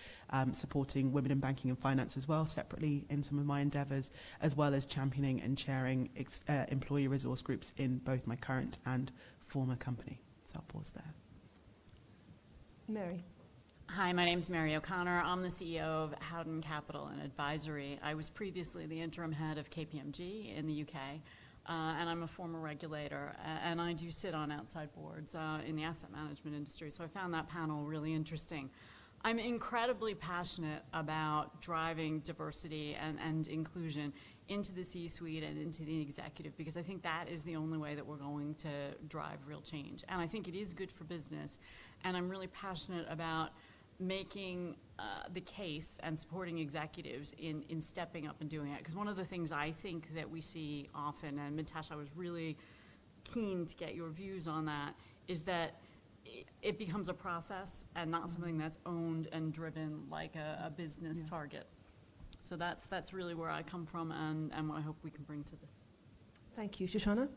supporting women in banking and finance as well, separately in some of my endeavours, as well as championing and chairing employee resource groups in both my current and former company. So I'll pause there. Mary. Hi, my name is Mary O'Connor. I'm the CEO of Howden Capital and Advisory. I was previously the interim head of KPMG in the UK, and I'm a former regulator, and I do sit on outside boards in the asset management industry, so I found that panel really interesting. I'm incredibly passionate about driving diversity and inclusion into the C-suite and into the executive, because I think that is the only way that we're going to drive real change. And I think it is good for business, and I'm really passionate about making the case and supporting executives in stepping up and doing it. Because one of the things I think that we see often, and Mitesh, I was really keen to get your views on that, is that it becomes a process and not something that's owned and driven like a business target. So that's really where I come from and what I hope we can bring to this. Thank you. Shoshana?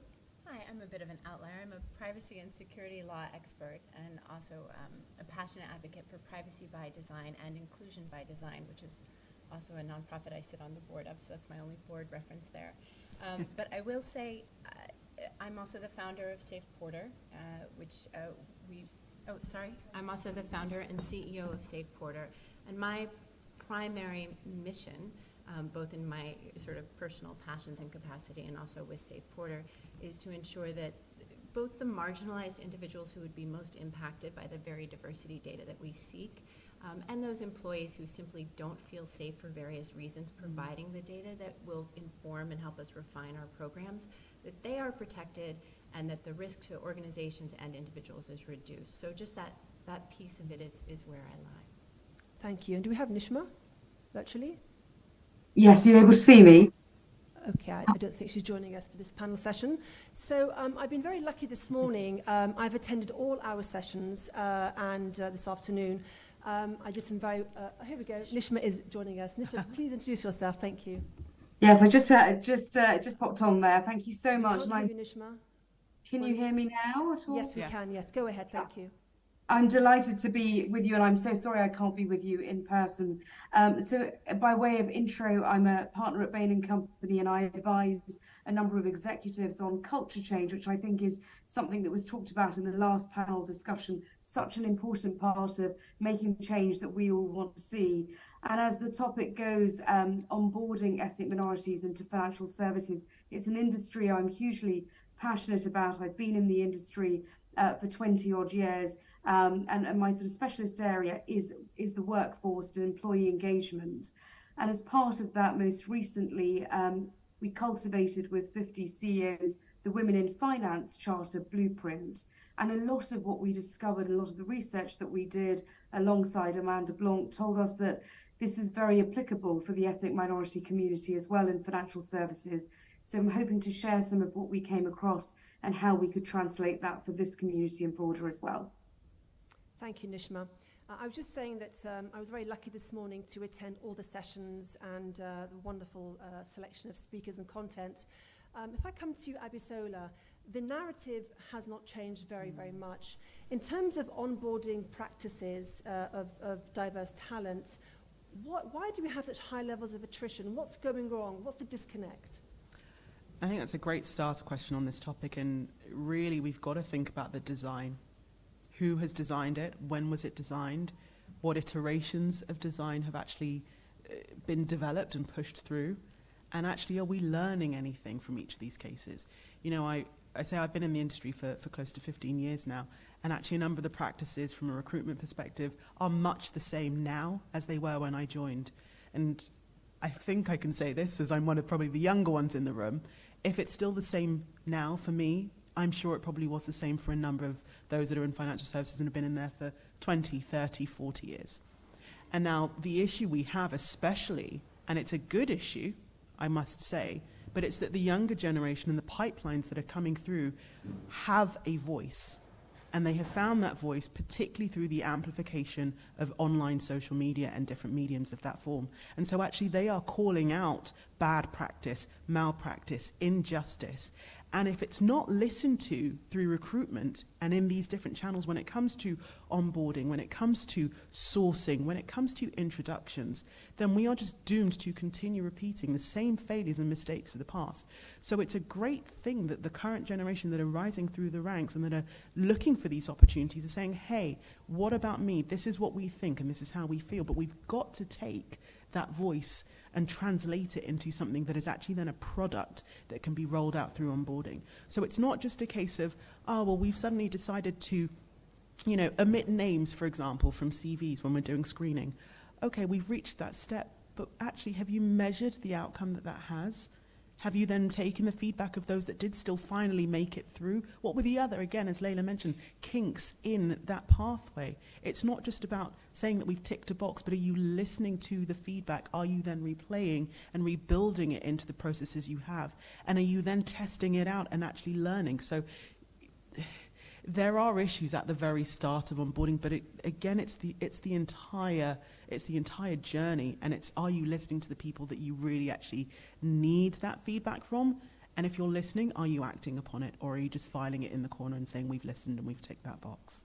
Hi, I'm a bit of an outlier. I'm a privacy and security law expert and also a passionate advocate for privacy by design and inclusion by design, which is also a nonprofit I sit on the board of, so that's my only board reference there. But I will say I'm also the founder of Safe Porter, which I'm also the founder and CEO of Safe Porter, and my primary mission, both in my sort of personal passions and capacity and also with Safe Porter, is to ensure that both the marginalized individuals who would be most impacted by the very diversity data that we seek, and those employees who simply don't feel safe for various reasons providing the data that will inform and help us refine our programs, that they are protected and that the risk to organizations and individuals is reduced. So just that piece of it is where I lie. Thank you. And do we have Nishma virtually? Yes, you're able to see me? Okay, I don't think she's joining us for this panel session. So I've been very lucky this morning. I've attended all our sessions and this afternoon. I just invite, here we go, Nishma is joining us. Nishma, please introduce yourself. Thank you. Yes, I just popped on there. Thank you so much. Can't hear you, Nishma. Can you hear me now at all? Yes, we can. Yes, go ahead. Thank you. I'm delighted to be with you, and I'm so sorry I can't be with you in person. So by way of intro, I'm a partner at Bain & Company, and I advise a number of executives on culture change, which I think is something that was talked about in the last panel discussion, such an important part of making change that we all want to see. And as the topic goes, onboarding ethnic minorities into financial services, it's an industry I'm hugely passionate about. I've been in the industry for 20 odd years. And my sort of specialist area is the workforce and employee engagement. And as part of that, most recently, we cultivated with 50 CEOs the Women in Finance Charter Blueprint. And a lot of what we discovered, a lot of the research that we did alongside Amanda Blanc told us that this is very applicable for the ethnic minority community as well in financial services. So I'm hoping to share some of what we came across and how we could translate that for this community and broader as well. Thank you, Nishma. I was just saying that I was very lucky this morning to attend all the sessions and the wonderful selection of speakers and content. If I come to you, Abisola, the narrative has not changed very, very much. In terms of onboarding practices of diverse talent, why do we have such high levels of attrition? What's going wrong? What's the disconnect? I think that's a great starter question on this topic, and really we've got to think about the design. Who has designed it? When was it designed? What iterations of design have actually been developed and pushed through? And actually, are we learning anything from each of these cases? You know, I say I've been in the industry for close to 15 years now, and actually a number of the practices from a recruitment perspective are much the same now as they were when I joined. And I think I can say this, as I'm one of probably the younger ones in the room, if it's still the same now for me, I'm sure it probably was the same for a number of those that are in financial services and have been in there for 20, 30, 40 years. And now the issue we have especially, and it's a good issue, I must say, but it's that the younger generation and the pipelines that are coming through have a voice. And they have found that voice particularly through the amplification of online social media and different mediums of that form. And so actually they are calling out bad practice, malpractice, injustice. And if it's not listened to through recruitment and in these different channels, when it comes to onboarding, when it comes to sourcing, when it comes to introductions, then we are just doomed to continue repeating the same failures and mistakes of the past. So it's a great thing that the current generation that are rising through the ranks and that are looking for these opportunities are saying, hey, what about me? This is what we think and this is how we feel. But we've got to take that voice and translate it into something that is actually then a product that can be rolled out through onboarding. So it's not just a case of, oh, well, we've suddenly decided to, you know, omit names, for example, from CVs when we're doing screening. Okay, we've reached that step, but actually have you measured the outcome that that has? Have you then taken the feedback of those that did still finally make it through? What were the other, again, as Layla mentioned, kinks in that pathway? It's not just about saying that we've ticked a box, but are you listening to the feedback? Are you then replaying and rebuilding it into the processes you have? And are you then testing it out and actually learning? So there are issues at the very start of onboarding, but it's the entire journey, and it's, are you listening to the people that you really actually need that feedback from? And if you're listening, are you acting upon it, or are you just filing it in the corner and saying we've listened and we've ticked that box?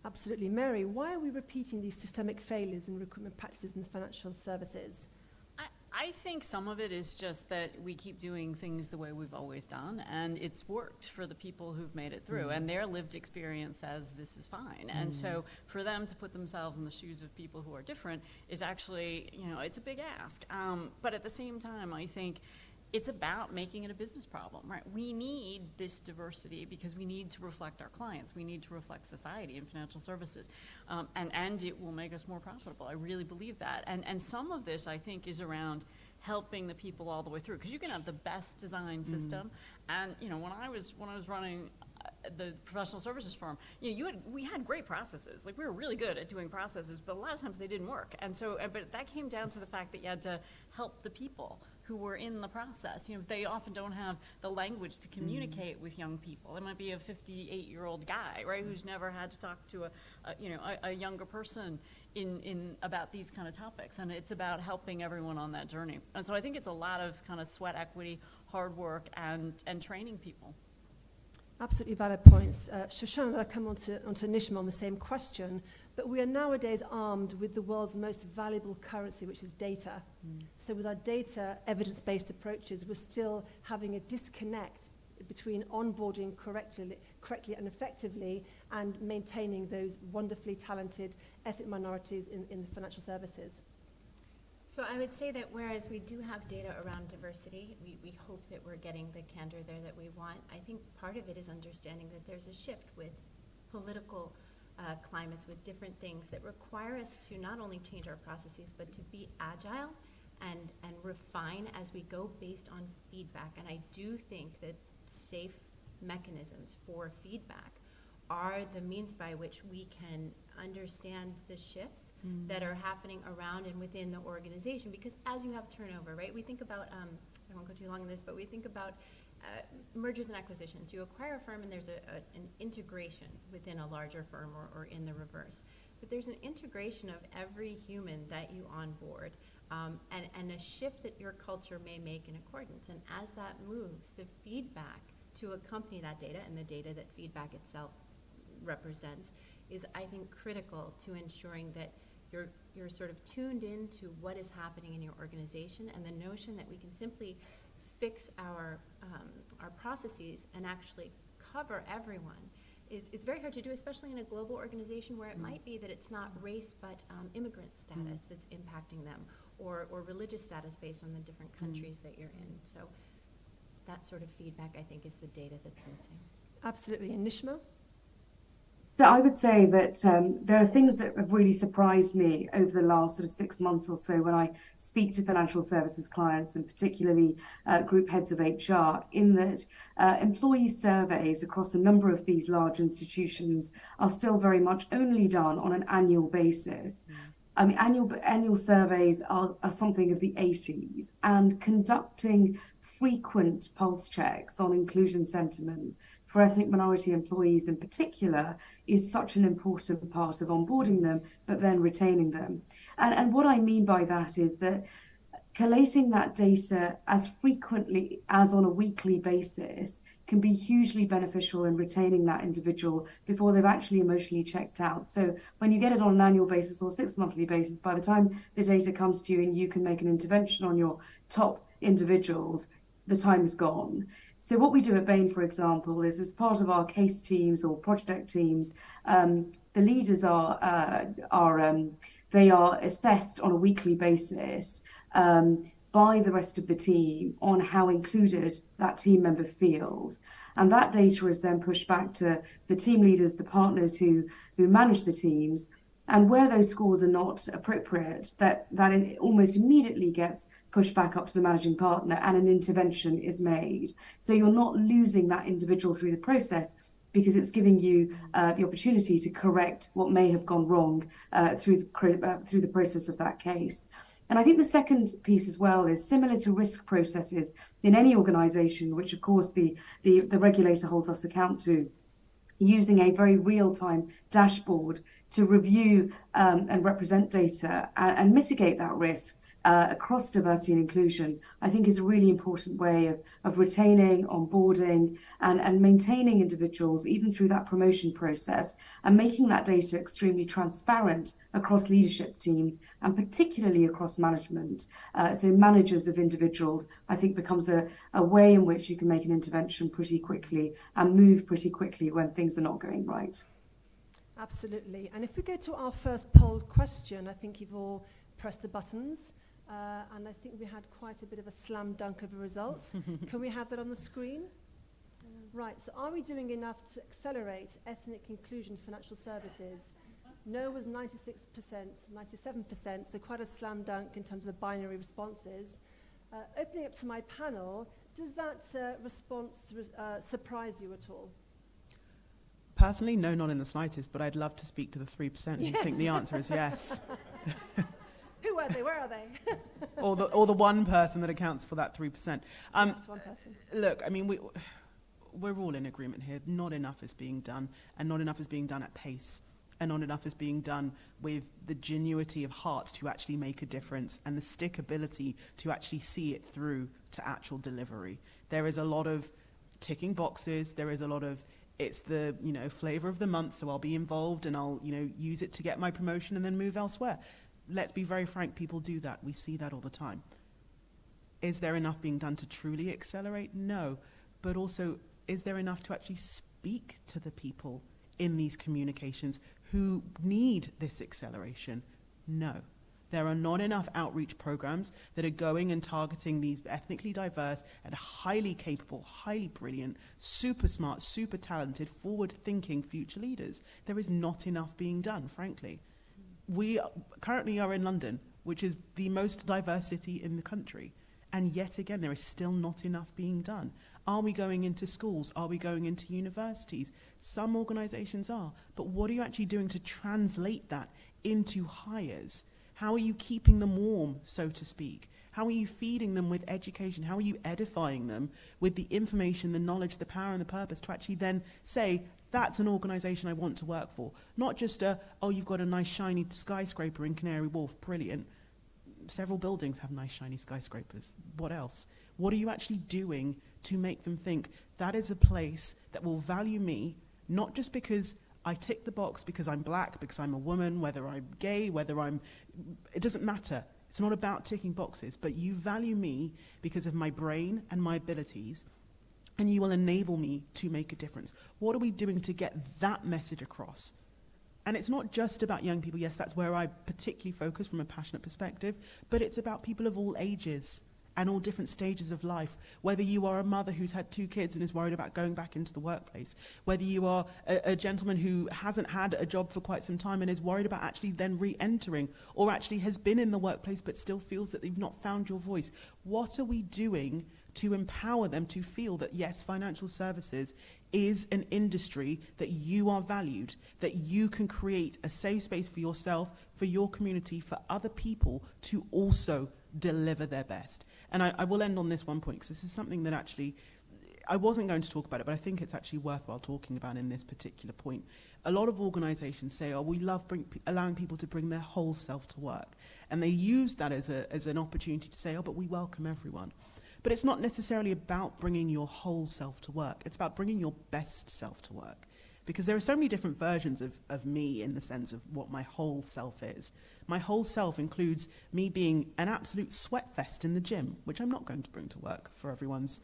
Absolutely. Mary, why are we repeating these systemic failures in recruitment practices in financial services? I think some of it is just that we keep doing things the way we've always done, and it's worked for the people who've made it through, and their lived experience says this is fine. And so for them to put themselves in the shoes of people who are different is actually, you know, it's a big ask. But at the same time, I think it's about making it a business problem, right? We need this diversity because we need to reflect our clients. We need to reflect society and financial services. And it will make us more profitable. I really believe that. And some of this, I think, is around helping the people all the way through. Because you can have the best design system. And, you know, when I was running the professional services firm, you know, we had great processes. Like, we were really good at doing processes, but a lot of times they didn't work. And so, but that came down to the fact that you had to help the people who were in the process. You know, they often don't have the language to communicate with young people. It might be a 58-year-old guy, right, who's never had to talk to a younger person in about these kind of topics. And it's about helping everyone on that journey. And so I think it's a lot of kind of sweat equity, hard work, and training people. Absolutely valid points. Shoshana, I'll come on to Nishma on the same question, but we are nowadays armed with the world's most valuable currency, which is data. So with our data, evidence-based approaches, we're still having a disconnect between onboarding correctly and effectively and maintaining those wonderfully talented ethnic minorities in the financial services. So I would say that whereas we do have data around diversity, we hope that we're getting the candor there that we want. I think part of it is understanding that there's a shift with political climates, with different things that require us to not only change our processes, but to be agile and refine as we go based on feedback. And I do think that safe mechanisms for feedback are the means by which we can understand the shifts that are happening around and within the organization. Because as you have turnover, right, we think about, I won't go too long on this, but we think about mergers and acquisitions. You acquire a firm and there's an integration within a larger firm or in the reverse. But there's an integration of every human that you onboard and a shift that your culture may make in accordance. And as that moves, the feedback to accompany that data and the data that feedback itself represents is, I think, critical to ensuring that you're sort of tuned into what is happening in your organization, and the notion that we can simply fix our processes and actually cover everyone is very hard to do, especially in a global organization where it might be that it's not race but immigrant status that's impacting them, or religious status based on the different countries that you're in. So that sort of feedback, I think, is the data that's missing. Absolutely. And Nishma? So I would say that there are things that have really surprised me over the last sort of 6 months or so when I speak to financial services clients, and particularly group heads of HR, in that employee surveys across a number of these large institutions are still very much only done on an annual basis. I mean, annual surveys are something of the 80s, and conducting frequent pulse checks on inclusion sentiment for ethnic minority employees in particular is such an important part of onboarding them, but then retaining them. And what I mean by that is that collating that data as frequently as on a weekly basis can be hugely beneficial in retaining that individual before they've actually emotionally checked out. So when you get it on an annual basis or 6 monthly basis, by the time the data comes to you and you can make an intervention on your top individuals, the time is gone. So what we do at Bain, for example, is as part of our case teams or project teams, the leaders they are assessed on a weekly basis by the rest of the team on how included that team member feels. And that data is then pushed back to the team leaders, the partners who manage the teams. And where those scores are not appropriate, that almost immediately gets pushed back up to the managing partner and an intervention is made. So you're not losing that individual through the process, because it's giving you the opportunity to correct what may have gone wrong through the process of that case. And I think the second piece as well is similar to risk processes in any organization, which of course the regulator holds us account to, using a very real-time dashboard to review and represent data and mitigate that risk across diversity and inclusion, I think is a really important way of retaining, onboarding, and maintaining individuals even through that promotion process, and making that data extremely transparent across leadership teams and particularly across management. So managers of individuals, I think, becomes a way in which you can make an intervention pretty quickly and move pretty quickly when things are not going right. Absolutely. And if we go to our first poll question, I think you've all pressed the buttons. and I think we had quite a bit of a slam dunk of a result. Can we have that on the screen? Right, so are we doing enough to accelerate ethnic inclusion financial services? No was 96%, 97%, so quite a slam dunk in terms of the binary responses. Opening up to my panel, does that response surprise you at all? Personally, no, not in the slightest, but I'd love to speak to the 3% who think the answer is yes. Who are they? Where are they? or the one person that accounts for that 3%. Yes, one person. Look, I mean, we're all in agreement here. Not enough is being done, and not enough is being done at pace, and not enough is being done with the genuity of heart to actually make a difference and the stickability to actually see it through to actual delivery. There is a lot of ticking boxes. There is a lot of, it's the, flavor of the month, so I'll be involved and I'll, use it to get my promotion and then move elsewhere. Let's be very frank, people do that. We see that all the time. Is there enough being done to truly accelerate? No. But also, is there enough to actually speak to the people in these communications who need this acceleration? No. There are not enough outreach programs that are going and targeting these ethnically diverse and highly capable, highly brilliant, super smart, super talented, forward-thinking future leaders. There is not enough being done, frankly. We currently are in London, which is the most diverse city in the country. And yet again, there is still not enough being done. Are we going into schools? Are we going into universities? Some organizations are. But what are you actually doing to translate that into hires? How are you keeping them warm, so to speak? How are you feeding them with education? How are you edifying them with the information, the knowledge, the power, and the purpose to actually then say, that's an organization I want to work for? Not just you've got a nice shiny skyscraper in Canary Wharf, brilliant. Several buildings have nice shiny skyscrapers. What else? What are you actually doing to make them think that is a place that will value me, not just because I tick the box because I'm black, because I'm a woman, whether I'm gay, it doesn't matter. It's not about ticking boxes, but you value me because of my brain and my abilities, and you will enable me to make a difference. What are we doing to get that message across? And it's not just about young people. Yes, that's where I particularly focus from a passionate perspective, but it's about people of all ages and all different stages of life. Whether you are a mother who's had 2 kids and is worried about going back into the workplace, whether you are a gentleman who hasn't had a job for quite some time and is worried about actually then re-entering, or actually has been in the workplace but still feels that they've not found your voice. What are we doing to empower them to feel that, yes, financial services is an industry that you are valued, that you can create a safe space for yourself, for your community, for other people to also deliver their best? And I will end on this one point, because this is something that actually, I wasn't going to talk about it, but I think it's actually worthwhile talking about in this particular point. A lot of organizations say, we love allowing people to bring their whole self to work. And they use that as an opportunity to say, but we welcome everyone. But it's not necessarily about bringing your whole self to work. It's about bringing your best self to work. Because there are so many different versions of me in the sense of what my whole self is. My whole self includes me being an absolute sweat fest in the gym, which I'm not going to bring to work for everyone's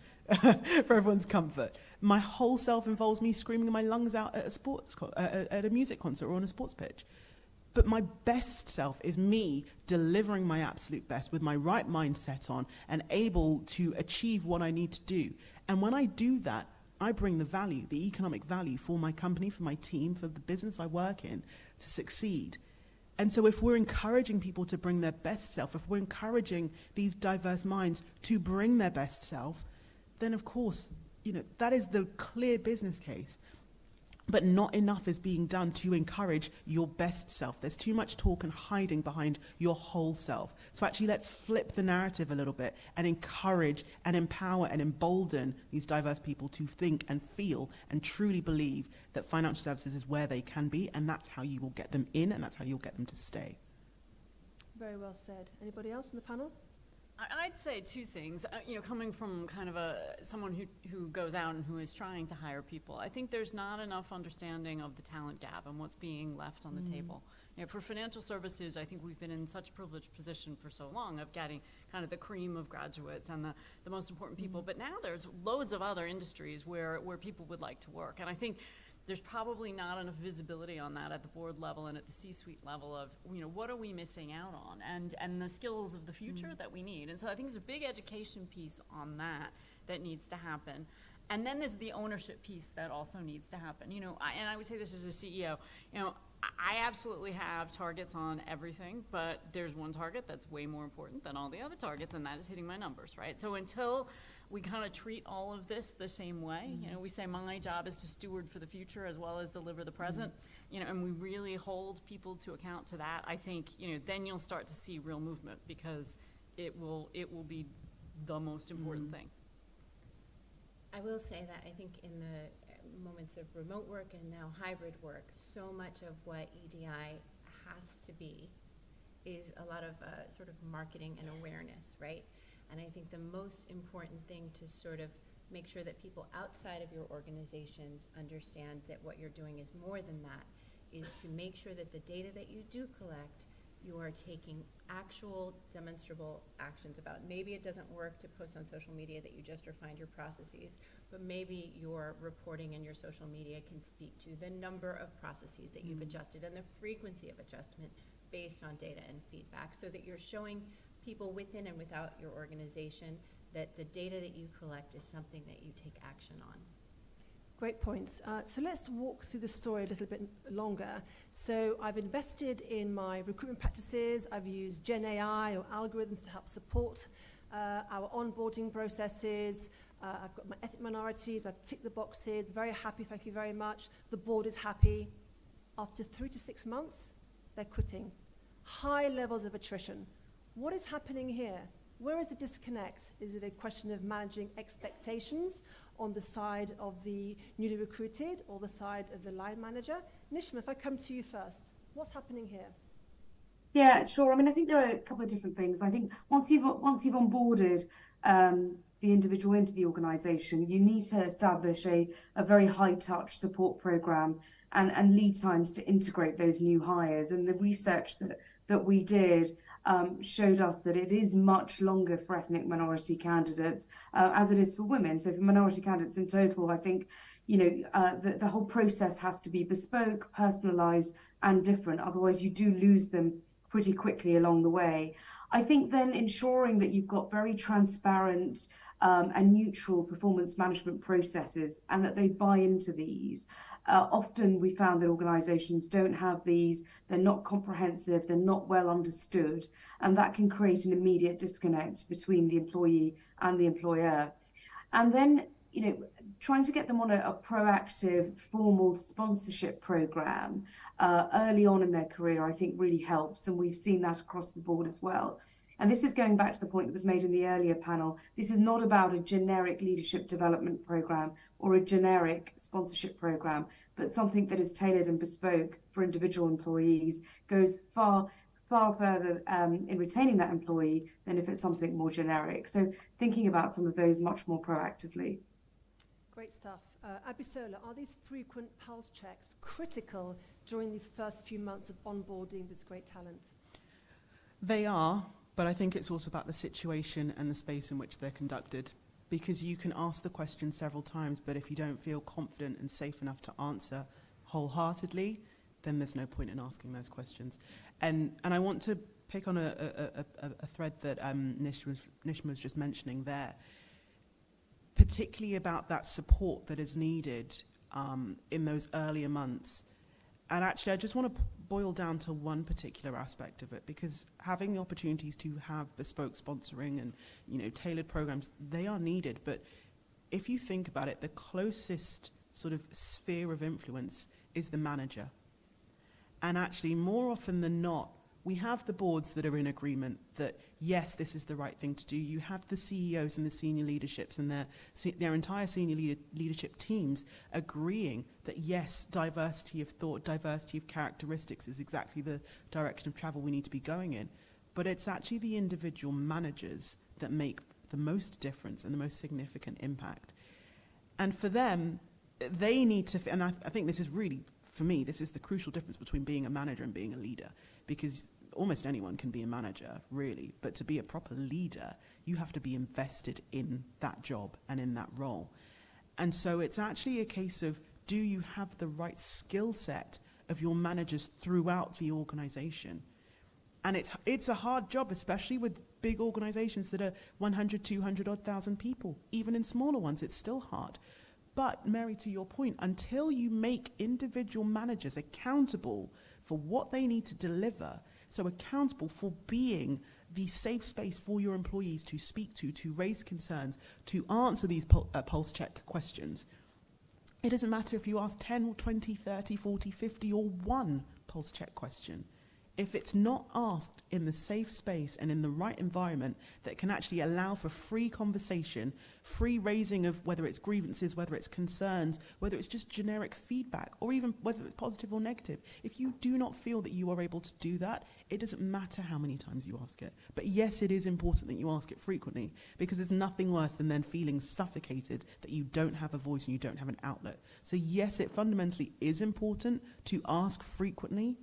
comfort. My whole self involves me screaming my lungs out at at a music concert or on a sports pitch. But my best self is me delivering my absolute best with my right mindset on and able to achieve what I need to do. And when I do that, I bring the value, the economic value for my company, for my team, for the business I work in to succeed. And so if we're encouraging people to bring their best self, if we're encouraging these diverse minds to bring their best self, then of course, that is the clear business case. But not enough is being done to encourage your best self. There's too much talk and hiding behind your whole self. So actually, let's flip the narrative a little bit and encourage and empower and embolden these diverse people to think and feel and truly believe that financial services is where they can be, and that's how you will get them in, and that's how you'll get them to stay. Very well said. Anybody else on the panel? I'd say 2 things. Coming from kind of someone who goes out and who is trying to hire people, I think there's not enough understanding of the talent gap and what's being left on the table. For financial services, I think we've been in such a privileged position for so long of getting kind of the cream of graduates and the most important people. But now there's loads of other industries where people would like to work. And I think there's probably not enough visibility on that at the board level and at the C-suite level of, what are we missing out on, and the skills of the future that we need. And so I think there's a big education piece on that needs to happen. And then there's the ownership piece that also needs to happen. And I would say this as a CEO, I absolutely have targets on everything, but there's one target that's way more important than all the other targets, and that is hitting my numbers, right? So until we kind of treat all of this the same way, we say my job is to steward for the future as well as deliver the present, and we really hold people to account to that, I think, then you'll start to see real movement, because it will be the most important thing. I will say that I think in the moments of remote work and now hybrid work, so much of what EDI has to be is a lot of sort of marketing and awareness, right? And I think the most important thing to sort of make sure that people outside of your organizations understand that what you're doing is more than that, is to make sure that the data that you do collect, you are taking actual demonstrable actions about. Maybe it doesn't work to post on social media that you just refined your processes, but maybe your reporting and your social media can speak to the number of processes that you've adjusted and the frequency of adjustment based on data and feedback, so that you're showing people within and without your organization that the data that you collect is something that you take action on. Great points. So let's walk through the story a little bit longer. So I've invested in my recruitment practices. I've used Gen AI or algorithms to help support our onboarding processes. I've got my ethnic minorities. I've ticked the boxes. Very happy. Thank you very much. The board is happy. After 3 to 6 months, they're quitting. High levels of attrition. What is happening here? Where is the disconnect? Is it a question of managing expectations on the side of the newly recruited or the side of the line manager? Nishma, if I come to you first, what's happening here? Yeah, sure. I mean, I think there are a couple of different things. I think once you've onboarded the individual into the organization, you need to establish a very high touch support program and lead times to integrate those new hires. And the research that we did showed us that it is much longer for ethnic minority candidates as it is for women. So for minority candidates in total, I think, the whole process has to be bespoke, personalized, and different. Otherwise, you do lose them pretty quickly along the way. I think then ensuring that you've got very transparent and neutral performance management processes and that they buy into these. Often we found that organizations don't have these, they're not comprehensive, they're not well understood, and that can create an immediate disconnect between the employee and the employer. And then, trying to get them on a proactive, formal sponsorship program early on in their career, I think really helps. And we've seen that across the board as well. And this is going back to the point that was made in the earlier panel. This is not about a generic leadership development program or a generic sponsorship program, but something that is tailored and bespoke for individual employees, goes far further in retaining that employee than if it's something more generic. So thinking about some of those much more proactively. Great stuff. Abisola, are these frequent pulse checks critical during these first few months of onboarding this great talent? They are, but I think it's also about the situation and the space in which they're conducted. Because you can ask the question several times, but if you don't feel confident and safe enough to answer wholeheartedly, then there's no point in asking those questions. And I want to pick on a thread that Nishma was just mentioning there, particularly about that support that is needed in those earlier months. And actually, I just want to boil down to one particular aspect of it, because having the opportunities to have bespoke sponsoring and tailored programs, they are needed. But if you think about it, the closest sort of sphere of influence is the manager. And actually, more often than not, we have the boards that are in agreement that, yes, this is the right thing to do. You have the CEOs and the senior leaderships and their entire senior leadership teams agreeing that, yes, diversity of thought, diversity of characteristics is exactly the direction of travel we need to be going in. But it's actually the individual managers that make the most difference and the most significant impact. And for them, they need to, and I think this is really, for me, this is the crucial difference between being a manager and being a leader, because almost anyone can be a manager, really, but to be a proper leader, you have to be invested in that job and in that role. And so it's actually a case of, do you have the right skill set of your managers throughout the organization? And it's a hard job, especially with big organizations that are 100, 200 odd thousand people. Even in smaller ones, it's still hard. But Mary, to your point, until you make individual managers accountable for what they need to deliver, so accountable for being the safe space for your employees to speak to raise concerns, to answer these pulse check questions, it doesn't matter if you ask 10, 20, 30, 40, 50 or one pulse check question. If it's not asked in the safe space and in the right environment that can actually allow for free conversation, free raising of whether it's grievances, whether it's concerns, whether it's just generic feedback, or even whether it's positive or negative, if you do not feel that you are able to do that, it doesn't matter how many times you ask it. But yes, it is important that you ask it frequently, because there's nothing worse than then feeling suffocated that you don't have a voice and you don't have an outlet. So yes, it fundamentally is important to ask frequently,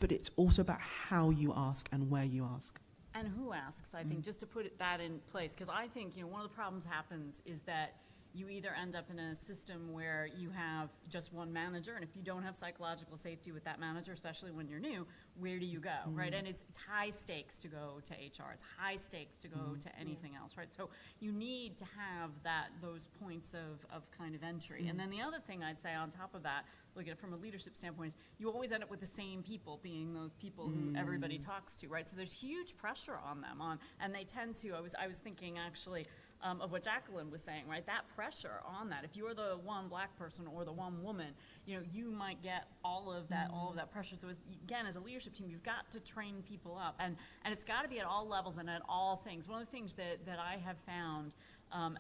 but it's also about how you ask and where you ask. And who asks, I think, just to put that in place, because I think, one of the problems happens is that you either end up in a system where you have just one manager, and if you don't have psychological safety with that manager, especially when you're new, where do you go, right? And it's high stakes to go to HR. It's high stakes to go to anything else, right? So you need to have those points of kind of entry. And then the other thing I'd say on top of that, looking at it from a leadership standpoint, is you always end up with the same people being those people who everybody talks to, right? So there's huge pressure on them, and they tend to, I was thinking actually, of what Jacqueline was saying, right? That pressure on that. If you're the one black person or the one woman, you might get all of that pressure. So again, as a leadership team, you've got to train people up, and it's got to be at all levels and at all things. One of the things that I have found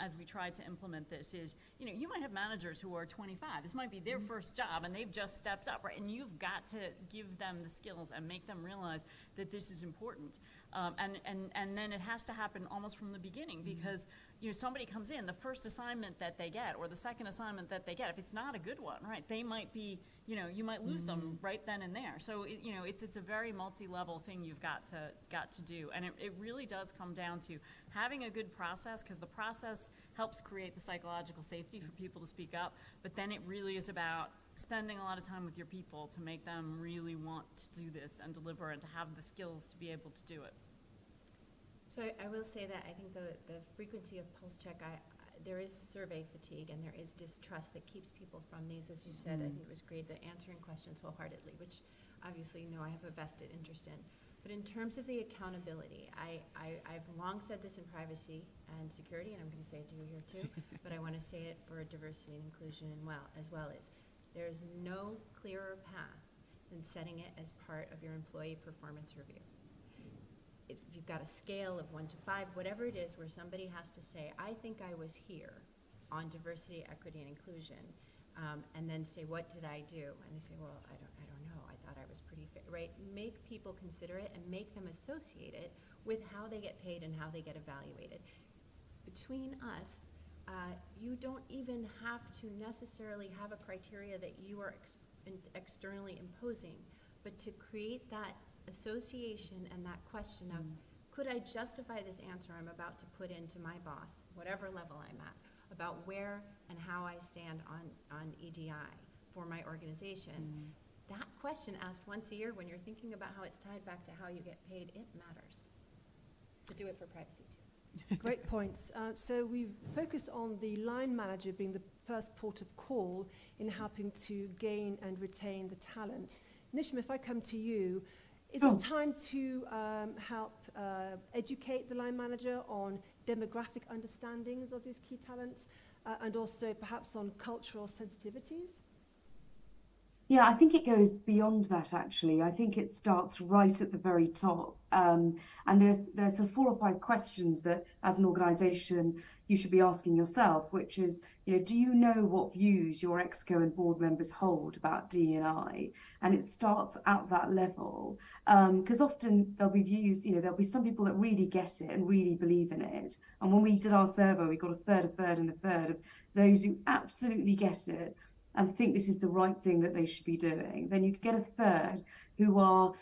as we try to implement this is, you might have managers who are 25. This might be their first job, and they've just stepped up, right? And you've got to give them the skills and make them realize that this is important. And then it has to happen almost from the beginning, because somebody comes in, the first assignment that they get, or the second assignment that they get, if it's not a good one, right, they might be, you might lose them right then and there. So it's a very multi-level thing you've got to do, and it really does come down to having a good process, because the process helps create the psychological safety for people to speak up. But then it really is about spending a lot of time with your people to make them really want to do this and deliver and to have the skills to be able to do it. So I will say that I think the frequency of pulse check, there is survey fatigue and there is distrust that keeps people from these. As you said, I think it was great that answering questions wholeheartedly, which obviously I have a vested interest in. But in terms of the accountability, I've long said this in privacy and security, and I'm going to say it to you here too, but I want to say it for diversity and inclusion as well as there is no clearer path than setting it as part of your employee performance review. If you've got a scale of 1 to 5, whatever it is, where somebody has to say, I think I was here on diversity, equity, and inclusion, and then say, what did I do? And they say, well, I don't know. I thought I was pretty fair, right? Make people consider it and make them associate it with how they get paid and how they get evaluated. Between us, you don't even have to necessarily have a criteria that you are externally imposing, but to create that association and that question of, could I justify this answer I'm about to put into my boss, whatever level I'm at, about where and how I stand on EDI for my organization. That question asked once a year when you're thinking about how it's tied back to how you get paid, it matters. To do it for privacy too. Great points. So we've focused on the line manager being the first port of call in helping to gain and retain the talent. Nishma, if I come to you, is it time to help educate the line manager on demographic understandings of these key talents and also perhaps on cultural sensitivities? Yeah, I think it goes beyond that, actually. I think it starts right at the very top. And there's sort of 4 or 5 questions that, as an organisation, you should be asking yourself, which is, do you know what views your ExCo and board members hold about DE&I? And it starts at that level. Because often there'll be views, there'll be some people that really get it and really believe in it. And when we did our survey, we got a third, and a third of those who absolutely get it and think this is the right thing that they should be doing. Then you get a third who are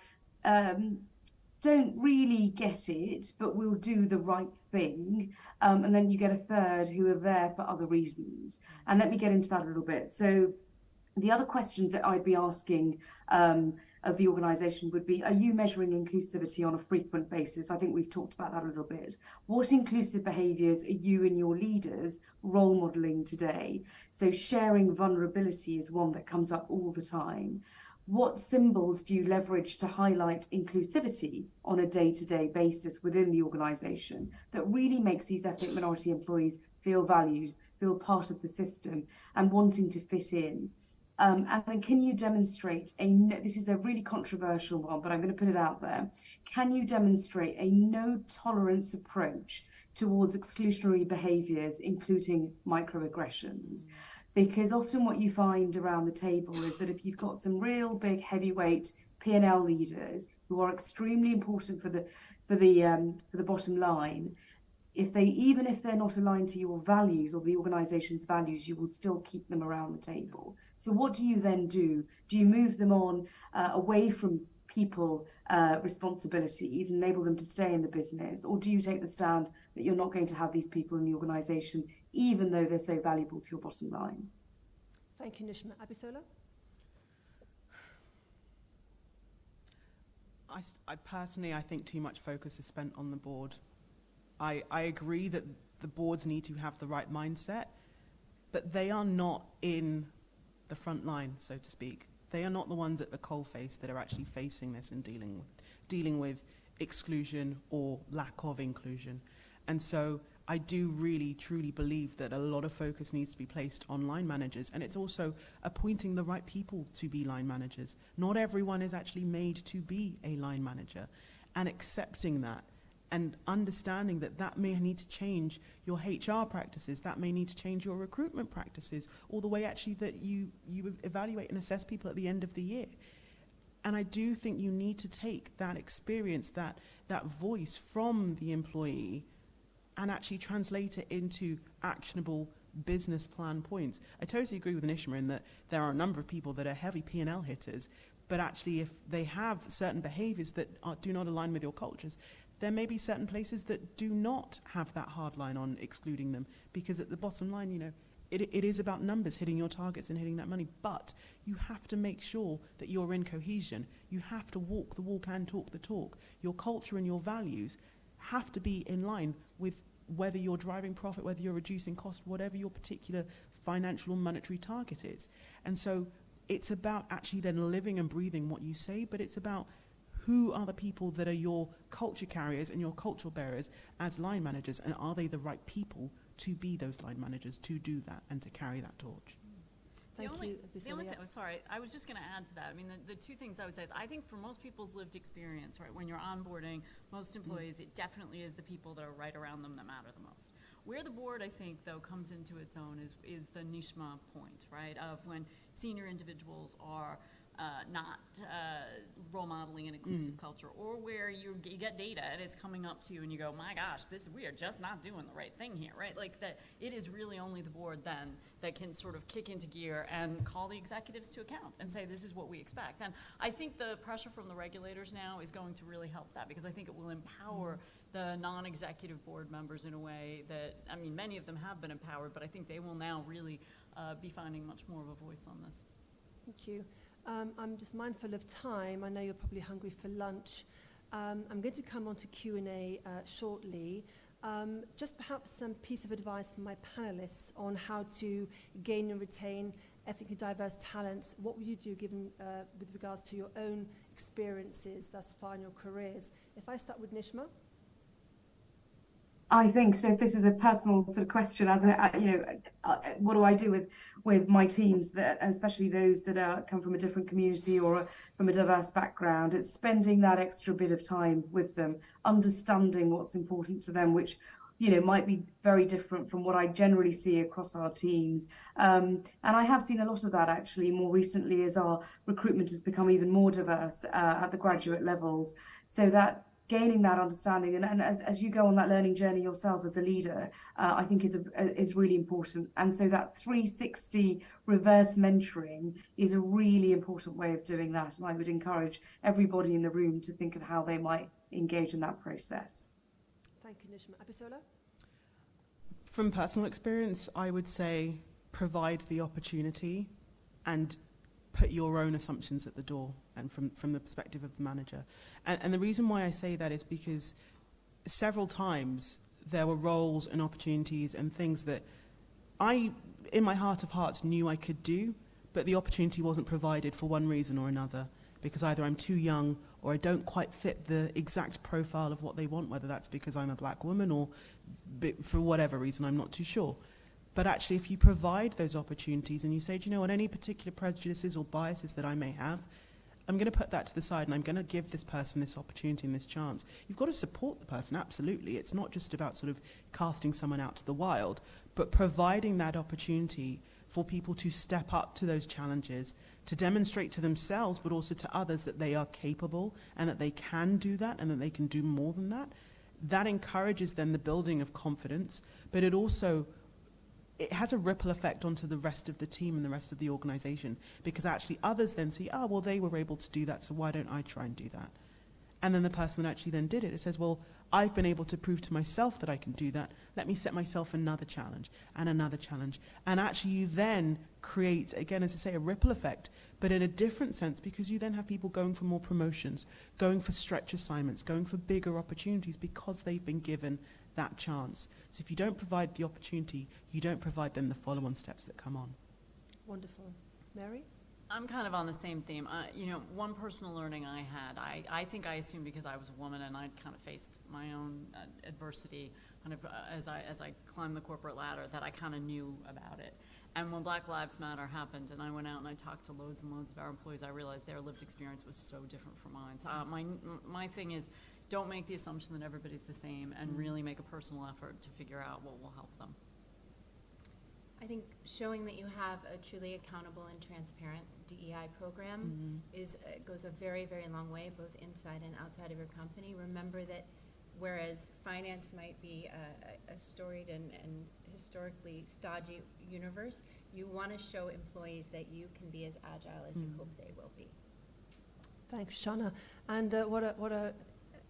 don't really get it, but will do the right thing. And then you get a third who are there for other reasons. And let me get into that a little bit. So The other questions that I'd be asking of the organisation would be, are you measuring inclusivity on a frequent basis? I think we've talked about that a little bit. What inclusive behaviours are you and your leaders role modelling today? So sharing vulnerability is one that comes up all the time. What symbols do you leverage to highlight inclusivity on a day-to-day basis within the organisation that really makes these ethnic minority employees feel valued, feel part of the system and wanting to fit in? And then can you demonstrate this is a really controversial one, but I'm going to put it out there. Can you demonstrate a no tolerance approach towards exclusionary behaviours, including microaggressions? Because often what you find around the table is that if you've got some real big heavyweight P&L leaders who are extremely important for the bottom line, even if they're not aligned to your values or the organization's values, you will still keep them around the table. So what do you then do? Do you move them on away from people responsibilities, enable them to stay in the business, or do you take the stand that you're not going to have these people in the organization, even though they're so valuable to your bottom line? Thank you, Nishma. Abisola? I think too much focus is spent on the board. I agree that the boards need to have the right mindset, but they are not in the front line, so to speak. They are not the ones at the coalface that are actually facing this and dealing with exclusion or lack of inclusion. And so I do really, truly believe that a lot of focus needs to be placed on line managers, and it's also appointing the right people to be line managers. Not everyone is actually made to be a line manager, and accepting that and understanding that that may need to change your HR practices, that may need to change your recruitment practices, or the way actually that you evaluate and assess people at the end of the year. And I do think you need to take that experience, that voice from the employee, and actually translate it into actionable business plan points. I totally agree with Nishma in that there are a number of people that are heavy P&L hitters, but actually if they have certain behaviours that do not align with your cultures, there may be certain places that do not have that hard line on excluding them, because at the bottom line, you know, it is about numbers, hitting your targets and hitting that money, but you have to make sure that you're in cohesion. You have to walk the walk and talk the talk. Your culture and your values have to be in line with whether you're driving profit, whether you're reducing cost, whatever your particular financial or monetary target is. And so it's about actually then living and breathing what you say, but it's about who are the people that are your culture carriers and your cultural bearers as line managers, and are they the right people to be those line managers, to do that and to carry that torch? The only thing, sorry, I was just going to add to that. I mean, the two things I would say is I think for most people's lived experience, right, when you're onboarding most employees, it definitely is the people that are right around them that matter the most. Where the board, I think, though, comes into its own is the Nishma point, right, of when senior individuals are not role modeling an inclusive culture, or where you get data and it's coming up to you and you go, my gosh, we are just not doing the right thing here, right? Like that, it is really only the board then that can sort of kick into gear and call the executives to account and say, this is what we expect. And I think the pressure from the regulators now is going to really help that, because I think it will empower the non-executive board members in a way that, I mean, many of them have been empowered, but I think they will now really be finding much more of a voice on this. Thank you. I'm just mindful of time. I know you're probably hungry for lunch. I'm going to come on to Q&A shortly. Just perhaps some piece of advice for my panelists on how to gain and retain ethnically diverse talents. What will you do given with regards to your own experiences thus far in your careers? If I start with Nishma. I think so. If this is a personal sort of question, as what do I do with my teams, that especially those that come from a different community or from a diverse background? It's spending that extra bit of time with them, understanding what's important to them, which might be very different from what I generally see across our teams. And I have seen a lot of that actually more recently as our recruitment has become even more diverse at the graduate levels. So that gaining that understanding and as you go on that learning journey yourself as a leader, I think is really important. And so that 360 reverse mentoring is a really important way of doing that. And I would encourage everybody in the room to think of how they might engage in that process. Thank you, Nishma. Abisola? From personal experience, I would say provide the opportunity and put your own assumptions at the door, and from the perspective of the manager. And the reason why I say that is because several times there were roles and opportunities and things that I, in my heart of hearts, knew I could do, but the opportunity wasn't provided for one reason or another, because either I'm too young or I don't quite fit the exact profile of what they want, whether that's because I'm a black woman or for whatever reason, I'm not too sure. But actually, if you provide those opportunities and you say, do you know what, any particular prejudices or biases that I may have, I'm going to put that to the side and I'm going to give this person this opportunity and this chance. You've got to support the person, absolutely. It's not just about sort of casting someone out to the wild, but providing that opportunity for people to step up to those challenges, to demonstrate to themselves, but also to others that they are capable and that they can do that and that they can do more than that. That encourages then the building of confidence, but it also it has a ripple effect onto the rest of the team and the rest of the organization, because actually others then see, oh, well, they were able to do that, so why don't I try and do that? And then the person that actually then did it, it says, well, I've been able to prove to myself that I can do that. Let me set myself another challenge and another challenge. And actually you then create, again, as I say, a ripple effect, but in a different sense, because you then have people going for more promotions, going for stretch assignments, going for bigger opportunities because they've been given that chance. So if you don't provide the opportunity, you don't provide them the follow-on steps that come on. Wonderful. Mary? I'm kind of on the same theme. You know, one personal learning I had, I think I assumed because I was a woman and I'd kind of faced my own adversity kind of as I climbed the corporate ladder, that I kind of knew about it. And when Black Lives Matter happened and I went out and I talked to loads and loads of our employees, I realized their lived experience was so different from mine. So my thing is, don't make the assumption that everybody's the same, and really make a personal effort to figure out what will help them. I think showing that you have a truly accountable and transparent DEI program goes a very, very long way, both inside and outside of your company. Remember that whereas finance might be a storied and historically stodgy universe, you want to show employees that you can be as agile as you hope they will be. Thanks, Shana. And what a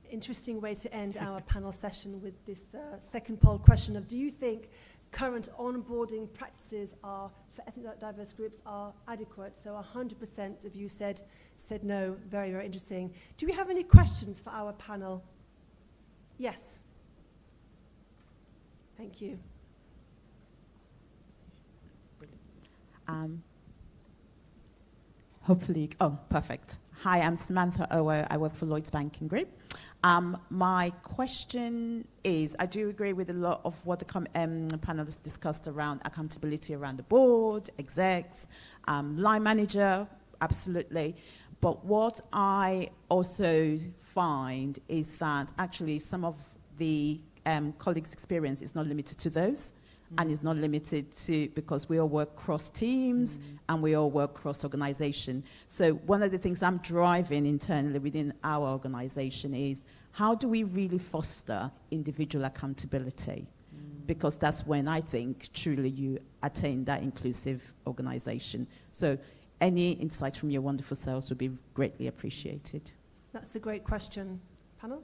interesting way to end our panel session with this second poll question of, do you think current onboarding practices for ethnically diverse groups are adequate? So 100% of you said no. Very, very interesting. Do we have any questions for our panel? Yes. Thank you. Hopefully, perfect. Hi, I'm Samantha Owo. I work for Lloyds Banking Group. My question is, I do agree with a lot of what the panelists discussed around accountability around the board, execs, line manager, absolutely. But what I also find is that actually some of the colleagues' experience is not limited to those. And it's not limited to, because we all work cross teams and we all work cross organization. So one of the things I'm driving internally within our organization is, how do we really foster individual accountability? Because that's when I think truly you attain that inclusive organization. So any insight from your wonderful selves would be greatly appreciated. That's a great question. Panel?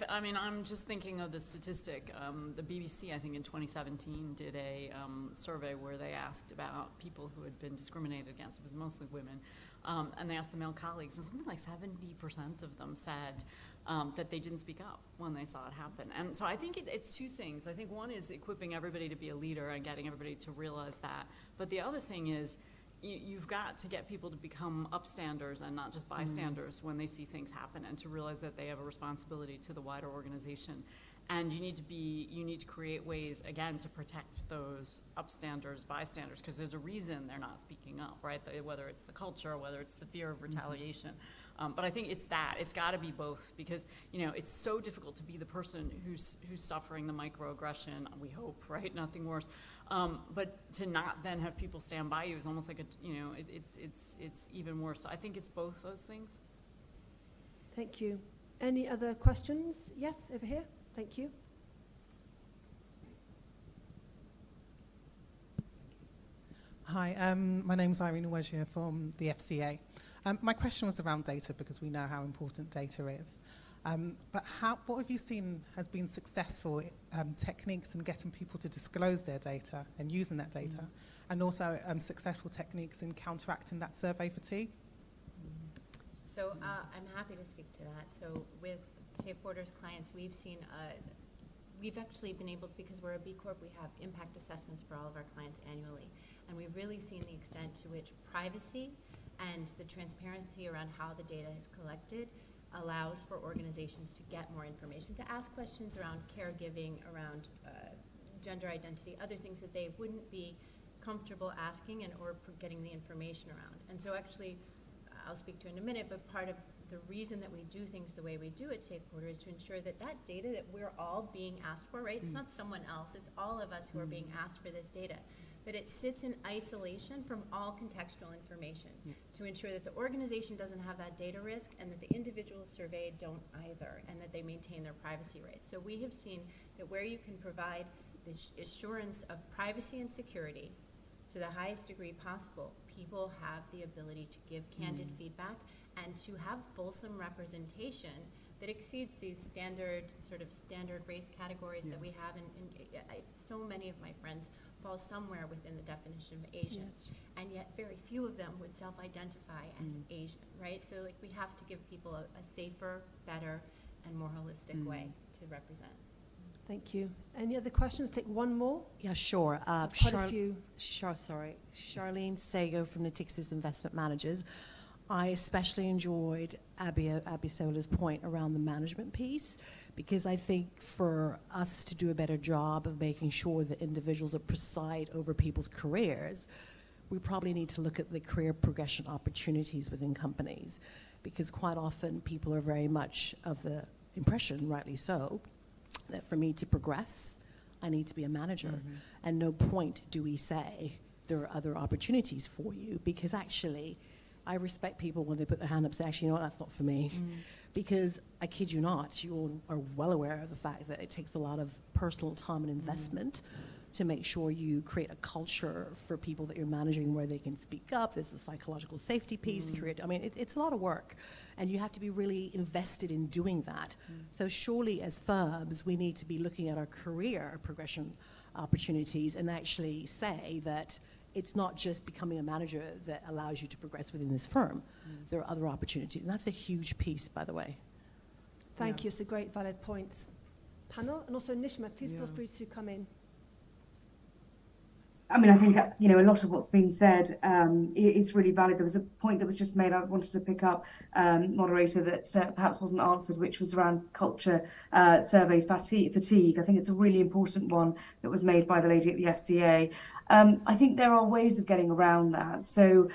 I mean, I'm just thinking of the statistic. The BBC, I think in 2017, did a survey where they asked about people who had been discriminated against. It was mostly women. And they asked the male colleagues, and something like 70% of them said that they didn't speak up when they saw it happen. And so I think it's two things. I think one is equipping everybody to be a leader and getting everybody to realize that. But the other thing is, you've got to get people to become upstanders and not just bystanders when they see things happen, and to realize that they have a responsibility to the wider organization. And you need to create ways, again, to protect those upstanders, bystanders, because there's a reason they're not speaking up, right? Whether it's the culture, whether it's the fear of retaliation. But I think it's got to be both, because, you know, it's so difficult to be the person who's suffering the microaggression, we hope, right? Nothing worse. But to not then have people stand by you is almost like it's even worse. So I think it's both those things. Thank you. Any other questions? Yes, over here. Thank you. Hi, my name is Irene Uwegia from the FCA. My question was around data, because we know how important data is. But what have you seen has been successful techniques in getting people to disclose their data and using that data, and also successful techniques in counteracting that survey fatigue? So I'm happy to speak to that. So with Safe Borders clients, we've seen, we've actually been able, because we're a B Corp, we have impact assessments for all of our clients annually. And we've really seen the extent to which privacy and the transparency around how the data is collected allows for organizations to get more information, to ask questions around caregiving, around gender identity, other things that they wouldn't be comfortable asking and or getting the information around. And so actually, I'll speak to in a minute, but part of the reason that we do things the way we do at Safe Border is to ensure that that data that we're all being asked for, right? It's not someone else, it's all of us who are being asked for this data, that it sits in isolation from all contextual information to ensure that the organization doesn't have that data risk and that the individuals surveyed don't either, and that they maintain their privacy rights. So we have seen that where you can provide this assurance of privacy and security to the highest degree possible, people have the ability to give candid feedback and to have fulsome representation that exceeds these standard race categories that we have. So many of my friends fall somewhere within the definition of Asian, and yet very few of them would self-identify as Asian, right? So like we have to give people a safer, better, and more holistic way to represent. Thank you. Any other questions? Take one more. Yeah, sure. Quite a few. Charlene Sago from Natixis Investment Managers. I especially enjoyed Abisola's point around the management piece, because I think for us to do a better job of making sure that individuals that preside over people's careers, we probably need to look at the career progression opportunities within companies, because quite often people are very much of the impression, rightly so, that for me to progress, I need to be a manager. And no point do we say there are other opportunities for you, because actually, I respect people when they put their hand up and say, actually, you know what, that's not for me. Because I kid you not, you all are well aware of the fact that it takes a lot of personal time and investment to make sure you create a culture for people that you're managing where they can speak up. There's the psychological safety piece to create. I mean, it's a lot of work, and you have to be really invested in doing that. So surely as firms, we need to be looking at our career progression opportunities and actually say that it's not just becoming a manager that allows you to progress within this firm. There are other opportunities, and that's a huge piece, by the way. Thank you. It's a great, valid point. Panel, and also Nishma, please feel free to come in. I mean, I think, you know, a lot of what's been said is really valid. There was a point that was just made I wanted to pick up, moderator, that perhaps wasn't answered, which was around culture survey fatigue. I think it's a really important one that was made by the lady at the FCA. I think there are ways of getting around that. So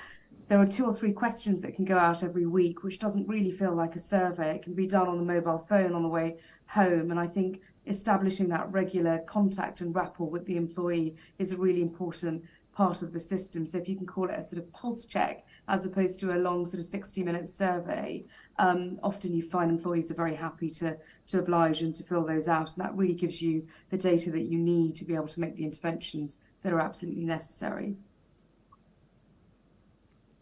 there are 2 or 3 questions that can go out every week, which doesn't really feel like a survey. It can be done on the mobile phone on the way home. And I think establishing that regular contact and rapport with the employee is a really important part of the system. So if you can call it a sort of pulse check as opposed to a long sort of 60-minute survey, often you find employees are very happy to oblige and to fill those out. And that really gives you the data that you need to be able to make the interventions that are absolutely necessary.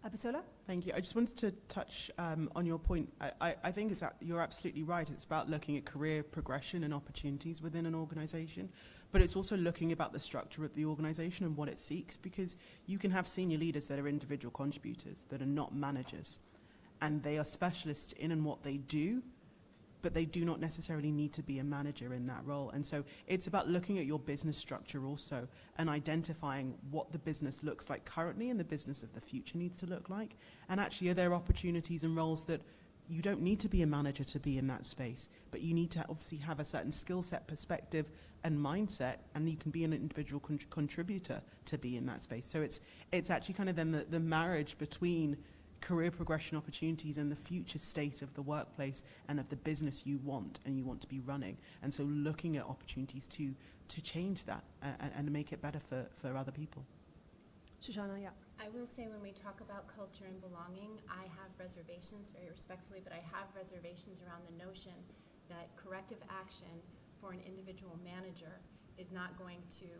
Abisola? Thank you. I just wanted to touch on your point. I think you're absolutely right. It's about looking at career progression and opportunities within an organization, but it's also looking about the structure of the organization and what it seeks, because you can have senior leaders that are individual contributors, that are not managers, and they are specialists in and what they do, but they do not necessarily need to be a manager in that role. And so it's about looking at your business structure also and identifying what the business looks like currently and the business of the future needs to look like. And actually, are there opportunities and roles that you don't need to be a manager to be in that space, but you need to obviously have a certain skill set, perspective, and mindset, and you can be an individual contributor to be in that space. So it's actually kind of then the marriage between career progression opportunities and the future state of the workplace and of the business you want to be running. And so looking at opportunities to change that and make it better for other people. Shoshana, yeah. I will say when we talk about culture and belonging, I have reservations, very respectfully, but I have reservations around the notion that corrective action for an individual manager is not going to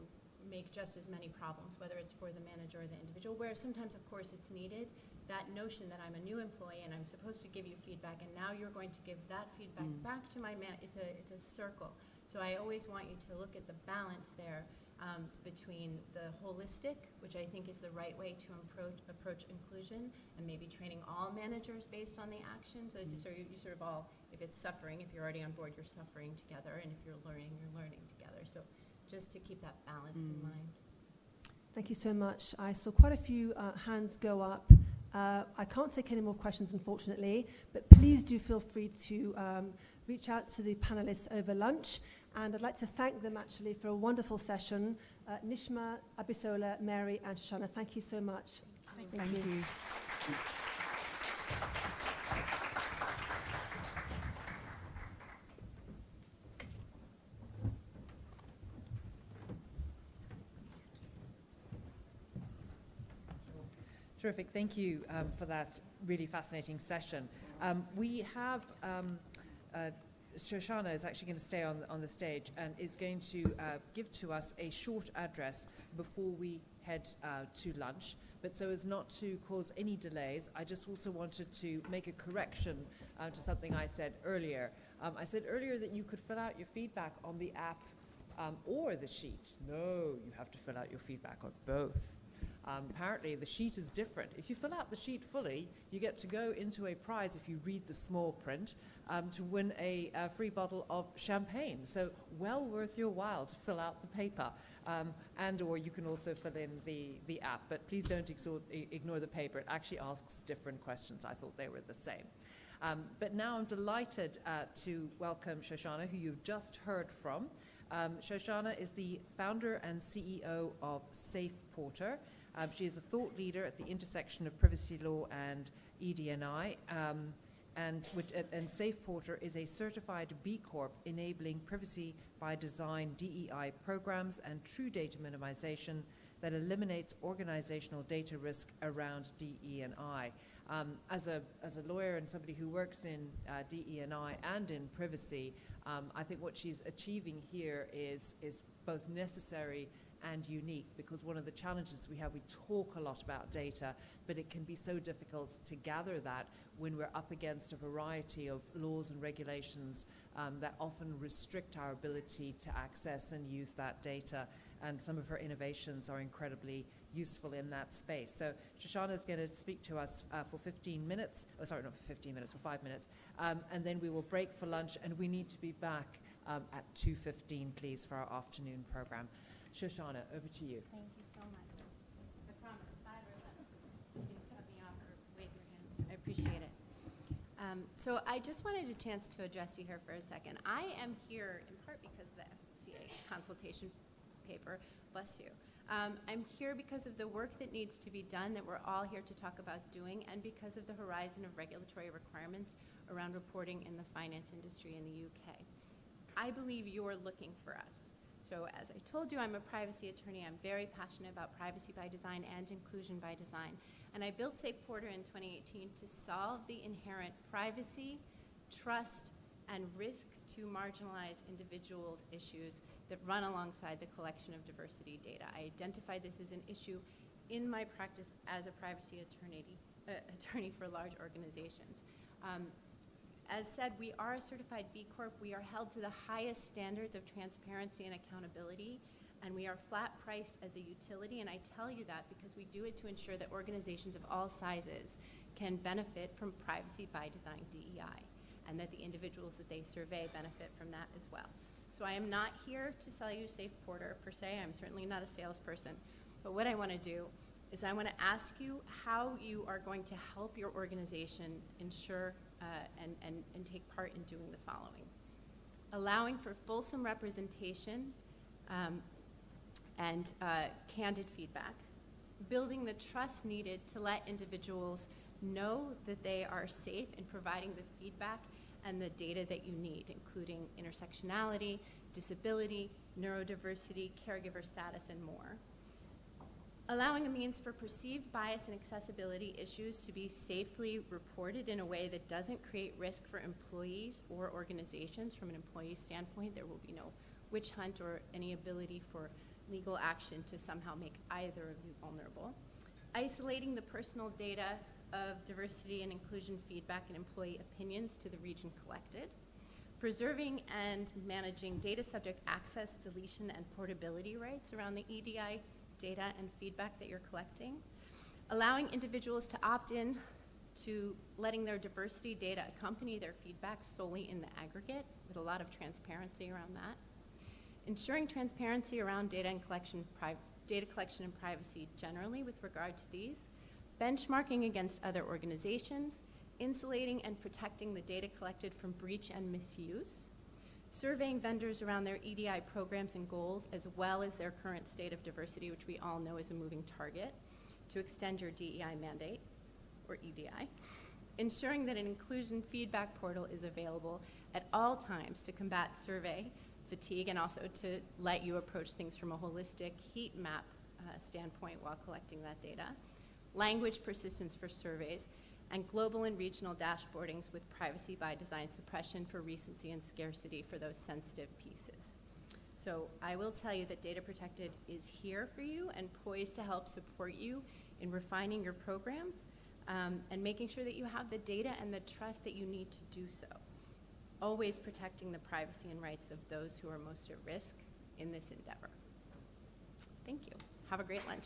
make just as many problems, whether it's for the manager or the individual, where sometimes, of course, it's needed. that notion that I'm a new employee and I'm supposed to give you feedback, and now you're going to give that feedback back to my man. It's a circle. So I always want you to look at the balance there between the holistic, which I think is the right way to approach inclusion, and maybe training all managers based on the action. So, so you sort of all, if it's suffering, if you're already on board, you're suffering together, and if you're learning together. So just to keep that balance in mind. Thank you so much. I saw quite a few hands go up. I can't take any more questions, unfortunately, but please do feel free to reach out to the panelists over lunch. And I'd like to thank them, actually, for a wonderful session. Nishma, Abisola, Mary, and Shoshana, thank you so much. Thank you. Terrific. Thank you for that really fascinating session. We have Shoshana is actually going to stay on the stage and is going to give to us a short address before we head to lunch. But so as not to cause any delays, I just also wanted to make a correction to something I said earlier. I said earlier that you could fill out your feedback on the app or the sheet. No, you have to fill out your feedback on both. Apparently the sheet is different. If you fill out the sheet fully, you get to go into a prize if you read the small print to win a free bottle of champagne. So well worth your while to fill out the paper. And or you can also fill in the app, but please don't ignore the paper. It actually asks different questions. I thought they were the same. But now I'm delighted to welcome Shoshana, who you've just heard from. Shoshana is the founder and CEO of SafePorter. She is a thought leader at the intersection of privacy law and ED&I, and SafePorter is a certified B Corp enabling privacy by design DEI programs and true data minimization that eliminates organizational data risk around DE&I. As a lawyer and somebody who works in DE&I and in privacy, I think what she's achieving here is both necessary and unique, because one of the challenges we have, we talk a lot about data, but it can be so difficult to gather that when we're up against a variety of laws and regulations that often restrict our ability to access and use that data. And some of her innovations are incredibly useful in that space. So Shoshana is going to speak to us for 15 minutes. Oh, sorry, not for 15 minutes, for 5 minutes. And then we will break for lunch, and we need to be back at 2:15, please, for our afternoon program. Shoshana, over to you. Thank you so much. I promise 5 or less. You can cut me off or wave your hands. I appreciate it. So I just wanted a chance to address you here for a second. I am here in part because of the FCA consultation paper. Bless you. I'm here because of the work that needs to be done that we're all here to talk about doing, and because of the horizon of regulatory requirements around reporting in the finance industry in the UK. I believe you're looking for us. So as I told you, I'm a privacy attorney. I'm very passionate about privacy by design and inclusion by design. And I built SafePorter in 2018 to solve the inherent privacy, trust, and risk to marginalized individuals issues that run alongside the collection of diversity data. I identified this as an issue in my practice as a privacy attorney for large organizations. As said, we are a certified B Corp. We are held to the highest standards of transparency and accountability, and we are flat priced as a utility. And I tell you that because we do it to ensure that organizations of all sizes can benefit from privacy by design DEI, and that the individuals that they survey benefit from that as well. So I am not here to sell you SafePorter per se. I'm certainly not a salesperson. But what I want to do is I want to ask you how you are going to help your organization ensure and take part in doing the following. Allowing for fulsome representation and candid feedback. Building the trust needed to let individuals know that they are safe in providing the feedback and the data that you need, including intersectionality, disability, neurodiversity, caregiver status, and more. Allowing a means for perceived bias and accessibility issues to be safely reported in a way that doesn't create risk for employees or organizations. From an employee standpoint, there will be no witch hunt or any ability for legal action to somehow make either of you vulnerable. Isolating the personal data of diversity and inclusion feedback and employee opinions to the region collected, preserving and managing data subject access, deletion, and portability rights around the EDI data and feedback that you're collecting, allowing individuals to opt in to letting their diversity data accompany their feedback solely in the aggregate with a lot of transparency around that, ensuring transparency around data collection and privacy generally with regard to these, benchmarking against other organizations, insulating and protecting the data collected from breach and misuse, surveying vendors around their EDI programs and goals, as well as their current state of diversity, which we all know is a moving target, to extend your DEI mandate, or EDI, ensuring that an inclusion feedback portal is available at all times to combat survey fatigue and also to let you approach things from a holistic heat map standpoint while collecting that data, language persistence for surveys, and global and regional dashboardings with privacy by design suppression for recency and scarcity for those sensitive pieces. So I will tell you that Data Protected is here for you and poised to help support you in refining your programs and making sure that you have the data and the trust that you need to do so. Always protecting the privacy and rights of those who are most at risk in this endeavor. Thank you. Have a great lunch.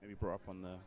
maybe brought up on the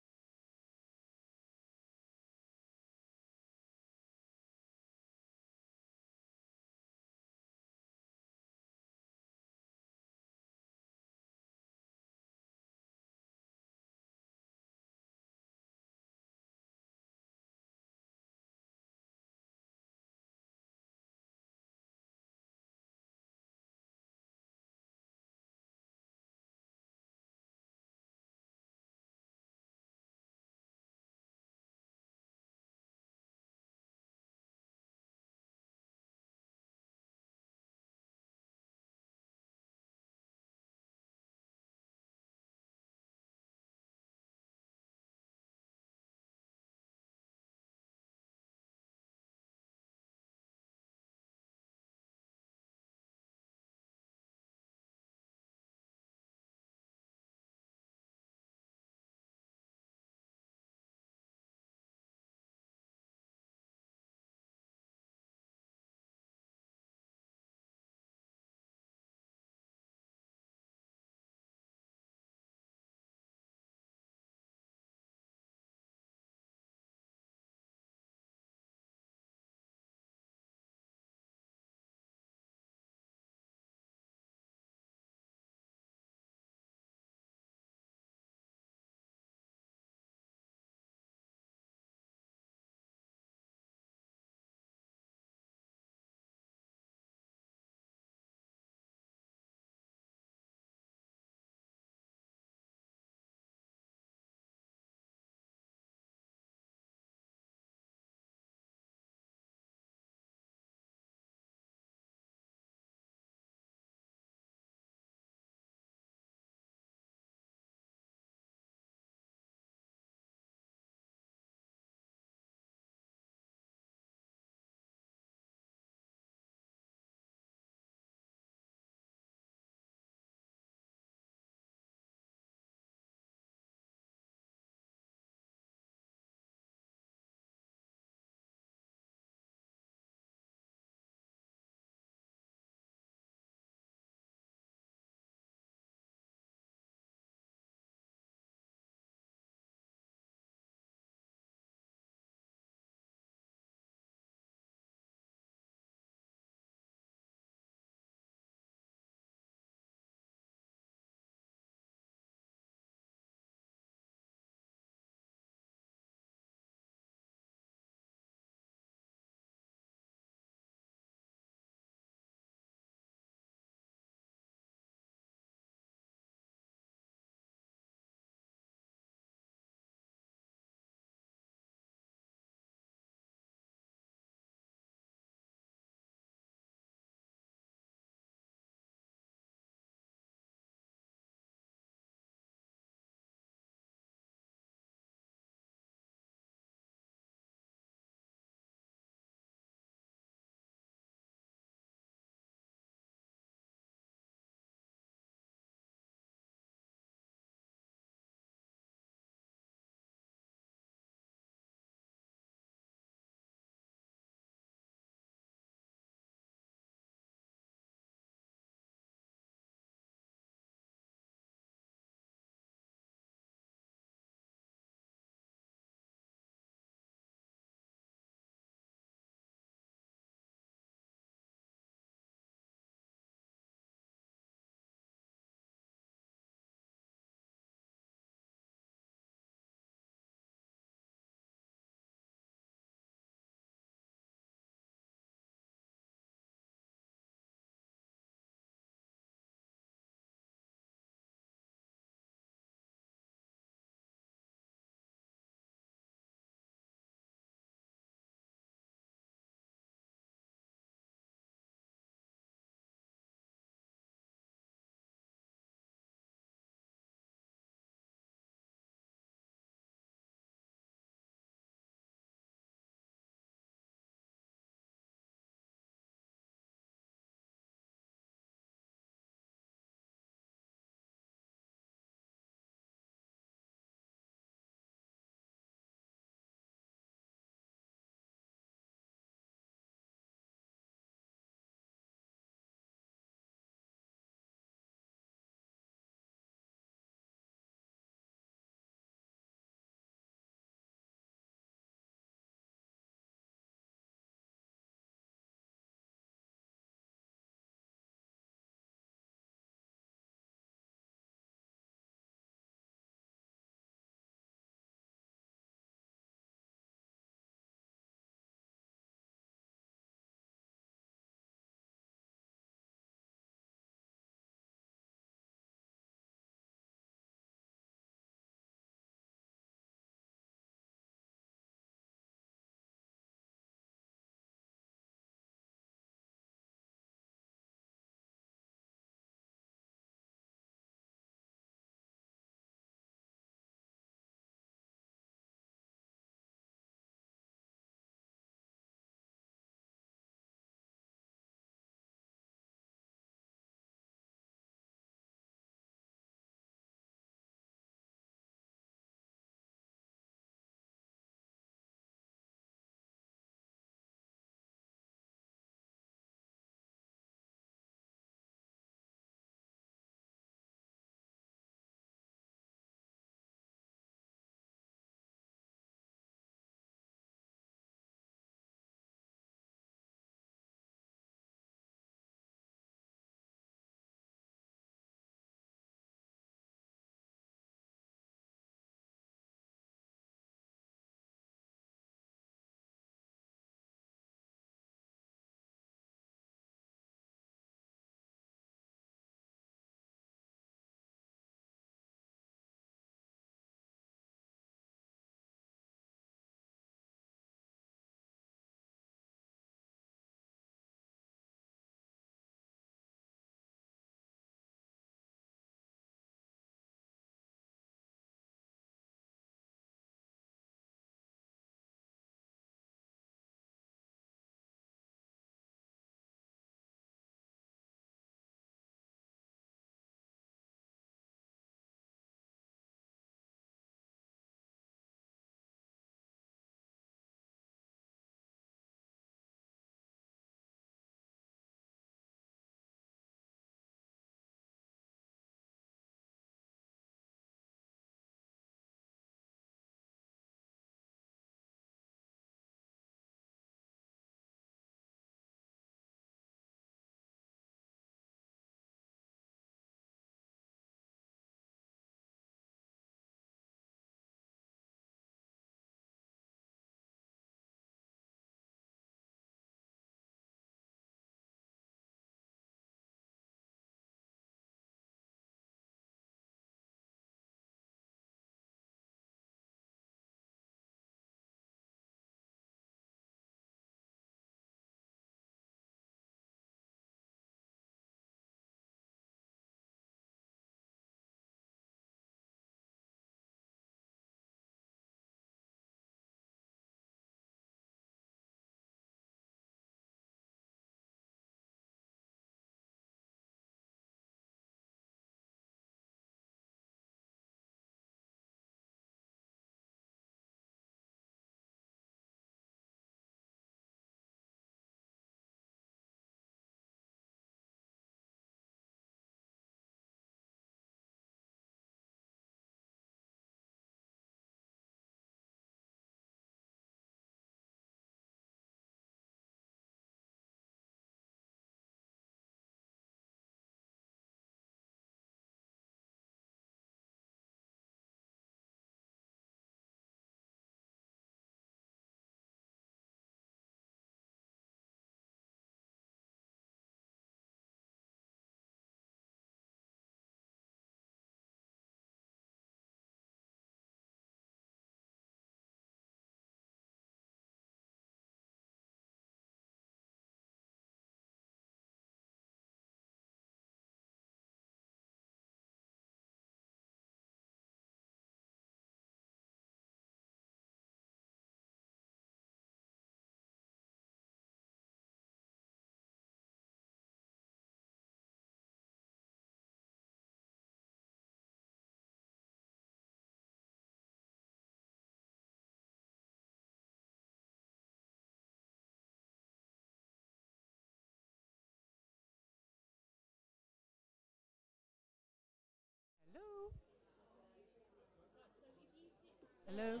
Hello?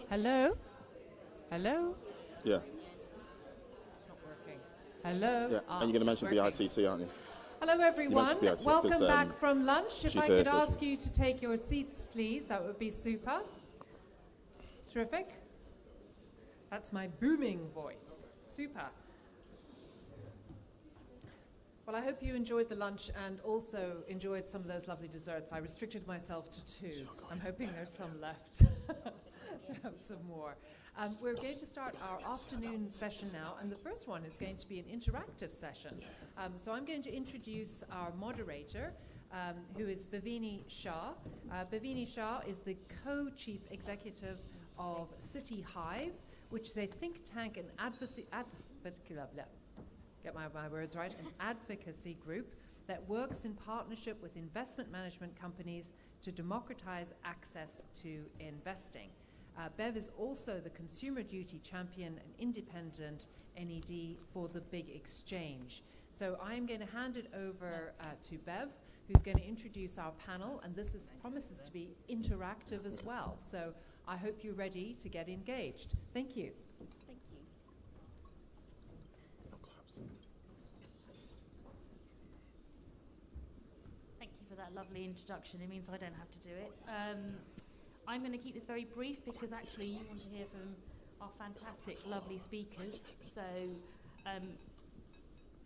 Hello? Hello? Yeah. Not working. Hello? Yeah. And you're going to mention BITC, aren't you? Hello, everyone. BITC, Welcome 'cause, back from lunch. If she's I here, could so ask you to take your seats, please, that would be super. Terrific. That's my booming voice. Super. Well, I hope you enjoyed the lunch and also enjoyed some of those lovely desserts. I restricted myself to 2. I'm hoping there's some left to have some more. We're going to start our afternoon session now, and the first one is going to be an interactive session. So I'm going to introduce our moderator, who is Bhavini Shah. Bhavini Shah is the co-chief executive of City Hive, which is a think tank and get my words right, an advocacy group that works in partnership with investment management companies to democratize access to investing. Bev is also the Consumer Duty Champion and independent NED for the Big Exchange. So I'm going to hand it over to Bev, who's going to introduce our panel, and this promises to be interactive as well. So I hope you're ready to get engaged. Thank you. Thank you. Thank you for that lovely introduction. It means I don't have to do it. I'm going to keep this very brief because actually you want to hear from our fantastic, lovely speakers. So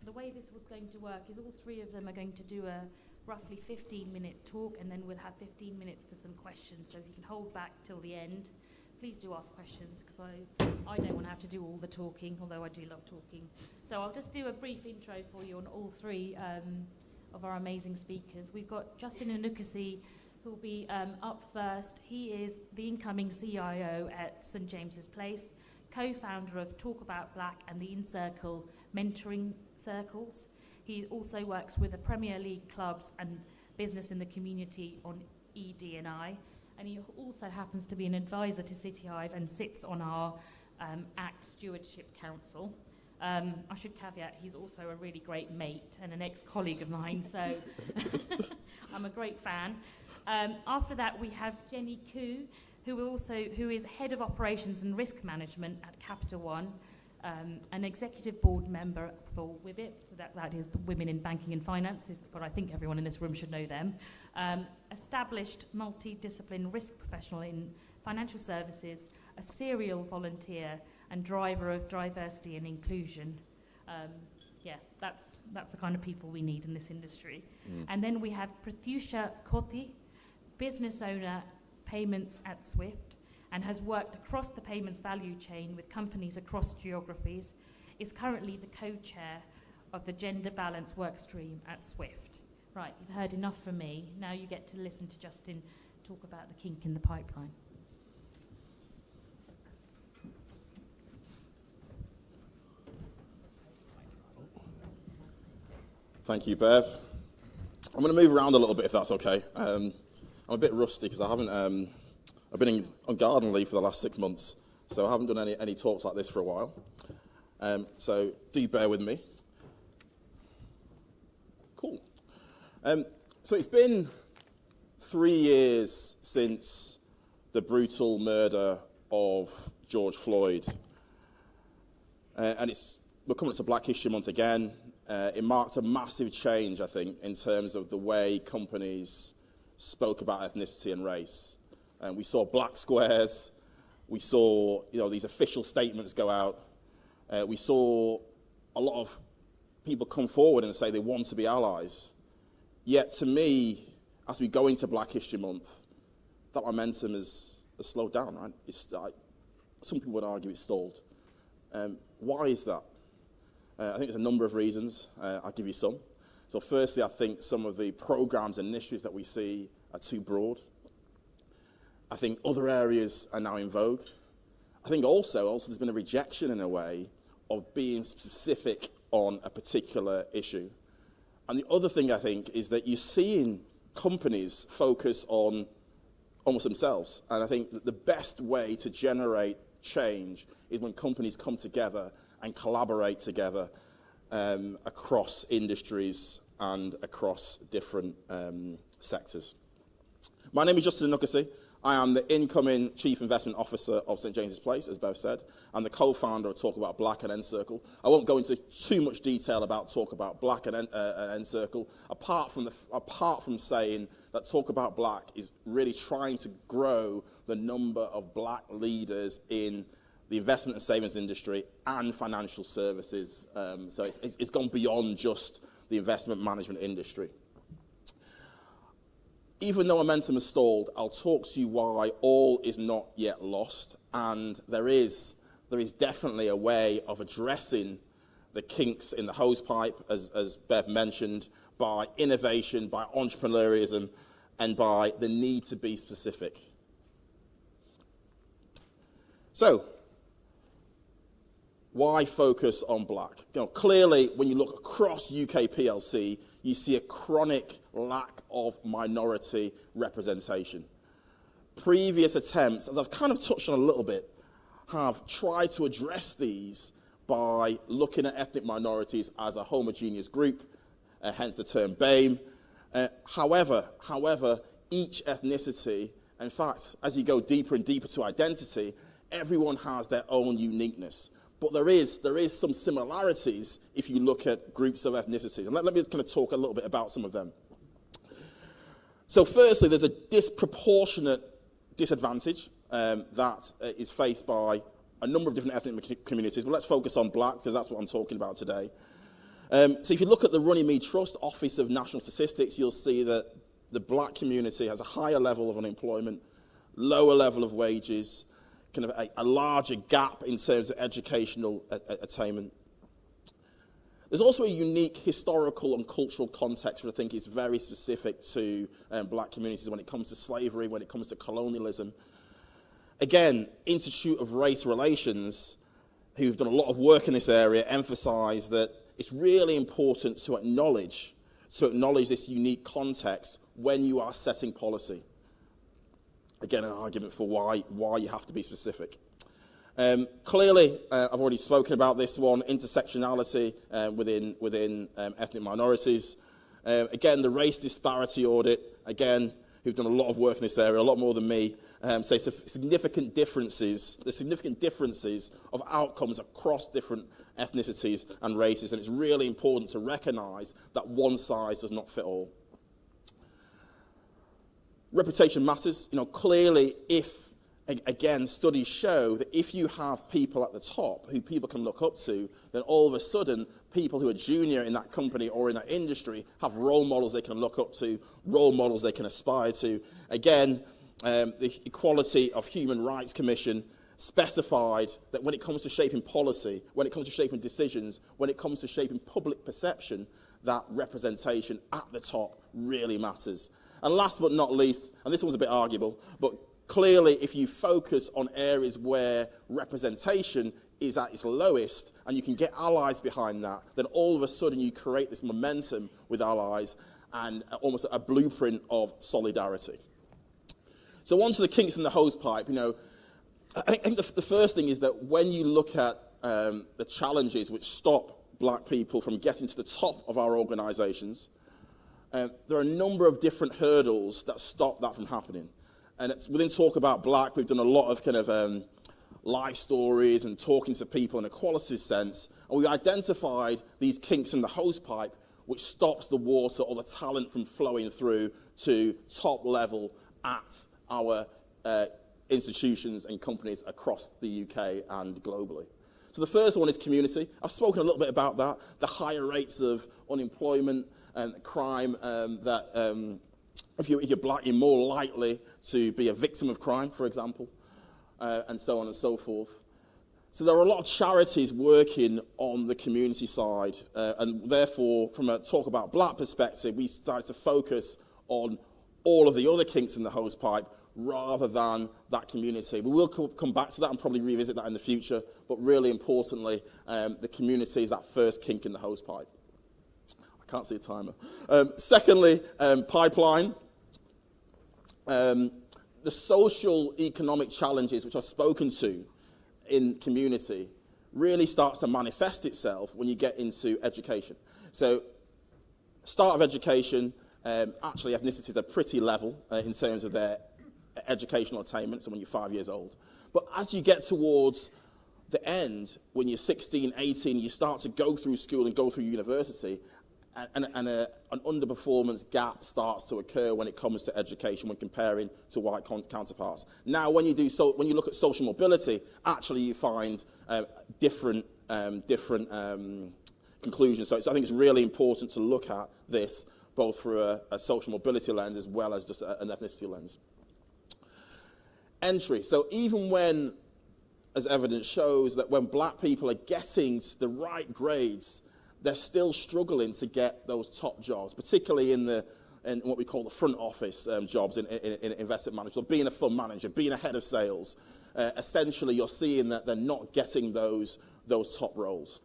the way this was going to work is all 3 of them are going to do a roughly 15-minute talk, and then we'll have 15 minutes for some questions. So if you can hold back till the end, please do ask questions, because I don't want to have to do all the talking, although I do love talking. So I'll just do a brief intro for you on all 3 of our amazing speakers. We've got Justin Anukasi, who will be up first. He is the incoming CIO at St James's Place, co-founder of Talk About Black and the InCircle mentoring circles. He also works with the Premier League clubs and business in the community on ED&I, and he also happens to be an advisor to City Hive and sits on our ACT Stewardship Council. I should caveat, he's also a really great mate and an ex-colleague of mine, so I'm a great fan. After that, we have Jenny Koo, who is Head of Operations and Risk Management at Capital One, an executive board member for WIBIT, that is the Women in Banking and Finance, but I think everyone in this room should know them. Established multidiscipline risk professional in financial services, a serial volunteer and driver of diversity and inclusion. That's the kind of people we need in this industry. And then we have Pratyusha Kothi, business owner, payments at Swift, and has worked across the payments value chain with companies across geographies, is currently the co-chair of the gender balance workstream at Swift. Right, you've heard enough from me. Now you get to listen to Justin talk about the kink in the pipeline. Thank you, Bev. I'm going to move around a little bit, if that's okay. I'm a bit rusty because I've been on garden leave for the last 6 months, so I haven't done any talks like this for a while. So do bear with me. Cool. So it's been 3 years since the brutal murder of George Floyd, and we're coming up to Black History Month again. It marked a massive change, I think, in terms of the way companies spoke about ethnicity and race. And we saw black squares. We saw, these official statements go out. We saw a lot of people come forward and say they want to be allies. Yet, to me, as we go into Black History Month, that momentum has slowed down, right? Some people would argue it's stalled. Why is that? I think there's a number of reasons. I'll give you some. So firstly, I think some of the programs and initiatives that we see are too broad. I think other areas are now in vogue. I think also there's been a rejection in a way of being specific on a particular issue. And the other thing I think is that you're seeing companies focus on almost themselves. And I think that the best way to generate change is when companies come together and collaborate together. across industries and across different sectors. My name is Justin Nuckesy. I am the incoming Chief Investment Officer of St James's Place, as Bev said, and the co-founder of Talk About Black and Encircle. I won't go into too much detail about Talk About Black and Encircle, apart from saying that Talk About Black is really trying to grow the number of black leaders in the investment and savings industry and financial services. So it's gone beyond just the investment management industry. Even though momentum has stalled, I'll talk to you why all is not yet lost, and there is definitely a way of addressing the kinks in the hosepipe, as Bev mentioned, by innovation, by entrepreneurialism, and by the need to be specific. So, why focus on black? Clearly, when you look across UK PLC, you see a chronic lack of minority representation. Previous attempts, as I've kind of touched on a little bit, have tried to address these by looking at ethnic minorities as a homogeneous group, hence the term BAME. However, each ethnicity, in fact, as you go deeper and deeper to identity, everyone has their own uniqueness. But there is some similarities if you look at groups of ethnicities. And let me kind of talk a little bit about some of them. So firstly, there's a disproportionate disadvantage that is faced by a number of different ethnic communities. But let's focus on black, because that's what I'm talking about today. So if you look at the Runnymede Trust Office of National Statistics, you'll see that the black community has a higher level of unemployment, lower level of wages, kind of a larger gap in terms of educational attainment. There's also a unique historical and cultural context which I think is very specific to black communities when it comes to slavery, when it comes to colonialism. Again, Institute of Race Relations, who've done a lot of work in this area, emphasize that it's really important to acknowledge this unique context when you are setting policy. Again, an argument for why you have to be specific. Clearly, I've already spoken about this one, intersectionality within ethnic minorities. Again, the race disparity audit, again, who've done a lot of work in this area, a lot more than me, say significant differences of outcomes across different ethnicities and races, and it's really important to recognise that one size does not fit all. Reputation matters. Clearly, again, studies show that if you have people at the top who people can look up to, then all of a sudden, people who are junior in that company or in that industry have role models they can look up to, role models they can aspire to. Again, the Equality of Human Rights Commission specified that when it comes to shaping policy, when it comes to shaping decisions, when it comes to shaping public perception, that representation at the top really matters. And last but not least, and this one's a bit arguable, but clearly if you focus on areas where representation is at its lowest and you can get allies behind that, then all of a sudden you create this momentum with allies and almost a blueprint of solidarity. So on to the kinks in the hosepipe. I think the first thing is that when you look at the challenges which stop black people from getting to the top of our organisations, there are a number of different hurdles that stop that from happening. And within Talk About Black, we've done a lot of kind of life stories and talking to people in a quality sense, and we identified these kinks in the hosepipe which stops the water or the talent from flowing through to top level at our institutions and companies across the UK and globally. So the first one is community. I've spoken a little bit about that, the higher rates of unemployment and crime, if you're black, you're more likely to be a victim of crime, for example, and so on and so forth. So there are a lot of charities working on the community side, and therefore, from a Talk About Black perspective, we started to focus on all of the other kinks in the hosepipe rather than that community. We will come back to that and probably revisit that in the future, but really importantly, the community is that first kink in the hosepipe. Can't see a timer. Secondly, pipeline. The social economic challenges which I've spoken to in community really starts to manifest itself when you get into education. So, start of education, actually ethnicities are pretty level in terms of their educational attainment, so when you're 5 years old. But as you get towards the end, when you're 16, 18, you start to go through school and go through university, and an underperformance gap starts to occur when it comes to education when comparing to white counterparts. Now, when you look at social mobility, actually you find different conclusions. So I think it's really important to look at this both through a social mobility lens as well as just an ethnicity lens. Entry. So even when, as evidence shows, that when black people are getting the right grades, they're still struggling to get those top jobs, particularly in what we call the front office jobs in investment management. So being a fund manager, being a head of sales, essentially you're seeing that they're not getting those top roles.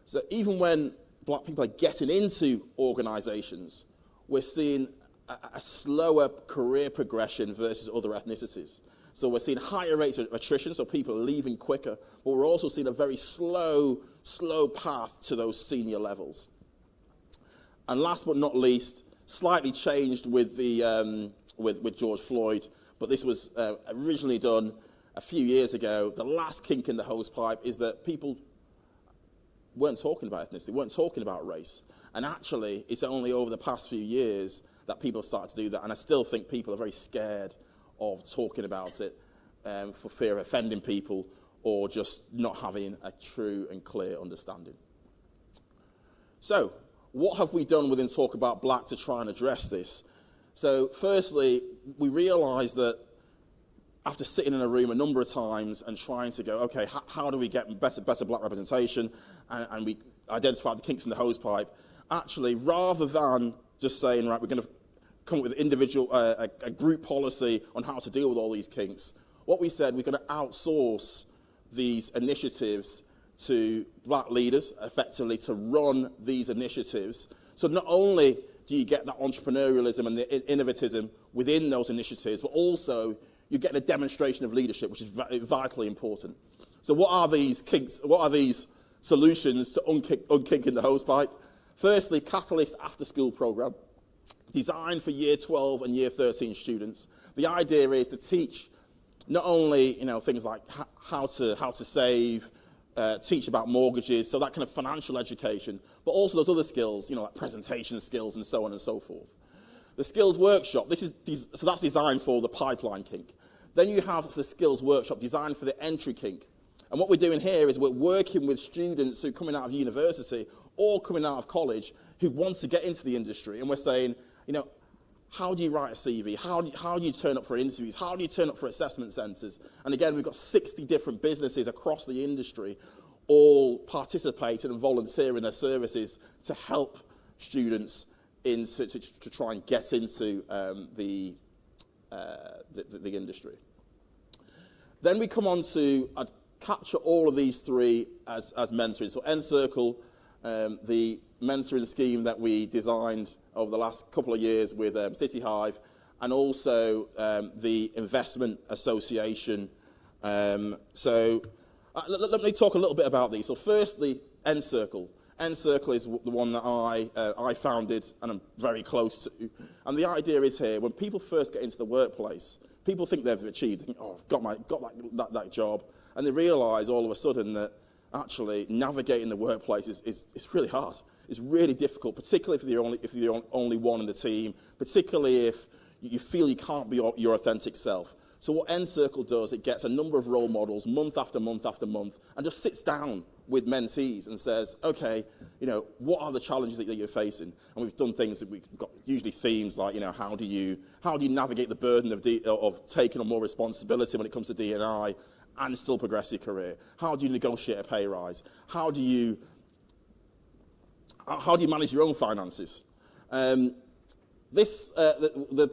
So even when black people are getting into organisations, we're seeing a slower career progression versus other ethnicities. So we're seeing higher rates of attrition, so people are leaving quicker, but we're also seeing a very slow path to those senior levels. And last but not least, slightly changed with with George Floyd, but this was originally done a few years ago. The last kink in the hosepipe is that people weren't talking about ethnicity, weren't talking about race. And actually, it's only over the past few years that people have started to do that. And I still think people are very scared of talking about it for fear of offending people or just not having a true and clear understanding. So, what have we done within Talk About Black to try and address this? So, firstly, we realised that after sitting in a room a number of times and trying to go, okay, how do we get better black representation? And we identified the kinks in the hosepipe. Actually, rather than just saying, right, we're going to come up with a group policy on how to deal with all these kinks, what we said, we're going to outsource these initiatives to black leaders, effectively, to run these initiatives. So not only do you get that entrepreneurialism and the innovativism within those initiatives, but also you get a demonstration of leadership, which is vitally important. So what are these kinks? What are these solutions to unkinking the hosepipe? Firstly, Catalyst after-school program, designed for year 12 and year 13 students. The idea is to teach not only things like how to save, teach about mortgages, so that kind of financial education, but also those other skills, like presentation skills and so on and so forth. The skills workshop, so that's designed for the pipeline kink. Then you have the skills workshop designed for the entry kink. And what we're doing here is we're working with students who are coming out of university or coming out of college who want to get into the industry. And we're saying, how do you write a CV? How do you turn up for interviews? How do you turn up for assessment centres? And again, we've got 60 different businesses across the industry all participating and volunteering their services to help students to try and get into the industry. Then we come on to capture all of these three as mentoring. So Encircle, the mentoring scheme that we designed over the last couple of years with City Hive, and also the Investment Association. So let me talk a little bit about these. So firstly, Encircle. Encircle is the one that I founded and I'm very close to. And the idea is here, when people first get into the workplace, people think they've achieved, they think, oh, I've got that job. And they realise all of a sudden that actually navigating the workplace is really hard. It's really difficult, particularly if you're only one in the team, particularly if you feel you can't be your authentic self. So what Encircle does, it gets a number of role models month after month after month and just sits down with mentees and says, okay, what are the challenges that you're facing? And we've done things that we've got usually themes like, how do you navigate the burden of taking on more responsibility when it comes to D&I and still progress your career? How do you negotiate a pay rise? How do you manage your own finances? The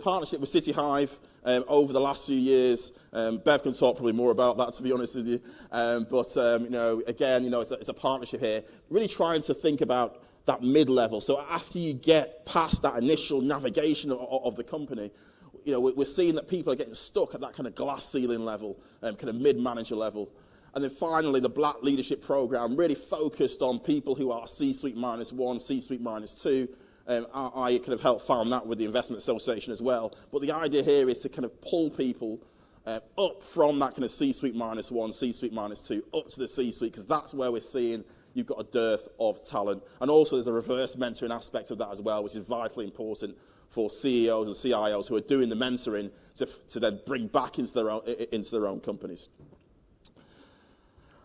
partnership with City Hive over the last few years, Bev can talk probably more about that, to be honest with you. Again, it's a partnership here, really trying to think about that mid-level. So after you get past that initial navigation of the company, we're seeing that people are getting stuck at that kind of glass ceiling level, kind of mid-manager level. And then finally, the Black Leadership Programme really focused on people who are C-suite -1, C-suite -2. I kind of helped found that with the Investment Association as well. But the idea here is to kind of pull people up from that kind of C-suite -1, C-suite -2, up to the C-suite, because that's where we're seeing you've got a dearth of talent. And also there's a reverse mentoring aspect of that as well, which is vitally important for CEOs and CIOs who are doing the mentoring to then bring back into their own companies.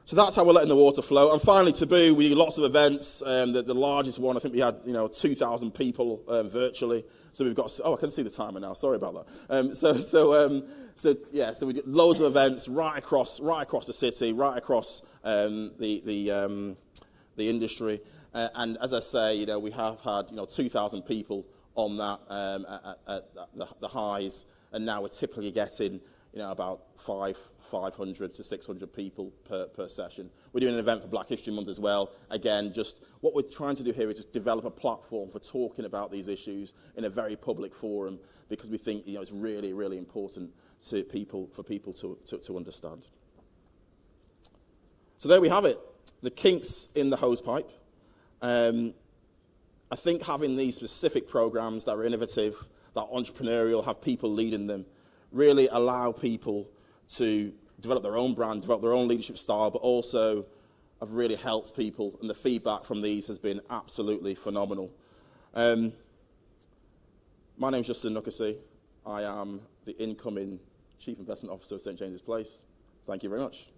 So that's how we're letting the water flow. And finally, Taboo, we do lots of events. The largest one, I think we had 2,000 people virtually. So we've got, I can see the timer now. Sorry about that. So we did loads of events right across the city, right across the industry. And as I say, we have had 2,000 people on that at the highs, and now we're typically getting about 500 to 600 people per session. We're doing an event for Black History Month as well. Again, just what we're trying to do here is just develop a platform for talking about these issues in a very public forum, because we think it's really, really important for people to understand. So there we have it, the kinks in the hosepipe. I think having these specific programs that are innovative, that are entrepreneurial, have people leading them, really allow people to develop their own brand, develop their own leadership style, but also have really helped people, and the feedback from these has been absolutely phenomenal. My name is Justin Nuckasey. I am the incoming Chief Investment Officer of St James's Place. Thank you very much.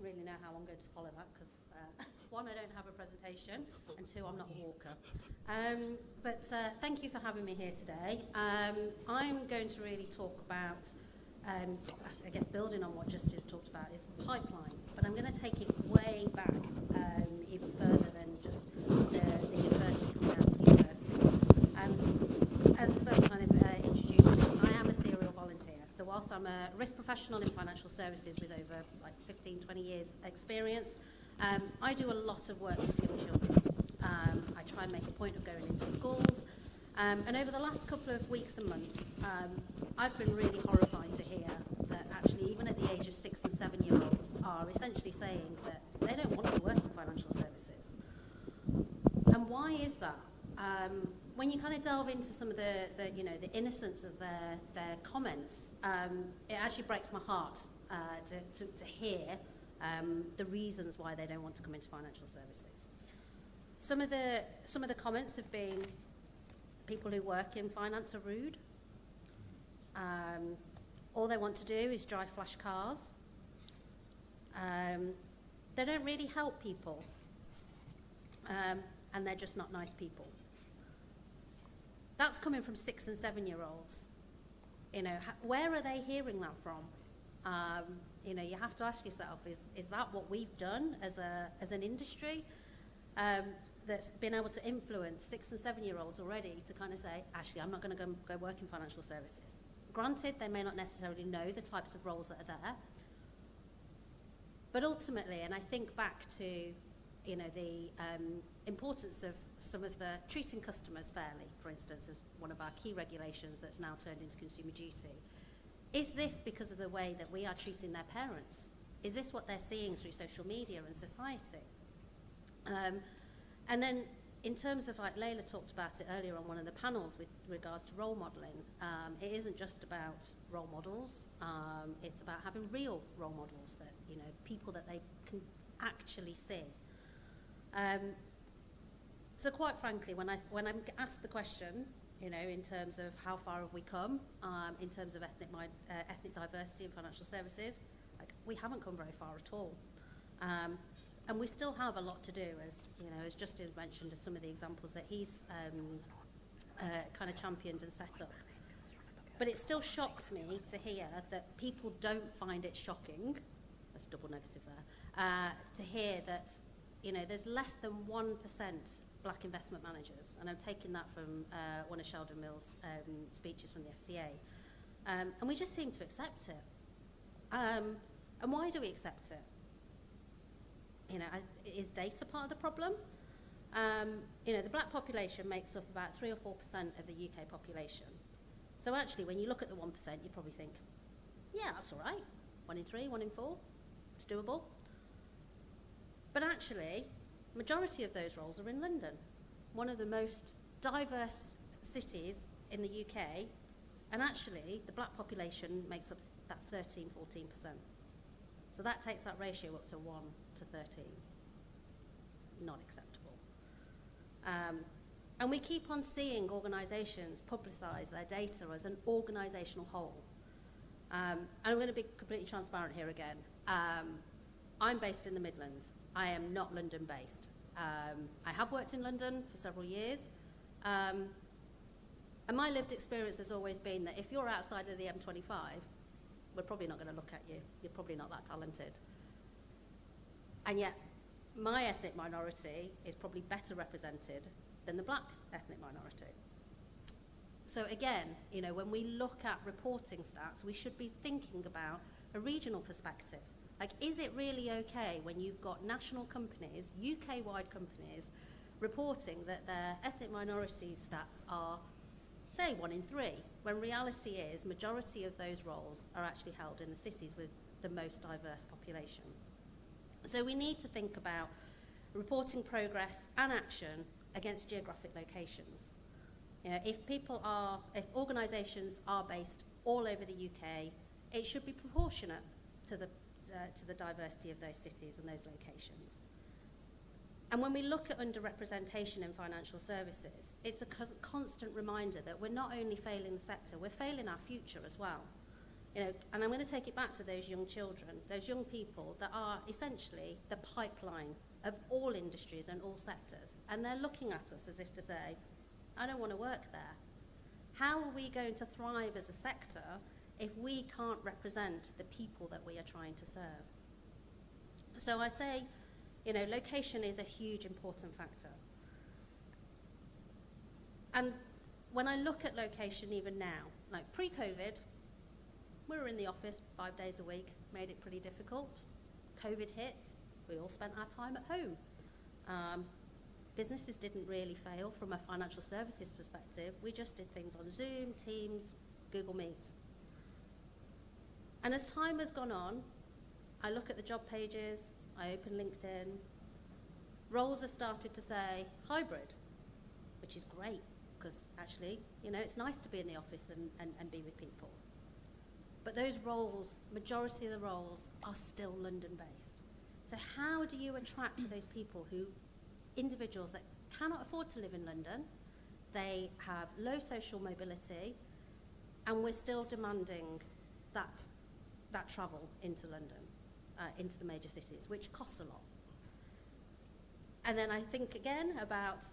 Really know how I'm going to follow that, because one, I don't have a presentation, and two, I'm not a walker. But thank you for having me here today. I'm going to really talk about, I guess building on what Justin's talked about, is the pipeline. But I'm going to take it way back, even further than just the university, coming out of university. As both kind of introduced me, I am a serial volunteer. So whilst I'm a risk professional in financial services with over 15, 20 years experience, I do a lot of work with young children. I try and make a point of going into schools. And over the last couple of weeks and months, I've been really horrified to hear that actually even at the age of 6 and 7-year-olds are essentially saying that they don't want to work in financial services. And why is that? When you kind of delve into some of the innocence of their comments, it actually breaks my heart to hear the reasons why they don't want to come into financial services. Some of the comments have been, people who work in finance are rude. All they want to do is drive flash cars. They don't really help people, and they're just not nice people. That's coming from 6 and 7-year-olds. Where are they hearing that from? You have to ask yourself, is that what we've done as an industry that's been able to influence 6 and 7-year-olds already to kind of say, actually, I'm not going to go work in financial services. Granted, they may not necessarily know the types of roles that are there, but ultimately, and I think back to the importance of some of the treating customers fairly, for instance, as one of our key regulations that's now turned into consumer duty. Is this because of the way that we are treating their parents? Is this what they're seeing through social media and society? And then in terms of, like Layla talked about it earlier on one of the panels with regards to role modelling, it isn't just about role models, it's about having real role models that, people that they can actually see. So quite frankly, when I'm asked the question, in terms of how far have we come, in terms of ethnic diversity in financial services, we haven't come very far at all. And we still have a lot to do, as Justin mentioned, as some of the examples that he's kind of championed and set up. But it still shocks me to hear that people don't find it shocking, that's a double negative there, to hear that there's less than 1% black investment managers, and I'm taking that from one of Sheldon Mills' speeches from the FCA. And we just seem to accept it. And why do we accept it? Is data part of the problem? The black population makes up about 3 or 4% of the UK population. So actually, when you look at the 1%, you probably think, yeah, that's all right. 1 in 3, 1 in 4, it's doable. But actually, majority of those roles are in London, one of the most diverse cities in the UK, and actually, the black population makes up about 13, 14%. So that takes that ratio up to 1 to 13. Not acceptable. And we keep on seeing organisations publicise their data as an organisational whole. And I'm going to be completely transparent here again. I'm based in the Midlands. I am not London-based. I have worked in London for several years. And my lived experience has always been that if you're outside of the M25, we're probably not going to look at you. You're probably not that talented. And yet, my ethnic minority is probably better represented than the black ethnic minority. So again, when we look at reporting stats, we should be thinking about a regional perspective. Like, is it really okay when you've got national companies, UK-wide companies, reporting that their ethnic minority stats are, say, 1 in 3, when reality is majority of those roles are actually held in the cities with the most diverse population? So we need to think about reporting progress and action against geographic locations. If organisations are based all over the UK, it should be proportionate to the diversity of those cities and those locations. And when we look at underrepresentation in financial services, it's a constant reminder that we're not only failing the sector, we're failing our future as well. And I'm going to take it back to those young children, those young people that are essentially the pipeline of all industries and all sectors. And they're looking at us as if to say, I don't want to work there. How are we going to thrive as a sector if we can't represent the people that we are trying to serve? So I say, location is a huge important factor. And when I look at location even now, like pre-COVID, we were in the office 5 days a week, made it pretty difficult. COVID hit, we all spent our time at home. Businesses didn't really fail from a financial services perspective. We just did things on Zoom, Teams, Google Meet. And as time has gone on, I look at the job pages, I open LinkedIn, roles have started to say hybrid, which is great, because actually, it's nice to be in the office and be with people. But those roles, majority of the roles, are still London-based. So how do you attract those people individuals that cannot afford to live in London, they have low social mobility, and we're still demanding that travel into London, into the major cities, which costs a lot. And then I think again about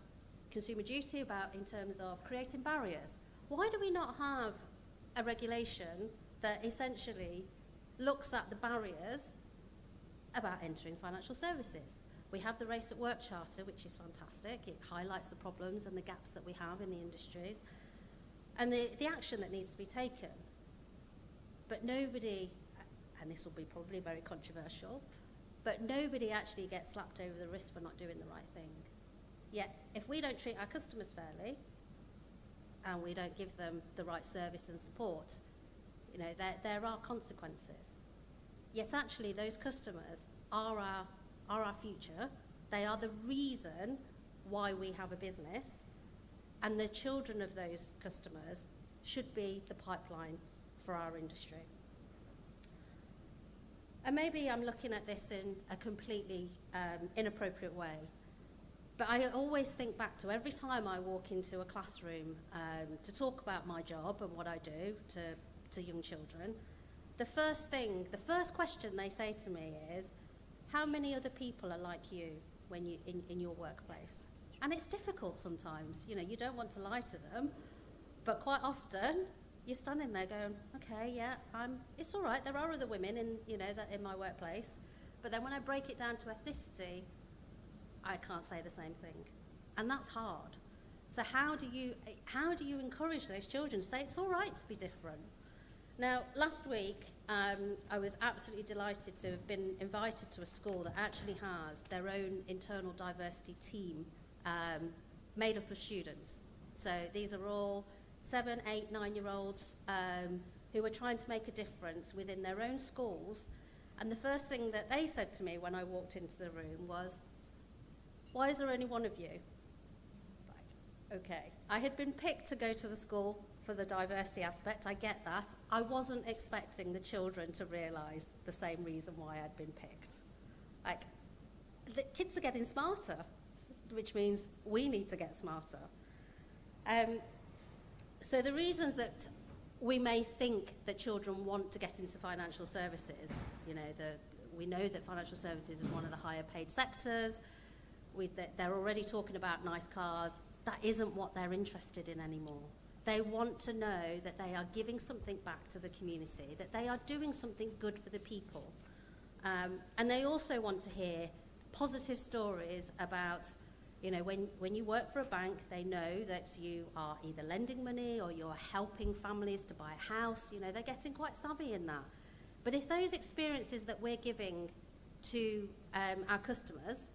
consumer duty, about in terms of creating barriers. Why do we not have a regulation that essentially looks at the barriers about entering financial services? We have the Race at Work Charter, which is fantastic. It highlights the problems and the gaps that we have in the industries and the action that needs to be taken. But nobody, and this will be probably very controversial, but nobody actually gets slapped over the wrist for not doing the right thing. Yet, if we don't treat our customers fairly and we don't give them the right service and support, there are consequences. Yet actually those customers are our future. They are the reason why we have a business, and the children of those customers should be the pipeline for our industry. And maybe I'm looking at this in a completely inappropriate way, but I always think back to every time I walk into a classroom to talk about my job and what I do to young children, the first question they say to me is, how many other people are like you when you in your workplace? And it's difficult sometimes. You don't want to lie to them, but quite often you're standing there going, okay, yeah, it's all right. There are other women in my workplace, but then when I break it down to ethnicity, I can't say the same thing, and that's hard. So how do you encourage those children to say it's all right to be different? Now, last week, I was absolutely delighted to have been invited to a school that actually has their own internal diversity team made up of students. So these are all 7, 8, 9-year-olds who are trying to make a difference within their own schools. And the first thing that they said to me when I walked into the room was, "Why is there only one of you?" Right, okay. I had been picked to go to the school for the diversity aspect, I get that. I wasn't expecting the children to realise the same reason why I'd been picked. Like, the kids are getting smarter, which means we need to get smarter. So the reasons that we may think that children want to get into financial services, you know, we know that financial services is one of the higher paid sectors. They're already talking about nice cars. That isn't what they're interested in anymore. They want to know that they are giving something back to the community, that they are doing something good for the people. And they also want to hear positive stories about, you know, when you work for a bank, they know that you are either lending money or you're helping families to buy a house. You know, they're getting quite savvy in that. But if those experiences that we're giving to our customers,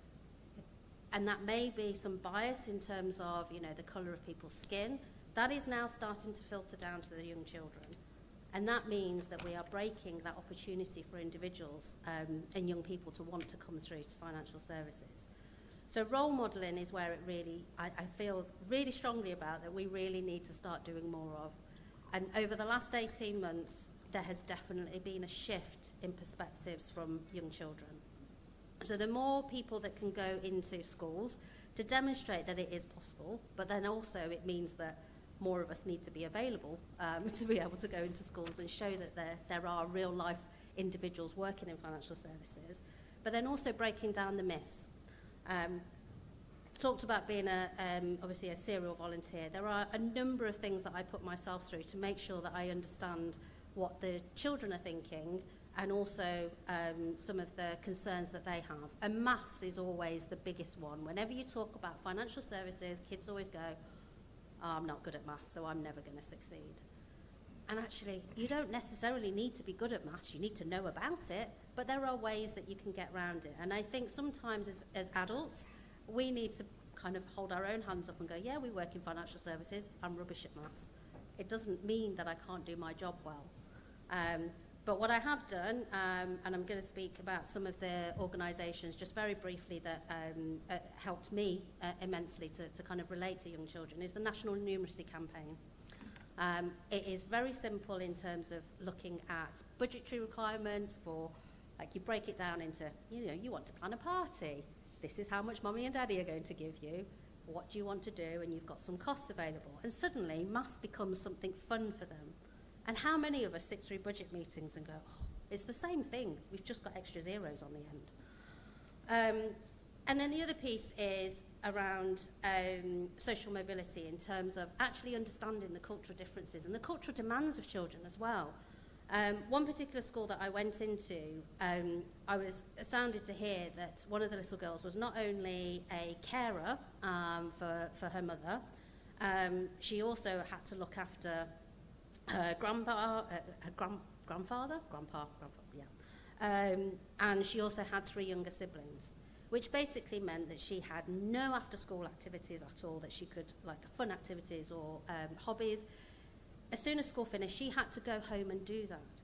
and that may be some bias in terms of, you know, the colour of people's skin, that is now starting to filter down to the young children. And that means that we are breaking that opportunity for individuals and young people to want to come through to financial services. So role modelling is where it really, I feel really strongly about that we really need to start doing more of. And over the last 18 months, there has definitely been a shift in perspectives from young children. So the more people that can go into schools to demonstrate that it is possible, but then also it means that more of us need to be available to be able to go into schools and show that there are real life individuals working in financial services, but then also breaking down the myths. Talked about being obviously a serial volunteer. There are a number of things that I put myself through to make sure that I understand what the children are thinking and also some of the concerns that they have. And maths is always the biggest one. Whenever you talk about financial services, kids always go, "Oh, I'm not good at maths, so I'm never going to succeed." And actually, you don't necessarily need to be good at maths, you need to know about it, but there are ways that you can get around it. And I think sometimes as adults, we need to kind of hold our own hands up and go, yeah, we work in financial services, I'm rubbish at maths. It doesn't mean that I can't do my job well. But what I have done, and I'm going to speak about some of the organisations just very briefly that helped me immensely to kind of relate to young children, is the National Numeracy Campaign. It is very simple in terms of looking at budgetary requirements for, like, you break it down into, you know, you want to plan a party. This is how much mummy and daddy are going to give you. What do you want to do? And you've got some costs available. And suddenly, maths becomes something fun for them. And how many of us sit through budget meetings and go, oh, it's the same thing, we've just got extra zeros on the end. And then the other piece is around social mobility in terms of actually understanding the cultural differences and the cultural demands of children as well. One particular school that I went into, I was astounded to hear that one of the little girls was not only a carer for her mother, she also had to look after her grandpa, yeah. And she also had 3 younger siblings, which basically meant that she had no after-school activities at all that she could, like fun activities or hobbies. As soon as school finished, she had to go home and do that.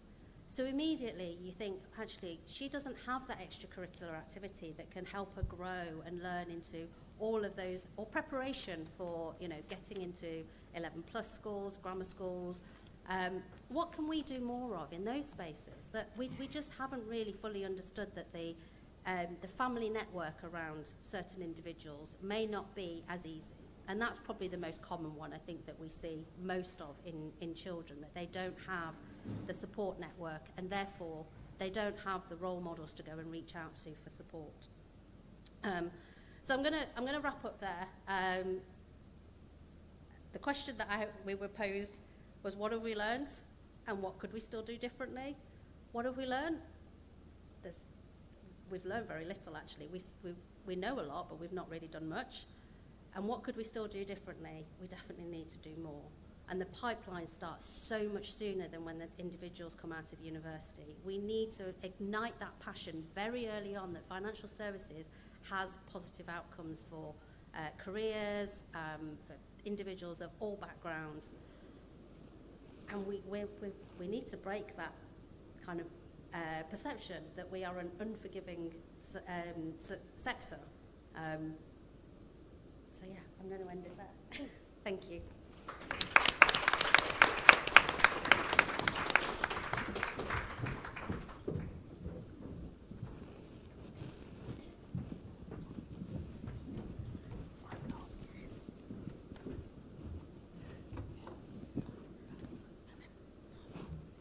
So immediately you think, actually, she doesn't have that extracurricular activity that can help her grow and learn into all of those, or preparation for, you know, getting into 11+ schools, grammar schools. What can we do more of in those spaces that we just haven't really fully understood that the family network around certain individuals may not be as easy. And that's probably the most common one, I think, that we see most of in children, that they don't have the support network and therefore they don't have the role models to go and reach out to for support. So I'm gonna wrap up there. The question that we were posed was, what have we learned and what could we still do differently? What have we learned? We've learned very little, actually. We know a lot, but we've not really done much. And what could we still do differently? We definitely need to do more. And the pipeline starts so much sooner than when the individuals come out of university. We need to ignite that passion very early on that financial services has positive outcomes for careers, for individuals of all backgrounds. And we need to break that kind of perception that we are an unforgiving sector. So yeah, I'm going to end it there. Thank you.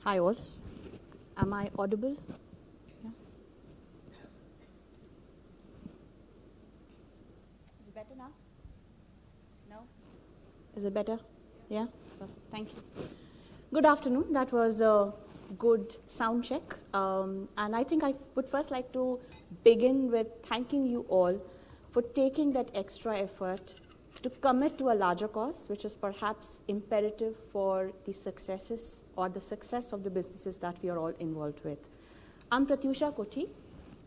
Hi all. Am I audible? Yeah. Is it better now? No? Is it better? Yeah? Thank you. Good afternoon. That was a good sound check. And I think I would first like to begin with thanking you all for taking that extra effort to commit to a larger cause, which is perhaps imperative for the successes or the success of the businesses that we are all involved with. I'm Pratyusha Kothi,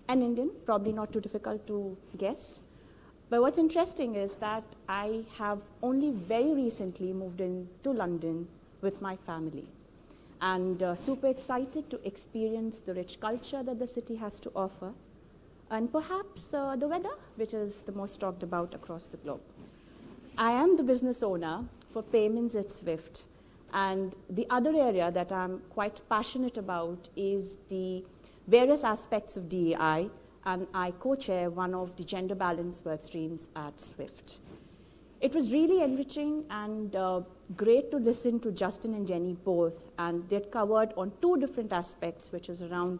an Indian, probably not too difficult to guess. But what's interesting is that I have only very recently moved into London with my family. And super excited to experience the rich culture that the city has to offer, and perhaps the weather, which is the most talked about across the globe. I am the business owner for payments at Swift, and the other area that I'm quite passionate about is the various aspects of DEI, and I co-chair one of the gender balance work streams at Swift. It was really enriching and great to listen to Justin and Jenny both, and they covered on two different aspects, which is around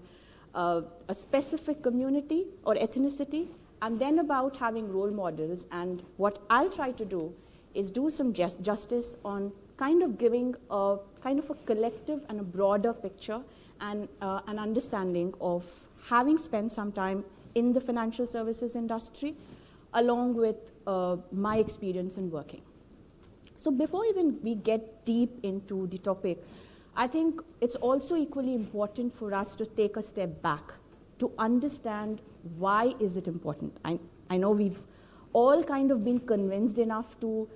a specific community or ethnicity, and then about having role models. And what I'll try to do is do some justice on kind of giving a kind of a collective and a broader picture and an understanding of having spent some time in the financial services industry, along with my experience in working. So before even we get deep into the topic, I think it's also equally important for us to take a step back to understand why is it important. I know we've all kind of been convinced enough to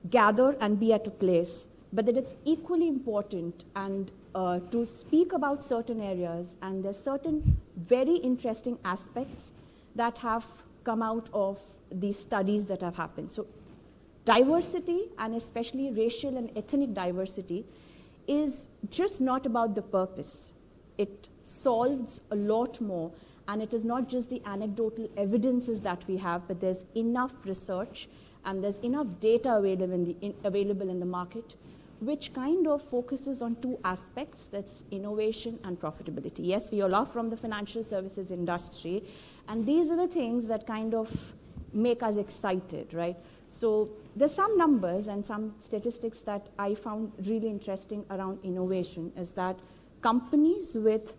gather and be at a place, but that it's equally important and to speak about certain areas, and there's certain very interesting aspects that have come out of these studies that have happened. So diversity, and especially racial and ethnic diversity, is just not about the purpose. It solves a lot more, and it is not just the anecdotal evidences that we have, but there's enough research and there's enough data available in the market, which kind of focuses on two aspects, that's innovation and profitability. Yes, we all are from the financial services industry, and these are the things that kind of make us excited, right? So there's some numbers and some statistics that I found really interesting around innovation, is that companies with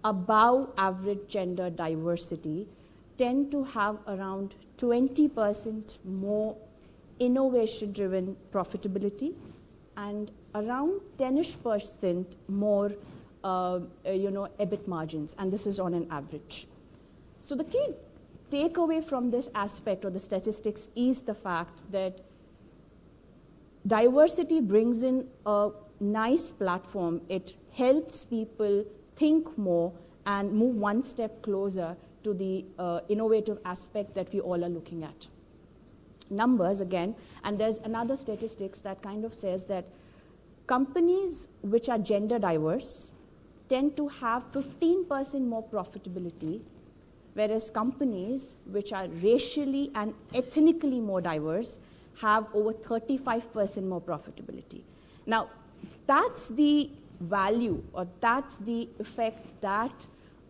above average gender diversity tend to have around 20% more innovation-driven profitability and around 10% more EBIT margins, and this is on an average. So the key takeaway from this aspect or the statistics is the fact that diversity brings in a nice platform. It helps people think more and move one step closer to the innovative aspect that we all are looking at. Numbers again, and there's another statistics that kind of says that companies which are gender diverse tend to have 15% more profitability, whereas companies which are racially and ethnically more diverse have over 35% more profitability. Now, that's the value, or that's the effect that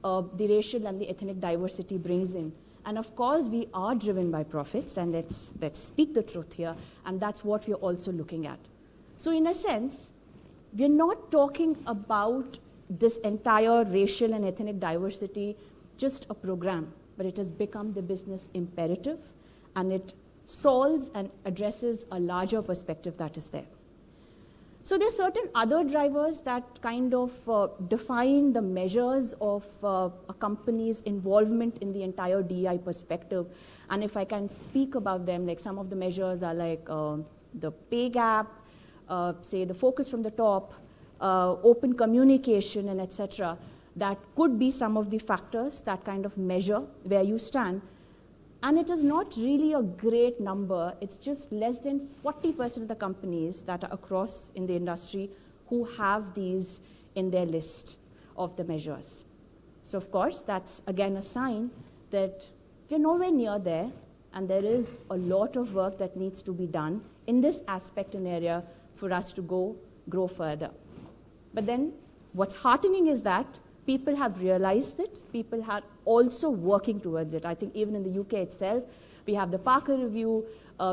the racial and the ethnic diversity brings in. And of course, we are driven by profits, and let's speak the truth here, and that's what we're also looking at. So in a sense, we're not talking about this entire racial and ethnic diversity just a program, but it has become the business imperative, and it solves and addresses a larger perspective that is there. So there's certain other drivers that kind of define the measures of a company's involvement in the entire DEI perspective. And if I can speak about them, like some of the measures are like the pay gap, say the focus from the top, open communication, and etc. That could be some of the factors that kind of measure where you stand. And it is not really a great number. It's just less than 40% of the companies that are across in the industry who have these in their list of the measures. So of course, that's again a sign that we're nowhere near there, and there is a lot of work that needs to be done in this aspect and area for us to grow further. But then what's heartening is that people have realized it, people are also working towards it. I think even in the UK itself, we have the Parker Review,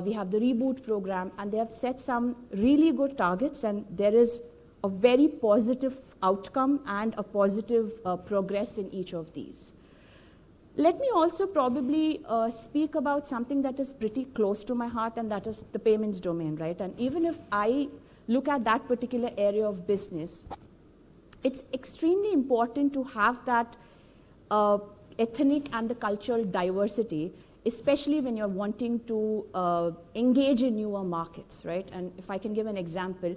we have the Reboot program, and they have set some really good targets, and there is a very positive outcome and a positive progress in each of these. Let me also probably speak about something that is pretty close to my heart, and that is the payments domain, right? And even if I look at that particular area of business, it's extremely important to have that ethnic and the cultural diversity, especially when you're wanting to engage in newer markets, right? And if I can give an example,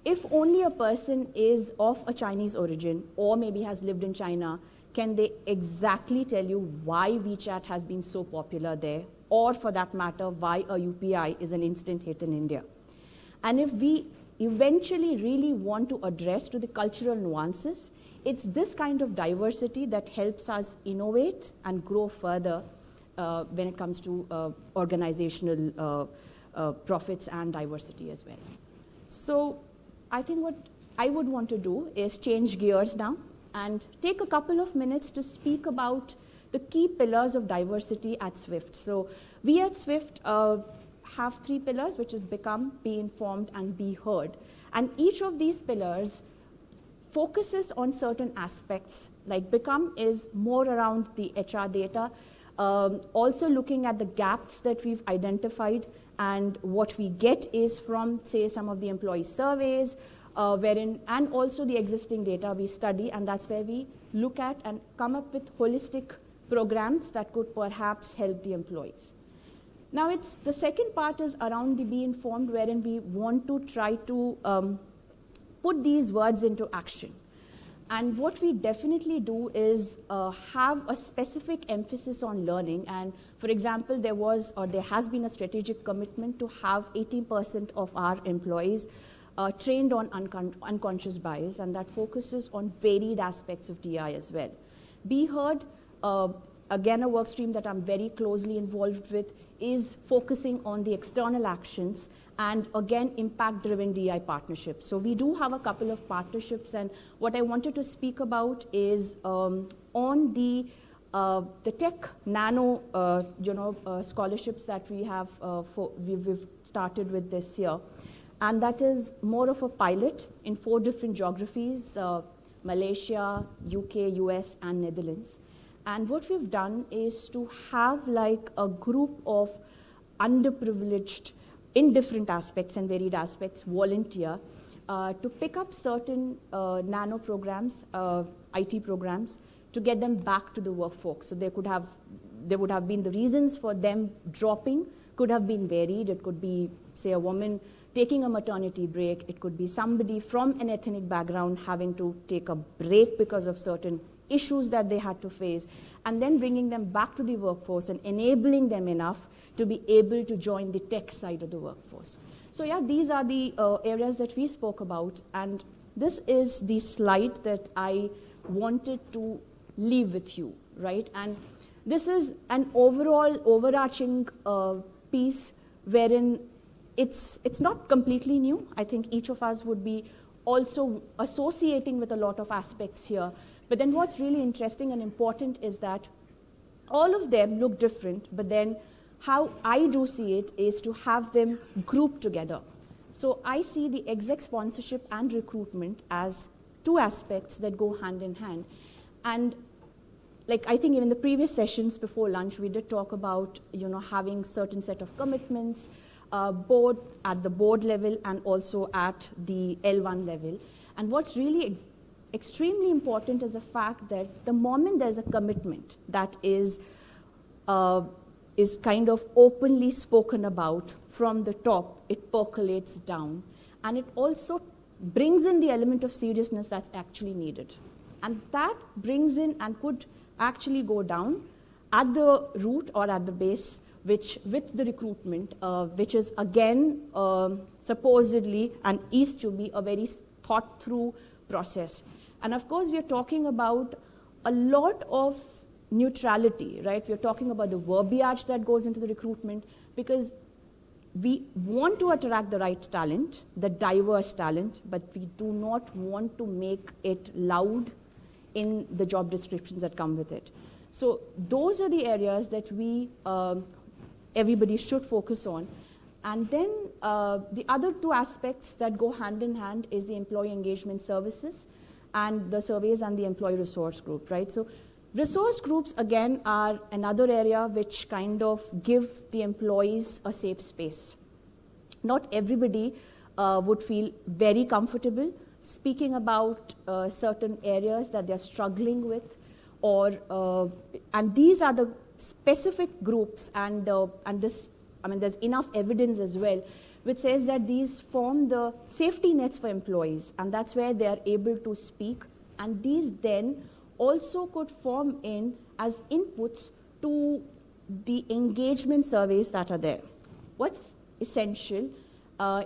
if only a person is of a Chinese origin or maybe has lived in China, can they exactly tell you why WeChat has been so popular there, or for that matter, why a UPI is an instant hit in India? And if we eventually really want to address to the cultural nuances, it's this kind of diversity that helps us innovate and grow further when it comes to organizational profits and diversity as well. So I think what I would want to do is change gears now and take a couple of minutes to speak about the key pillars of diversity at Swift. So we at Swift have 3 pillars, which is become, be informed, and be heard. And each of these pillars focuses on certain aspects. Like become is more around the HR data, also looking at the gaps that we've identified, and what we get is from, say, some of the employee surveys, and also the existing data we study, and that's where we look at and come up with holistic programs that could perhaps help the employees. Now, the second part is around the be informed, wherein we want to try to put these words into action. And what we definitely do is have a specific emphasis on learning. And for example, there has been a strategic commitment to have 80% of our employees trained on unconscious bias, and that focuses on varied aspects of DI as well. Be heard, again, a work stream that I'm very closely involved with, is focusing on the external actions and, again, impact-driven DI partnerships. So we do have a couple of partnerships, and what I wanted to speak about is on the tech nano scholarships that we have we've started with this year. And that is more of a pilot in 4 different geographies, Malaysia, UK, US, and Netherlands. And what we've done is to have like a group of underprivileged, in different aspects and varied aspects, volunteer to pick up certain nano programs, IT programs, to get them back to the workforce. So there would have been the reasons for them dropping, could have been varied. It could be, say, a woman taking a maternity break. It could be somebody from an ethnic background having to take a break because of certain issues that they had to face, and then bringing them back to the workforce and enabling them enough to be able to join the tech side of the workforce. So yeah, these are the areas that we spoke about, and this is the slide that I wanted to leave with you, right? And this is an overall overarching piece wherein it's not completely new. I think each of us would be also associating with a lot of aspects here. But then what's really interesting and important is that all of them look different, but then how I do see it is to have them grouped together. So I see the exec sponsorship and recruitment as 2 aspects that go hand in hand. And like I think even the previous sessions before lunch, we did talk about having certain set of commitments, both at the board level and also at the L1 level. And what's really extremely important is the fact that the moment there's a commitment that is kind of openly spoken about from the top, it percolates down. And it also brings in the element of seriousness that's actually needed. And that brings in and could actually go down at the root or at the base, which with the recruitment, which is again supposedly and is to be a very thought through process. And of course, we are talking about a lot of neutrality, right? We are talking about the verbiage that goes into the recruitment, because we want to attract the right talent, the diverse talent, but we do not want to make it loud in the job descriptions that come with it. So those are the areas that we, everybody should focus on. And then the other two aspects that go hand in hand is the employee engagement services and the surveys and the employee resource group, right? So resource groups, again, are another area which kind of give the employees a safe space. Not everybody would feel very comfortable speaking about certain areas that they're struggling with, or and these are the specific groups, and this, I mean, there's enough evidence as well, which says that these form the safety nets for employees, and that's where they are able to speak, and these then also could form in as inputs to the engagement surveys that are there. What's essential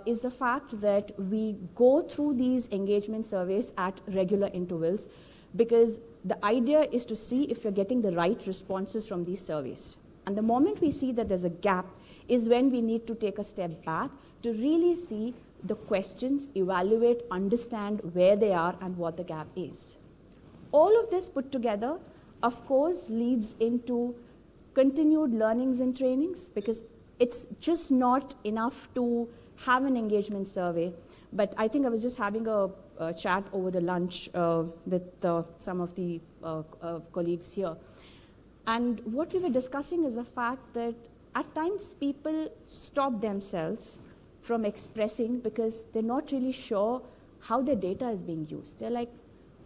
is the fact that we go through these engagement surveys at regular intervals, because the idea is to see if you're getting the right responses from these surveys. And the moment we see that there's a gap is when we need to take a step back to really see the questions, evaluate, understand where they are and what the gap is. All of this put together, of course, leads into continued learnings and trainings, because it's just not enough to have an engagement survey. But I think I was just having a chat over the lunch with some of the colleagues here. And what we were discussing is the fact that at times people stop themselves from expressing because they're not really sure how their data is being used. They're like,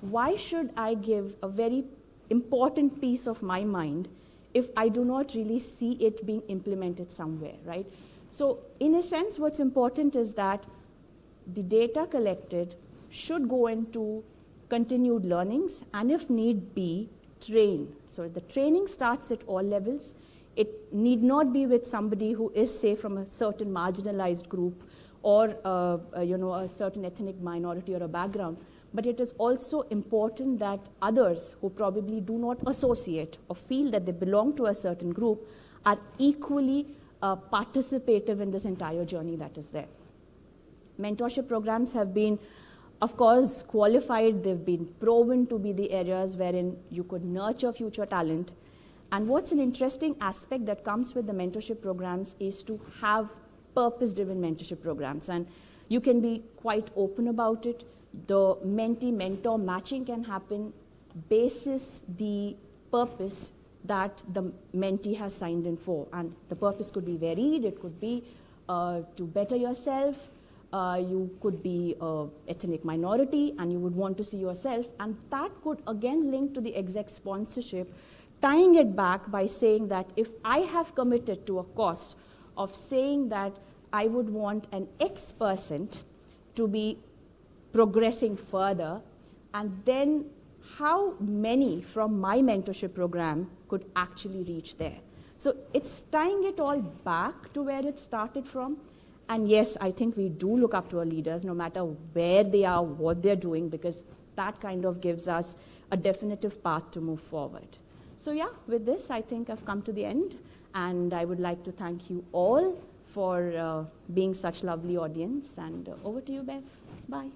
why should I give a very important piece of my mind if I do not really see it being implemented somewhere, right? So in a sense, what's important is that the data collected should go into continued learnings, and if need be, train. So the training starts at all levels. It need not be with somebody who is, say, from a certain marginalized group or a certain ethnic minority or a background. But it is also important that others who probably do not associate or feel that they belong to a certain group are equally participative in this entire journey that is there. Mentorship programs have been, of course, qualified. They've been proven to be the areas wherein you could nurture future talent. And what's an interesting aspect that comes with the mentorship programs is to have purpose-driven mentorship programs. And you can be quite open about it. The mentee-mentor matching can happen basis the purpose that the mentee has signed in for. And the purpose could be varied. It could be to better yourself. You could be an ethnic minority and you would want to see yourself. And that could again link to the exec sponsorship, tying it back by saying that if I have committed to a cause of saying that I would want an X% to be progressing further, and then how many from my mentorship program could actually reach there. So it's tying it all back to where it started from. And yes, I think we do look up to our leaders, no matter where they are, what they're doing, because that kind of gives us a definitive path to move forward. So yeah, with this, I think I've come to the end. And I would like to thank you all for being such lovely audience. And over to you, Bev. Bye.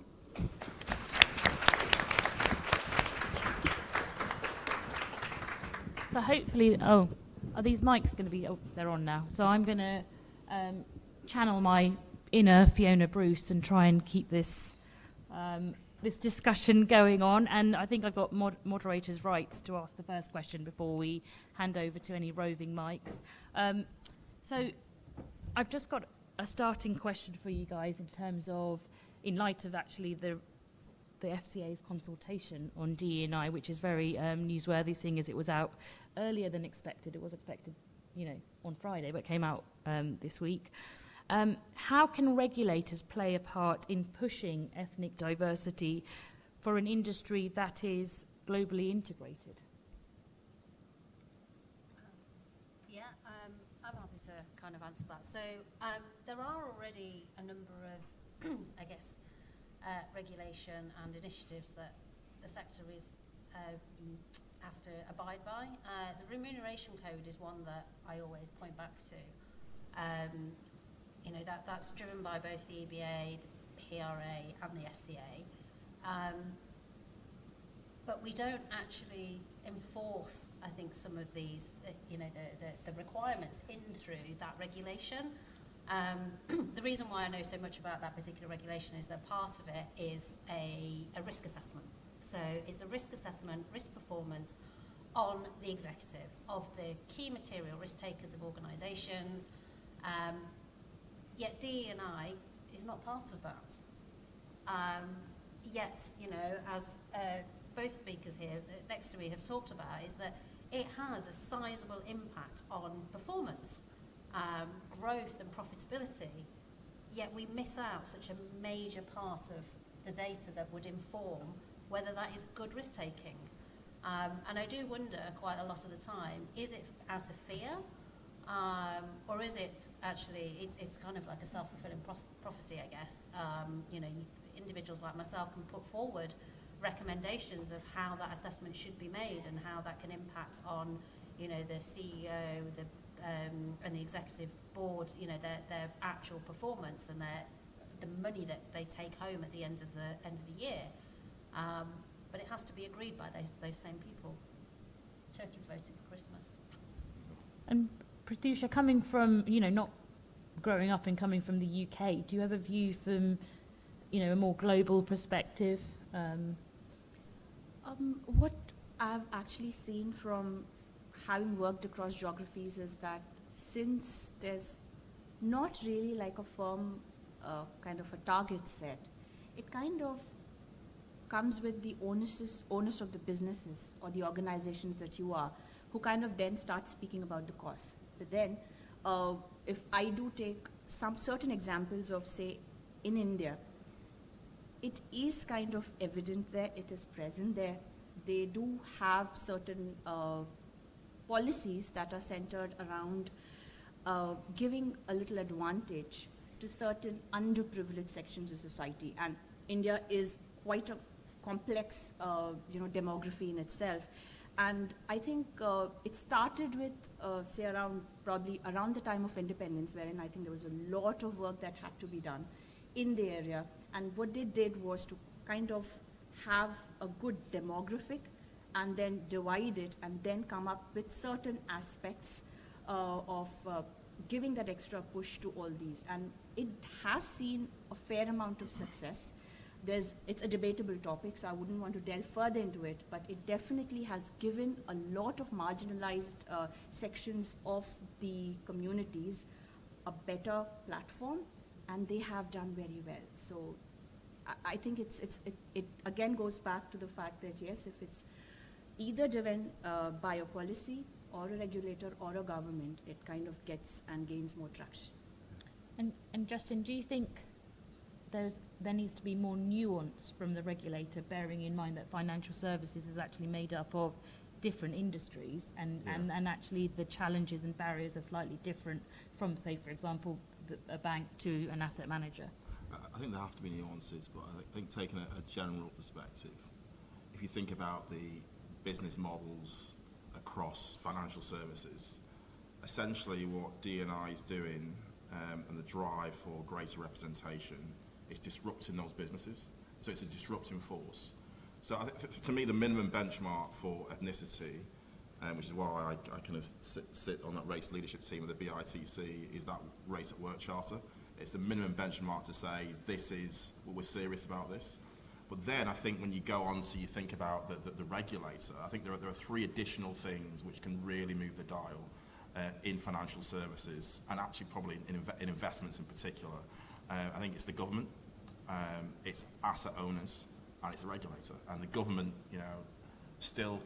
So hopefully, are these mics going to be, they're on now. So I'm going to channel my inner Fiona Bruce and try and keep this this discussion going on. And I think I've got moderators' rights to ask the first question before we hand over to any roving mics. So I've just got a starting question for you guys in terms of, in light of actually the FCA's consultation on DE&I, which is very newsworthy, seeing as it was out earlier than expected. It was expected, on Friday, but came out this week. How can regulators play a part in pushing ethnic diversity for an industry that is globally integrated? I'm happy to kind of answer that. So there are already a number of, I guess, regulation and initiatives that the sector has to abide by. The remuneration code is one that I always point back to. That's driven by both the EBA, the PRA, and the FCA. But we don't actually enforce, I think, some of these, the requirements in through that regulation. The reason why I know so much about that particular regulation is that part of it is a risk assessment. So it's a risk assessment, risk performance on the executive of the key material risk takers of organisations. Yet DE&I is not part of that. Yet, as both speakers here next to me have talked about, is that it has a sizable impact on performance, growth and profitability, yet we miss out such a major part of the data that would inform whether that is good risk-taking. And I do wonder quite a lot of the time, is it out of fear? Or is it actually, it's kind of like a self-fulfilling prophecy, I guess. Individuals like myself can put forward recommendations of how that assessment should be made and how that can impact on, the CEO, and the executive board, their actual performance and the money that they take home at the end of the year. But it has to be agreed by those same people. Turkey's voting for Christmas. And Pratyusha, coming from, not growing up and coming from the UK, do you have a view from, a more global perspective? What I've actually seen from having worked across geographies is that since there's not really like a firm kind of a target set, it kind of comes with the onus of the businesses or the organizations that you are, who kind of then start speaking about the costs. But then, if I do take some certain examples of, say, in India, it is kind of evident there, it is present there. They do have certain policies that are centered around giving a little advantage to certain underprivileged sections of society. And India is quite a complex, demography in itself. And I think it started with, say, probably around the time of independence, wherein I think there was a lot of work that had to be done in the area. And what they did was to kind of have a good demographic and then divide it and then come up with certain aspects of giving that extra push to all these. And it has seen a fair amount of success. It's a debatable topic, so I wouldn't want to delve further into it, but it definitely has given a lot of marginalized sections of the communities a better platform, and they have done very well. So I think it again goes back to the fact that, yes, if it's either driven by a policy or a regulator or a government, it kind of gets and gains more traction. And Justin, do you think there needs to be more nuance from the regulator, bearing in mind that financial services is actually made up of different industries, and actually the challenges and barriers are slightly different from, say, for example, a bank to an asset manager? I think there have to be nuances, but I think taking a general perspective, if you think about the business models across financial services, essentially what D&I is doing and the drive for greater representation is disrupting those businesses. So it's a disrupting force. So I to me, the minimum benchmark for ethnicity, which is why I kind of sit on that race leadership team of the BITC, is that Race at Work Charter. It's the minimum benchmark to say we're serious about this. But then I think when you go on to you think about the regulator, I think there are three additional things which can really move the dial. in financial services, and actually probably in investments in particular. I think it's the government, it's asset owners, and it's the regulator. And the government, still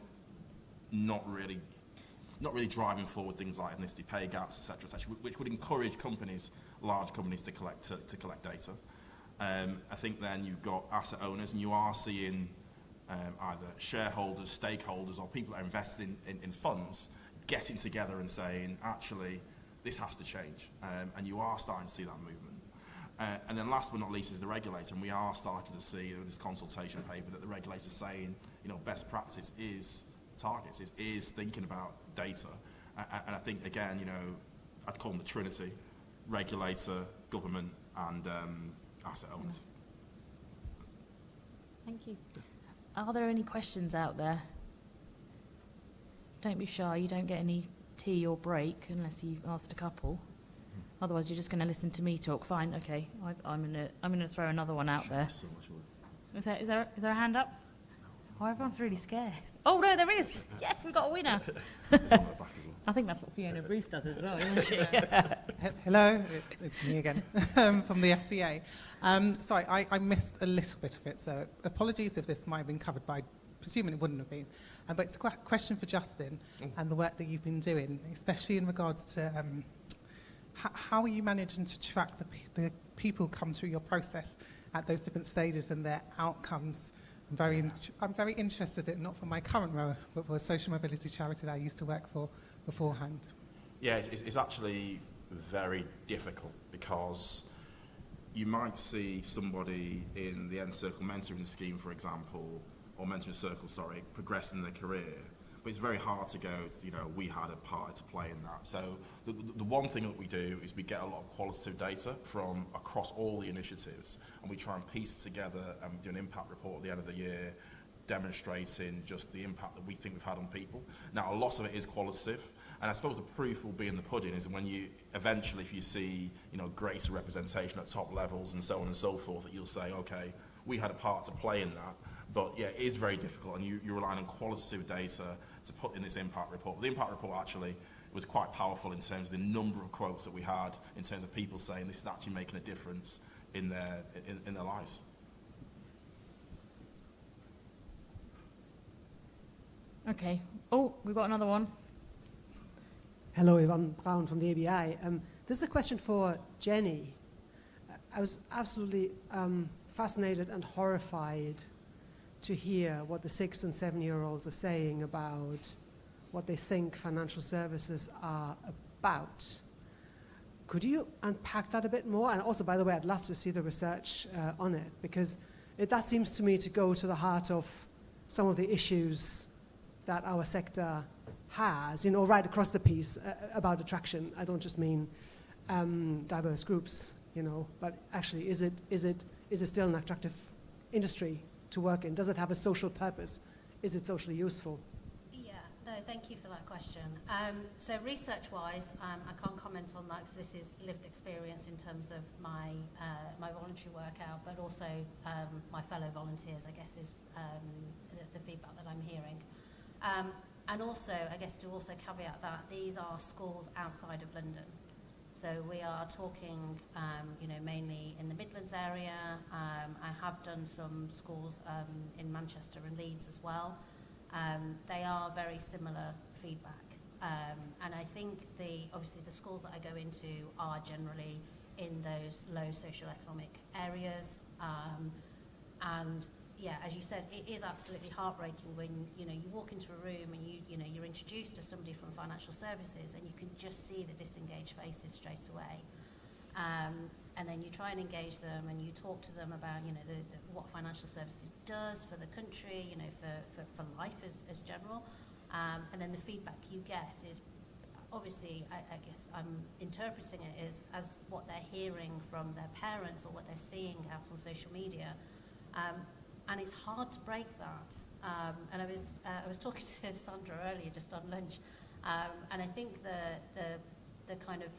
not really driving forward things like ethnicity pay gaps, etc., which would encourage large companies to collect data. I think then you've got asset owners, and you are seeing either shareholders, stakeholders, or people that are invested in funds getting together and saying, actually, this has to change. And you are starting to see that movement. And then last but not least is the regulator, and we are starting to see this consultation paper that the regulator is saying, best practice is targets, is thinking about data. And I think, again, I'd call them the trinity: regulator, government, and asset owners. Thank you. Are there any questions out there? Don't be shy, you don't get any tea or break unless you've asked a couple. Otherwise, you're just going to listen to me talk. Fine, okay. I'm gonna throw another one out there. Is there a hand up? Oh, everyone's really scared. Oh no, there is. Yes, we've got a winner. I think that's what Fiona Bruce does as well, isn't she? Hello, it's me again from the FCA. Sorry, I missed a little bit of it, so apologies if this might have been covered, but I presume it wouldn't have been. But it's a question for Justin and the work that you've been doing, especially in regards to how are you managing to track the people come through your process at those different stages and their outcomes. I'm very interested in, not for my current role, but for a social mobility charity that I used to work for beforehand. Yeah, it's actually very difficult, because you might see somebody in the End Circle mentoring scheme, for example, or mentoring circle, progress in their career. But it's very hard to go, we had a part to play in that. So the one thing that we do is we get a lot of qualitative data from across all the initiatives, and we try and piece it together, and we do an impact report at the end of the year demonstrating just the impact that we think we've had on people. Now, a lot of it is qualitative, and I suppose the proof will be in the pudding is when you eventually, if you see greater representation at top levels and so on and so forth, that you'll say, okay, we had a part to play in that. But yeah, it is very difficult, and you're relying on qualitative data to put in this impact report. But the impact report actually was quite powerful in terms of the number of quotes that we had, in terms of people saying this is actually making a difference in their lives. Okay. Oh, we've got another one. Hello, Yvonne Brown from the ABI. This is a question for Jenny. I was absolutely fascinated and horrified to hear what the 6 and 7-year-olds are saying about what they think financial services are about. Could you unpack that a bit more? And also, by the way, I'd love to see the research on it, because that seems to me to go to the heart of some of the issues that our sector has, right across the piece about attraction. I don't just mean diverse groups, but actually, is it still an attractive industry to work in? Does it have a social purpose? Is it socially useful? Yeah, no, thank you for that question. So research-wise, I can't comment on that because this is lived experience in terms of my voluntary work out, but also my fellow volunteers, I guess, is the feedback that I'm hearing. And also, I guess to also caveat that, these are schools outside of London. So we are talking, mainly in the Midlands area. I have done some schools in Manchester and Leeds as well. They are very similar feedback. And I think obviously the schools that I go into are generally in those low socioeconomic areas. And yeah, as you said, it is absolutely heartbreaking when you walk into a room and you're introduced to somebody from financial services, and you can just see the disengaged faces straight away. And then you try and engage them, and you talk to them about what financial services does for the country, for life as general. And then the feedback you get is obviously, I guess I'm interpreting it as what they're hearing from their parents or what they're seeing out on social media. And it's hard to break that. And I was talking to Sandra earlier, just on lunch, and I think the kind of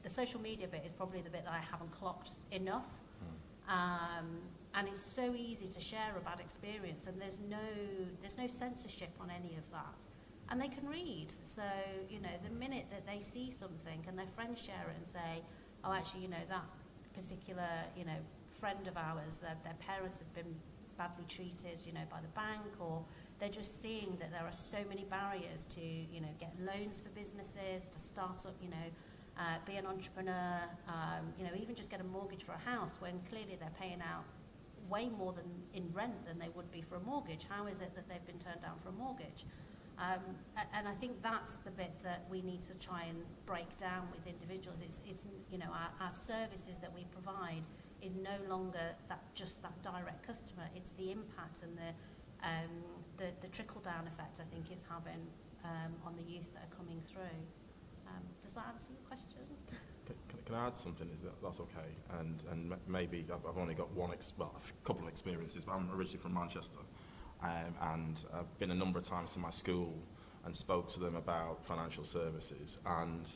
the social media bit is probably the bit that I haven't clocked enough. And it's so easy to share a bad experience, and there's no censorship on any of that. and they can read. So, you know, the minute that they see something and their friends share it and say, oh, actually, you know, that particular, you know, friend of ours, their parents have been badly treated, you know, by the bank, or they're just seeing that there are so many barriers to, you know, get loans for businesses, to start up, you know, be an entrepreneur, you know, even just get a mortgage for a house when clearly they're paying out way more than in rent than they would be for a mortgage. How is it that they've been turned down for a mortgage? And I think that's the bit that we need to try and break down with individuals. It's you know, our services that we provide is no longer just that direct customer. It's the impact and the trickle-down effect I think it's having on the youth that are coming through. Does that answer your question? Can I add something? That's okay. And maybe I've only got a couple of experiences, but I'm originally from Manchester. And I've been a number of times to my school and spoke to them about financial services. And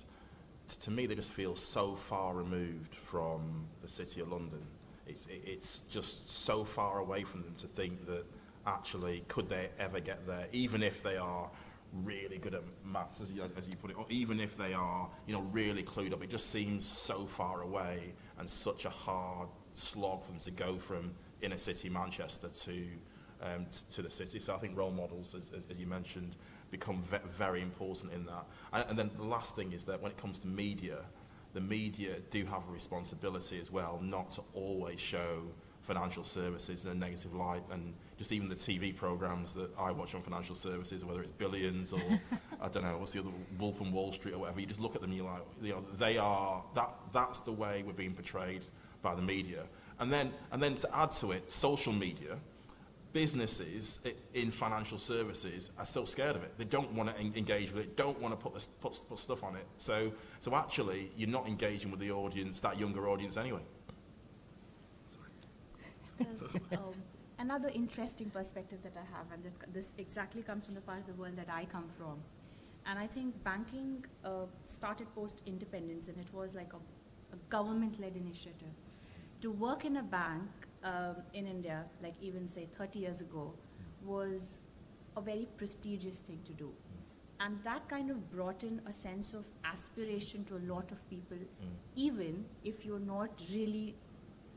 to me, they just feel so far removed from the City of London. It's just so far away from them to think that actually could they ever get there, even if they are really good at maths, as you put it, or even if they are, you know, really clued up. It just seems so far away and such a hard slog for them to go from inner city Manchester to the city. So I think role models, as you mentioned, become very important in that. And then the last thing is that when it comes to media, the media do have a responsibility as well not to always show financial services in a negative light, and just even the TV programs that I watch on financial services, whether it's Billions or I don't know, what's the other, Wolf and Wall Street or whatever, you just look at them and you're like, you know, that's the way we're being portrayed by the media. And then to add to it, social media, businesses in financial services are so scared of it. They don't want to engage with it, don't want to put stuff on it. So actually, you're not engaging with the audience, that younger audience anyway. There's another interesting perspective that I have, and this exactly comes from the part of the world that I come from. And I think banking started post-independence, and it was like a government-led initiative. To work in a bank in India, like even say 30 years ago, was a very prestigious thing to do. And that kind of brought in a sense of aspiration to a lot of people, even if you're not really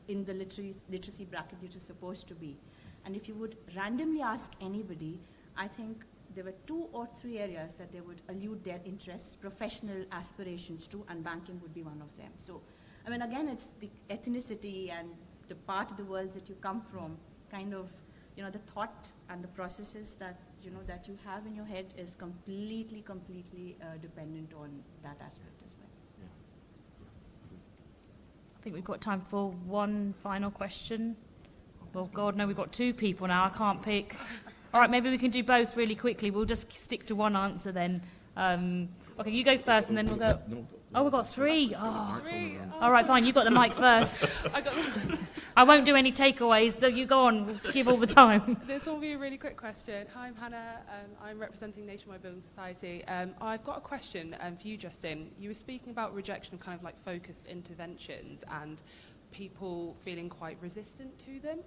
in the literacy bracket that you're supposed to be. And if you would randomly ask anybody, I think there were 2 or 3 areas that they would allude their interests, professional aspirations to, and banking would be one of them. So, I mean, again, it's the ethnicity and the part of the world that you come from, kind of, you know, the thought and the processes that, you know, that you have in your head is completely dependent on that aspect as well. I think we've got time for one final question. Well, God, no, we've got 2 people now. I can't pick. All right, maybe we can do both really quickly. We'll just stick to one answer then. Okay, you go first, and then we'll go. Oh, we've got 3. Oh. 3. All right, fine. You got the mic first. I won't do any takeaways, so you go on. We'll give all the time. This will be a really quick question. Hi, I'm Hannah. I'm representing Nationwide Building Society. I've got a question for you, Justin. You were speaking about rejection of kind of like focused interventions and people feeling quite resistant to them.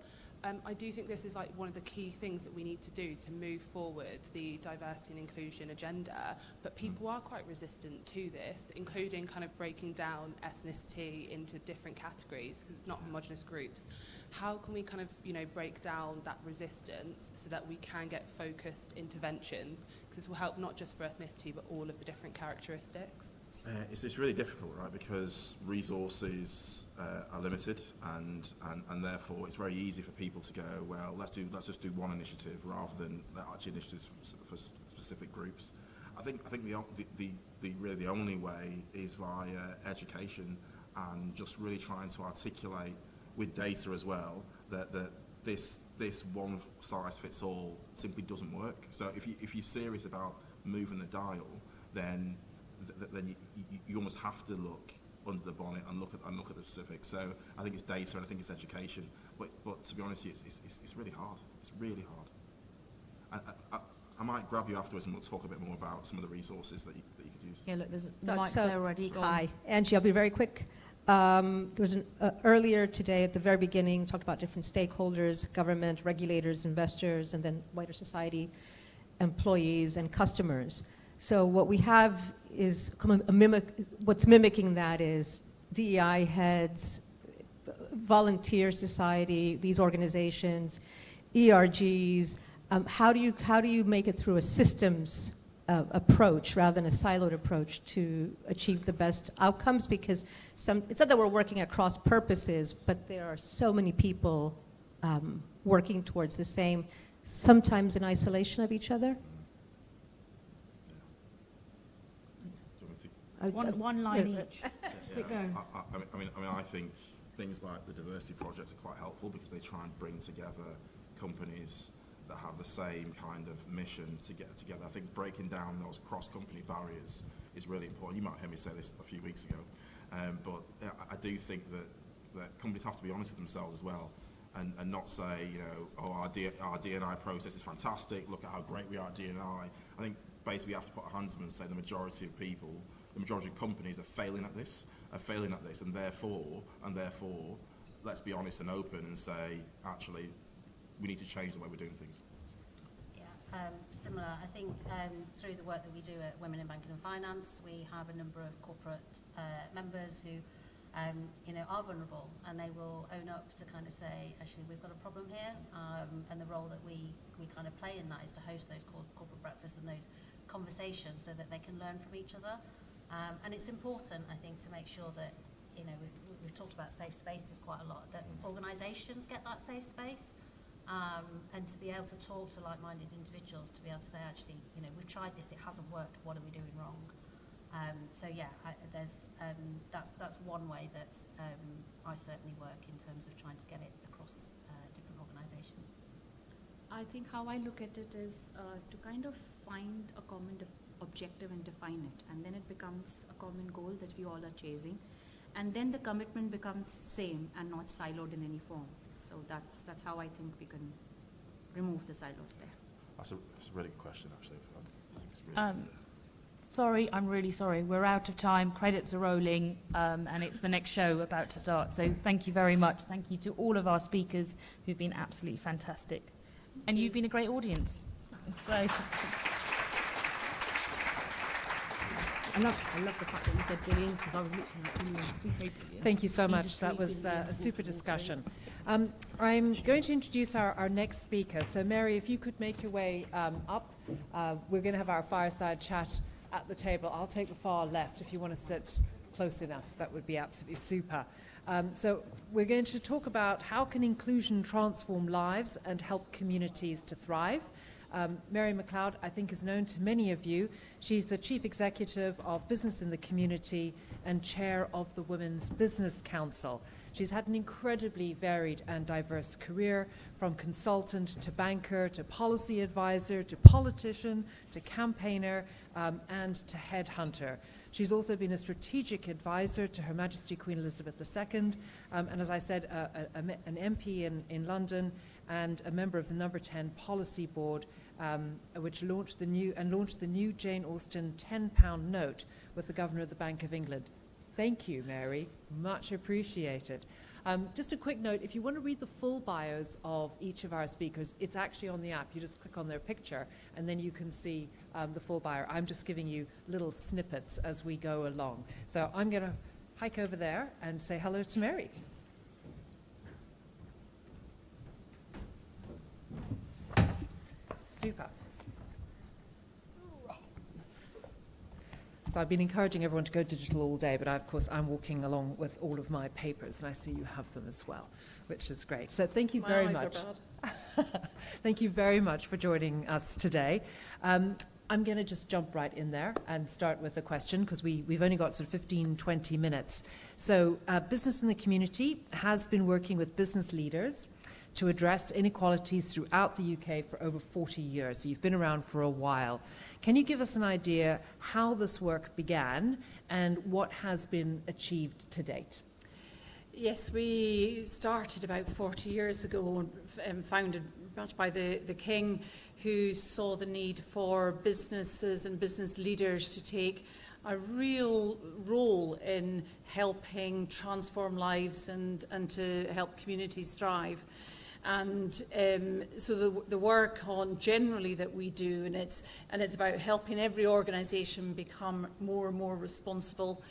I do think this is like one of the key things that we need to do to move forward the diversity and inclusion agenda, but people are quite resistant to this, including kind of breaking down ethnicity into different categories, because it's not homogenous groups. How can we kind of, you know, break down that resistance so that we can get focused interventions? Because this will help not just for ethnicity, but all of the different characteristics. It's really difficult, right? Because resources are limited, and therefore it's very easy for people to go, well, let's just do one initiative rather than actually initiatives for specific groups. I think the only way is via education and just really trying to articulate with data as well that this one size fits all simply doesn't work. So if you're serious about moving the dial, then you almost have to look under the bonnet and look at the specifics. So I think it's data and I think it's education. But to be honest, it's really hard. It's really hard. I might grab you afterwards and we'll talk a bit more about some of the resources that you could use. Yeah, look, there's the mic's there already. Hi, Angie. I'll be very quick. There was earlier today at the very beginning talked about different stakeholders, government, regulators, investors, and then wider society. employees and customers. So what we have is what's mimicking that is DEI heads, volunteer society, these organizations, ERGs. How do you make it through a systems approach rather than a siloed approach to achieve the best outcomes? Because it's not that we're working at cross purposes, but there are so many people working towards the same, sometimes in isolation of each other. One line each. I mean, I think things like the diversity projects are quite helpful because they try and bring together companies that have the same kind of mission to get together. I think breaking down those cross-company barriers is really important. You might have heard me say this a few weeks ago, but I do think that companies have to be honest with themselves as well, and not say, you know, oh, our D&I process is fantastic, look at how great we are at D&I. I think basically we have to put our hands up and say the majority of people, the majority of companies are failing at this, and therefore, let's be honest and open and say, actually, we need to change the way we're doing things. Yeah, similar. I think through the work that we do at Women in Banking and Finance, we have a number of corporate members who, are vulnerable, and they will own up to kind of say, actually, we've got a problem here, and the role that we kind of play in that is to host those corporate breakfasts and those conversations so that they can learn from each other. And it's important, I think, to make sure that, we've talked about safe spaces quite a lot, that organisations get that safe space. And to be able to talk to like-minded individuals, to be able to say, actually, we've tried this, it hasn't worked, what are we doing wrong? That's one way that I certainly work in terms of trying to get it across different organisations. I think how I look at it is to kind of find a common objective and define it, and then it becomes a common goal that we all are chasing, and then the commitment becomes same and not siloed in any form. So that's how I think we can remove the silos there. That's a really good question, actually. I think it's really Sorry, I'm really sorry. We're out of time. Credits are rolling, and it's the next show about to start. So thank you very much. Thank you to all of our speakers who've been absolutely fantastic. And you've been a great audience. So. I love the fact that you said brilliant, because I was literally like, please say brilliant. Thank you so much. That was a super discussion. I'm going to introduce our next speaker. So Mary, if you could make your way up. We're going to have our fireside chat at the table. I'll take the far left if you want to sit close enough. That would be absolutely super. So we're going to talk about how can inclusion transform lives and help communities to thrive. Mary McLeod, I think, is known to many of you. She's the Chief Executive of Business in the Community and Chair of the Women's Business Council. She's had an incredibly varied and diverse career, from consultant to banker to policy advisor to politician to campaigner and to headhunter. She's also been a strategic advisor to Her Majesty Queen Elizabeth II, and as I said, an MP in London and a member of the No. 10 Policy Board, which launched the new Jane Austen £10 note with the Governor of the Bank of England. Thank you, Mary. Much appreciated. Just a quick note, if you want to read the full bios of each of our speakers, it's actually on the app. You just click on their picture, and then you can see the full bio. I'm just giving you little snippets as we go along. So I'm going to hike over there and say hello to Mary. Super. So I've been encouraging everyone to go digital all day, but of course I'm walking along with all of my papers, and I see you have them as well, which is great. So thank you very much. Thank you very much for joining us today. I'm going to just jump right in there and start with a question, because we've only got sort of 15, 20 minutes. So Business in the Community has been working with business leaders to address inequalities throughout the UK for over 40 years. So you've been around for a while. Can you give us an idea how this work began and what has been achieved to date? Yes, we started about 40 years ago, founded much by the King, who saw the need for businesses and business leaders to take a real role in helping transform lives and to help communities thrive. And so the work on generally that we do, and it's about helping every organisation become more and more responsible,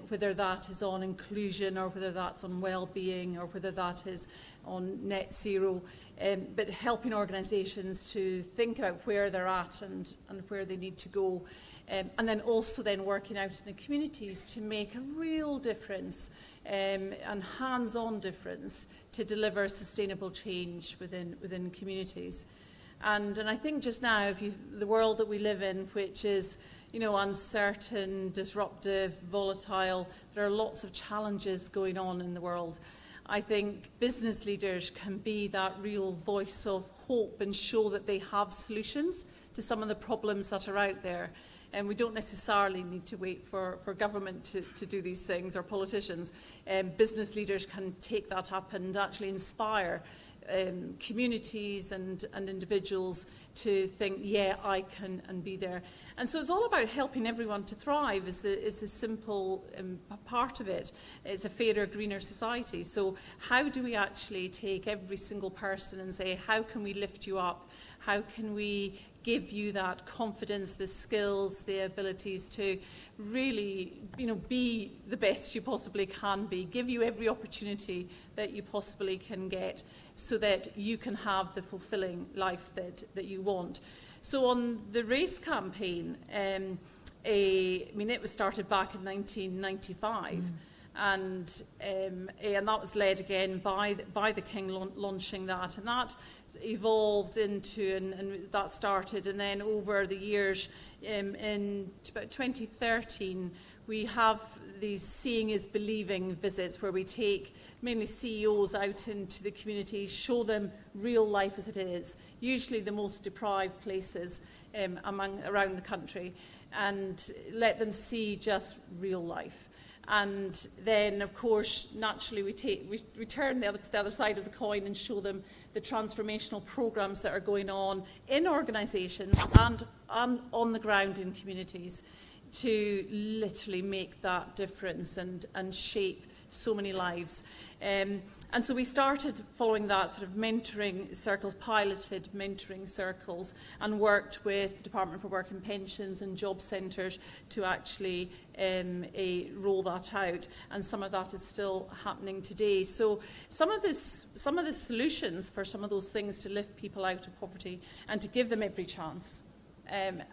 whether that is on inclusion or whether that's on well-being or whether that is on net zero, but helping organisations to think about where they're at and where they need to go. And then also then working out in the communities to make a real difference and hands-on difference to deliver sustainable change within communities. And I think just now, the world that we live in, which is, you know, uncertain, disruptive, volatile, there are lots of challenges going on in the world. I think business leaders can be that real voice of hope and show that they have solutions to some of the problems that are out there. And we don't necessarily need to wait for government to do these things, or politicians. Business leaders can take that up and actually inspire communities and individuals to think, yeah, I can and be there. And so it's all about helping everyone to thrive is the simple part of it. It's a fairer, greener society. So how do we actually take every single person and say, how can we lift you up? How can we give you that confidence, the skills, the abilities to really, you know, be the best you possibly can be, give you every opportunity that you possibly can get so that you can have the fulfilling life that you want. So on the RACE campaign, I mean, it was started back in 1995. And that was led again by the King launching that, and that evolved into and that started, and then over the years, in about 2013, we have these Seeing is Believing visits where we take mainly CEOs out into the community, show them real life as it is, usually the most deprived places around the country, and let them see just real life. And then, of course, naturally we turn to the other side of the coin and show them the transformational programmes that are going on in organisations and on the ground in communities to literally make that difference and shape so many lives. And so we started following that sort of mentoring circles, piloted mentoring circles, and worked with the Department for Work and Pensions and job centres to actually roll that out. And some of that is still happening today. So some of the solutions for some of those things to lift people out of poverty and to give them every chance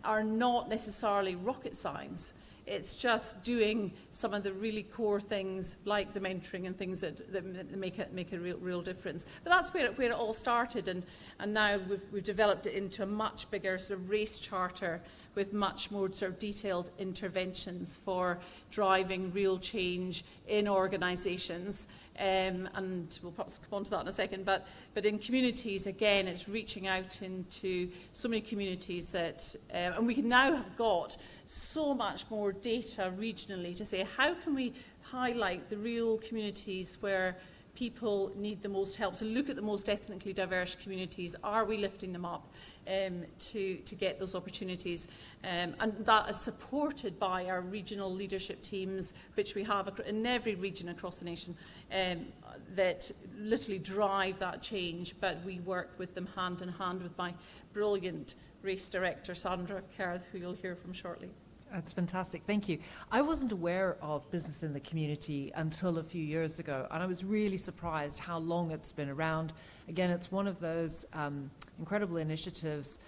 are not necessarily rocket science. It's just doing some of the really core things like the mentoring and things that make a real difference. But that's where it all started, and now we've developed it into a much bigger sort of RACE charter with much more sort of detailed interventions for driving real change in organisations. And we'll perhaps come on to that in a second. But in communities, again, it's reaching out into so many communities that, and we now have got so much more data regionally to say, how can we highlight the real communities where people need the most help? So look at the most ethnically diverse communities. Are we lifting them up to get those opportunities? And that is supported by our regional leadership teams, which we have in every region across the nation, that literally drive that change. But we work with them hand in hand with my brilliant RACE director, Sandra Kerr, who you'll hear from shortly. That's fantastic. Thank you. I wasn't aware of business in the community until a few years ago, and I was really surprised how long it's been around. Again, it's one of those incredible initiatives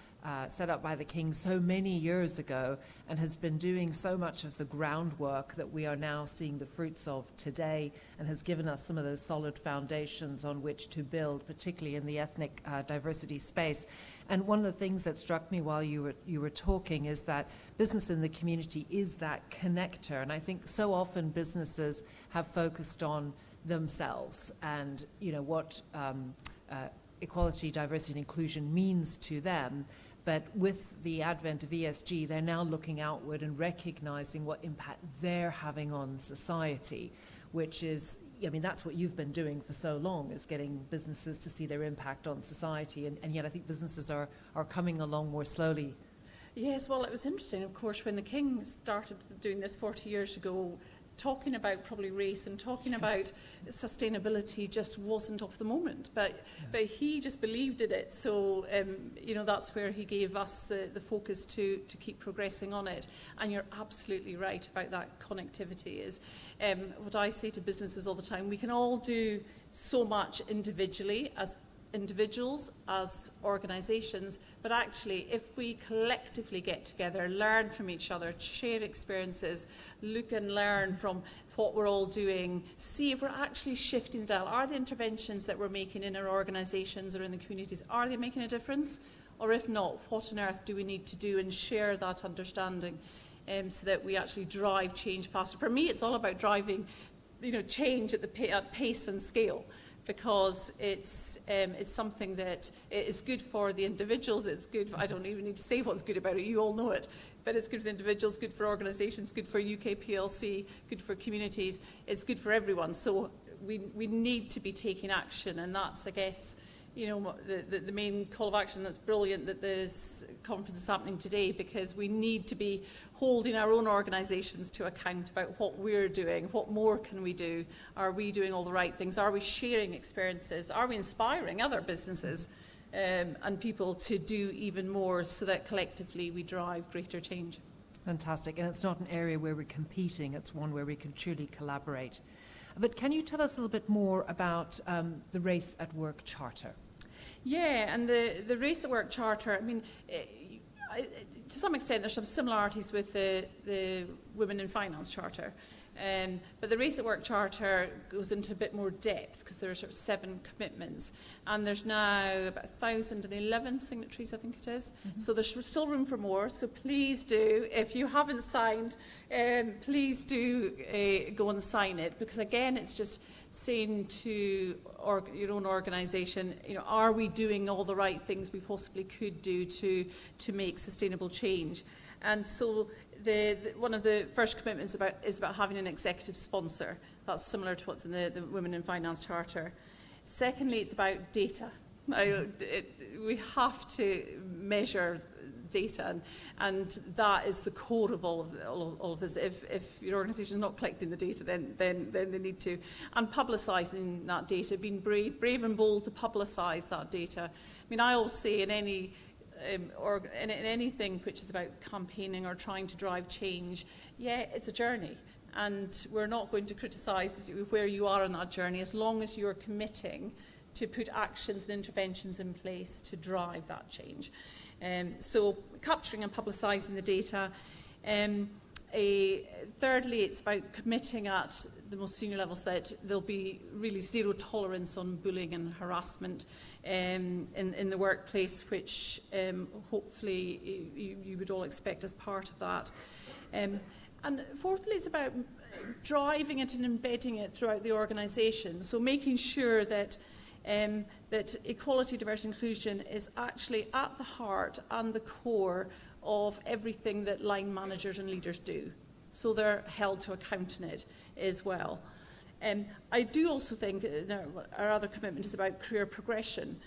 set up by the King so many years ago, and has been doing so much of the groundwork that we are now seeing the fruits of today, and has given us some of those solid foundations on which to build, particularly in the ethnic diversity space. And one of the things that struck me while you were talking is that business in the community is that connector. And I think so often businesses have focused on themselves and, you know, what equality, diversity, and inclusion means to them. But with the advent of ESG, they're now looking outward and recognizing what impact they're having on society, which is, I mean, that's what you've been doing for so long, is getting businesses to see their impact on society. And yet I think businesses are coming along more slowly. Yes, well, it was interesting, of course, when the King started doing this 40 years ago, talking about probably race and talking about sustainability just wasn't of the moment, but he just believed in it. So you know, that's where he gave us the focus to keep progressing on it. And you're absolutely right about that connectivity. Is what I say to businesses all the time: we can all do so much individually as individuals, as organisations, but actually if we collectively get together, learn from each other, share experiences, look and learn from what we're all doing, see if we're actually shifting the dial. Are the interventions that we're making in our organisations or in the communities, are they making a difference? Or if not, what on earth do we need to do, and share that understanding so that we actually drive change faster. For me, it's all about driving, you know, change at pace and scale, because it's something that is good for the individuals. It's good for, I don't even need to say what's good about it, you all know it, but it's good for the individuals, good for organisations, good for UK PLC, good for communities, it's good for everyone. So we need to be taking action, and that's, I guess, you know, the main call of action. That's brilliant that this conference is happening today, because we need to be holding our own organisations to account about what we're doing. What more can we do? Are we doing all the right things? Are we sharing experiences? Are we inspiring other businesses and people to do even more, so that collectively we drive greater change? Fantastic. And it's not an area where we're competing, it's one where we can truly collaborate. But can you tell us a little bit more about the Race at Work Charter? Yeah, and the Race at Work Charter, I mean, to some extent there's some similarities with the Women in Finance Charter. But the Race at Work Charter goes into a bit more depth, because there are sort of 7 commitments, and there's now about 1,011 signatories, I think it is. So there's still room for more. So please do, if you haven't signed, please do go and sign it, because again, it's just saying to your own organisation, you know, are we doing all the right things we possibly could do to make sustainable change? And so one of the first commitments is about having an executive sponsor. That's similar to what's in the Women in Finance Charter. Secondly, it's about data. We have to measure data, and that is the core of all of this. If your organisation is not collecting the data, then they need to. And publicising that data, being brave and bold to publicise that data. I mean, I always say in any or in anything which is about campaigning or trying to drive change, yeah, it's a journey, and we're not going to criticise where you are on that journey, as long as you're committing to put actions and interventions in place to drive that change. So capturing and publicising the data. Thirdly, it's about committing at the most senior levels that there'll be really zero tolerance on bullying and harassment in the workplace, which hopefully you would all expect as part of that. And fourthly, it's about driving it and embedding it throughout the organisation. So making sure that that equality, diversity, inclusion is actually at the heart and the core of everything that line managers and leaders do. So they're held to account in it as well. I do also think our other commitment is about career progression.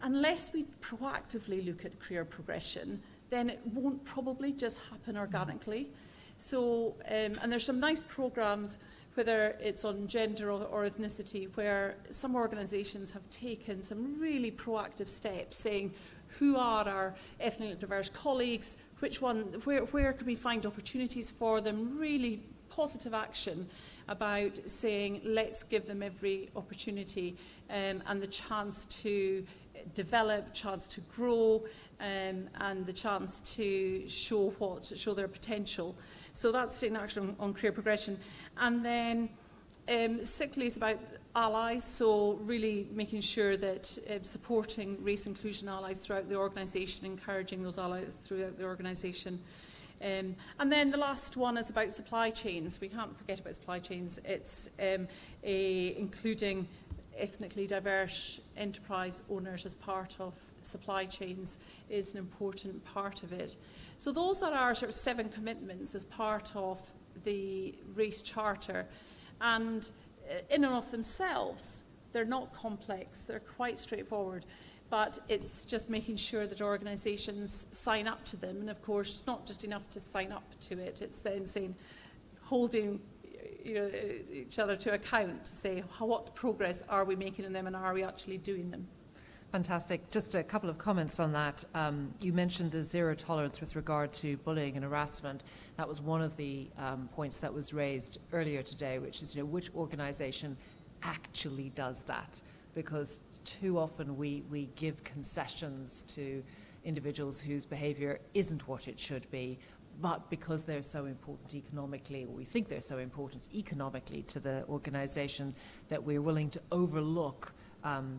Unless we proactively look at career progression, then it won't probably just happen organically. So, and there's some nice programmes, whether it's on gender or ethnicity, where some organisations have taken some really proactive steps, saying who are our ethnically diverse colleagues, where can we find opportunities for them, really positive action about saying let's give them every opportunity and the chance to develop, chance to grow, and the chance to show their potential. So that's taking action on career progression. And then sixthly is about allies, so really making sure that supporting race inclusion allies throughout the organisation, encouraging those allies throughout the organisation. And then the last one is about supply chains. We can't forget about supply chains. It's including ethnically diverse enterprise owners as part of supply chains is an important part of it. So those are our sort of 7 commitments as part of the Race Charter. And in and of themselves, they're not complex, they're quite straightforward. But it's just making sure that organisations sign up to them. And of course, it's not just enough to sign up to it, it's then saying, holding each other to account to say what progress are we making in them and are we actually doing them. Fantastic. Just a couple of comments on that. You mentioned the zero tolerance with regard to bullying and harassment. That was one of the points that was raised earlier today, which is, which organization actually does that? Because too often we give concessions to individuals whose behavior isn't what it should be, but because they're so important economically, or we think they're so important economically to the organization, that we're willing to overlook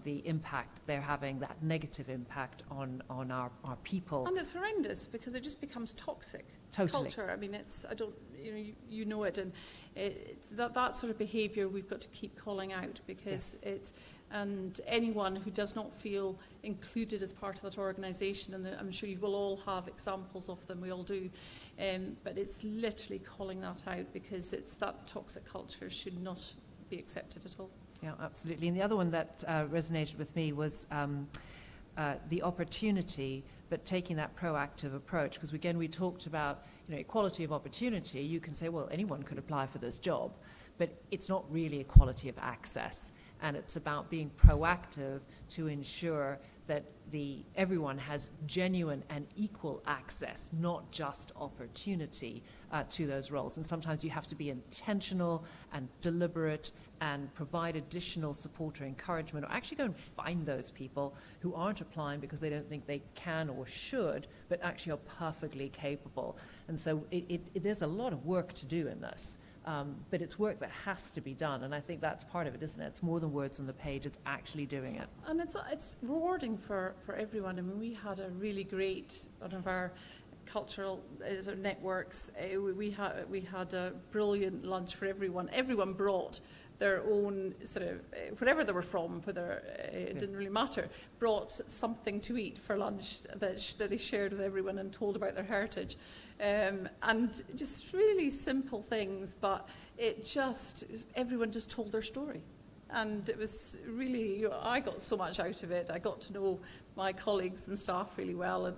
the impact they're having, that negative impact on our people. And it's horrendous because it just becomes toxic. Totally. Culture. I mean, you know it, and it's that sort of behaviour we've got to keep calling out, because it's, and anyone who does not feel included as part of that organisation, and I'm sure you will all have examples of them, we all do, but it's literally calling that out, because it's that toxic culture should not be accepted at all. Yeah, absolutely. And the other one that resonated with me was the opportunity, but taking that proactive approach. Because again, we talked about equality of opportunity. You can say, well, anyone could apply for this job, but it's not really equality of access. And it's about being proactive to ensure that everyone has genuine and equal access, not just opportunity to those roles. And sometimes you have to be intentional and deliberate and provide additional support or encouragement, or actually go and find those people who aren't applying because they don't think they can or should, but actually are perfectly capable. And so there's a lot of work to do in this. But it's work that has to be done, and I think that's part of it, isn't it? It's more than words on the page, it's actually doing it. And it's rewarding for everyone. I mean, we had a really great, one of our cultural networks, we had a brilliant lunch for everyone. Everyone brought their own sort of, wherever they were from, whether it didn't really matter, brought something to eat for lunch that they shared with everyone and told about their heritage. And just really simple things, but everyone just told their story. And it was really, I got so much out of it. I got to know my colleagues and staff really well. And,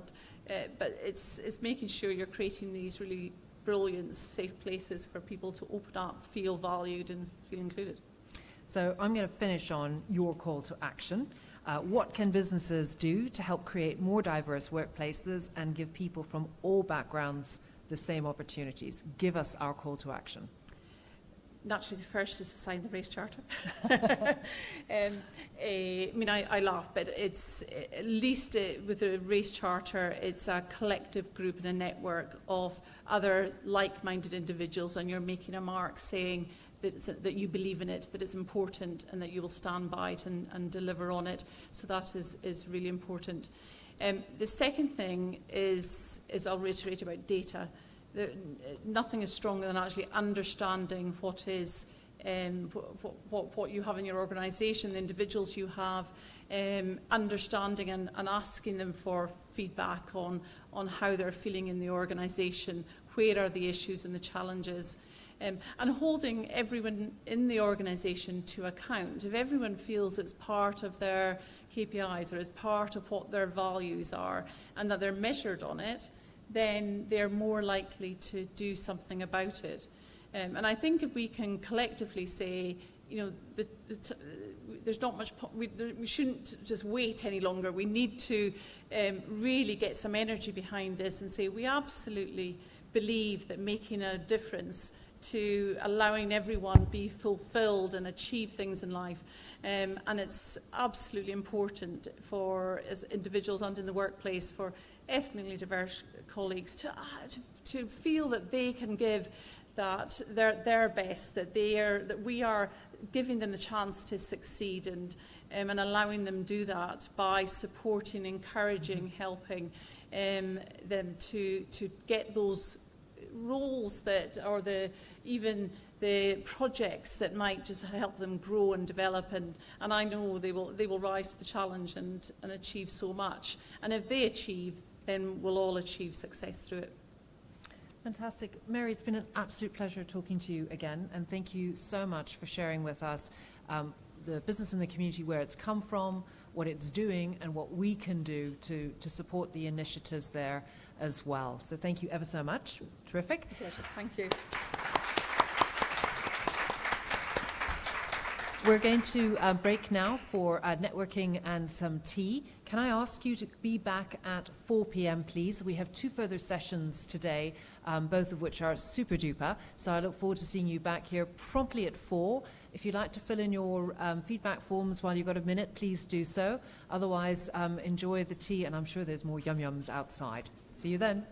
but it's making sure you're creating these really brilliant, safe places for people to open up, feel valued and feel included. So I'm going to finish on your call to action. What can businesses do to help create more diverse workplaces and give people from all backgrounds the same opportunities? Give us our call to action. Naturally, the first is to sign the race charter. I mean, I laugh, but it's at least with the race charter, it's a collective group and a network of other like-minded individuals, and you're making a mark saying that you believe in it, that it's important, and that you will stand by it and deliver on it. So that is really important. The second thing is I'll reiterate about data. Nothing is stronger than actually understanding what is what you have in your organisation, the individuals you have, understanding and asking them for feedback on how they're feeling in the organisation, where are the issues and the challenges, and holding everyone in the organisation to account. If everyone feels it's part of their KPIs or is part of what their values are and that they're measured on it, then they're more likely to do something about it. And I think if we can collectively say, there's not much, we shouldn't just wait any longer. We need to really get some energy behind this and say we absolutely believe that making a difference to allowing everyone be fulfilled and achieve things in life. And it's absolutely important for, as individuals and in the workplace, for ethnically diverse colleagues to feel that they can give that their best, that we are giving them the chance to succeed, and allowing them do that by supporting, encouraging, helping them to get those roles that, or even the projects that might just help them grow and develop, and I know they will rise to the challenge and achieve so much. And if they achieve, then we'll all achieve success through it. Fantastic. Mary, it's been an absolute pleasure talking to you again, and thank you so much for sharing with us the business and the community, where it's come from, what it's doing, and what we can do to support the initiatives there as well. So thank you ever so much. Terrific. Pleasure. Thank you. We're going to break now for networking and some tea. Can I ask you to be back at 4 p.m., please? We have 2 further sessions today, both of which are super duper. So I look forward to seeing you back here promptly at 4. If you'd like to fill in your feedback forms while you've got a minute, please do so. Otherwise, enjoy the tea, and I'm sure there's more yum-yums outside. See you then.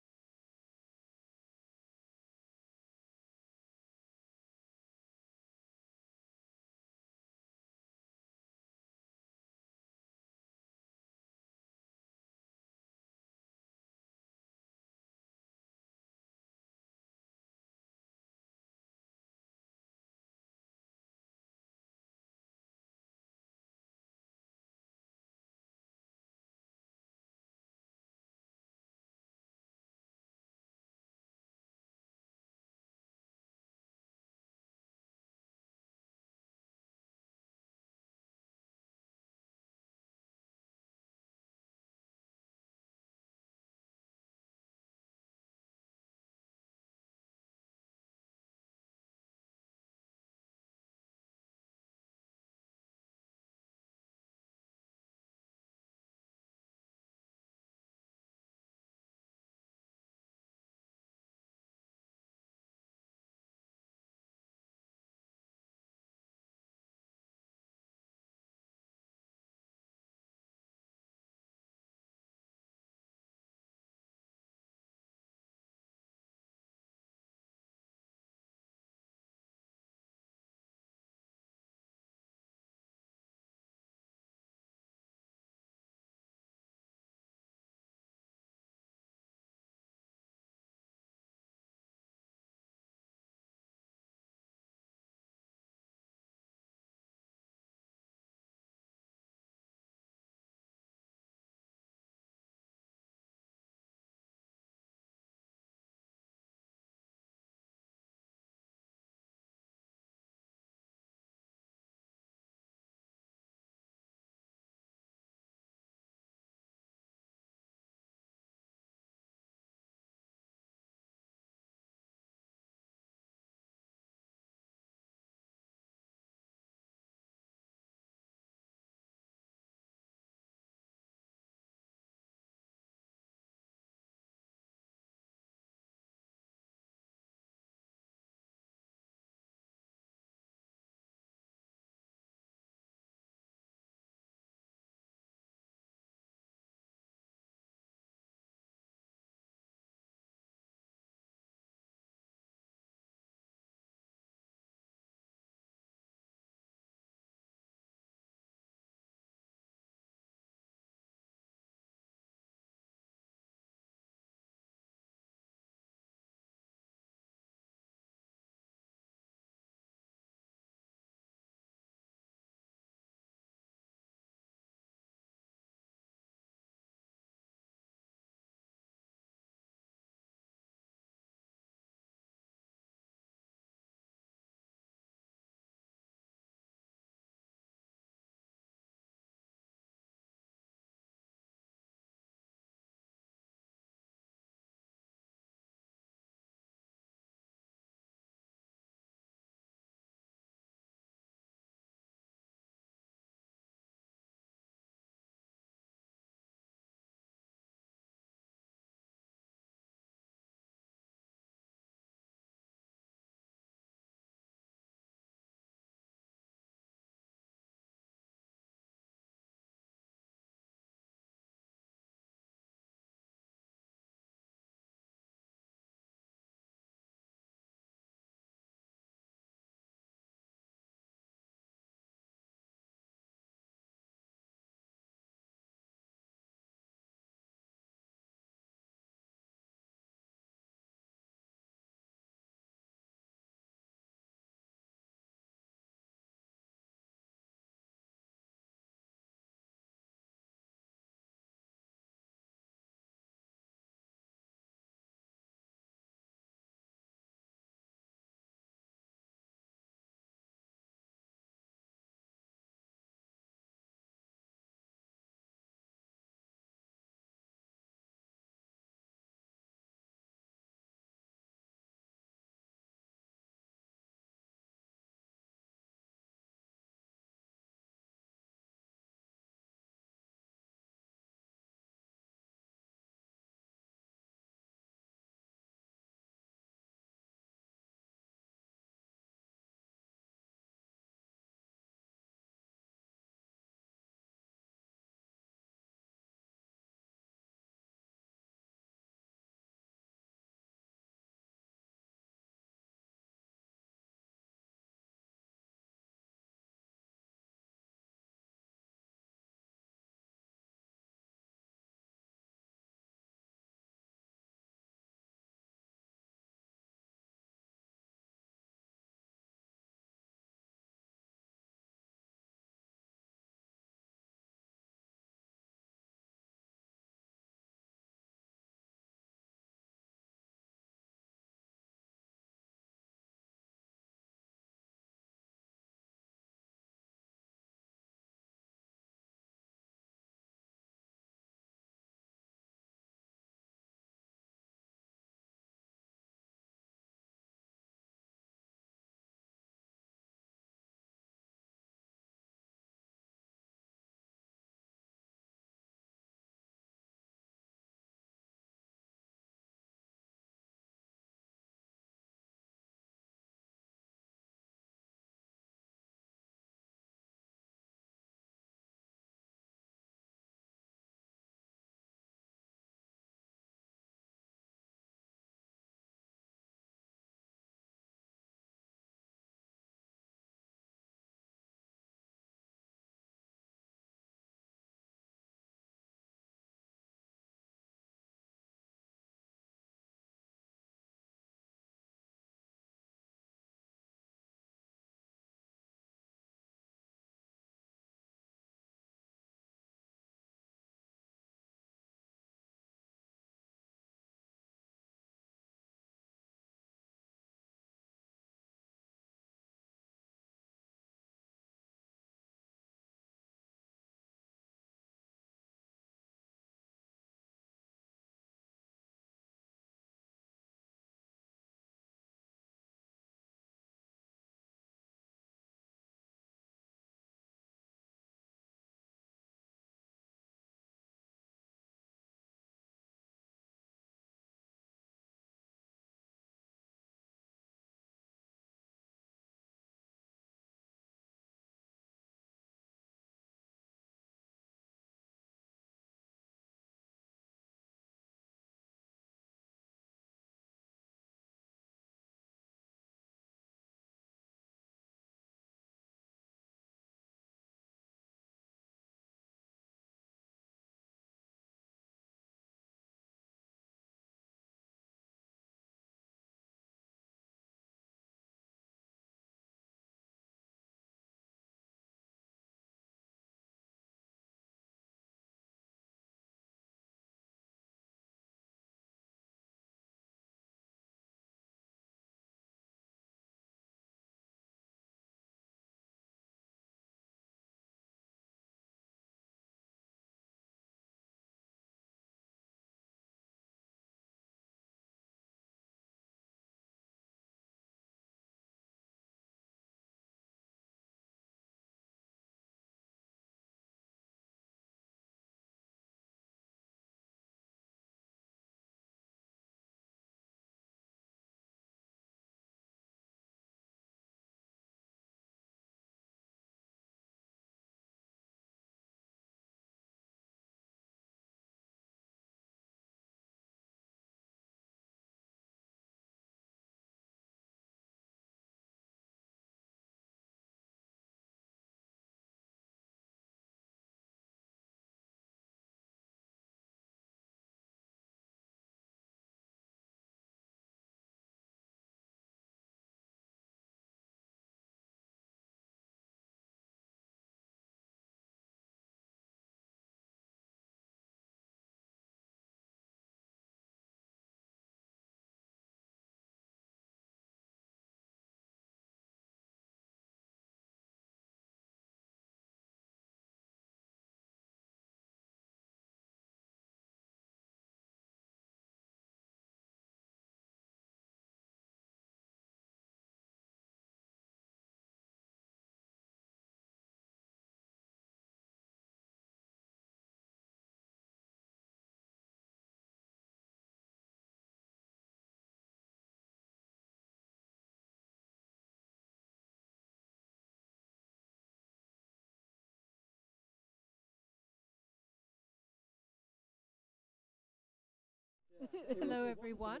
Hello, everyone.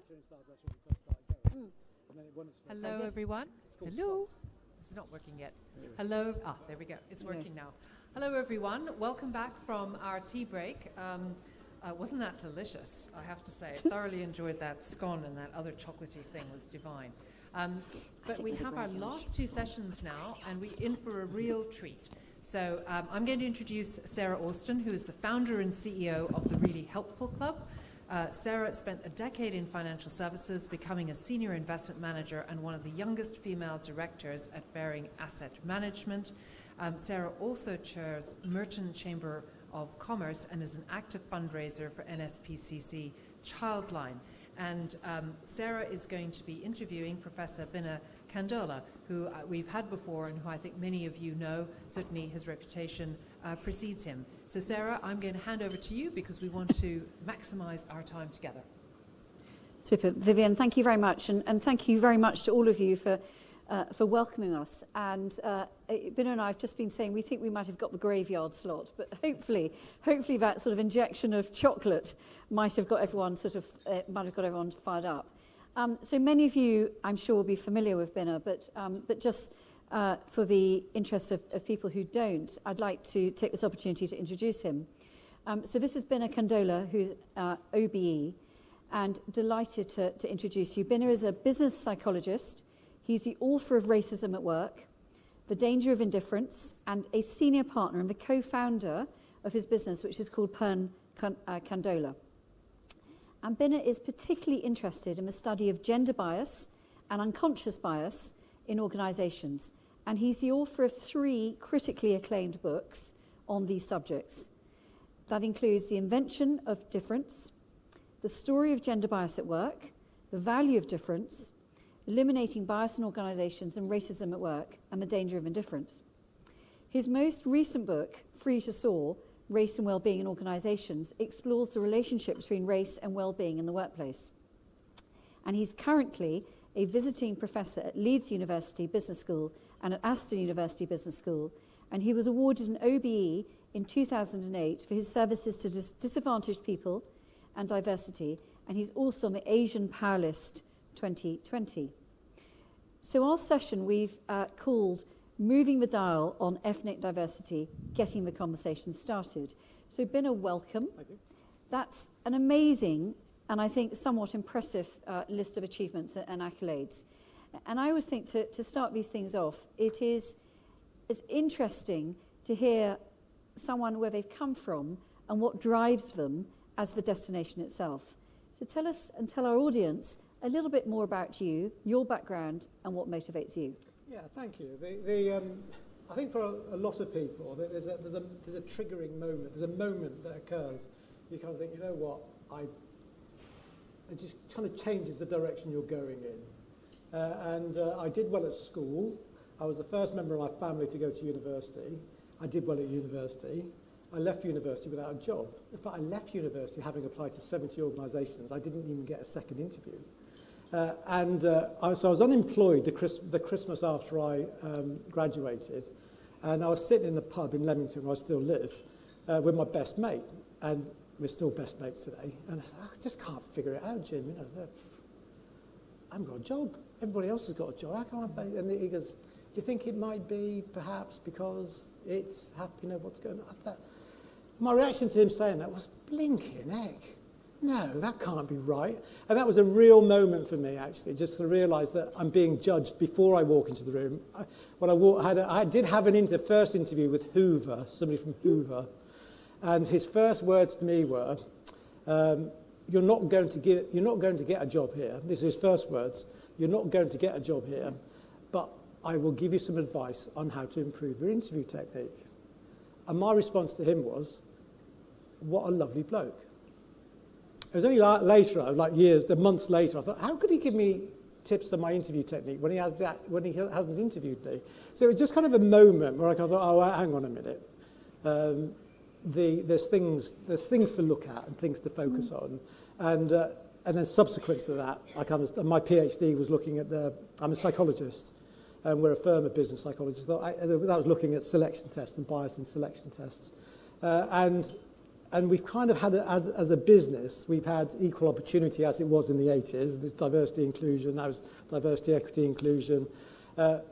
Hello, everyone. Hello. It's not working yet. Hello. Ah, there we go. It's working now. Hello, everyone. Welcome back from our tea break. Wasn't that delicious? I have to say, I thoroughly enjoyed that scone, and that other chocolatey thing was divine. But we have our last two sessions now, and we're in for a real treat. So I'm going to introduce Sarah Austin, who is the founder and CEO of the Really Helpful Club. Sarah spent a decade in financial services, becoming a senior investment manager and one of the youngest female directors at Baring Asset Management. Sarah also chairs Merton Chamber of Commerce and is an active fundraiser for NSPCC Childline. And Sarah is going to be interviewing Professor Binna Kandola, who we've had before and who I think many of you know. Certainly his reputation precedes him. So Sarah, I'm going to hand over to you because we want to maximize our time together. Super. Vivian, thank you very much. And thank you very much to all of you for welcoming us. And Binna and I have just been saying we think we might have got the graveyard slot, but hopefully that sort of injection of chocolate might have got everyone fired up. So many of you, I'm sure, will be familiar with Binna, but just for the interest of people who don't, I'd like to take this opportunity to introduce him. So this is Binna Kandola, who's OBE, and delighted to introduce you. Binna is a business psychologist. He's the author of Racism at Work, The Danger of Indifference, and a senior partner and the co-founder of his business, which is called Pern Kandola. And Binna is particularly interested in the study of gender bias and unconscious bias in organizations. And he's the author of 3 critically acclaimed books on these subjects. That includes The Invention of Difference, The Story of Gender Bias at Work, The Value of Difference, Eliminating Bias in Organizations and Racism at Work, and The Danger of Indifference. His most recent book, Free to Soar, Race and Wellbeing in Organizations, explores the relationship between race and wellbeing in the workplace. And he's currently a visiting professor at Leeds University Business School and at Aston University Business School, and he was awarded an OBE in 2008 for his services to disadvantaged people and diversity, and he's also on the Asian Power List 2020. So our session we've called Moving the Dial on Ethnic Diversity, Getting the Conversation Started. So Binna, welcome. Thank you. That's an amazing and I think somewhat impressive list of achievements and accolades. And I always think to start these things off, it is interesting to hear someone where they've come from and what drives them as the destination itself. So tell us and tell our audience a little bit more about you, your background, and what motivates you. Yeah, thank you. I think for a lot of people, there's a triggering moment. There's a moment that occurs. You kind of think, you know what, it just kind of changes the direction you're going in. I did well at school. I was the first member of my family to go to university. I did well at university. I left university without a job. In fact, I left university having applied to 70 organisations. I didn't even get a second interview. So I was unemployed the Christmas after I graduated, and I was sitting in the pub in Leamington, where I still live, with my best mate, and we're still best mates today. And I said, I just can't figure it out, Jim. You know, I haven't got a job. Everybody else has got a job. How can I? And he goes, do you think it might be perhaps because it's happy, what's going on? My reaction to him saying that was blinking heck. No, that can't be right. And that was a real moment for me, actually, just to realise that I'm being judged before I walk into the room. I did have a first interview with Hoover, somebody from Hoover, and his first words to me were, "You're not going to get a job here." These are his first words. "You're not going to get a job here, but I will give you some advice on how to improve your interview technique." And my response to him was, "What a lovely bloke." It was only later, like months later, I thought, how could he give me tips on my interview technique when he hasn't interviewed me? So it was just kind of a moment where I thought, oh, hang on a minute. There's things to look at and things to focus on. And then subsequent to that, my PhD was looking at I'm a psychologist, and we're a firm of business psychologists. That was looking at selection tests and bias in selection tests. and we've kind of had, as a business, we've had equal opportunity as it was in the 80s. There's diversity, inclusion, now it's diversity, equity, inclusion.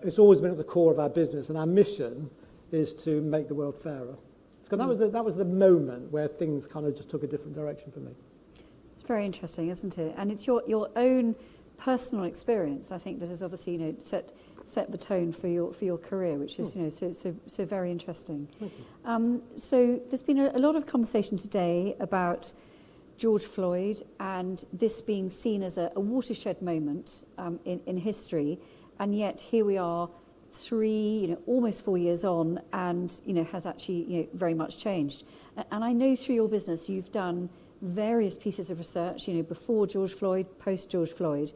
It's always been at the core of our business, and our mission is to make the world fairer. So that was the moment where things kind of just took a different direction for me. It's very interesting, isn't it? And it's your own personal experience, I think, that has obviously, you know, set the tone for your career, which is, you know, so very interesting. So there's been a lot of conversation today about George Floyd and this being seen as a watershed moment in history, and yet here we are, almost 4 years on, and, you know, has actually, you know, very much changed. And I know through your business you've done various pieces of research, you know, before George Floyd, post George Floyd.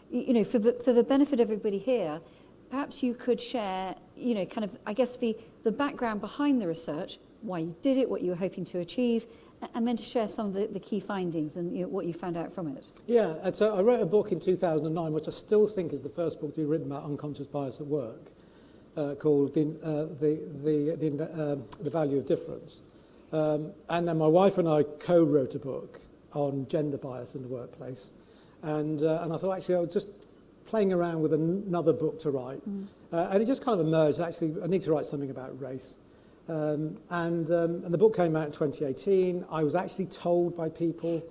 You know, for the benefit of everybody here, perhaps you could share, you know, kind of, I guess, the background behind the research, why you did it, what you were hoping to achieve, and then to share some of the key findings and, you know, what you found out from it. Yeah, and so I wrote a book in 2009, which I still think is the first book to be written about unconscious bias at work, called The Value of Difference. And then my wife and I co-wrote a book on gender bias in the workplace. And I thought, actually, I was just playing around with another book to write. And it just kind of emerged, actually, I need to write something about race. And the book came out in 2018. I was actually told by people,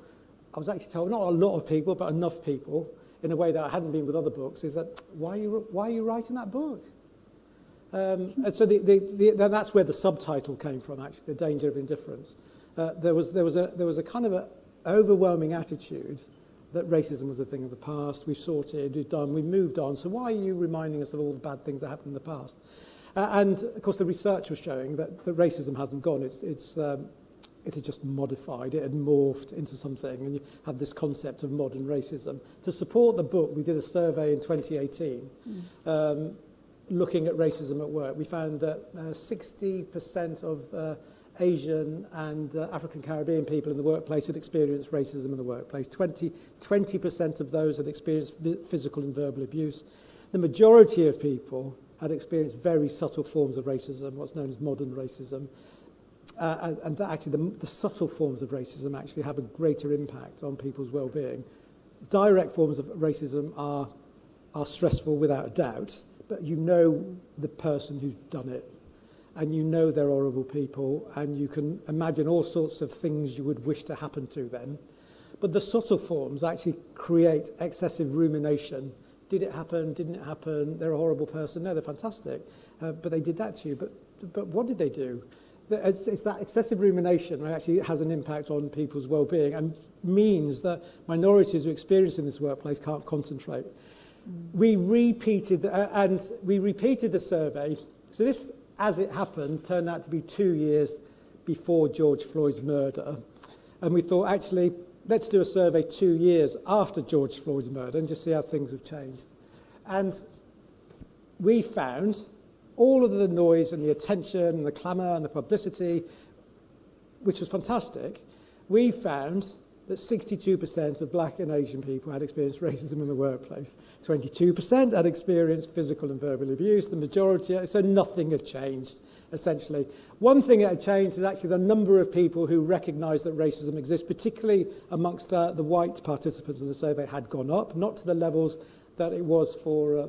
not a lot of people, but enough people, in a way that I hadn't been with other books, is that, why are you writing that book? And so that's where the subtitle came from, actually, The Danger of Indifference. There was a kind of a overwhelming attitude that racism was a thing of the past. We've sorted, we've moved on. So why are you reminding us of all the bad things that happened in the past? And of course, the research was showing that racism hasn't gone. It has just modified. It had morphed into something, and you have this concept of modern racism. To support the book, we did a survey in 2018. Looking at racism at work, we found that 60% of Asian and African Caribbean people in the workplace had experienced racism in the workplace. 20% of those had experienced physical and verbal abuse. The majority of people had experienced very subtle forms of racism, what's known as modern racism. And that actually, the subtle forms of racism actually have a greater impact on people's well-being. Direct forms of racism are stressful without a doubt, but you know the person who's done it, and you know they're horrible people, and you can imagine all sorts of things you would wish to happen to them. But the subtle forms actually create excessive rumination. Did it happen? Didn't it happen? They're a horrible person. No, they're fantastic. But they did that to you. But what did they do? It's that excessive rumination that actually has an impact on people's well-being and means that minorities who experience in this workplace can't concentrate. We repeated the survey. So this, as it happened, turned out to be 2 years before George Floyd's murder. And we thought, actually, let's do a survey 2 years after George Floyd's murder and just see how things have changed. And we found all of the noise and the attention and the clamour and the publicity, which was fantastic. We found that 62% of black and Asian people had experienced racism in the workplace. 22% had experienced physical and verbal abuse. The majority, so nothing had changed, essentially. One thing that had changed is actually the number of people who recognised that racism exists, particularly amongst the white participants in the survey, had gone up, not to the levels that it was for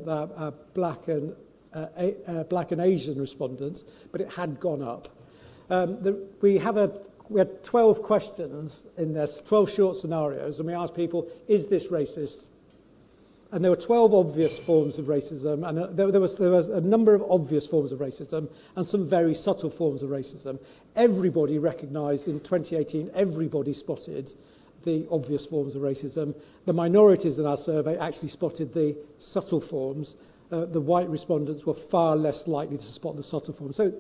black and Asian respondents, but it had gone up. We had 12 questions in there, 12 short scenarios, and we asked people, is this racist? And there were 12 obvious forms of racism, and there was a number of obvious forms of racism and some very subtle forms of racism. Everybody recognised in 2018, everybody spotted the obvious forms of racism. The minorities in our survey actually spotted the subtle forms. The white respondents were far less likely to spot the subtle forms. So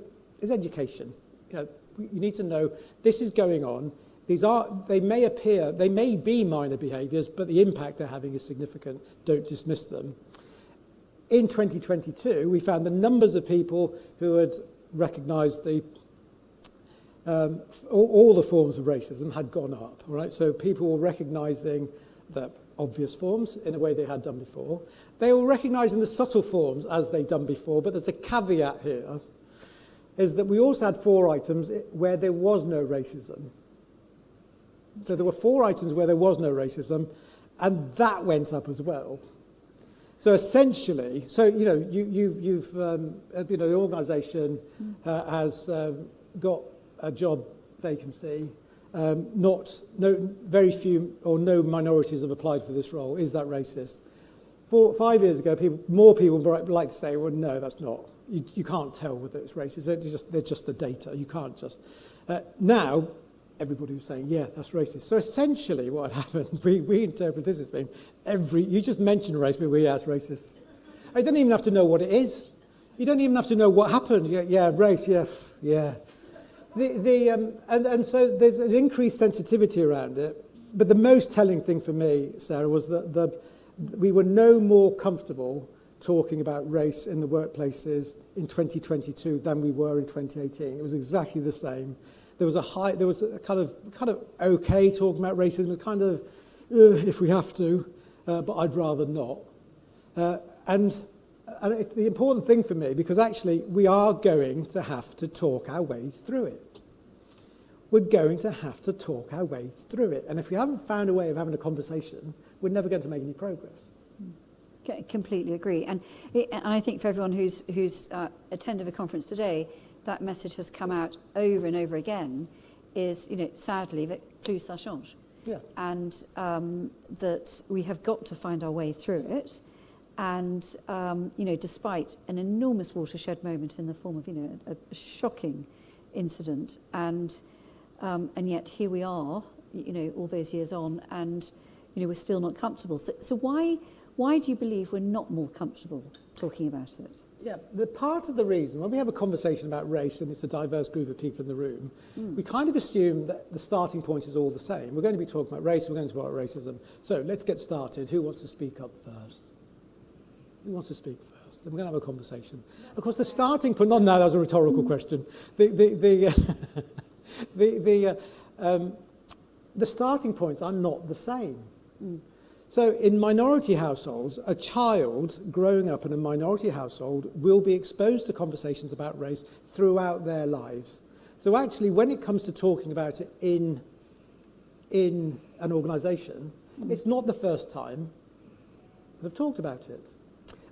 it's education. You know, you need to know this is going on. They may be minor behaviours, but the impact they're having is significant. Don't dismiss them. In 2022, we found the numbers of people who had recognised all the forms of racism had gone up. Right? So people were recognising the obvious forms in a way they had done before. They were recognising the subtle forms as they'd done before, but there's a caveat here, is that we also had 4 items where there was no racism. So there were 4 items where there was no racism, and that went up as well. So essentially, the organisation has got a job vacancy. Very few or no minorities have applied for this role. Is that racist? 5 years ago, more people would like to say, well, no, that's not. You can't tell whether it's racist. They're just the data. You can't just. Now, everybody was saying, yeah, that's racist. So essentially what happened, we interpret this as being you just mention race, but yeah, it's racist. You don't even have to know what it is. You don't even have to know what happened. Yeah, race, yeah. And so there's an increased sensitivity around it. But the most telling thing for me, Sarah, was that we were no more comfortable talking about race in the workplaces in 2022 than we were in 2018. It was exactly the same. There was a kind of okay talking about racism, it was kind of if we have to, but I'd rather not. And it's the important thing for me, because actually we are going to have to talk our way through it. We're going to have to talk our way through it. And if we haven't found a way of having a conversation, we're never going to make any progress. Completely agree. And I think for everyone who's attended the conference today, that message has come out over and over again, is, sadly, that plus ça change. Yeah. And that we have got to find our way through it. And, despite an enormous watershed moment in the form of, a shocking incident, and yet here we are, all those years on, and, we're still not comfortable. So why do you believe we're not more comfortable talking about it? Yeah, the part of the reason, when we have a conversation about race and it's a diverse group of people in the room, we kind of assume that the starting point is all the same. We're going to be talking about race, we're going to talk about racism. So let's get started. Who wants to speak up first? Who wants to speak first? Then we're going to have a conversation. Of course, the starting point, that was a rhetorical question. The starting points are not the same. So in minority households, a child growing up in a minority household will be exposed to conversations about race throughout their lives. So actually, when it comes to talking about it in an organisation, it's not the first time they've talked about it.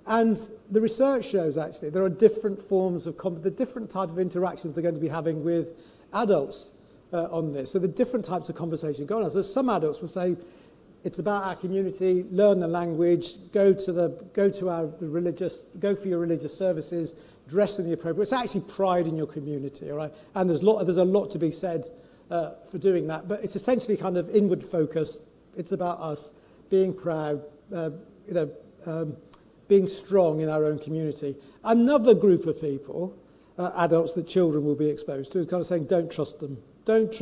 And the research shows, actually, there are different forms of the different type of interactions they're going to be having with adults on this. So the different types of conversation going on. So some adults will say, it's about our community, learn the language, go for your religious services, dress in the appropriate. It's actually pride in your community, all right? And there's a lot to be said for doing that, but it's essentially kind of inward focused. It's about us being proud, being strong in our own community. Another group of people, adults that children will be exposed to, is kind of saying, don't trust them, don't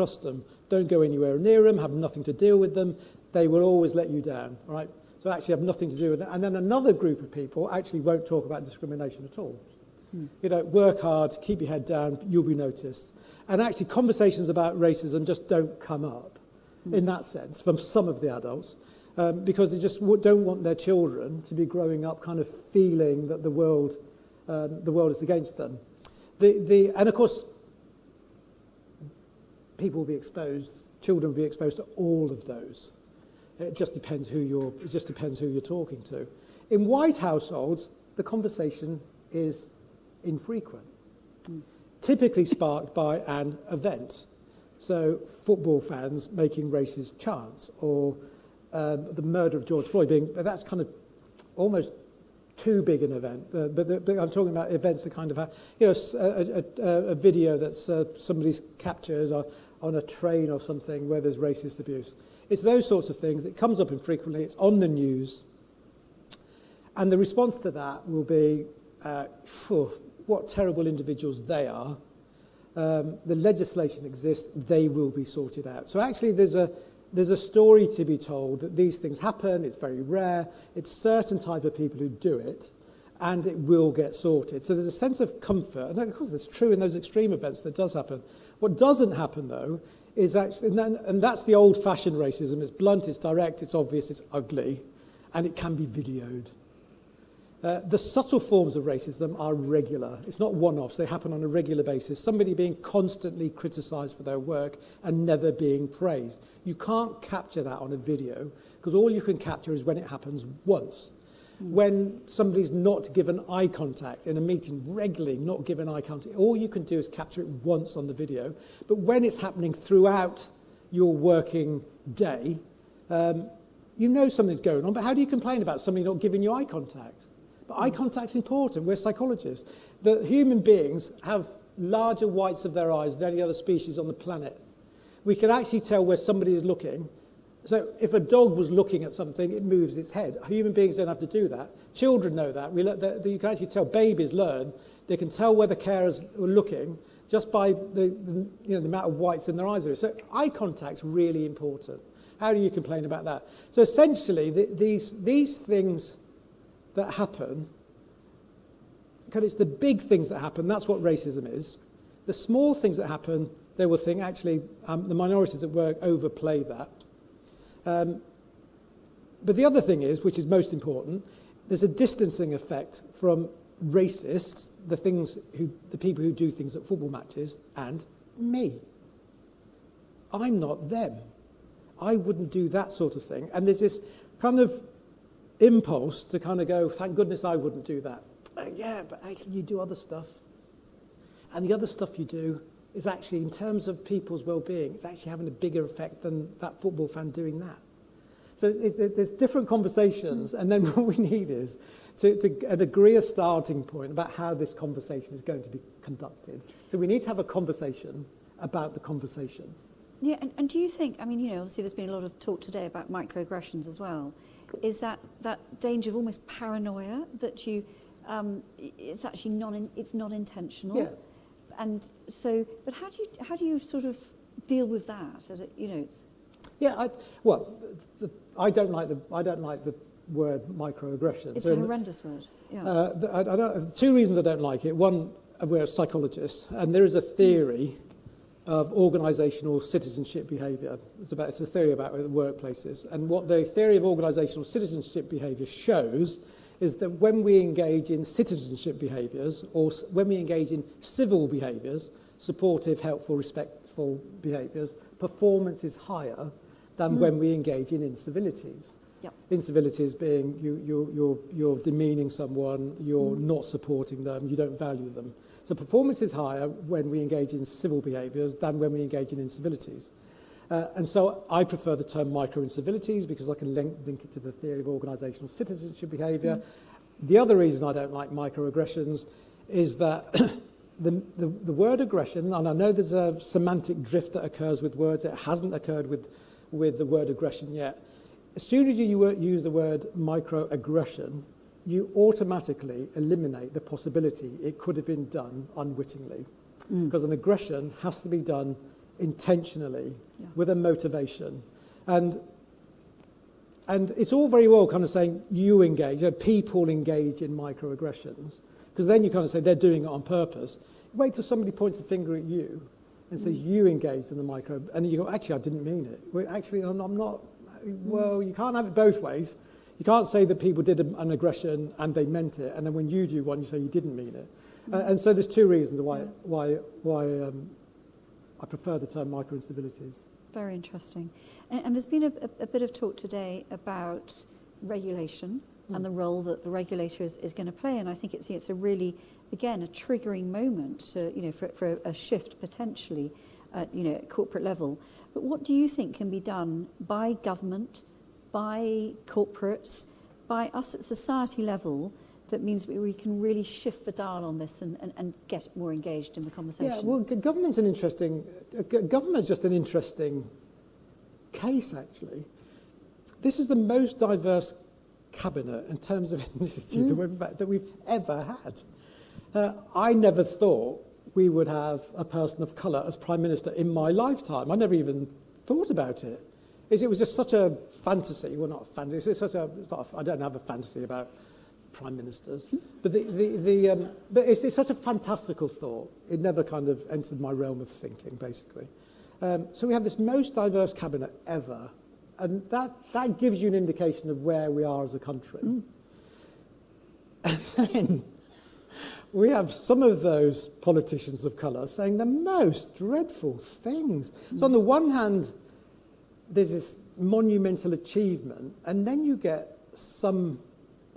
go anywhere near them, have nothing to deal with them. They will always let you down, all right? So actually have nothing to do with it. And then another group of people actually won't talk about discrimination at all. Work hard, keep your head down, you'll be noticed. And actually conversations about racism just don't come up in that sense from some of the adults because they just don't want their children to be growing up kind of feeling that the world is against them. And of course, people will be exposed, children will be exposed to all of those. It just depends who you're talking to. In white households, the conversation is infrequent, typically sparked by an event. So football fans making racist chants, or the murder of George Floyd that's kind of almost too big an event. But I'm talking about events that kind of have, a video that's somebody's captured on a train or something where there's racist abuse. It's those sorts of things. It comes up infrequently. It's on the news. And the response to that will be, what terrible individuals they are. The legislation exists. They will be sorted out. So actually there's a story to be told that these things happen. It's very rare. It's certain type of people who do it, and it will get sorted. So there's a sense of comfort. And of course, it's true in those extreme events that does happen. What doesn't happen, though, is actually, and that's the old-fashioned racism. It's blunt, it's direct, it's obvious, it's ugly, and it can be videoed. The subtle forms of racism are regular. It's not one-offs. They happen on a regular basis. Somebody being constantly criticised for their work and never being praised. You can't capture that on a video because all you can capture is when it happens once. When somebody's not given eye contact in a meeting, regularly not given eye contact, all you can do is capture it once on the video. But when it's happening throughout your working day, you know something's going on, but how do you complain about somebody not giving you eye contact? But eye contact's important. We're psychologists. The human beings have larger whites of their eyes than any other species on the planet. We can actually tell where somebody is looking. So if a dog was looking at something, it moves its head. Human beings don't have to do that. Children know that. You can actually tell, babies learn. They can tell where the carers are looking just by the amount of whites in their eyes. So eye contact's really important. How do you complain about that? So essentially, these things that happen, because it's the big things that happen, that's what racism is. The small things that happen, they will think, actually, the minorities at work overplay that. But the other thing is, which is most important, there's a distancing effect from racists, the people who do things at football matches, and me. I'm not them. I wouldn't do that sort of thing. And there's this kind of impulse to kind of go, thank goodness I wouldn't do that. Oh, yeah, but actually you do other stuff. And the other stuff you do is actually, in terms of people's well-being, it's actually having a bigger effect than that football fan doing that. So there's different conversations, and then what we need is to agree a starting point about how this conversation is going to be conducted. So we need to have a conversation about the conversation. Yeah, and do you think, I mean, you know, obviously there's been a lot of talk today about microaggressions as well. Is that danger of almost paranoia that you, it's actually it's not intentional? Yeah. And so, but how do you sort of deal with that? You know. Yeah, I don't like the word microaggression. It's a horrendous word. Yeah. Two reasons I don't like it. One, we're psychologists, and there is a theory of organisational citizenship behaviour. It's a theory about workplaces, and what the theory of organisational citizenship behaviour shows is that when we engage in citizenship behaviours, or when we engage in civil behaviours, supportive, helpful, respectful behaviours, performance is higher than when we engage in incivilities. Yep. Incivilities being you're demeaning someone, you're not supporting them, you don't value them. So performance is higher when we engage in civil behaviours than when we engage in incivilities. And so I prefer the term micro-incivilities because I can link it to the theory of organisational citizenship behaviour. The other reason I don't like microaggressions is that the word aggression, and I know there's a semantic drift that occurs with words, it hasn't occurred with the word aggression yet. As soon as you use the word microaggression, you automatically eliminate the possibility it could have been done unwittingly. Because an aggression has to be done intentionally, with a motivation. And it's all very well kind of saying you engage, people engage in microaggressions, because then you kind of say they're doing it on purpose. Wait till somebody points the finger at you and says you engaged in the micro, and you go, actually, I didn't mean it. Well, actually, I'm not. Well, you can't have it both ways. You can't say that people did an aggression and they meant it, and then when you do one, you say you didn't mean it. And so there's two reasons why I prefer the term micro-incivilities. Very interesting. And there's been a bit of talk today about regulation and the role that the regulator is going to play. And I think it's a really, again, a triggering moment to, for a shift potentially at corporate level. But what do you think can be done by government, by corporates, by us at society level that means we can really shift the dial on this and get more engaged in the conversation? Yeah, well, government's just an interesting case, actually. This is the most diverse cabinet in terms of ethnicity that we've ever had. I never thought we would have a person of colour as Prime Minister in my lifetime. I never even thought about it. It was just such a fantasy. Well, not a fantasy. I don't have a fantasy about prime ministers, but but it's such a fantastical thought. It never kind of entered my realm of thinking, basically. So we have this most diverse cabinet ever, and that gives you an indication of where we are as a country. And then we have some of those politicians of colour saying the most dreadful things. So on the one hand, there's this monumental achievement, and then you get some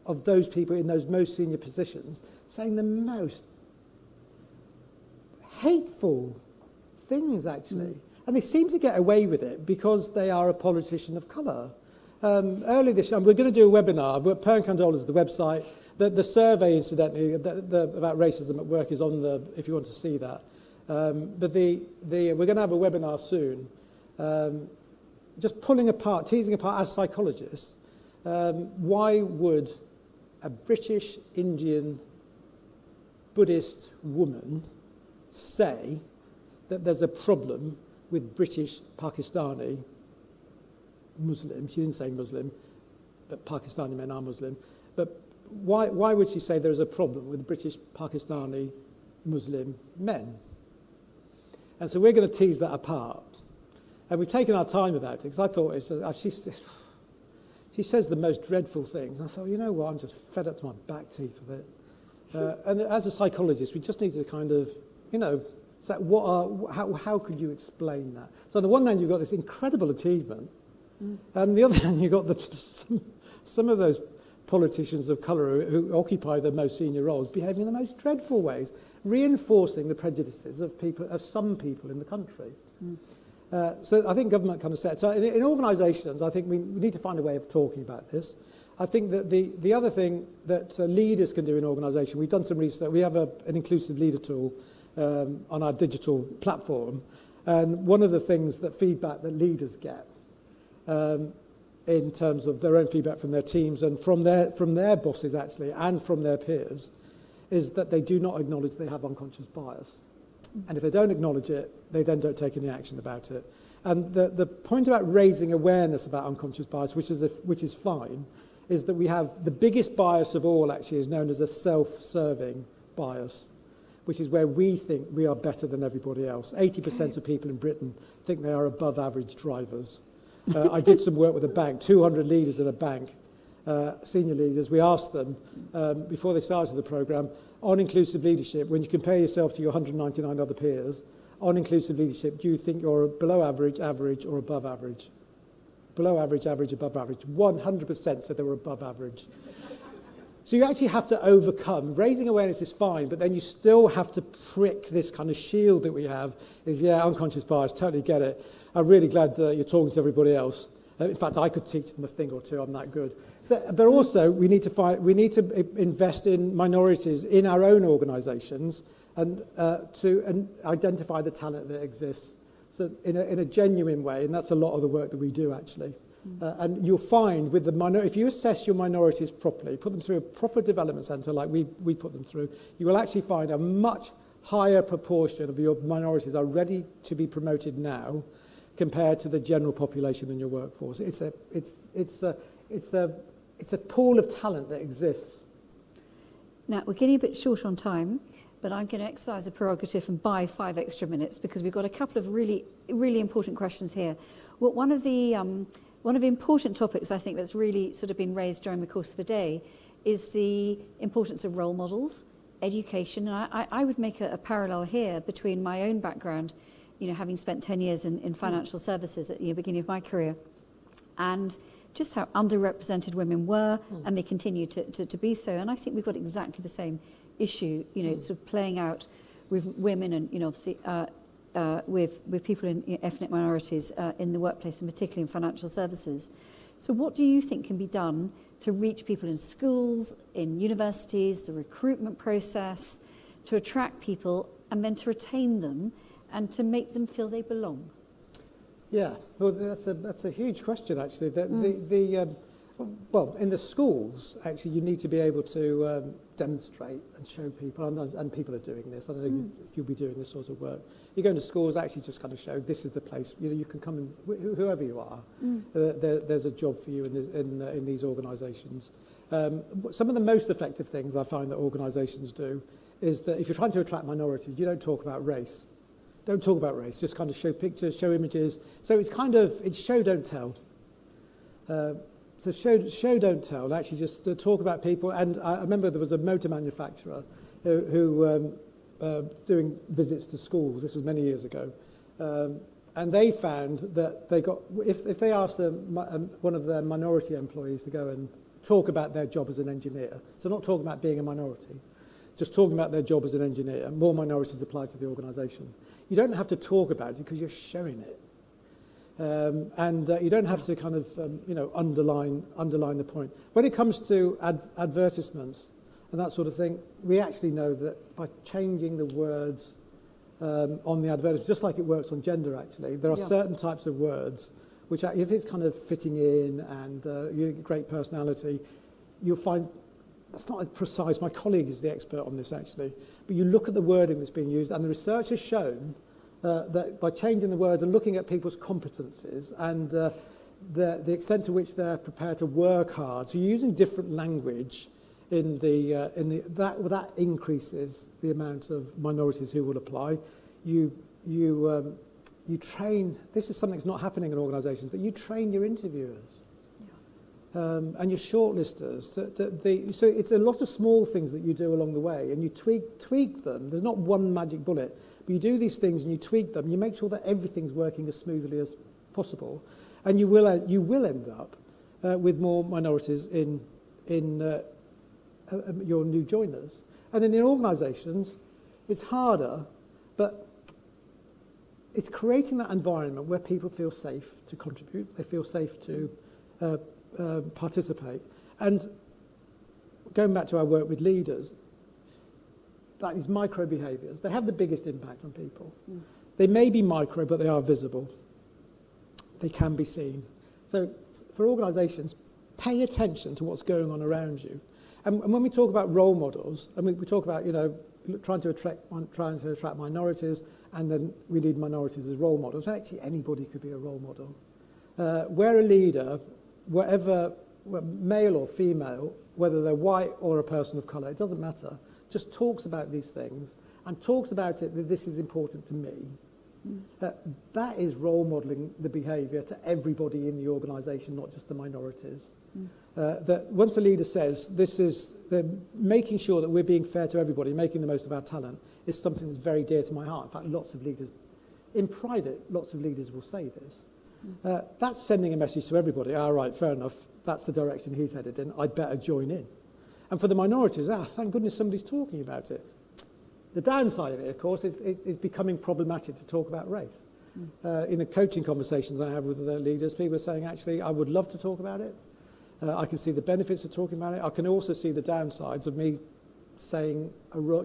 of those people in those most senior positions saying the most hateful things, actually. And they seem to get away with it because they are a politician of colour. Early this year, we're going to do a webinar. Parent Condola is the website. The survey, incidentally, about racism at work is on the, if you want to see that. But we're going to have a webinar soon, just pulling apart, teasing apart as psychologists, why would a British Indian Buddhist woman say that there's a problem with British Pakistani Muslim? She didn't say Muslim, but Pakistani men are Muslim. But why would she say there's a problem with British Pakistani Muslim men? And so we're going to tease that apart. And we've taken our time about it, because I thought she says the most dreadful things. And I thought, you know what, I'm just fed up to my back teeth with it. And as a psychologist, we just need to kind of, say, how could you explain that? So on the one hand, you've got this incredible achievement, and on the other hand, you've got some of those politicians of colour who occupy the most senior roles behaving in the most dreadful ways, reinforcing the prejudices of some people in the country. So I think government kind of said. So in organisations, I think we need to find a way of talking about this. I think that the other thing that leaders can do in organisation, we've done some research. We have an inclusive leader tool on our digital platform, and one of the things that feedback that leaders get in terms of their own feedback from their teams and from their bosses actually, and from their peers, is that they do not acknowledge they have unconscious bias. And if they don't acknowledge it, they then don't take any action about it. And the point about raising awareness about unconscious bias, which is fine, is that we have the biggest bias of all actually is known as a self-serving bias, which is where we think we are better than everybody else. 80% of people in Britain think they are above average drivers. I did some work with a bank, 200 leaders in a bank, senior leaders. We asked them before they started the programme, on inclusive leadership, when you compare yourself to your 199 other peers, on inclusive leadership, do you think you're below average, average, or above average? Below average, average, above average. 100% said they were above average. So you actually have to overcome. Raising awareness is fine, but then you still have to prick this kind of shield that we have. Is, yeah, unconscious bias, totally get it. I'm really glad you're talking to everybody else. In fact, I could teach them a thing or two. I'm that good. So, but also, we need to invest in minorities in our own organisations and to identify the talent that exists. So in a genuine way, and that's a lot of the work that we do actually. And you'll find with the if you assess your minorities properly, put them through a proper development centre like we put them through, you will actually find a much higher proportion of your minorities are ready to be promoted now compared to the general population in your workforce. It's a pool of talent that exists. Now, we're getting a bit short on time, but I'm going to exercise a prerogative and buy 5 extra minutes because we've got a couple of really, really important questions here. Well, one of the important topics I think that's really sort of been raised during the course of the day is the importance of role models, education. And I would make a parallel here between my own background, having spent 10 years in financial services at the beginning of my career, and just how underrepresented women were, and they continue to be so. And I think we've got exactly the same issue, sort of playing out with women and, obviously, with people in ethnic minorities in the workplace, and particularly in financial services. So what do you think can be done to reach people in schools, in universities, the recruitment process, to attract people and then to retain them and to make them feel they belong? Yeah, well, that's a huge question, actually. Well, in the schools, actually, you need to be able to demonstrate and show people, and people are doing this. I don't know you'll be doing this sort of work. You go into schools, actually just kind of show this is the place. You can come and, whoever you are, there's a job for you in these organisations. Some of the most effective things I find that organisations do is that if you're trying to attract minorities, you don't talk about race. Don't talk about race, just kind of show pictures, show images. So it's show, don't tell. to show don't tell, actually just to talk about people. And I remember there was a motor manufacturer who doing visits to schools. This was many years ago. And they found that they got, if they asked one of their minority employees to go and talk about their job as an engineer, so not talking about being a minority, just talking about their job as an engineer, more minorities apply to the organisation. You don't have to talk about it because you're showing it. And you don't have to kind of, underline the point. When it comes to advertisements and that sort of thing, we actually know that by changing the words on the advertisement, just like it works on gender, actually, there are certain types of words which, if it's kind of fitting in and you get great personality, you'll find that's not precise. My colleague is the expert on this, actually. But you look at the wording that's being used, and the research has shown that by changing the words and looking at people's competencies and the extent to which they're prepared to work hard, so you're using different language that increases the amount of minorities who will apply. You train. This is something that's not happening in organisations. That you train your interviewers and your shortlisters. So it's a lot of small things that you do along the way, and you tweak them. There's not one magic bullet, but you do these things and you tweak them. You make sure that everything's working as smoothly as possible, and you will end up with more minorities in your new joiners. And then in organisations, it's harder, but it's creating that environment where people feel safe to contribute, they feel safe to participate. And going back to our work with leaders, that is micro behaviours. They have the biggest impact on people. They may be micro, but they are visible. They can be seen. So for organisations, pay attention to what's going on around you. And when we talk about role models, I mean, we talk about, trying to attract minorities, and then we need minorities as role models. Actually, anybody could be a role model. Where a leader, whatever, male or female, whether they're white or a person of colour, it doesn't matter, just talks about these things and talks about it that this is important to me. That is role modelling the behaviour to everybody in the organisation, not just the minorities. That once a leader says making sure that we're being fair to everybody, making the most of our talent, is something that's very dear to my heart. In fact, lots of leaders will say this. That's sending a message to everybody. All right, fair enough. That's the direction he's headed in. I'd better join in. And for the minorities, thank goodness somebody's talking about it. The downside of it, of course, is becoming problematic to talk about race. In the coaching conversations I have with the leaders, people are saying, actually, I would love to talk about it. I can see the benefits of talking about it. I can also see the downsides of me saying,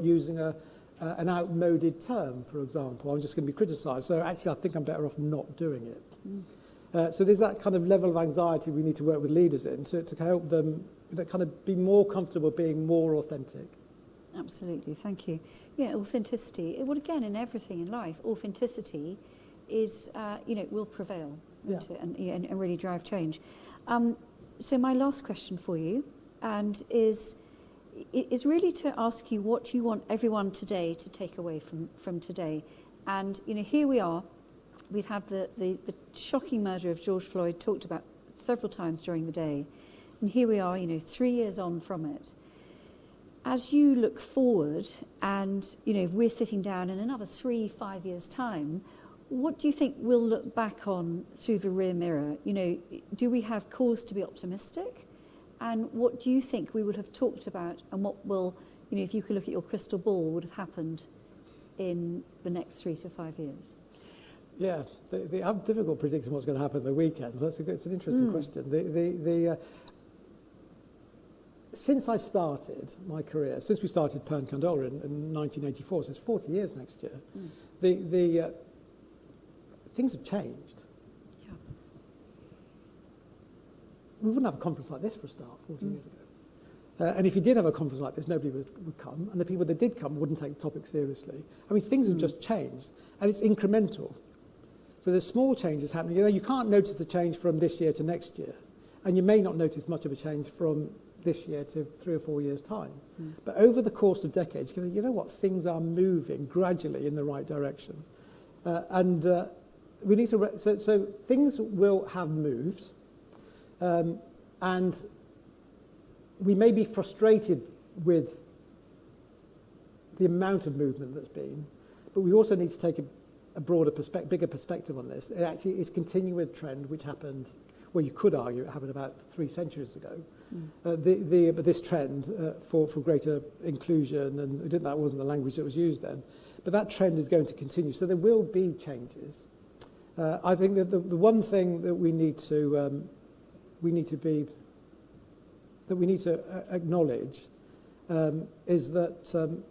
using an outmoded term, for example. I'm just going to be criticised. So actually, I think I'm better off not doing it. So there's that kind of level of anxiety we need to work with leaders in to help them kind of be more comfortable being more authentic. Absolutely, thank you. Yeah, authenticity. Well, again, in everything in life, authenticity is, will prevail, won't it? And really drive change. So my last question for you, and is really to ask you what you want everyone today to take away from today. And here we are. We've had the shocking murder of George Floyd talked about several times during the day, and here we are, 3 years on from it. As you look forward, and we're sitting down in another 3-5 years' time, what do you think we'll look back on through the rear mirror? Do we have cause to be optimistic? And what do you think we would have talked about, and what will, if you could look at your crystal ball, would have happened in the next 3 to 5 years? Yeah, I'm difficult predicting what's going to happen at the weekend. It's an interesting question. Since I started my career, since we started Pern Condola in 1984, so it's 40 years next year, things have changed. Yeah. We wouldn't have a conference like this for a start 40 years ago. And if you did have a conference like this, nobody would come, and the people that did come wouldn't take the topic seriously. I mean, things have just changed, and it's incremental. So there's small changes happening. You can't notice the change from this year to next year, and you may not notice much of a change from this year to 3 or 4 years' time. But over the course of decades, you know what, things are moving gradually in the right direction. We need to, so things will have moved. And we may be frustrated with the amount of movement that's been, but we also need to take a broader bigger perspective on this. It actually is continuing a trend which happened, well, you could argue it happened about 3 centuries ago. But this trend for greater inclusion, and that wasn't the language that was used then, but that trend is going to continue. So there will be changes. I think that the one thing that we need to acknowledge is that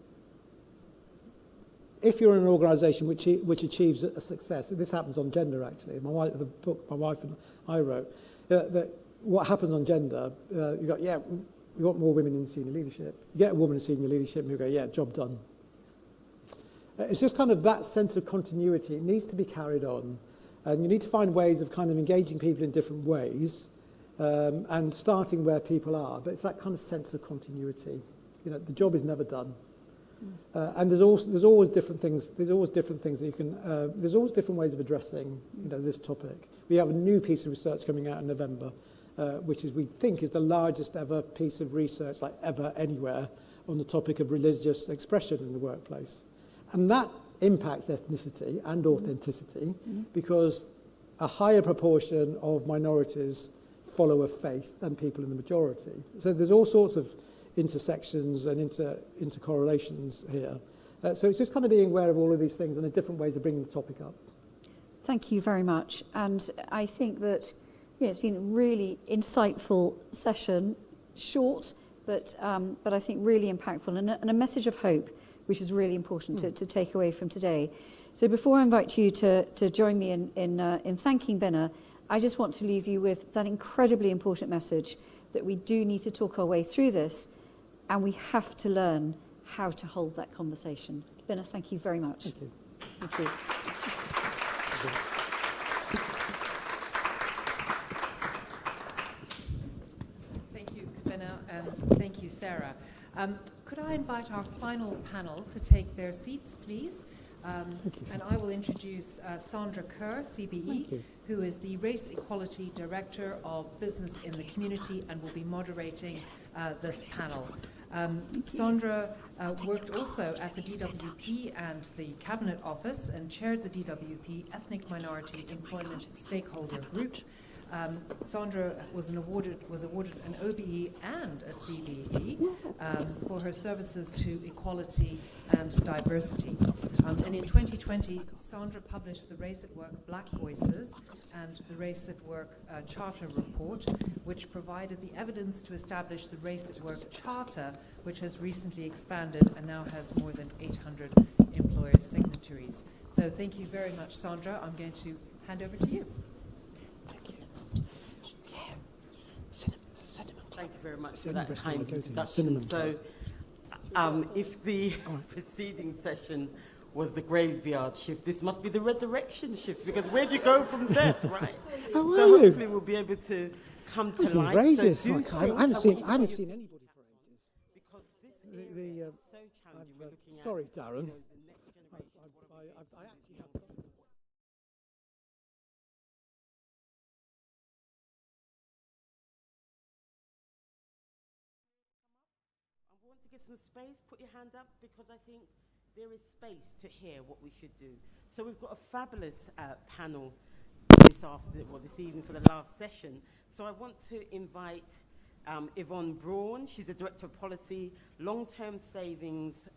if you're in an organisation which achieves a success, this happens on gender actually. The book my wife and I wrote, that what happens on gender, we want more women in senior leadership. You get a woman in senior leadership and you go, yeah, job done. It's just kind of that sense of continuity. It needs to be carried on. And you need to find ways of kind of engaging people in different ways and starting where people are. But it's that kind of sense of continuity. You know, the job is never done. And there's always different things. There's always different things that you can. There's always different ways of addressing, this topic. We have a new piece of research coming out in November, which we think is the largest ever piece of research, like ever anywhere, on the topic of religious expression in the workplace, and that impacts ethnicity and authenticity because a higher proportion of minorities follow a faith than people in the majority. So there's all sorts of intersections and intercorrelations here. So it's just kind of being aware of all of these things and the different ways of bringing the topic up. Thank you very much. And I think that it's been a really insightful session, short, but I think really impactful and a message of hope, which is really important to take away from today. So before I invite you to join me in thanking Binna, I just want to leave you with that incredibly important message that we do need to talk our way through this, and we have to learn how to hold that conversation. Binna, thank you very much. Thank you. Thank you. Thank you, Binna, and thank you, Sarah. Could I invite our final panel to take their seats, please? And I will introduce Sandra Kerr, CBE, who is the Race Equality Director of Business in the Community and will be moderating this panel. Sandra worked also at the DWP and the Cabinet Office and chaired the DWP Ethnic Minority Employment Stakeholder Group. Sandra was awarded an OBE and a CBE for her services to equality and diversity. And in 2020, Sandra published the Race at Work Black Voices and the Race at Work Charter Report, which provided the evidence to establish the Race at Work Charter, which has recently expanded and now has more than 800 employer signatories. So thank you very much, Sandra. I'm going to hand over to you. Thank you very much for that kind introduction. So, if the preceding session was the graveyard shift, this must be the resurrection shift, because where do you go from death, right? So hopefully we'll be able to come to life. Ages. So I haven't seen anybody for ages. Because this area is so challenging. We're looking at, sorry, Darren. the next generation. I actually have. I want to give some space. Put your hand up, because I think there is space to hear what we should do. So we've got a fabulous panel this evening for the last session. So I want to invite Yvonne Braun. She's the Director of Policy, Long-Term Savings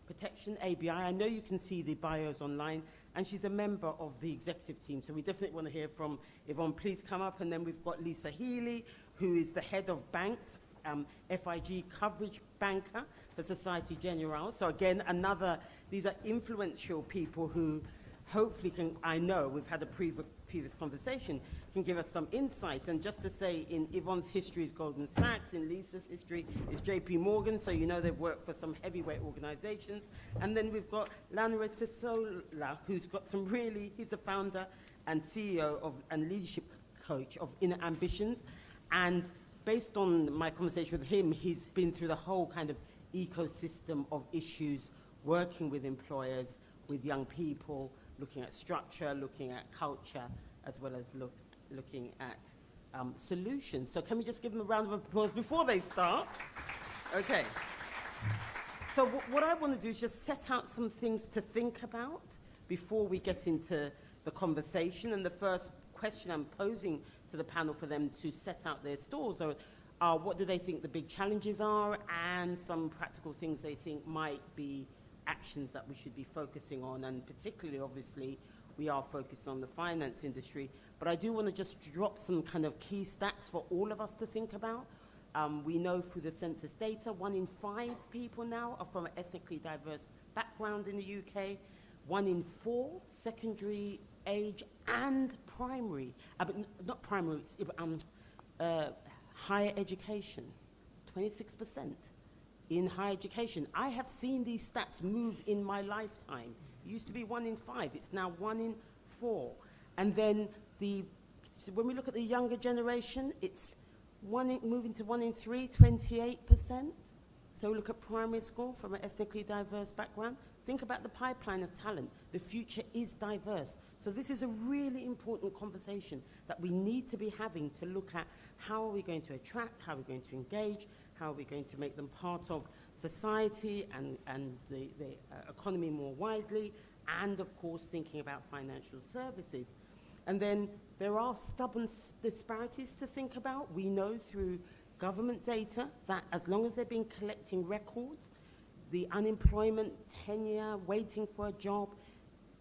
Protection, ABI. I know you can see the bios online, and she's a member of the executive team. So we definitely want to hear from Yvonne. Please come up. And then we've got Lisa Healy, who is the head of banks, FIG coverage banker for Societe Generale. So again, these are influential people who hopefully can, I know we've had a previous conversation, can give us some insight. And just to say, in Yvonne's history is Goldman Sachs, in Lisa's history is JP Morgan, so you know they've worked for some heavyweight organizations. And then we've got Lanre Sisola, who's got he's the founder and CEO and leadership coach of Inner Ambitions. And based on my conversation with him, he's been through the whole kind of ecosystem of issues, working with employers, with young people, looking at structure, looking at culture, as well as looking at solutions. So can we just give them a round of applause before they start? Okay. So what I want to do is just set out some things to think about before we get into the conversation. And the first question I'm posing to the panel for them to set out their stalls are what do they think the big challenges are, and some practical things they think might be actions that we should be focusing on. And particularly, obviously, we are focused on the finance industry. But I do want to just drop some kind of key stats for all of us to think about. We know through the census data, 1 in 5 people now are from an ethnically diverse background in the UK. 1 in 4 secondary age and primary, but not primary, higher education, 26% in higher education. I have seen these stats move in my lifetime. It used to be 1 in 5, it's now 1 in 4. And then when we look at the younger generation, it's moving to 1 in 3, 28%. So look at primary school from an ethnically diverse background. Think about the pipeline of talent. The future is diverse. So this is a really important conversation that we need to be having to look at how are we going to attract, how are we going to engage, how are we going to make them part of society and the economy more widely, and of course thinking about financial services. And then there are stubborn disparities to think about. We know through government data that as long as they've been collecting records, the unemployment tenure, waiting for a job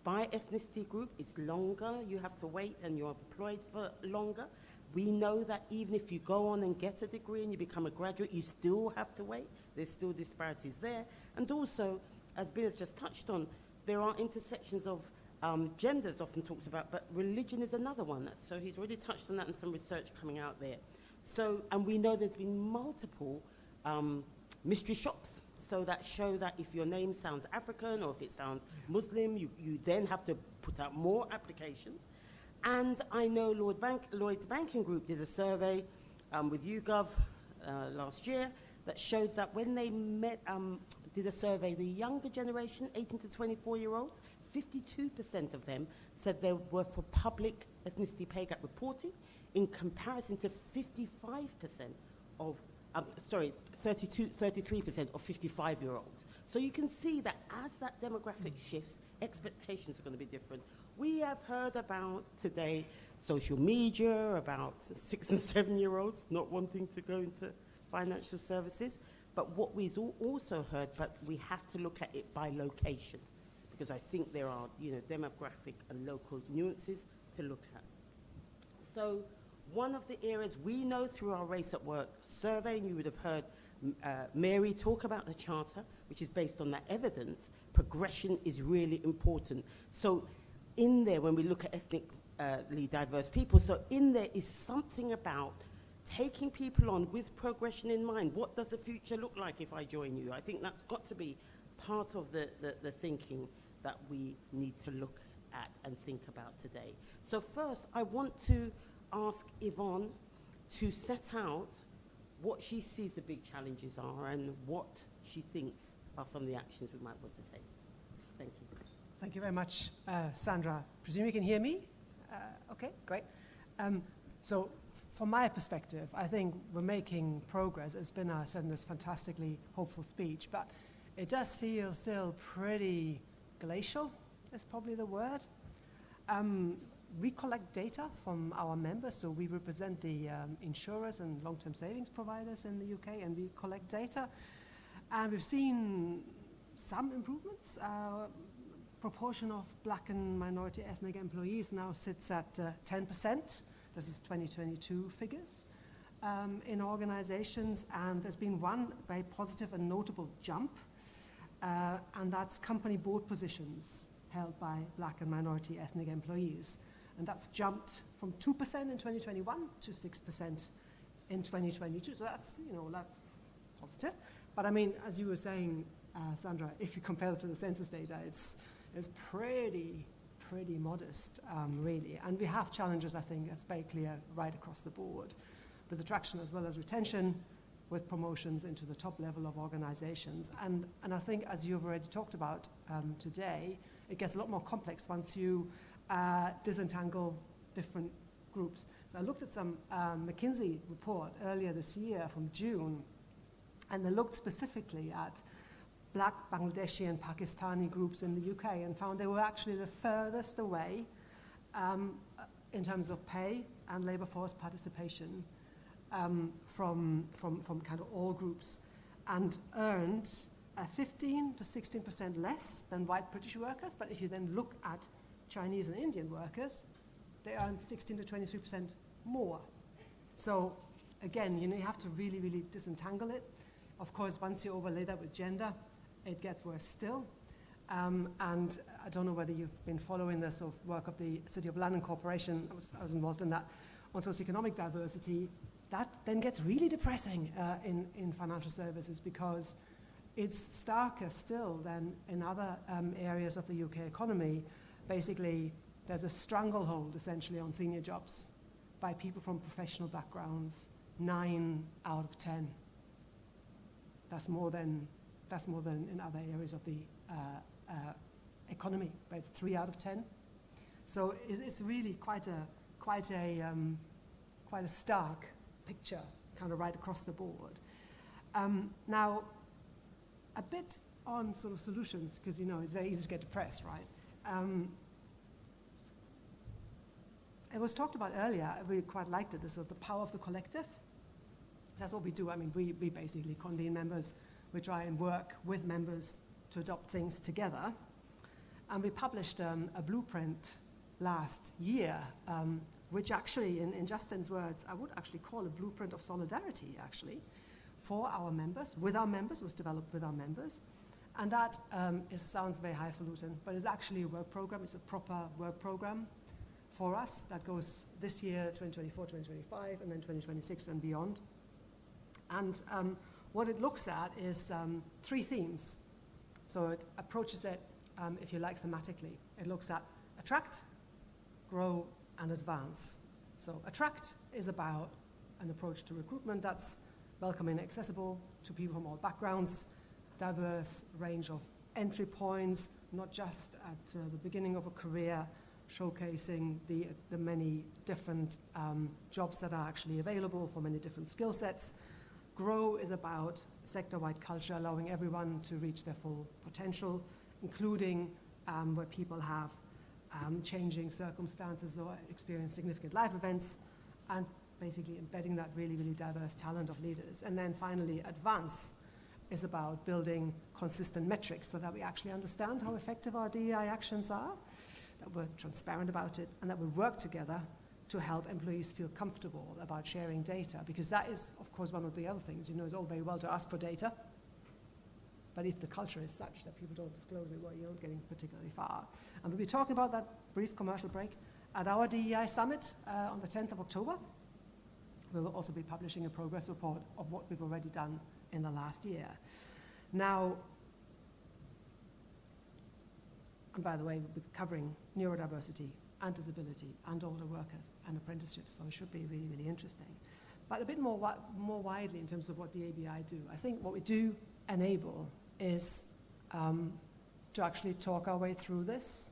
by ethnicity group is longer. You have to wait and you're employed for longer. We know that even if you go on and get a degree and you become a graduate, you still have to wait. There's still disparities there. And also, as Ben has just touched on, there are intersections of genders often talked about, but religion is another one. So he's already touched on that and some research coming out there. So, and we know there's been multiple mystery shops. So that show that if your name sounds African or if it sounds Muslim, you then have to put out more applications. And I know Lloyds Banking Group did a survey with YouGov last year that showed that when they did a survey, the younger generation, 18 to 24-year-olds, 52% of them said they were for public ethnicity pay gap reporting, in comparison to 55% of, 33% of 55-year-olds. So you can see that as that demographic shifts, expectations are going to be different. We have heard about today social media, about 6 and 7-year-olds not wanting to go into financial services. But what we've also heard, but we have to look at it by location, because I think there are, demographic and local nuances to look at. So one of the areas we know through our Race at Work survey, and you would have heard Mary talk about the charter, which is based on that evidence, progression is really important. So in there, when we look at ethnically diverse people, so in there is something about taking people on with progression in mind. What does the future look like if I join you? I think that's got to be part of the thinking that we need to look at and think about today. So first, I want to ask Yvonne to set out what she sees the big challenges are and what she thinks are some of the actions we might want to take. Thank you. Thank you very much, Sandra. Presume you can hear me? Okay, great. So from my perspective, I think we're making progress. It's been said in this fantastically hopeful speech, but it does feel still pretty glacial, is probably the word. We collect data from our members, so we represent the insurers and long-term savings providers in the UK, and we collect data. And we've seen some improvements. Proportion of black and minority ethnic employees now sits at 10%. This is 2022 figures in organizations, and there's been one very positive and notable jump, and that's company board positions held by black and minority ethnic employees. And that's jumped from 2% in 2021 to 6% in 2022. So that's, that's positive. But I mean, as you were saying, Sandra, if you compare it to the census data, it's pretty modest, really. And we have challenges, I think, it's very clear right across the board, with attraction as well as retention, with promotions into the top level of organizations. And I think, as you've already talked about today, it gets a lot more complex once you disentangle different groups. So I looked at some McKinsey report earlier this year from June, and they looked specifically at Black, Bangladeshi and Pakistani groups in the UK and found they were actually the furthest away in terms of pay and labour force participation from kind of all groups, and earned 15 to 16% less than white British workers. But if you then look at Chinese and Indian workers, they earn 16 to 23% more. So again, you have to really, really disentangle it. Of course, once you overlay that with gender, it gets worse still. And I don't know whether you've been following the sort of work of the City of London Corporation. I was involved in that on socioeconomic diversity. That then gets really depressing in financial services, because it's starker still than in other areas of the UK economy. Basically, there's a stranglehold essentially on senior jobs by people from professional backgrounds. 9 out of 10. That's more than in other areas of the economy, but it's 3 out of 10. So it's really quite a stark picture, kind of right across the board. Now, a bit on sort of solutions, because it's very easy to get depressed, right? It was talked about earlier. I really quite liked it. This sort of the power of the collective. That's what we do. I mean, we basically convene members. We try and work with members to adopt things together. And we published a blueprint last year, which actually, in Justin's words, I would actually call a blueprint of solidarity, actually, for our members, with our members. It was developed with our members. And that sounds very highfalutin, but it's actually a work program. It's a proper work program for us that goes this year, 2024, 2025, and then 2026 and beyond. And what it looks at is 3 themes. So it approaches it, if you like, thematically. It looks at attract, grow, and advance. So attract is about an approach to recruitment that's welcoming and accessible to people from all backgrounds, diverse range of entry points, not just at the beginning of a career, showcasing the many different jobs that are actually available for many different skill sets. Grow is about sector-wide culture, allowing everyone to reach their full potential, including where people have changing circumstances or experience significant life events, and basically embedding that really, really diverse talent of leaders. And then finally, advance is about building consistent metrics so that we actually understand how effective our DEI actions are, that we're transparent about it, and that we work together to help employees feel comfortable about sharing data, because that is, of course, one of the other things. It's all very well to ask for data, but if the culture is such that people don't disclose it, well, you're not getting particularly far. And we'll be talking about that brief commercial break at our DEI Summit on the 10th of October. We will also be publishing a progress report of what we've already done in the last year. Now, and by the way, we'll be covering neurodiversity and disability and older workers and apprenticeships, so it should be really, really interesting. But a bit more widely in terms of what the ABI do, I think what we do enable is to actually talk our way through this,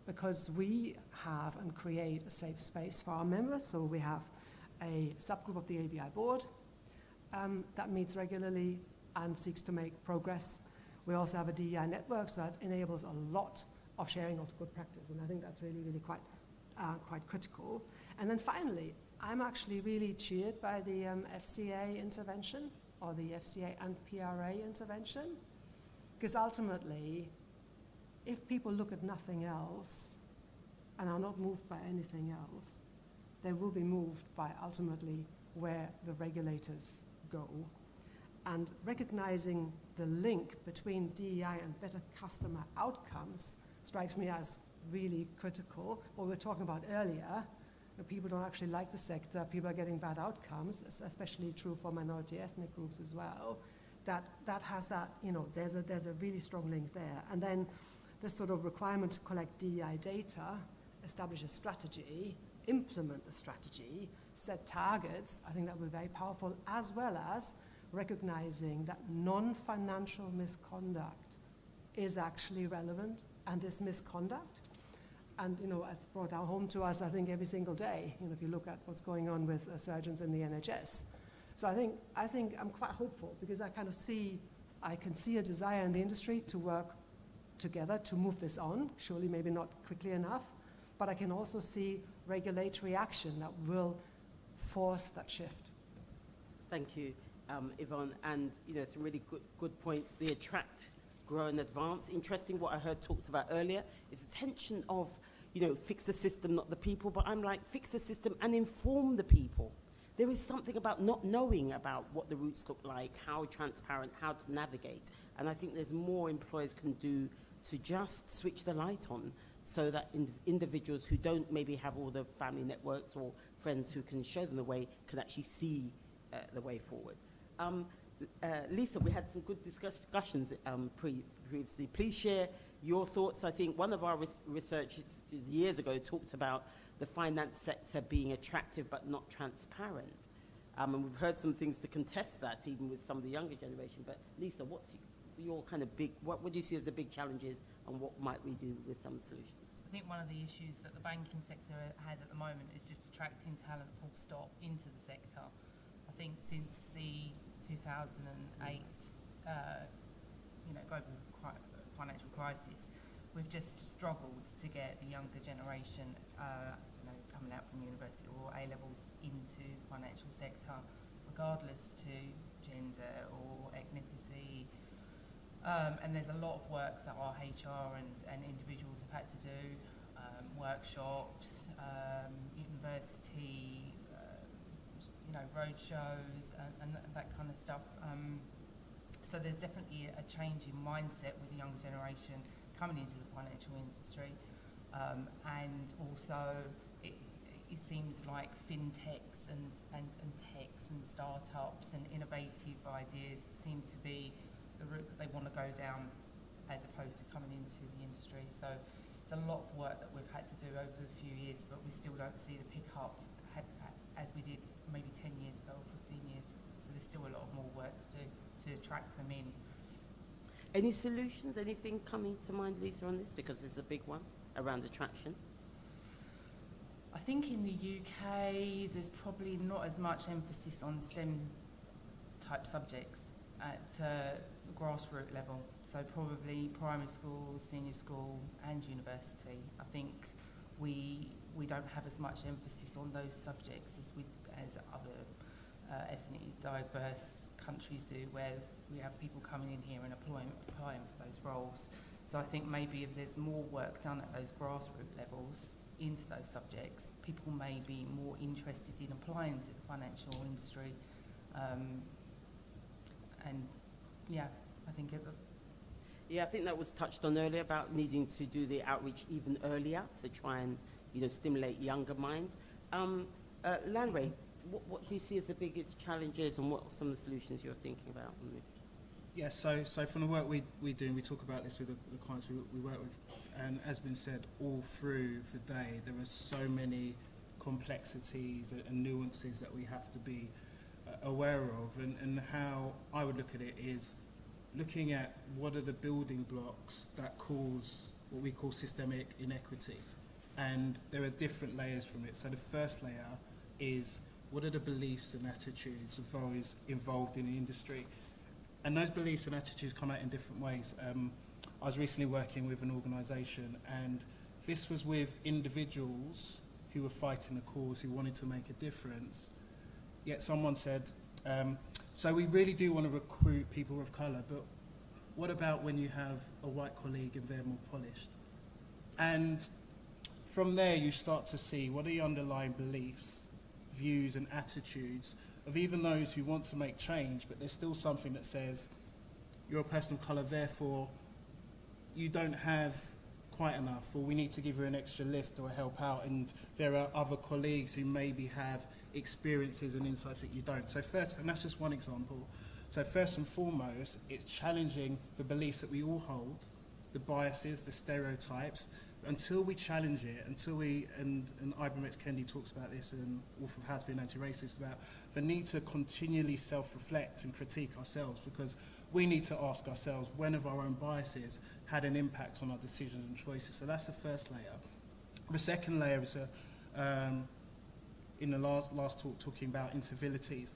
because we have and create a safe space for our members. So we have a subgroup of the ABI board that meets regularly and seeks to make progress. We also have a DEI network, so that enables a lot of sharing of good practice, and I think that's really, really quite critical. And then finally, I'm actually really cheered by the FCA intervention, or the FCA and PRA intervention, because ultimately, if people look at nothing else and are not moved by anything else, they will be moved by ultimately where the regulators go. And recognizing the link between DEI and better customer outcomes strikes me as really critical. What we were talking about earlier, people don't actually like the sector, people are getting bad outcomes, especially true for minority ethnic groups as well. That has that, there's a really strong link there. And then this sort of requirement to collect DEI data, establish a strategy, implement the strategy, set targets, I think that will be very powerful, as well as recognizing that non-financial misconduct is actually relevant and is misconduct. And, you know, it's brought down home to us, I think, every single day, you know, if you look at what's going on with surgeons in the NHS. So I think I'm quite hopeful, because I can see a desire in the industry to work together to move this on, surely maybe not quickly enough, but I can also see regulatory action that will force that shift. Thank you, Yvonne, and you know, some really good points. The attract, grow and advance. Interesting what I heard talked about earlier is the tension of, you know, fix the system, not the people, but I'm like, fix the system and inform the people. There is something about not knowing about what the routes look like, how transparent, how to navigate, and I think there's more employers can do to just switch the light on so that individuals who don't maybe have all the family networks or friends who can show them the way can actually see the way forward. Lisa, we had some good discussions previously. Please share your thoughts. I think one of our research years ago talked about the finance sector being attractive but not transparent. And we've heard some things to contest that, even with some of the younger generation. But Lisa, what's your kind of what do you see as the big challenges, and what might we do with some solutions? I think one of the issues that the banking sector has at the moment is just attracting talent full stop into the sector. I think since the 2008 global financial crisis, we've just struggled to get the younger generation coming out from university or A-levels into financial sector, regardless to gender or ethnicity. And there's a lot of work that our HR and individuals have had to do, workshops, university, road shows and that kind of stuff. So there's definitely a change in mindset with the younger generation coming into the financial industry. And also it seems like fintechs and techs and startups and innovative ideas seem to be the route that they want to go down, as opposed to coming into the industry. So it's a lot of work that we've had to do over the few years, but we still don't see the pickup as we did maybe 10 years ago or 15 years. So there's still a lot of more work to do to attract them in. Any solutions, anything coming to mind, Lisa, on this? Because it's a big one around attraction. I think in the UK, there's probably not as much emphasis on STEM type subjects at grassroots level. So probably primary school, senior school and university. I think we don't have as much emphasis on those subjects as other ethnically diverse countries do, where we have people coming in here and applying for those roles. So I think maybe if there's more work done at those grassroots levels into those subjects, people may be more interested in applying to the financial industry. And yeah, I think I think that was touched on earlier about needing to do the outreach even earlier to try and stimulate younger minds. Lanre, what do you see as the biggest challenges, and what are some of the solutions you're thinking about on this? Yeah, so from the work we do, and we talk about this with the clients we work with, and as been said all through the day, there are so many complexities and nuances that we have to be aware of, and how I would look at it is looking at what are the building blocks that cause what we call systemic inequity, and there are different layers from it. So the first layer is what are the beliefs and attitudes of those involved in the industry, and those beliefs and attitudes come out in different ways. I was recently working with an organisation, and this was with individuals who were fighting a cause, who wanted to make a difference, yet someone said, so we really do want to recruit people of colour, but what about when you have a white colleague and they're more polished? And from there you start to see what are the underlying beliefs, views and attitudes of even those who want to make change, but there's still something that says you're a person of colour, therefore you don't have quite enough, or we need to give you an extra lift or help out, and there are other colleagues who maybe have experiences and insights that you don't. So first, and that's just one example, so first and foremost, it's challenging the beliefs that we all hold, the biases, the stereotypes, until we challenge it, until we, and Ibram X. Kendi talks about this, and author of How to Be an Anti-Racist, about the need to continually self-reflect and critique ourselves, because we need to ask ourselves when have our own biases had an impact on our decisions and choices. So that's the first layer. The second layer is in the last talk, talking about incivilities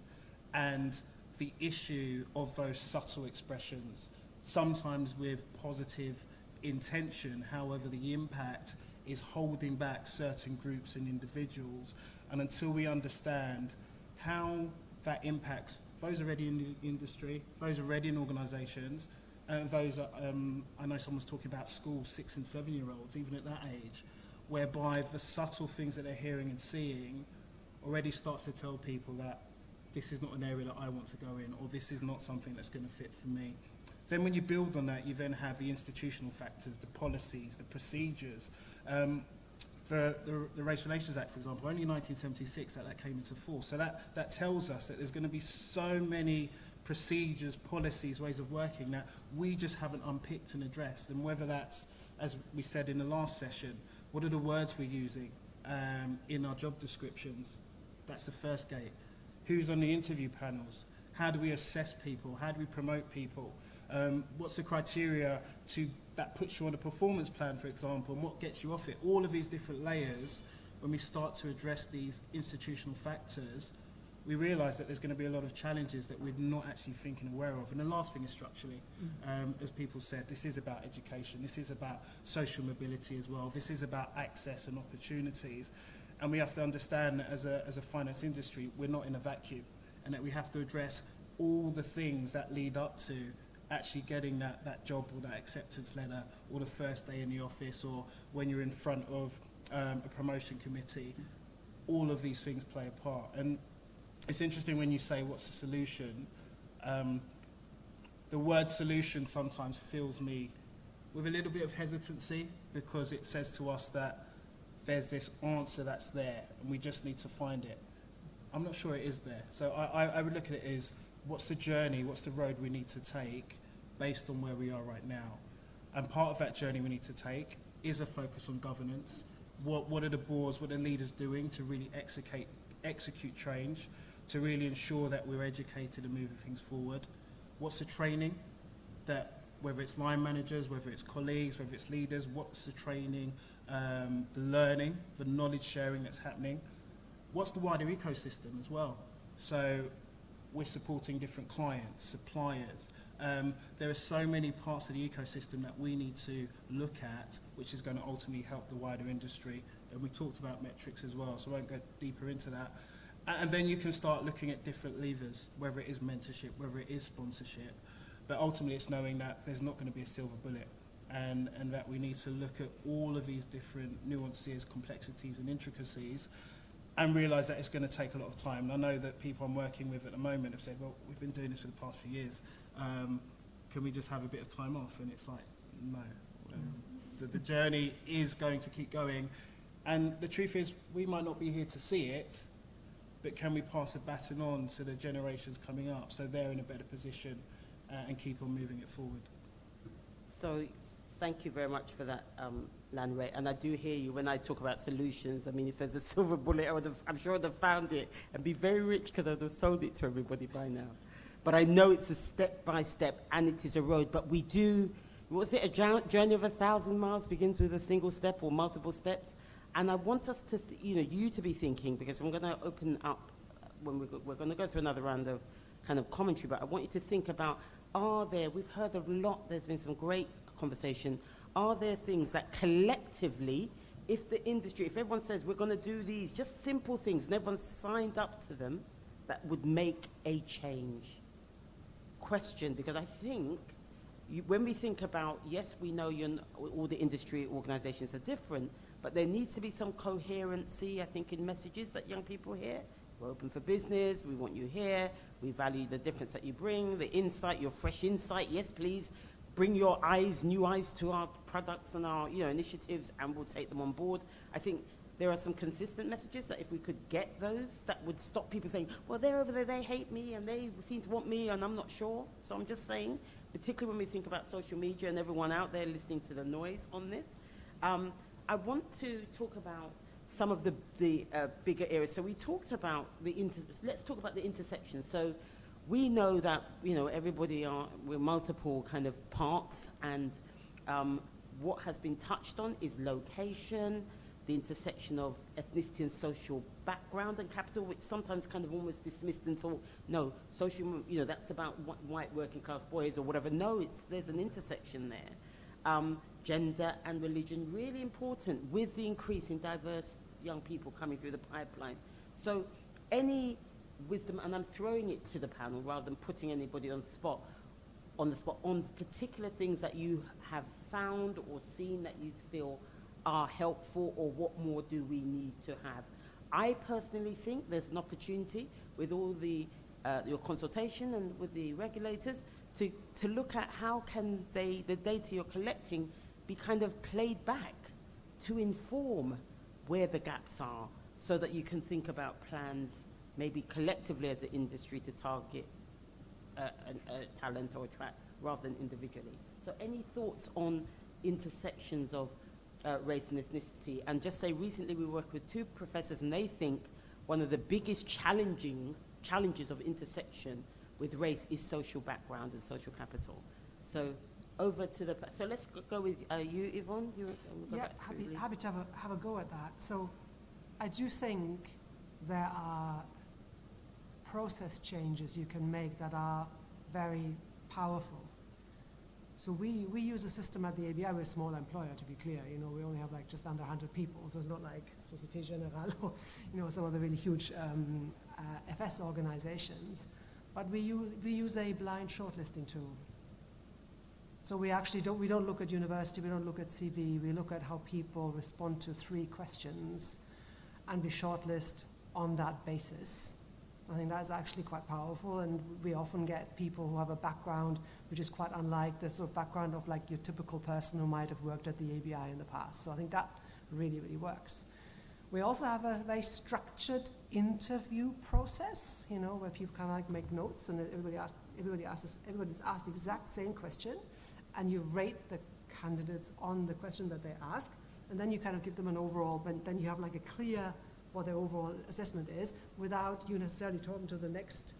and the issue of those subtle expressions, sometimes with positive intention, however the impact is holding back certain groups and individuals. And until we understand how that impacts those already in the industry, those already in organisations, those are, I know someone's talking about schools, 6 and 7 year olds, even at that age, whereby the subtle things that they're hearing and seeing already starts to tell people that this is not an area that I want to go in, or this is not something that's going to fit for me. Then when you build on that, you then have the institutional factors, the policies, the procedures. The Race Relations Act, for example, only in 1976 that came into force. So that tells us that there's going to be so many procedures, policies, ways of working that we just haven't unpicked and addressed. And whether that's, as we said in the last session, what are the words we're using in our job descriptions? That's the first gate. Who's on the interview panels? How do we assess people? How do we promote people? What's the criteria that puts you on a performance plan, for example, and what gets you off it? All of these different layers, when we start to address these institutional factors, we realise that there's going to be a lot of challenges that we're not actually thinking aware of. And the last thing is structurally, as people said, this is about education, this is about social mobility as well, this is about access and opportunities. And we have to understand that as a finance industry, we're not in a vacuum, and that we have to address all the things that lead up to actually getting that job or that acceptance letter, or the first day in the office, or when you're in front of a promotion committee. All of these things play a part. And it's interesting when you say, what's the solution? The word solution sometimes fills me with a little bit of hesitancy, because it says to us that there's this answer that's there, and we just need to find it. I'm not sure it is there. So I would look at it as, what's the journey, what's the road we need to take based on where we are right now? And part of that journey we need to take is a focus on governance. What are the boards, what are the leaders doing to really execute change, to really ensure that we're educated and moving things forward? What's the training that, whether it's line managers, whether it's colleagues, whether it's leaders, what's the training, the learning, the knowledge sharing that's happening? What's the wider ecosystem as well? So we're supporting different clients, suppliers. There are so many parts of the ecosystem that we need to look at, which is going to ultimately help the wider industry. And we talked about metrics as well, so I won't go deeper into that. And then you can start looking at different levers, whether it is mentorship, whether it is sponsorship. But ultimately it's knowing that there's not going to be a silver bullet, and that we need to look at all of these different nuances, complexities and intricacies, and realise that it's going to take a lot of time. And I know that people I'm working with at the moment have said, well, we've been doing this for the past few years. Can we just have a bit of time off? And it's like, no. The journey is going to keep going. And the truth is, we might not be here to see it, but can we pass a baton on to the generations coming up so they're in a better position and keep on moving it forward? So thank you very much for that, Lanre. And I do hear you when I talk about solutions. I mean, if there's a silver bullet, I'm sure I'd have found it and be very rich, because I would have sold it to everybody by now. But I know it's a step-by-step, and it is a road. But we do, was it a journey of 1,000 miles begins with a single step or multiple steps? And I want us to, you to be thinking, because I'm going to open up, when we're going to go through another round of kind of commentary, but I want you to think about, we've heard a lot, there's been some great conversation, are there things that collectively, if the industry, if everyone says we're going to do these, just simple things, and everyone's signed up to them, that would make a change? Question, because I think when we think about, yes, we know all the industry organizations are different, but there needs to be some coherency, I think, in messages that young people hear. We're open for business, we want you here, we value the difference that you bring, the insight, your fresh insight, yes, please, bring your eyes, new eyes to our products and our initiatives, and we'll take them on board. I think there are some consistent messages that if we could get those, that would stop people saying, well, they're over there, they hate me, and they seem to want me, and I'm not sure. So I'm just saying, particularly when we think about social media and everyone out there listening to the noise on this, I want to talk about some of the bigger areas. So we talked about let's talk about the intersection. So we know that, everybody we're multiple kind of parts, and what has been touched on is location, the intersection of ethnicity and social background and capital, which sometimes kind of almost dismissed and thought, no, social, you know, that's about white working class boys or whatever. No, there's an intersection there. Gender and religion, really important with the increase in diverse young people coming through the pipeline. So any wisdom, and I'm throwing it to the panel rather than putting anybody on the spot, on particular things that you have found or seen that you feel are helpful, or what more do we need to have? I personally think there's an opportunity with all the your consultation and with the regulators to look at how can the data you're collecting be kind of played back to inform where the gaps are, so that you can think about plans maybe collectively as an industry to target talent or attract rather than individually. So any thoughts on intersections of race and ethnicity? And just say recently we worked with 2 professors, and they think one of the biggest challenges of intersection with race is social background and social capital. So over to the, so let's go with you, Yvonne. Yeah, happy to have a go at that. So I do think there are process changes you can make that are very powerful. So we use a system at the ABI. We're a small employer, to be clear. You know, we only have like just under 100 people, so it's not like Société Générale or, you know, some of the really huge FS organizations. But we use a blind shortlisting tool. So we actually don't look at university, we don't look at CV, we look at how people respond to 3 questions, and we shortlist on that basis. I think that's actually quite powerful, and we often get people who have a background which is quite unlike the sort of background of like your typical person who might have worked at the ABI in the past. So I think that really, really works. We also have a very structured interview process, you know, where people kind of like make notes, and everybody's asked the exact same question, and you rate the candidates on the question that they ask, and then you kind of give them an overall, but then you have like a clear what their overall assessment is without you necessarily talking to the next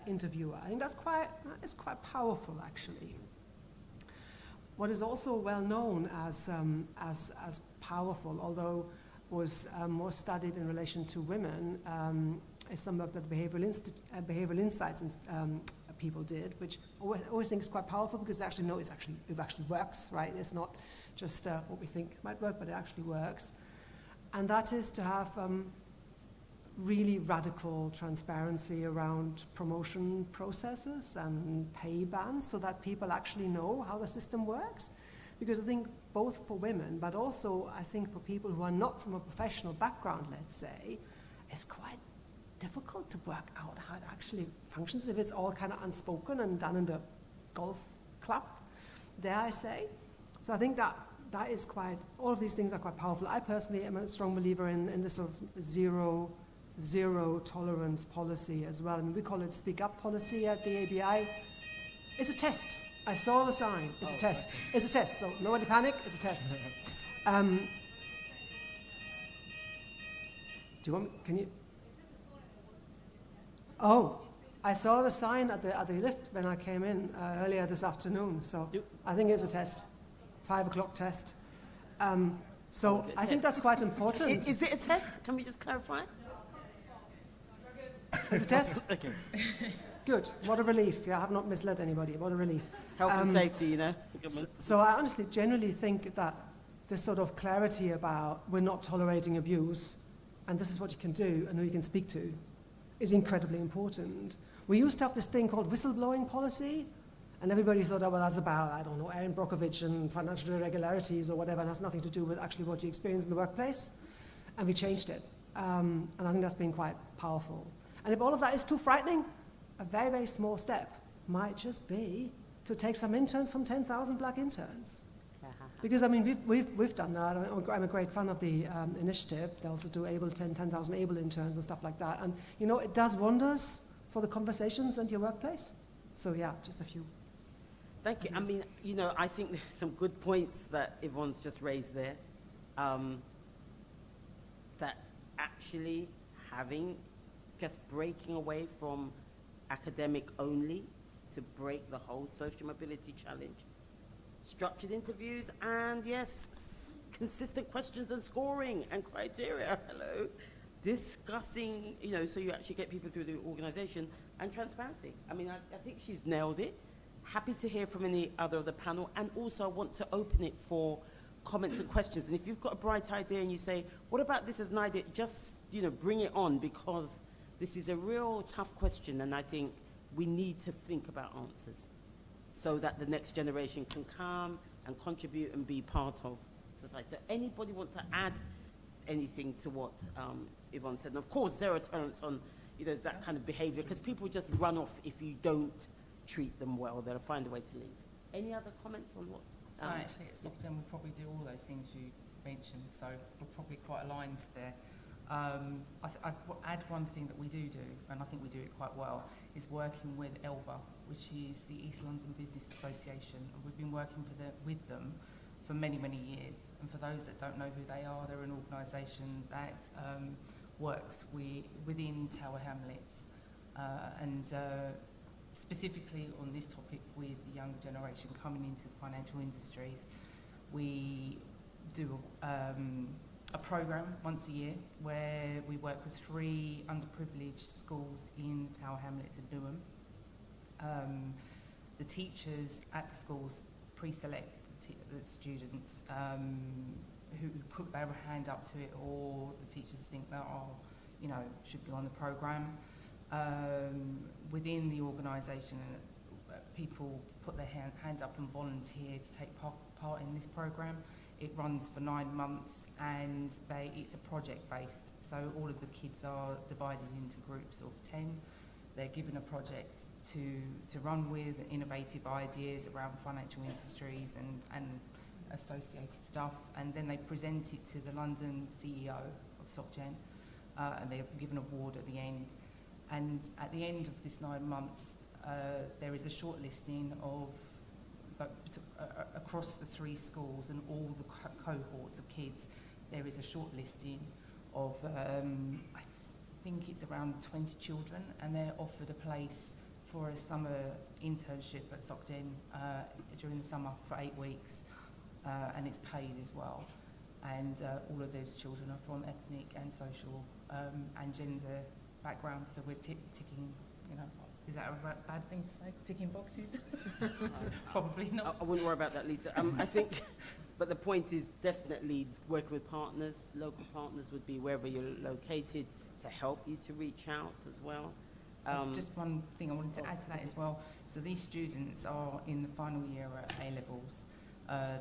interviewer. I think that's quite powerful, actually. What is also well known as powerful, although was more studied in relation to women, is some work that Behavioral Insights people did, which I always think is quite powerful because they actually know it actually works, right? It's not just what we think might work, but it actually works. And that is to have really radical transparency around promotion processes and pay bands so that people actually know how the system works. Because I think both for women, but also I think for people who are not from a professional background, let's say, it's quite difficult to work out how it actually functions if it's all kind of unspoken and done in the golf club, dare I say. So I think that is quite, all of these things are quite powerful. I personally am a strong believer in this sort of zero tolerance policy as well. I mean, we call it speak up policy at the ABI. It's a test. I saw the sign. It's a test. Okay. It's a test, so nobody panic, it's a test. Do you want me, can you? Oh, I saw the sign at the lift when I came in earlier this afternoon, so I think it's a test. 5 o'clock test. So I think that's quite important. Is it a test? Can we just clarify? It's a test? Okay. Good. What a relief. Yeah, I have not misled anybody. What a relief. Health and safety, you know. So I honestly, generally think that this sort of clarity about we're not tolerating abuse, and this is what you can do and who you can speak to, is incredibly important. We used to have this thing called whistleblowing policy, and everybody thought, oh, well, that's about, I don't know, Erin Brockovich and financial irregularities or whatever. It has nothing to do with actually what you experience in the workplace. And we changed it. And I think that's been quite powerful. And if all of that is too frightening, a very, very small step might just be to take some interns from 10,000 black interns. Because, I mean, we've done that. I'm a great fan of the initiative. They also do 10,000 ABLE interns and stuff like that. And, you know, it does wonders for the conversations and your workplace. So, yeah, just a few. Thank you. I mean, you know, I think there's some good points that Yvonne's just raised there. That actually just breaking away from academic only to break the whole social mobility challenge. Structured interviews and, yes, consistent questions and scoring and criteria. Hello. Discussing, you know, so you actually get people through the organisation, and transparency. I mean, I think she's nailed it. Happy to hear from any other of the panel, and also I want to open it for comments and questions. And if you've got a bright idea and you say, what about this as an idea, just, you know, bring it on, because this is a real tough question, and I think we need to think about answers so that the next generation can come and contribute and be part of society. So anybody want to add anything to what Yvonne said? And of course, zero tolerance on, you know, that kind of behavior, because people just run off if you don't treat them well. They'll find a way to leave. Any other comments on what? So actually at Stockton we'll probably do all those things you mentioned, so we're probably quite aligned there. I'd add one thing that we do, and I think we do it quite well, is working with ELBA, which is the East London Business Association. And we've been working with them for many, many years. And for those that don't know who they are, they're an organisation that works within Tower Hamlets, and specifically on this topic with the younger generation coming into the financial industries. We do a program once a year where we work with 3 underprivileged schools in Tower Hamlets and Newham. The teachers at the schools pre-select the students who put their hand up to it, or the teachers think that, you know, should be on the program. Within the organisation, people put their hands up and volunteer to take part in this program. It runs for 9 months, and it's a project-based, so all of the kids are divided into groups of 10. They're given a project to run with, innovative ideas around financial industries and associated stuff, and then they present it to the London CEO of SocGen, and they're given an award at the end. And at the end of this 9 months, there is a shortlisting of across the 3 schools and all the cohorts of kids. There is a shortlisting of I think it's around 20 children, and they're offered a place for a summer internship at SocGen during the summer for 8 weeks, and it's paid as well. And all of those children are from ethnic and social and gender backgrounds, so we're ticking, you know, is that a bad thing to say, ticking boxes? Probably not. I wouldn't worry about that, Lisa. I think, but the point is definitely working with partners. Local partners would be wherever you're located to help you to reach out as well. Just one thing I wanted to add to that as well. So these students are in the final year at A-levels.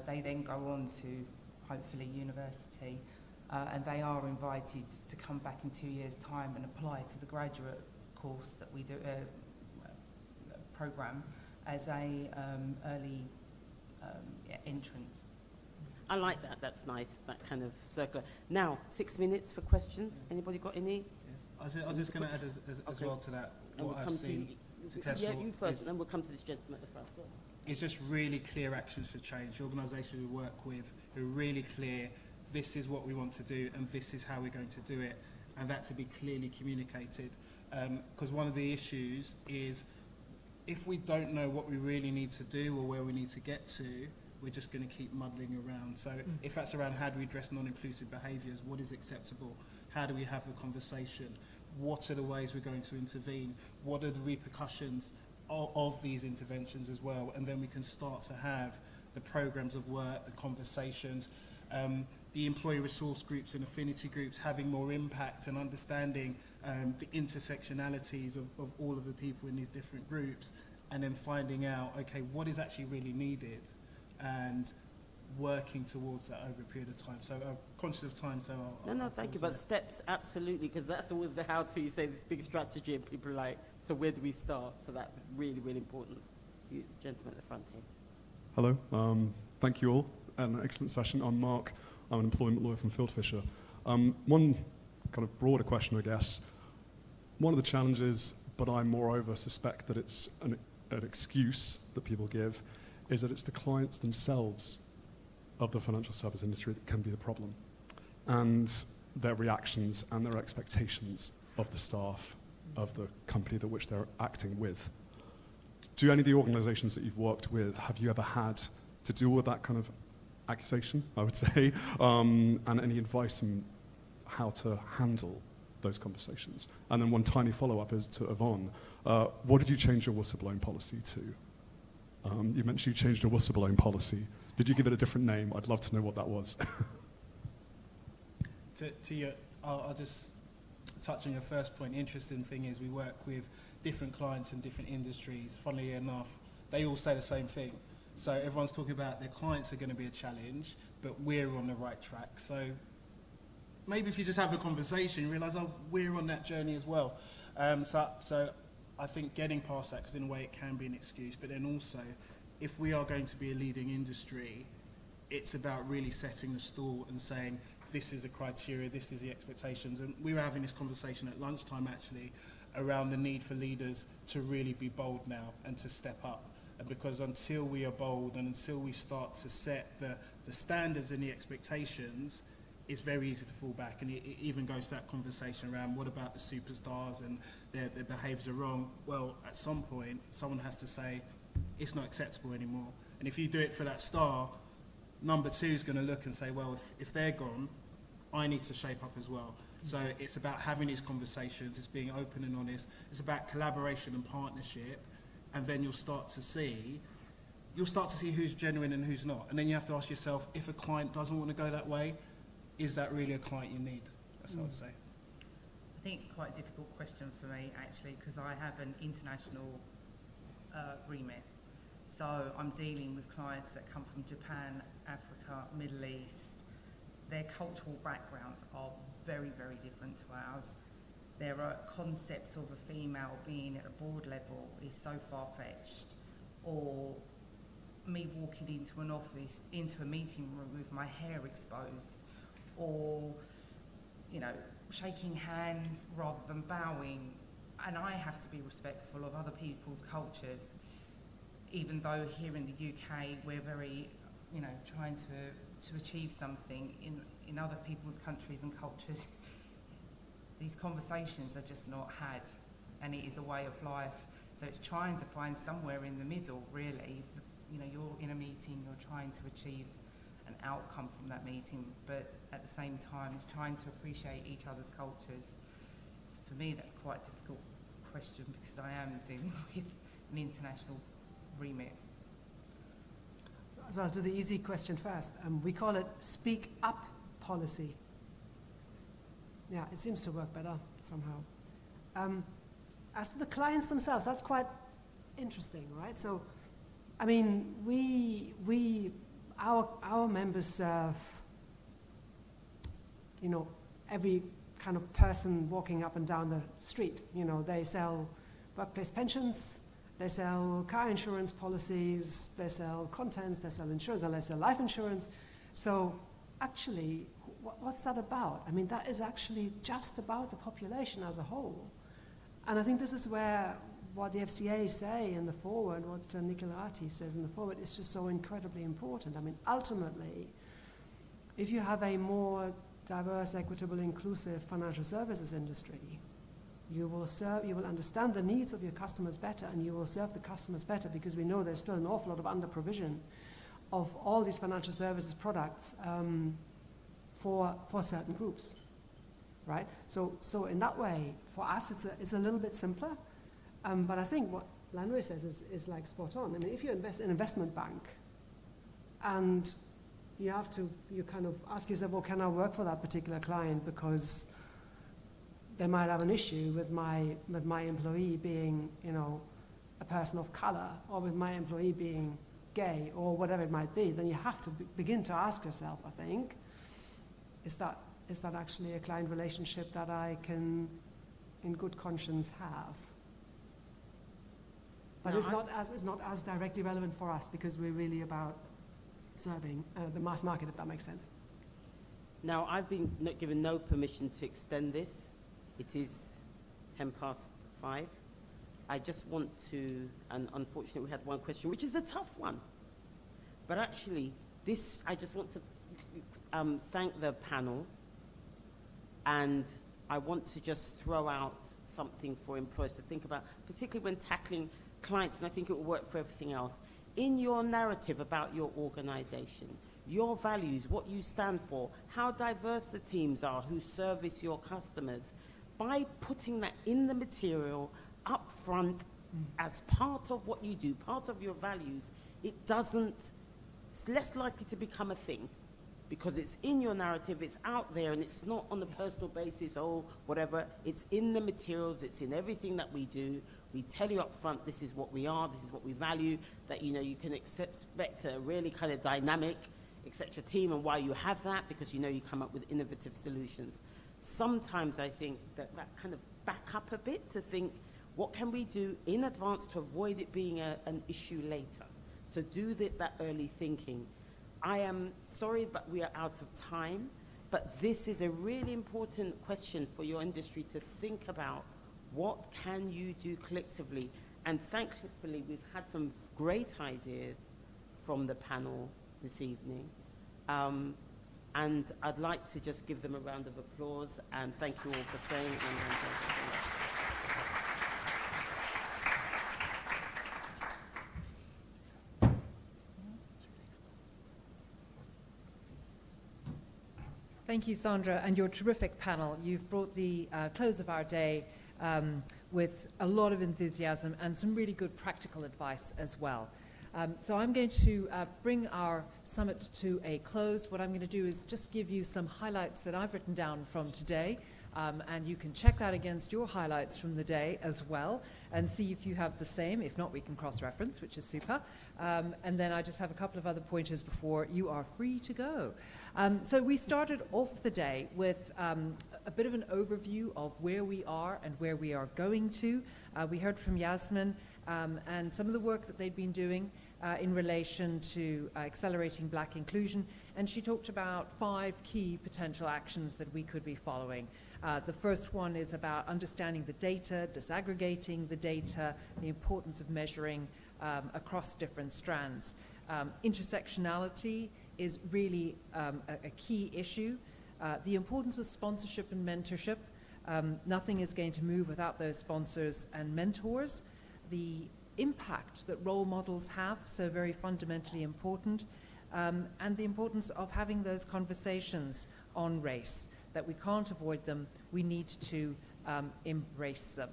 They then go on to hopefully university, and they are invited to come back in 2 years' time and apply to the graduate course that we do, program, as a early entrance. I like that. That's nice. That kind of circular. Now, 6 minutes for questions. Anybody got any? I was just going to add as well to that, what I've seen successful. Yeah, you first, and then we'll come to this gentleman at the front. It's just really clear actions for change. The organisation we work with who are really clear, this is what we want to do and this is how we're going to do it, and that to be clearly communicated. Because one of the issues is if we don't know what we really need to do or where we need to get to, we're just going to keep muddling around. So if that's around how do we address non-inclusive behaviours, what is acceptable, how do we have the conversation, what are the ways we're going to intervene, what are the repercussions of these interventions as well, and then we can start to have the programmes of work, the conversations, the employee resource groups and affinity groups having more impact and understanding the intersectionalities of all of the people in these different groups, and then finding out, okay, what is actually really needed, and working towards that over a period of time. So conscious of time, so No, thank you, but steps, absolutely, because that's always the how-to. You say this big strategy and people are like, so where do we start? So that's really, really important. You gentleman at the front here. Hello, thank you all. An excellent session. I'm Mark. I'm an employment lawyer from Fieldfisher. One kind of broader question, I guess. One of the challenges, but I moreover suspect that it's an excuse that people give, is that it's the clients themselves of the financial service industry that can be the problem, and their reactions and their expectations of the staff of the company that which they're acting with. Do any of the organisations that you've worked with, have you ever had to deal with that kind of accusation, I would say, and any advice on how to handle those conversations. And then one tiny follow-up is to Yvonne. What did you change your whistleblowing policy to? You mentioned you changed your whistleblowing policy. Did you give it a different name? I'd love to know what that was. I'll just touch on your first point. Interesting thing is we work with different clients in different industries. Funnily enough, they all say the same thing. So everyone's talking about their clients are going to be a challenge, but we're on the right track. So maybe if you just have a conversation, you realise, oh, we're on that journey as well. So I think getting past that, because in a way it can be an excuse, but then also, if we are going to be a leading industry, it's about really setting the stall and saying, this is the criteria, this is the expectations. And we were having this conversation at lunchtime, actually, around the need for leaders to really be bold now and to step up. And because until we are bold and until we start to set the standards and the expectations, it's very easy to fall back. And it even goes to that conversation around what about the superstars and their behaviours are wrong. Well, at some point, someone has to say, it's not acceptable anymore. And if you do it for that star, number two is going to look and say, well, if they're gone, I need to shape up as well. So it's about having these conversations, it's being open and honest, it's about collaboration and partnership, and then you'll start to see who's genuine and who's not. And then you have to ask yourself, if a client doesn't want to go that way, is that really a client you need? That's what I'd say. I think it's quite a difficult question for me, actually, because I have an international remit. So I'm dealing with clients that come from Japan, Africa, Middle East. Their cultural backgrounds are very, very different to ours. Their concept of a female being at a board level is so far-fetched. Or me walking into an office, into a meeting room with my hair exposed. Or, you know, shaking hands rather than bowing. And I have to be respectful of other people's cultures, even though here in the UK we're very, you know, trying to achieve something in other people's countries and cultures. These conversations are just not had, and it is a way of life. So it's trying to find somewhere in the middle, really. You know, you're in a meeting, you're trying to achieve an outcome from that meeting, but at the same time, it's trying to appreciate each other's cultures. So for me, that's quite a difficult question because I am dealing with an international remit. So I'll do the easy question first. We call it speak up policy. Yeah, it seems to work better somehow. As to the clients themselves, that's quite interesting, right? So, I mean, our members serve, you know, every kind of person walking up and down the street. You know, they sell workplace pensions, they sell car insurance policies, they sell contents, they sell insurance, and they sell life insurance. So actually, what's that about? I mean, that is actually just about the population as a whole. And I think this is where what the FCA say in the foreword, what Nicola Ratti says in the foreword, is just so incredibly important. I mean, ultimately, if you have a more diverse, equitable, inclusive financial services industry, you will understand the needs of your customers better, and you will serve the customers better, because we know there's still an awful lot of under-provision of all these financial services products for certain groups, right? So in that way, for us, it's a little bit simpler. But I think what Lanre says is like spot on. I mean, if you invest in an investment bank, and you kind of ask yourself, well, can I work for that particular client because they might have an issue with my employee being, you know, a person of color, or with my employee being gay, or whatever it might be, then you have to begin to ask yourself, I think, is that actually a client relationship that I can, in good conscience, have? But it's not as directly relevant for us, because we're really about serving the mass market, if that makes sense. Now, I've been given no permission to extend this. It is 5:10. I just want to, and unfortunately we had one question, which is a tough one. But actually, I just want to thank the panel, and I want to just throw out something for employers to think about, particularly when tackling clients, and I think it will work for everything else. In your narrative about your organization, your values, what you stand for, how diverse the teams are who service your customers. By putting that in the material up front as part of what you do, part of your values, it's less likely to become a thing because it's in your narrative, it's out there, and it's not on a personal basis or whatever. It's in the materials, it's in everything that we do. We tell you up front, this is what we are, this is what we value, that you can expect a really kind of dynamic, etc. team, and why you have that, because you come up with innovative solutions. Sometimes I think that kind of back up a bit to think, what can we do in advance to avoid it being an issue later? So do that early thinking. I am sorry, but we are out of time, but this is a really important question for your industry to think about. What can you do collectively? And thankfully, we've had some great ideas from the panel this evening. And I'd like to just give them a round of applause and thank you all for saying. Thank you, Sandra, and your terrific panel. You've brought the close of our day with a lot of enthusiasm and some really good practical advice as well. So I'm going to bring our summit to a close. What I'm going to do is just give you some highlights that I've written down from today, and you can check that against your highlights from the day as well and see if you have the same. If not, we can cross-reference, which is super. And then I just have a couple of other pointers before you are free to go. So we started off the day with a bit of an overview of where we are and where we are going to. We heard from Yasmin and some of the work that they'd been doing in relation to accelerating Black inclusion, and she talked about 5 key potential actions that we could be following. The first one is about understanding the data, disaggregating the data, the importance of measuring across different strands. Intersectionality is really a key issue. The importance of sponsorship and mentorship. Nothing is going to move without those sponsors and mentors. The impact that role models have, so very fundamentally important, and the importance of having those conversations on race, that we can't avoid them, we need to embrace them.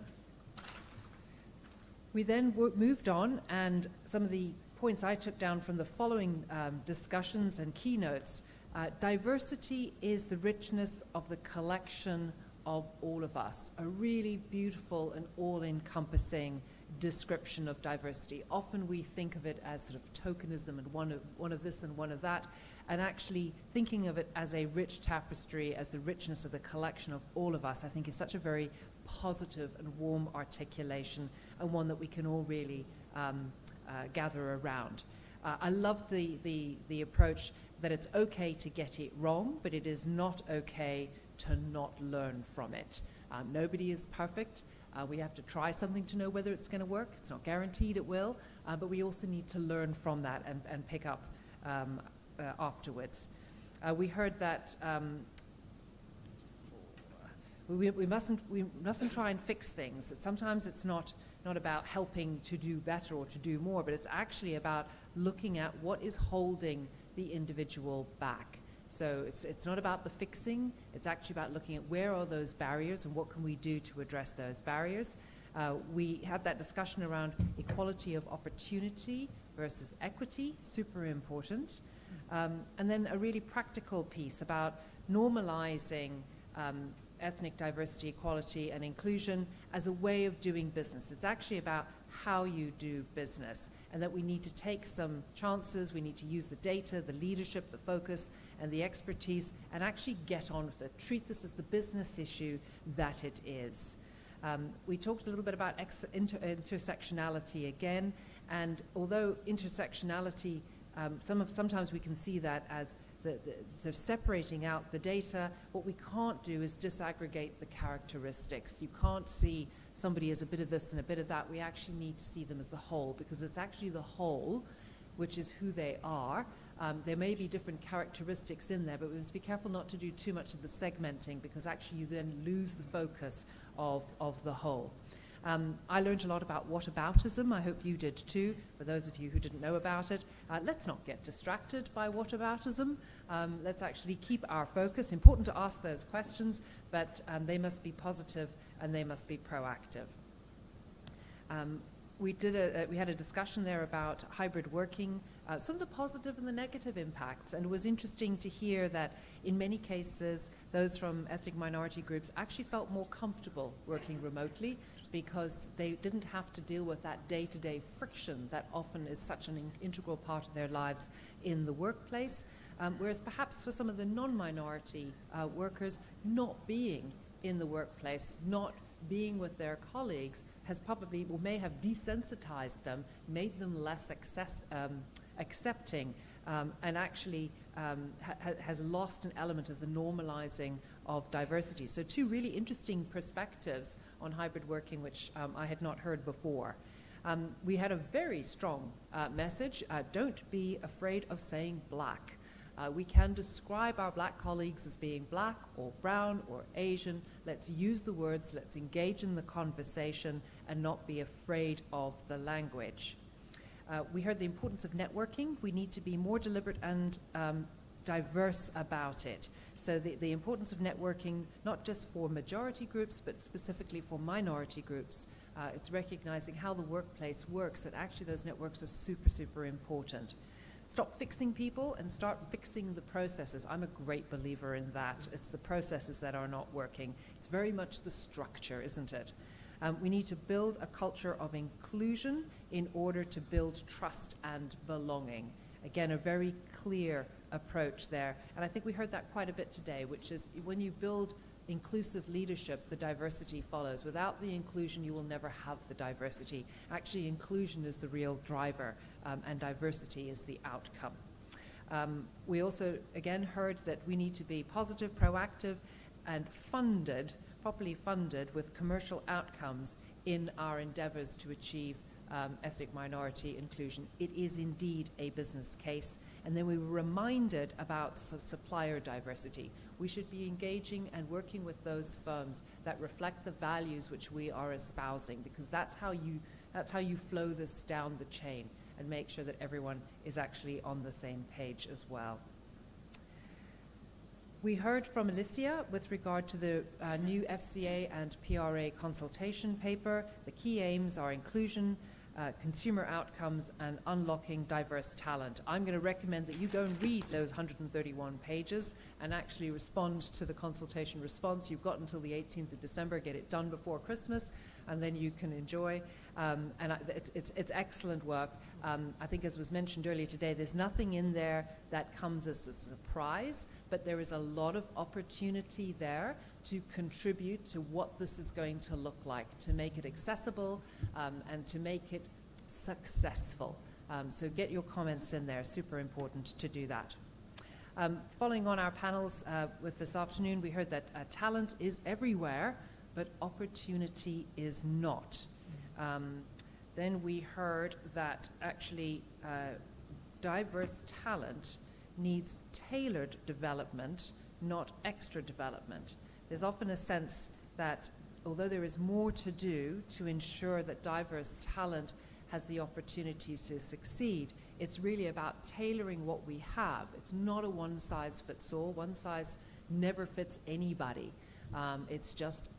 We then moved on, and some of the points I took down from the following discussions and keynotes. Diversity is the richness of the collection of all of us, a really beautiful and all-encompassing description of diversity. Often we think of it as sort of tokenism and one of this and one of that, and actually thinking of it as a rich tapestry, as the richness of the collection of all of us, I think is such a very positive and warm articulation, and one that we can all really gather around. I love the approach that it's okay to get it wrong, but it is not okay to not learn from it. Nobody is perfect. We have to try something to know whether it's going to work. It's not guaranteed it will, but we also need to learn from that and pick up afterwards. We heard that we mustn't try and fix things. Sometimes it's not about helping to do better or to do more, but it's actually about looking at what is holding the individual back. So it's not about the fixing, it's actually about looking at where are those barriers and what can we do to address those barriers. We had that discussion around equality of opportunity versus equity, super important. And then a really practical piece about normalizing ethnic diversity, equality, and inclusion as a way of doing business. It's actually about how you do business, and that we need to take some chances, we need to use the data, the leadership, the focus, and the expertise, and actually get on with it. Treat this as the business issue that it is. We talked a little bit about intersectionality again, and although intersectionality, sometimes we can see that as the sort of separating out the data, what we can't do is disaggregate the characteristics. You can't see somebody as a bit of this and a bit of that. We actually need to see them as the whole, because it's actually the whole, which is who they are. There may be different characteristics in there, but we must be careful not to do too much of the segmenting, because actually you then lose the focus of the whole. I learned a lot about whataboutism. I hope you did too, for those of you who didn't know about it. Let's not get distracted by whataboutism. Let's actually keep our focus. Important to ask those questions, but they must be positive and they must be proactive. We had a discussion there about hybrid working, some of the positive and the negative impacts, and it was interesting to hear that in many cases those from ethnic minority groups actually felt more comfortable working remotely because they didn't have to deal with that day-to-day friction that often is such an integral part of their lives in the workplace, whereas perhaps for some of the non-minority workers, not being in the workplace, not being with their colleagues has probably, or may have desensitized them, made them less accepting, and actually has lost an element of the normalizing of diversity. So two really interesting perspectives on hybrid working, which I had not heard before. We had a very strong message, don't be afraid of saying black. We can describe our black colleagues as being black or brown or Asian. Let's use the words, let's engage in the conversation and not be afraid of the language. We heard the importance of networking. We need to be more deliberate and diverse about it. So the importance of networking, not just for majority groups, but specifically for minority groups. It's recognizing how the workplace works, and actually those networks are super, super important. Stop fixing people and start fixing the processes. I'm a great believer in that. It's the processes that are not working. It's very much the structure, isn't it? We need to build a culture of inclusion in order to build trust and belonging. Again, a very clear approach there. And I think we heard that quite a bit today, which is when you build inclusive leadership, the diversity follows. Without the inclusion, you will never have the diversity. Actually, inclusion is the real driver, and diversity is the outcome. We also, again, heard that we need to be positive, proactive, and funded, properly funded with commercial outcomes in our endeavors to achieve ethnic minority inclusion. It is indeed a business case. And then we were reminded about supplier diversity. We should be engaging and working with those firms that reflect the values which we are espousing, because that's how you flow this down the chain and make sure that everyone is actually on the same page as well. We heard from Alicia with regard to the new FCA and PRA consultation paper. The key aims are inclusion, consumer outcomes, and unlocking diverse talent. I'm going to recommend that you go and read those 131 pages and actually respond to the consultation response. You've got until the 18th of December, get it done before Christmas, and then you can enjoy. It's excellent work. I think, as was mentioned earlier today, there's nothing in there that comes as a surprise, but there is a lot of opportunity there to contribute to what this is going to look like, to make it accessible and to make it successful. So get your comments in there, super important to do that. Following on our panels with this afternoon, we heard that talent is everywhere, but opportunity is not. Then we heard that actually diverse talent needs tailored development, not extra development. There's often a sense that although there is more to do to ensure that diverse talent has the opportunities to succeed, it's really about tailoring what we have. It's not a one-size-fits-all. One size never fits anybody. It's just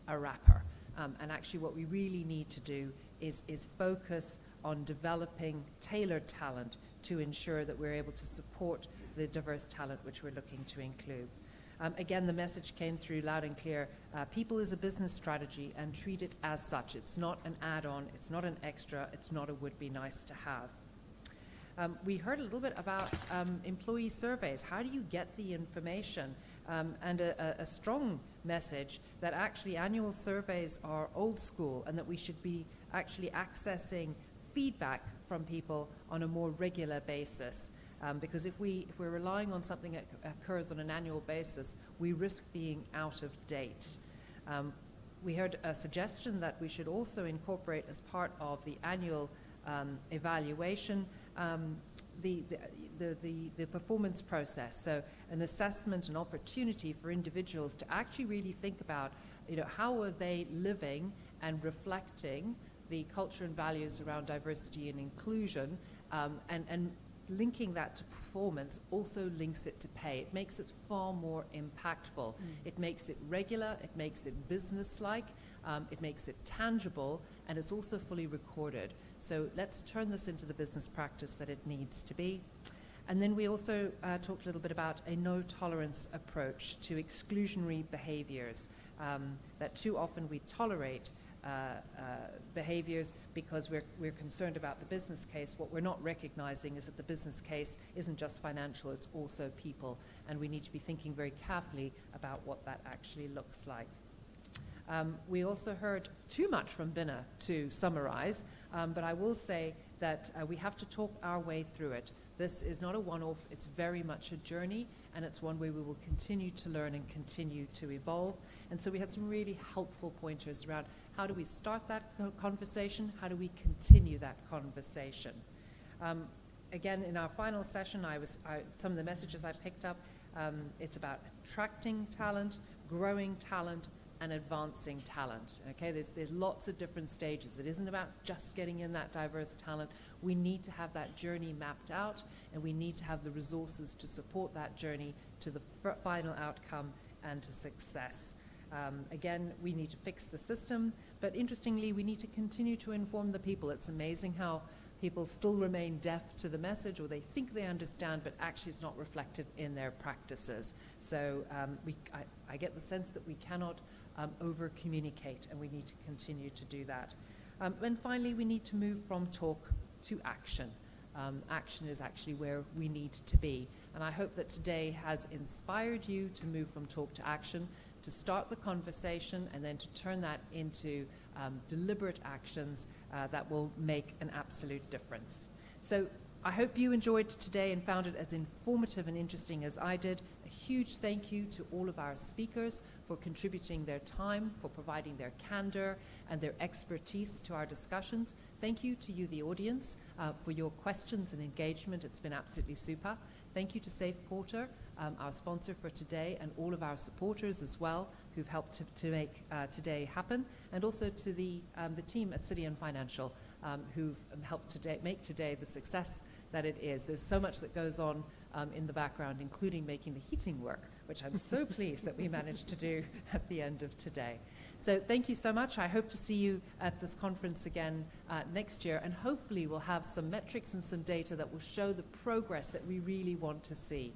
a wrapper. And actually what we really need to do is focus on developing tailored talent to ensure that we're able to support the diverse talent which we're looking to include. Again, the message came through loud and clear. People is a business strategy, and treat it as such. It's not an add-on, it's not an extra, it's not a would-be nice to have. We heard a little bit about employee surveys. How do you get the information? And a strong message that actually annual surveys are old school and that we should be actually accessing feedback from people on a more regular basis. Because if we're relying on something that occurs on an annual basis, we risk being out of date. We heard a suggestion that we should also incorporate as part of the annual evaluation the performance process. So an assessment, an opportunity for individuals to actually really think about, how are they living and reflecting the culture and values around diversity and inclusion, and linking that to performance also links it to pay. It makes it far more impactful. It makes it regular, it makes it business-like, it makes it tangible, and it's also fully recorded. So let's turn this into the business practice that it needs to be. And then we also talked a little bit about a no-tolerance approach to exclusionary behaviors, that too often we tolerate behaviors because we're concerned about the business case. What we're not recognizing is that the business case isn't just financial, it's also people, and we need to be thinking very carefully about what that actually looks like. We also heard too much from Binna to summarize, but I will say that we have to talk our way through it. This is not a one-off, it's very much a journey, and it's one where we will continue to learn and continue to evolve. And so we had some really helpful pointers around how do we start that conversation, how do we continue that conversation. Again, in our final session, some of the messages I picked up, it's about attracting talent, growing talent, and advancing talent. Okay, there's lots of different stages. It isn't about just getting in that diverse talent. We need to have that journey mapped out, and we need to have the resources to support that journey to the final outcome and to success. Again, we need to fix the system, but interestingly, we need to continue to inform the people. It's amazing how people still remain deaf to the message, or they think they understand, but actually it's not reflected in their practices. So I get the sense that we cannot over-communicate, and we need to continue to do that. And finally, we need to move from talk to action. Action is actually where we need to be. And I hope that today has inspired you to move from talk to action, to start the conversation, and then to turn that into deliberate actions that will make an absolute difference. So I hope you enjoyed today and found it as informative and interesting as I did. A huge thank you to all of our speakers for contributing their time, for providing their candor and their expertise to our discussions. Thank you to you, the audience, for your questions and engagement. It's been absolutely super. Thank you to Safe Porter, our sponsor for today, and all of our supporters as well, who've helped to make today happen, and also to the team at City and Financial, who've helped make today the success that it is. There's so much that goes on in the background, including making the heating work, which I'm so pleased that we managed to do at the end of today. So thank you so much. I hope to see you at this conference again next year, and hopefully we'll have some metrics and some data that will show the progress that we really want to see.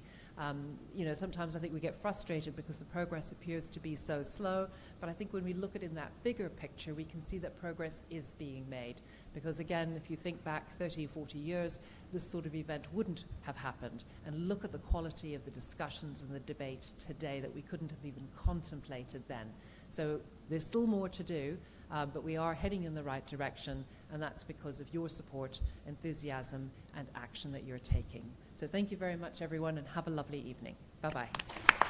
You know, sometimes I think we get frustrated because the progress appears to be so slow, but I think when we look at it in that bigger picture, we can see that progress is being made. Because again, if you think back 30, 40 years, this sort of event wouldn't have happened. And look at the quality of the discussions and the debate today that we couldn't have even contemplated then. So there's still more to do, but we are heading in the right direction, and that's because of your support, enthusiasm, and action that you're taking. So thank you very much, everyone, and have a lovely evening. Bye-bye.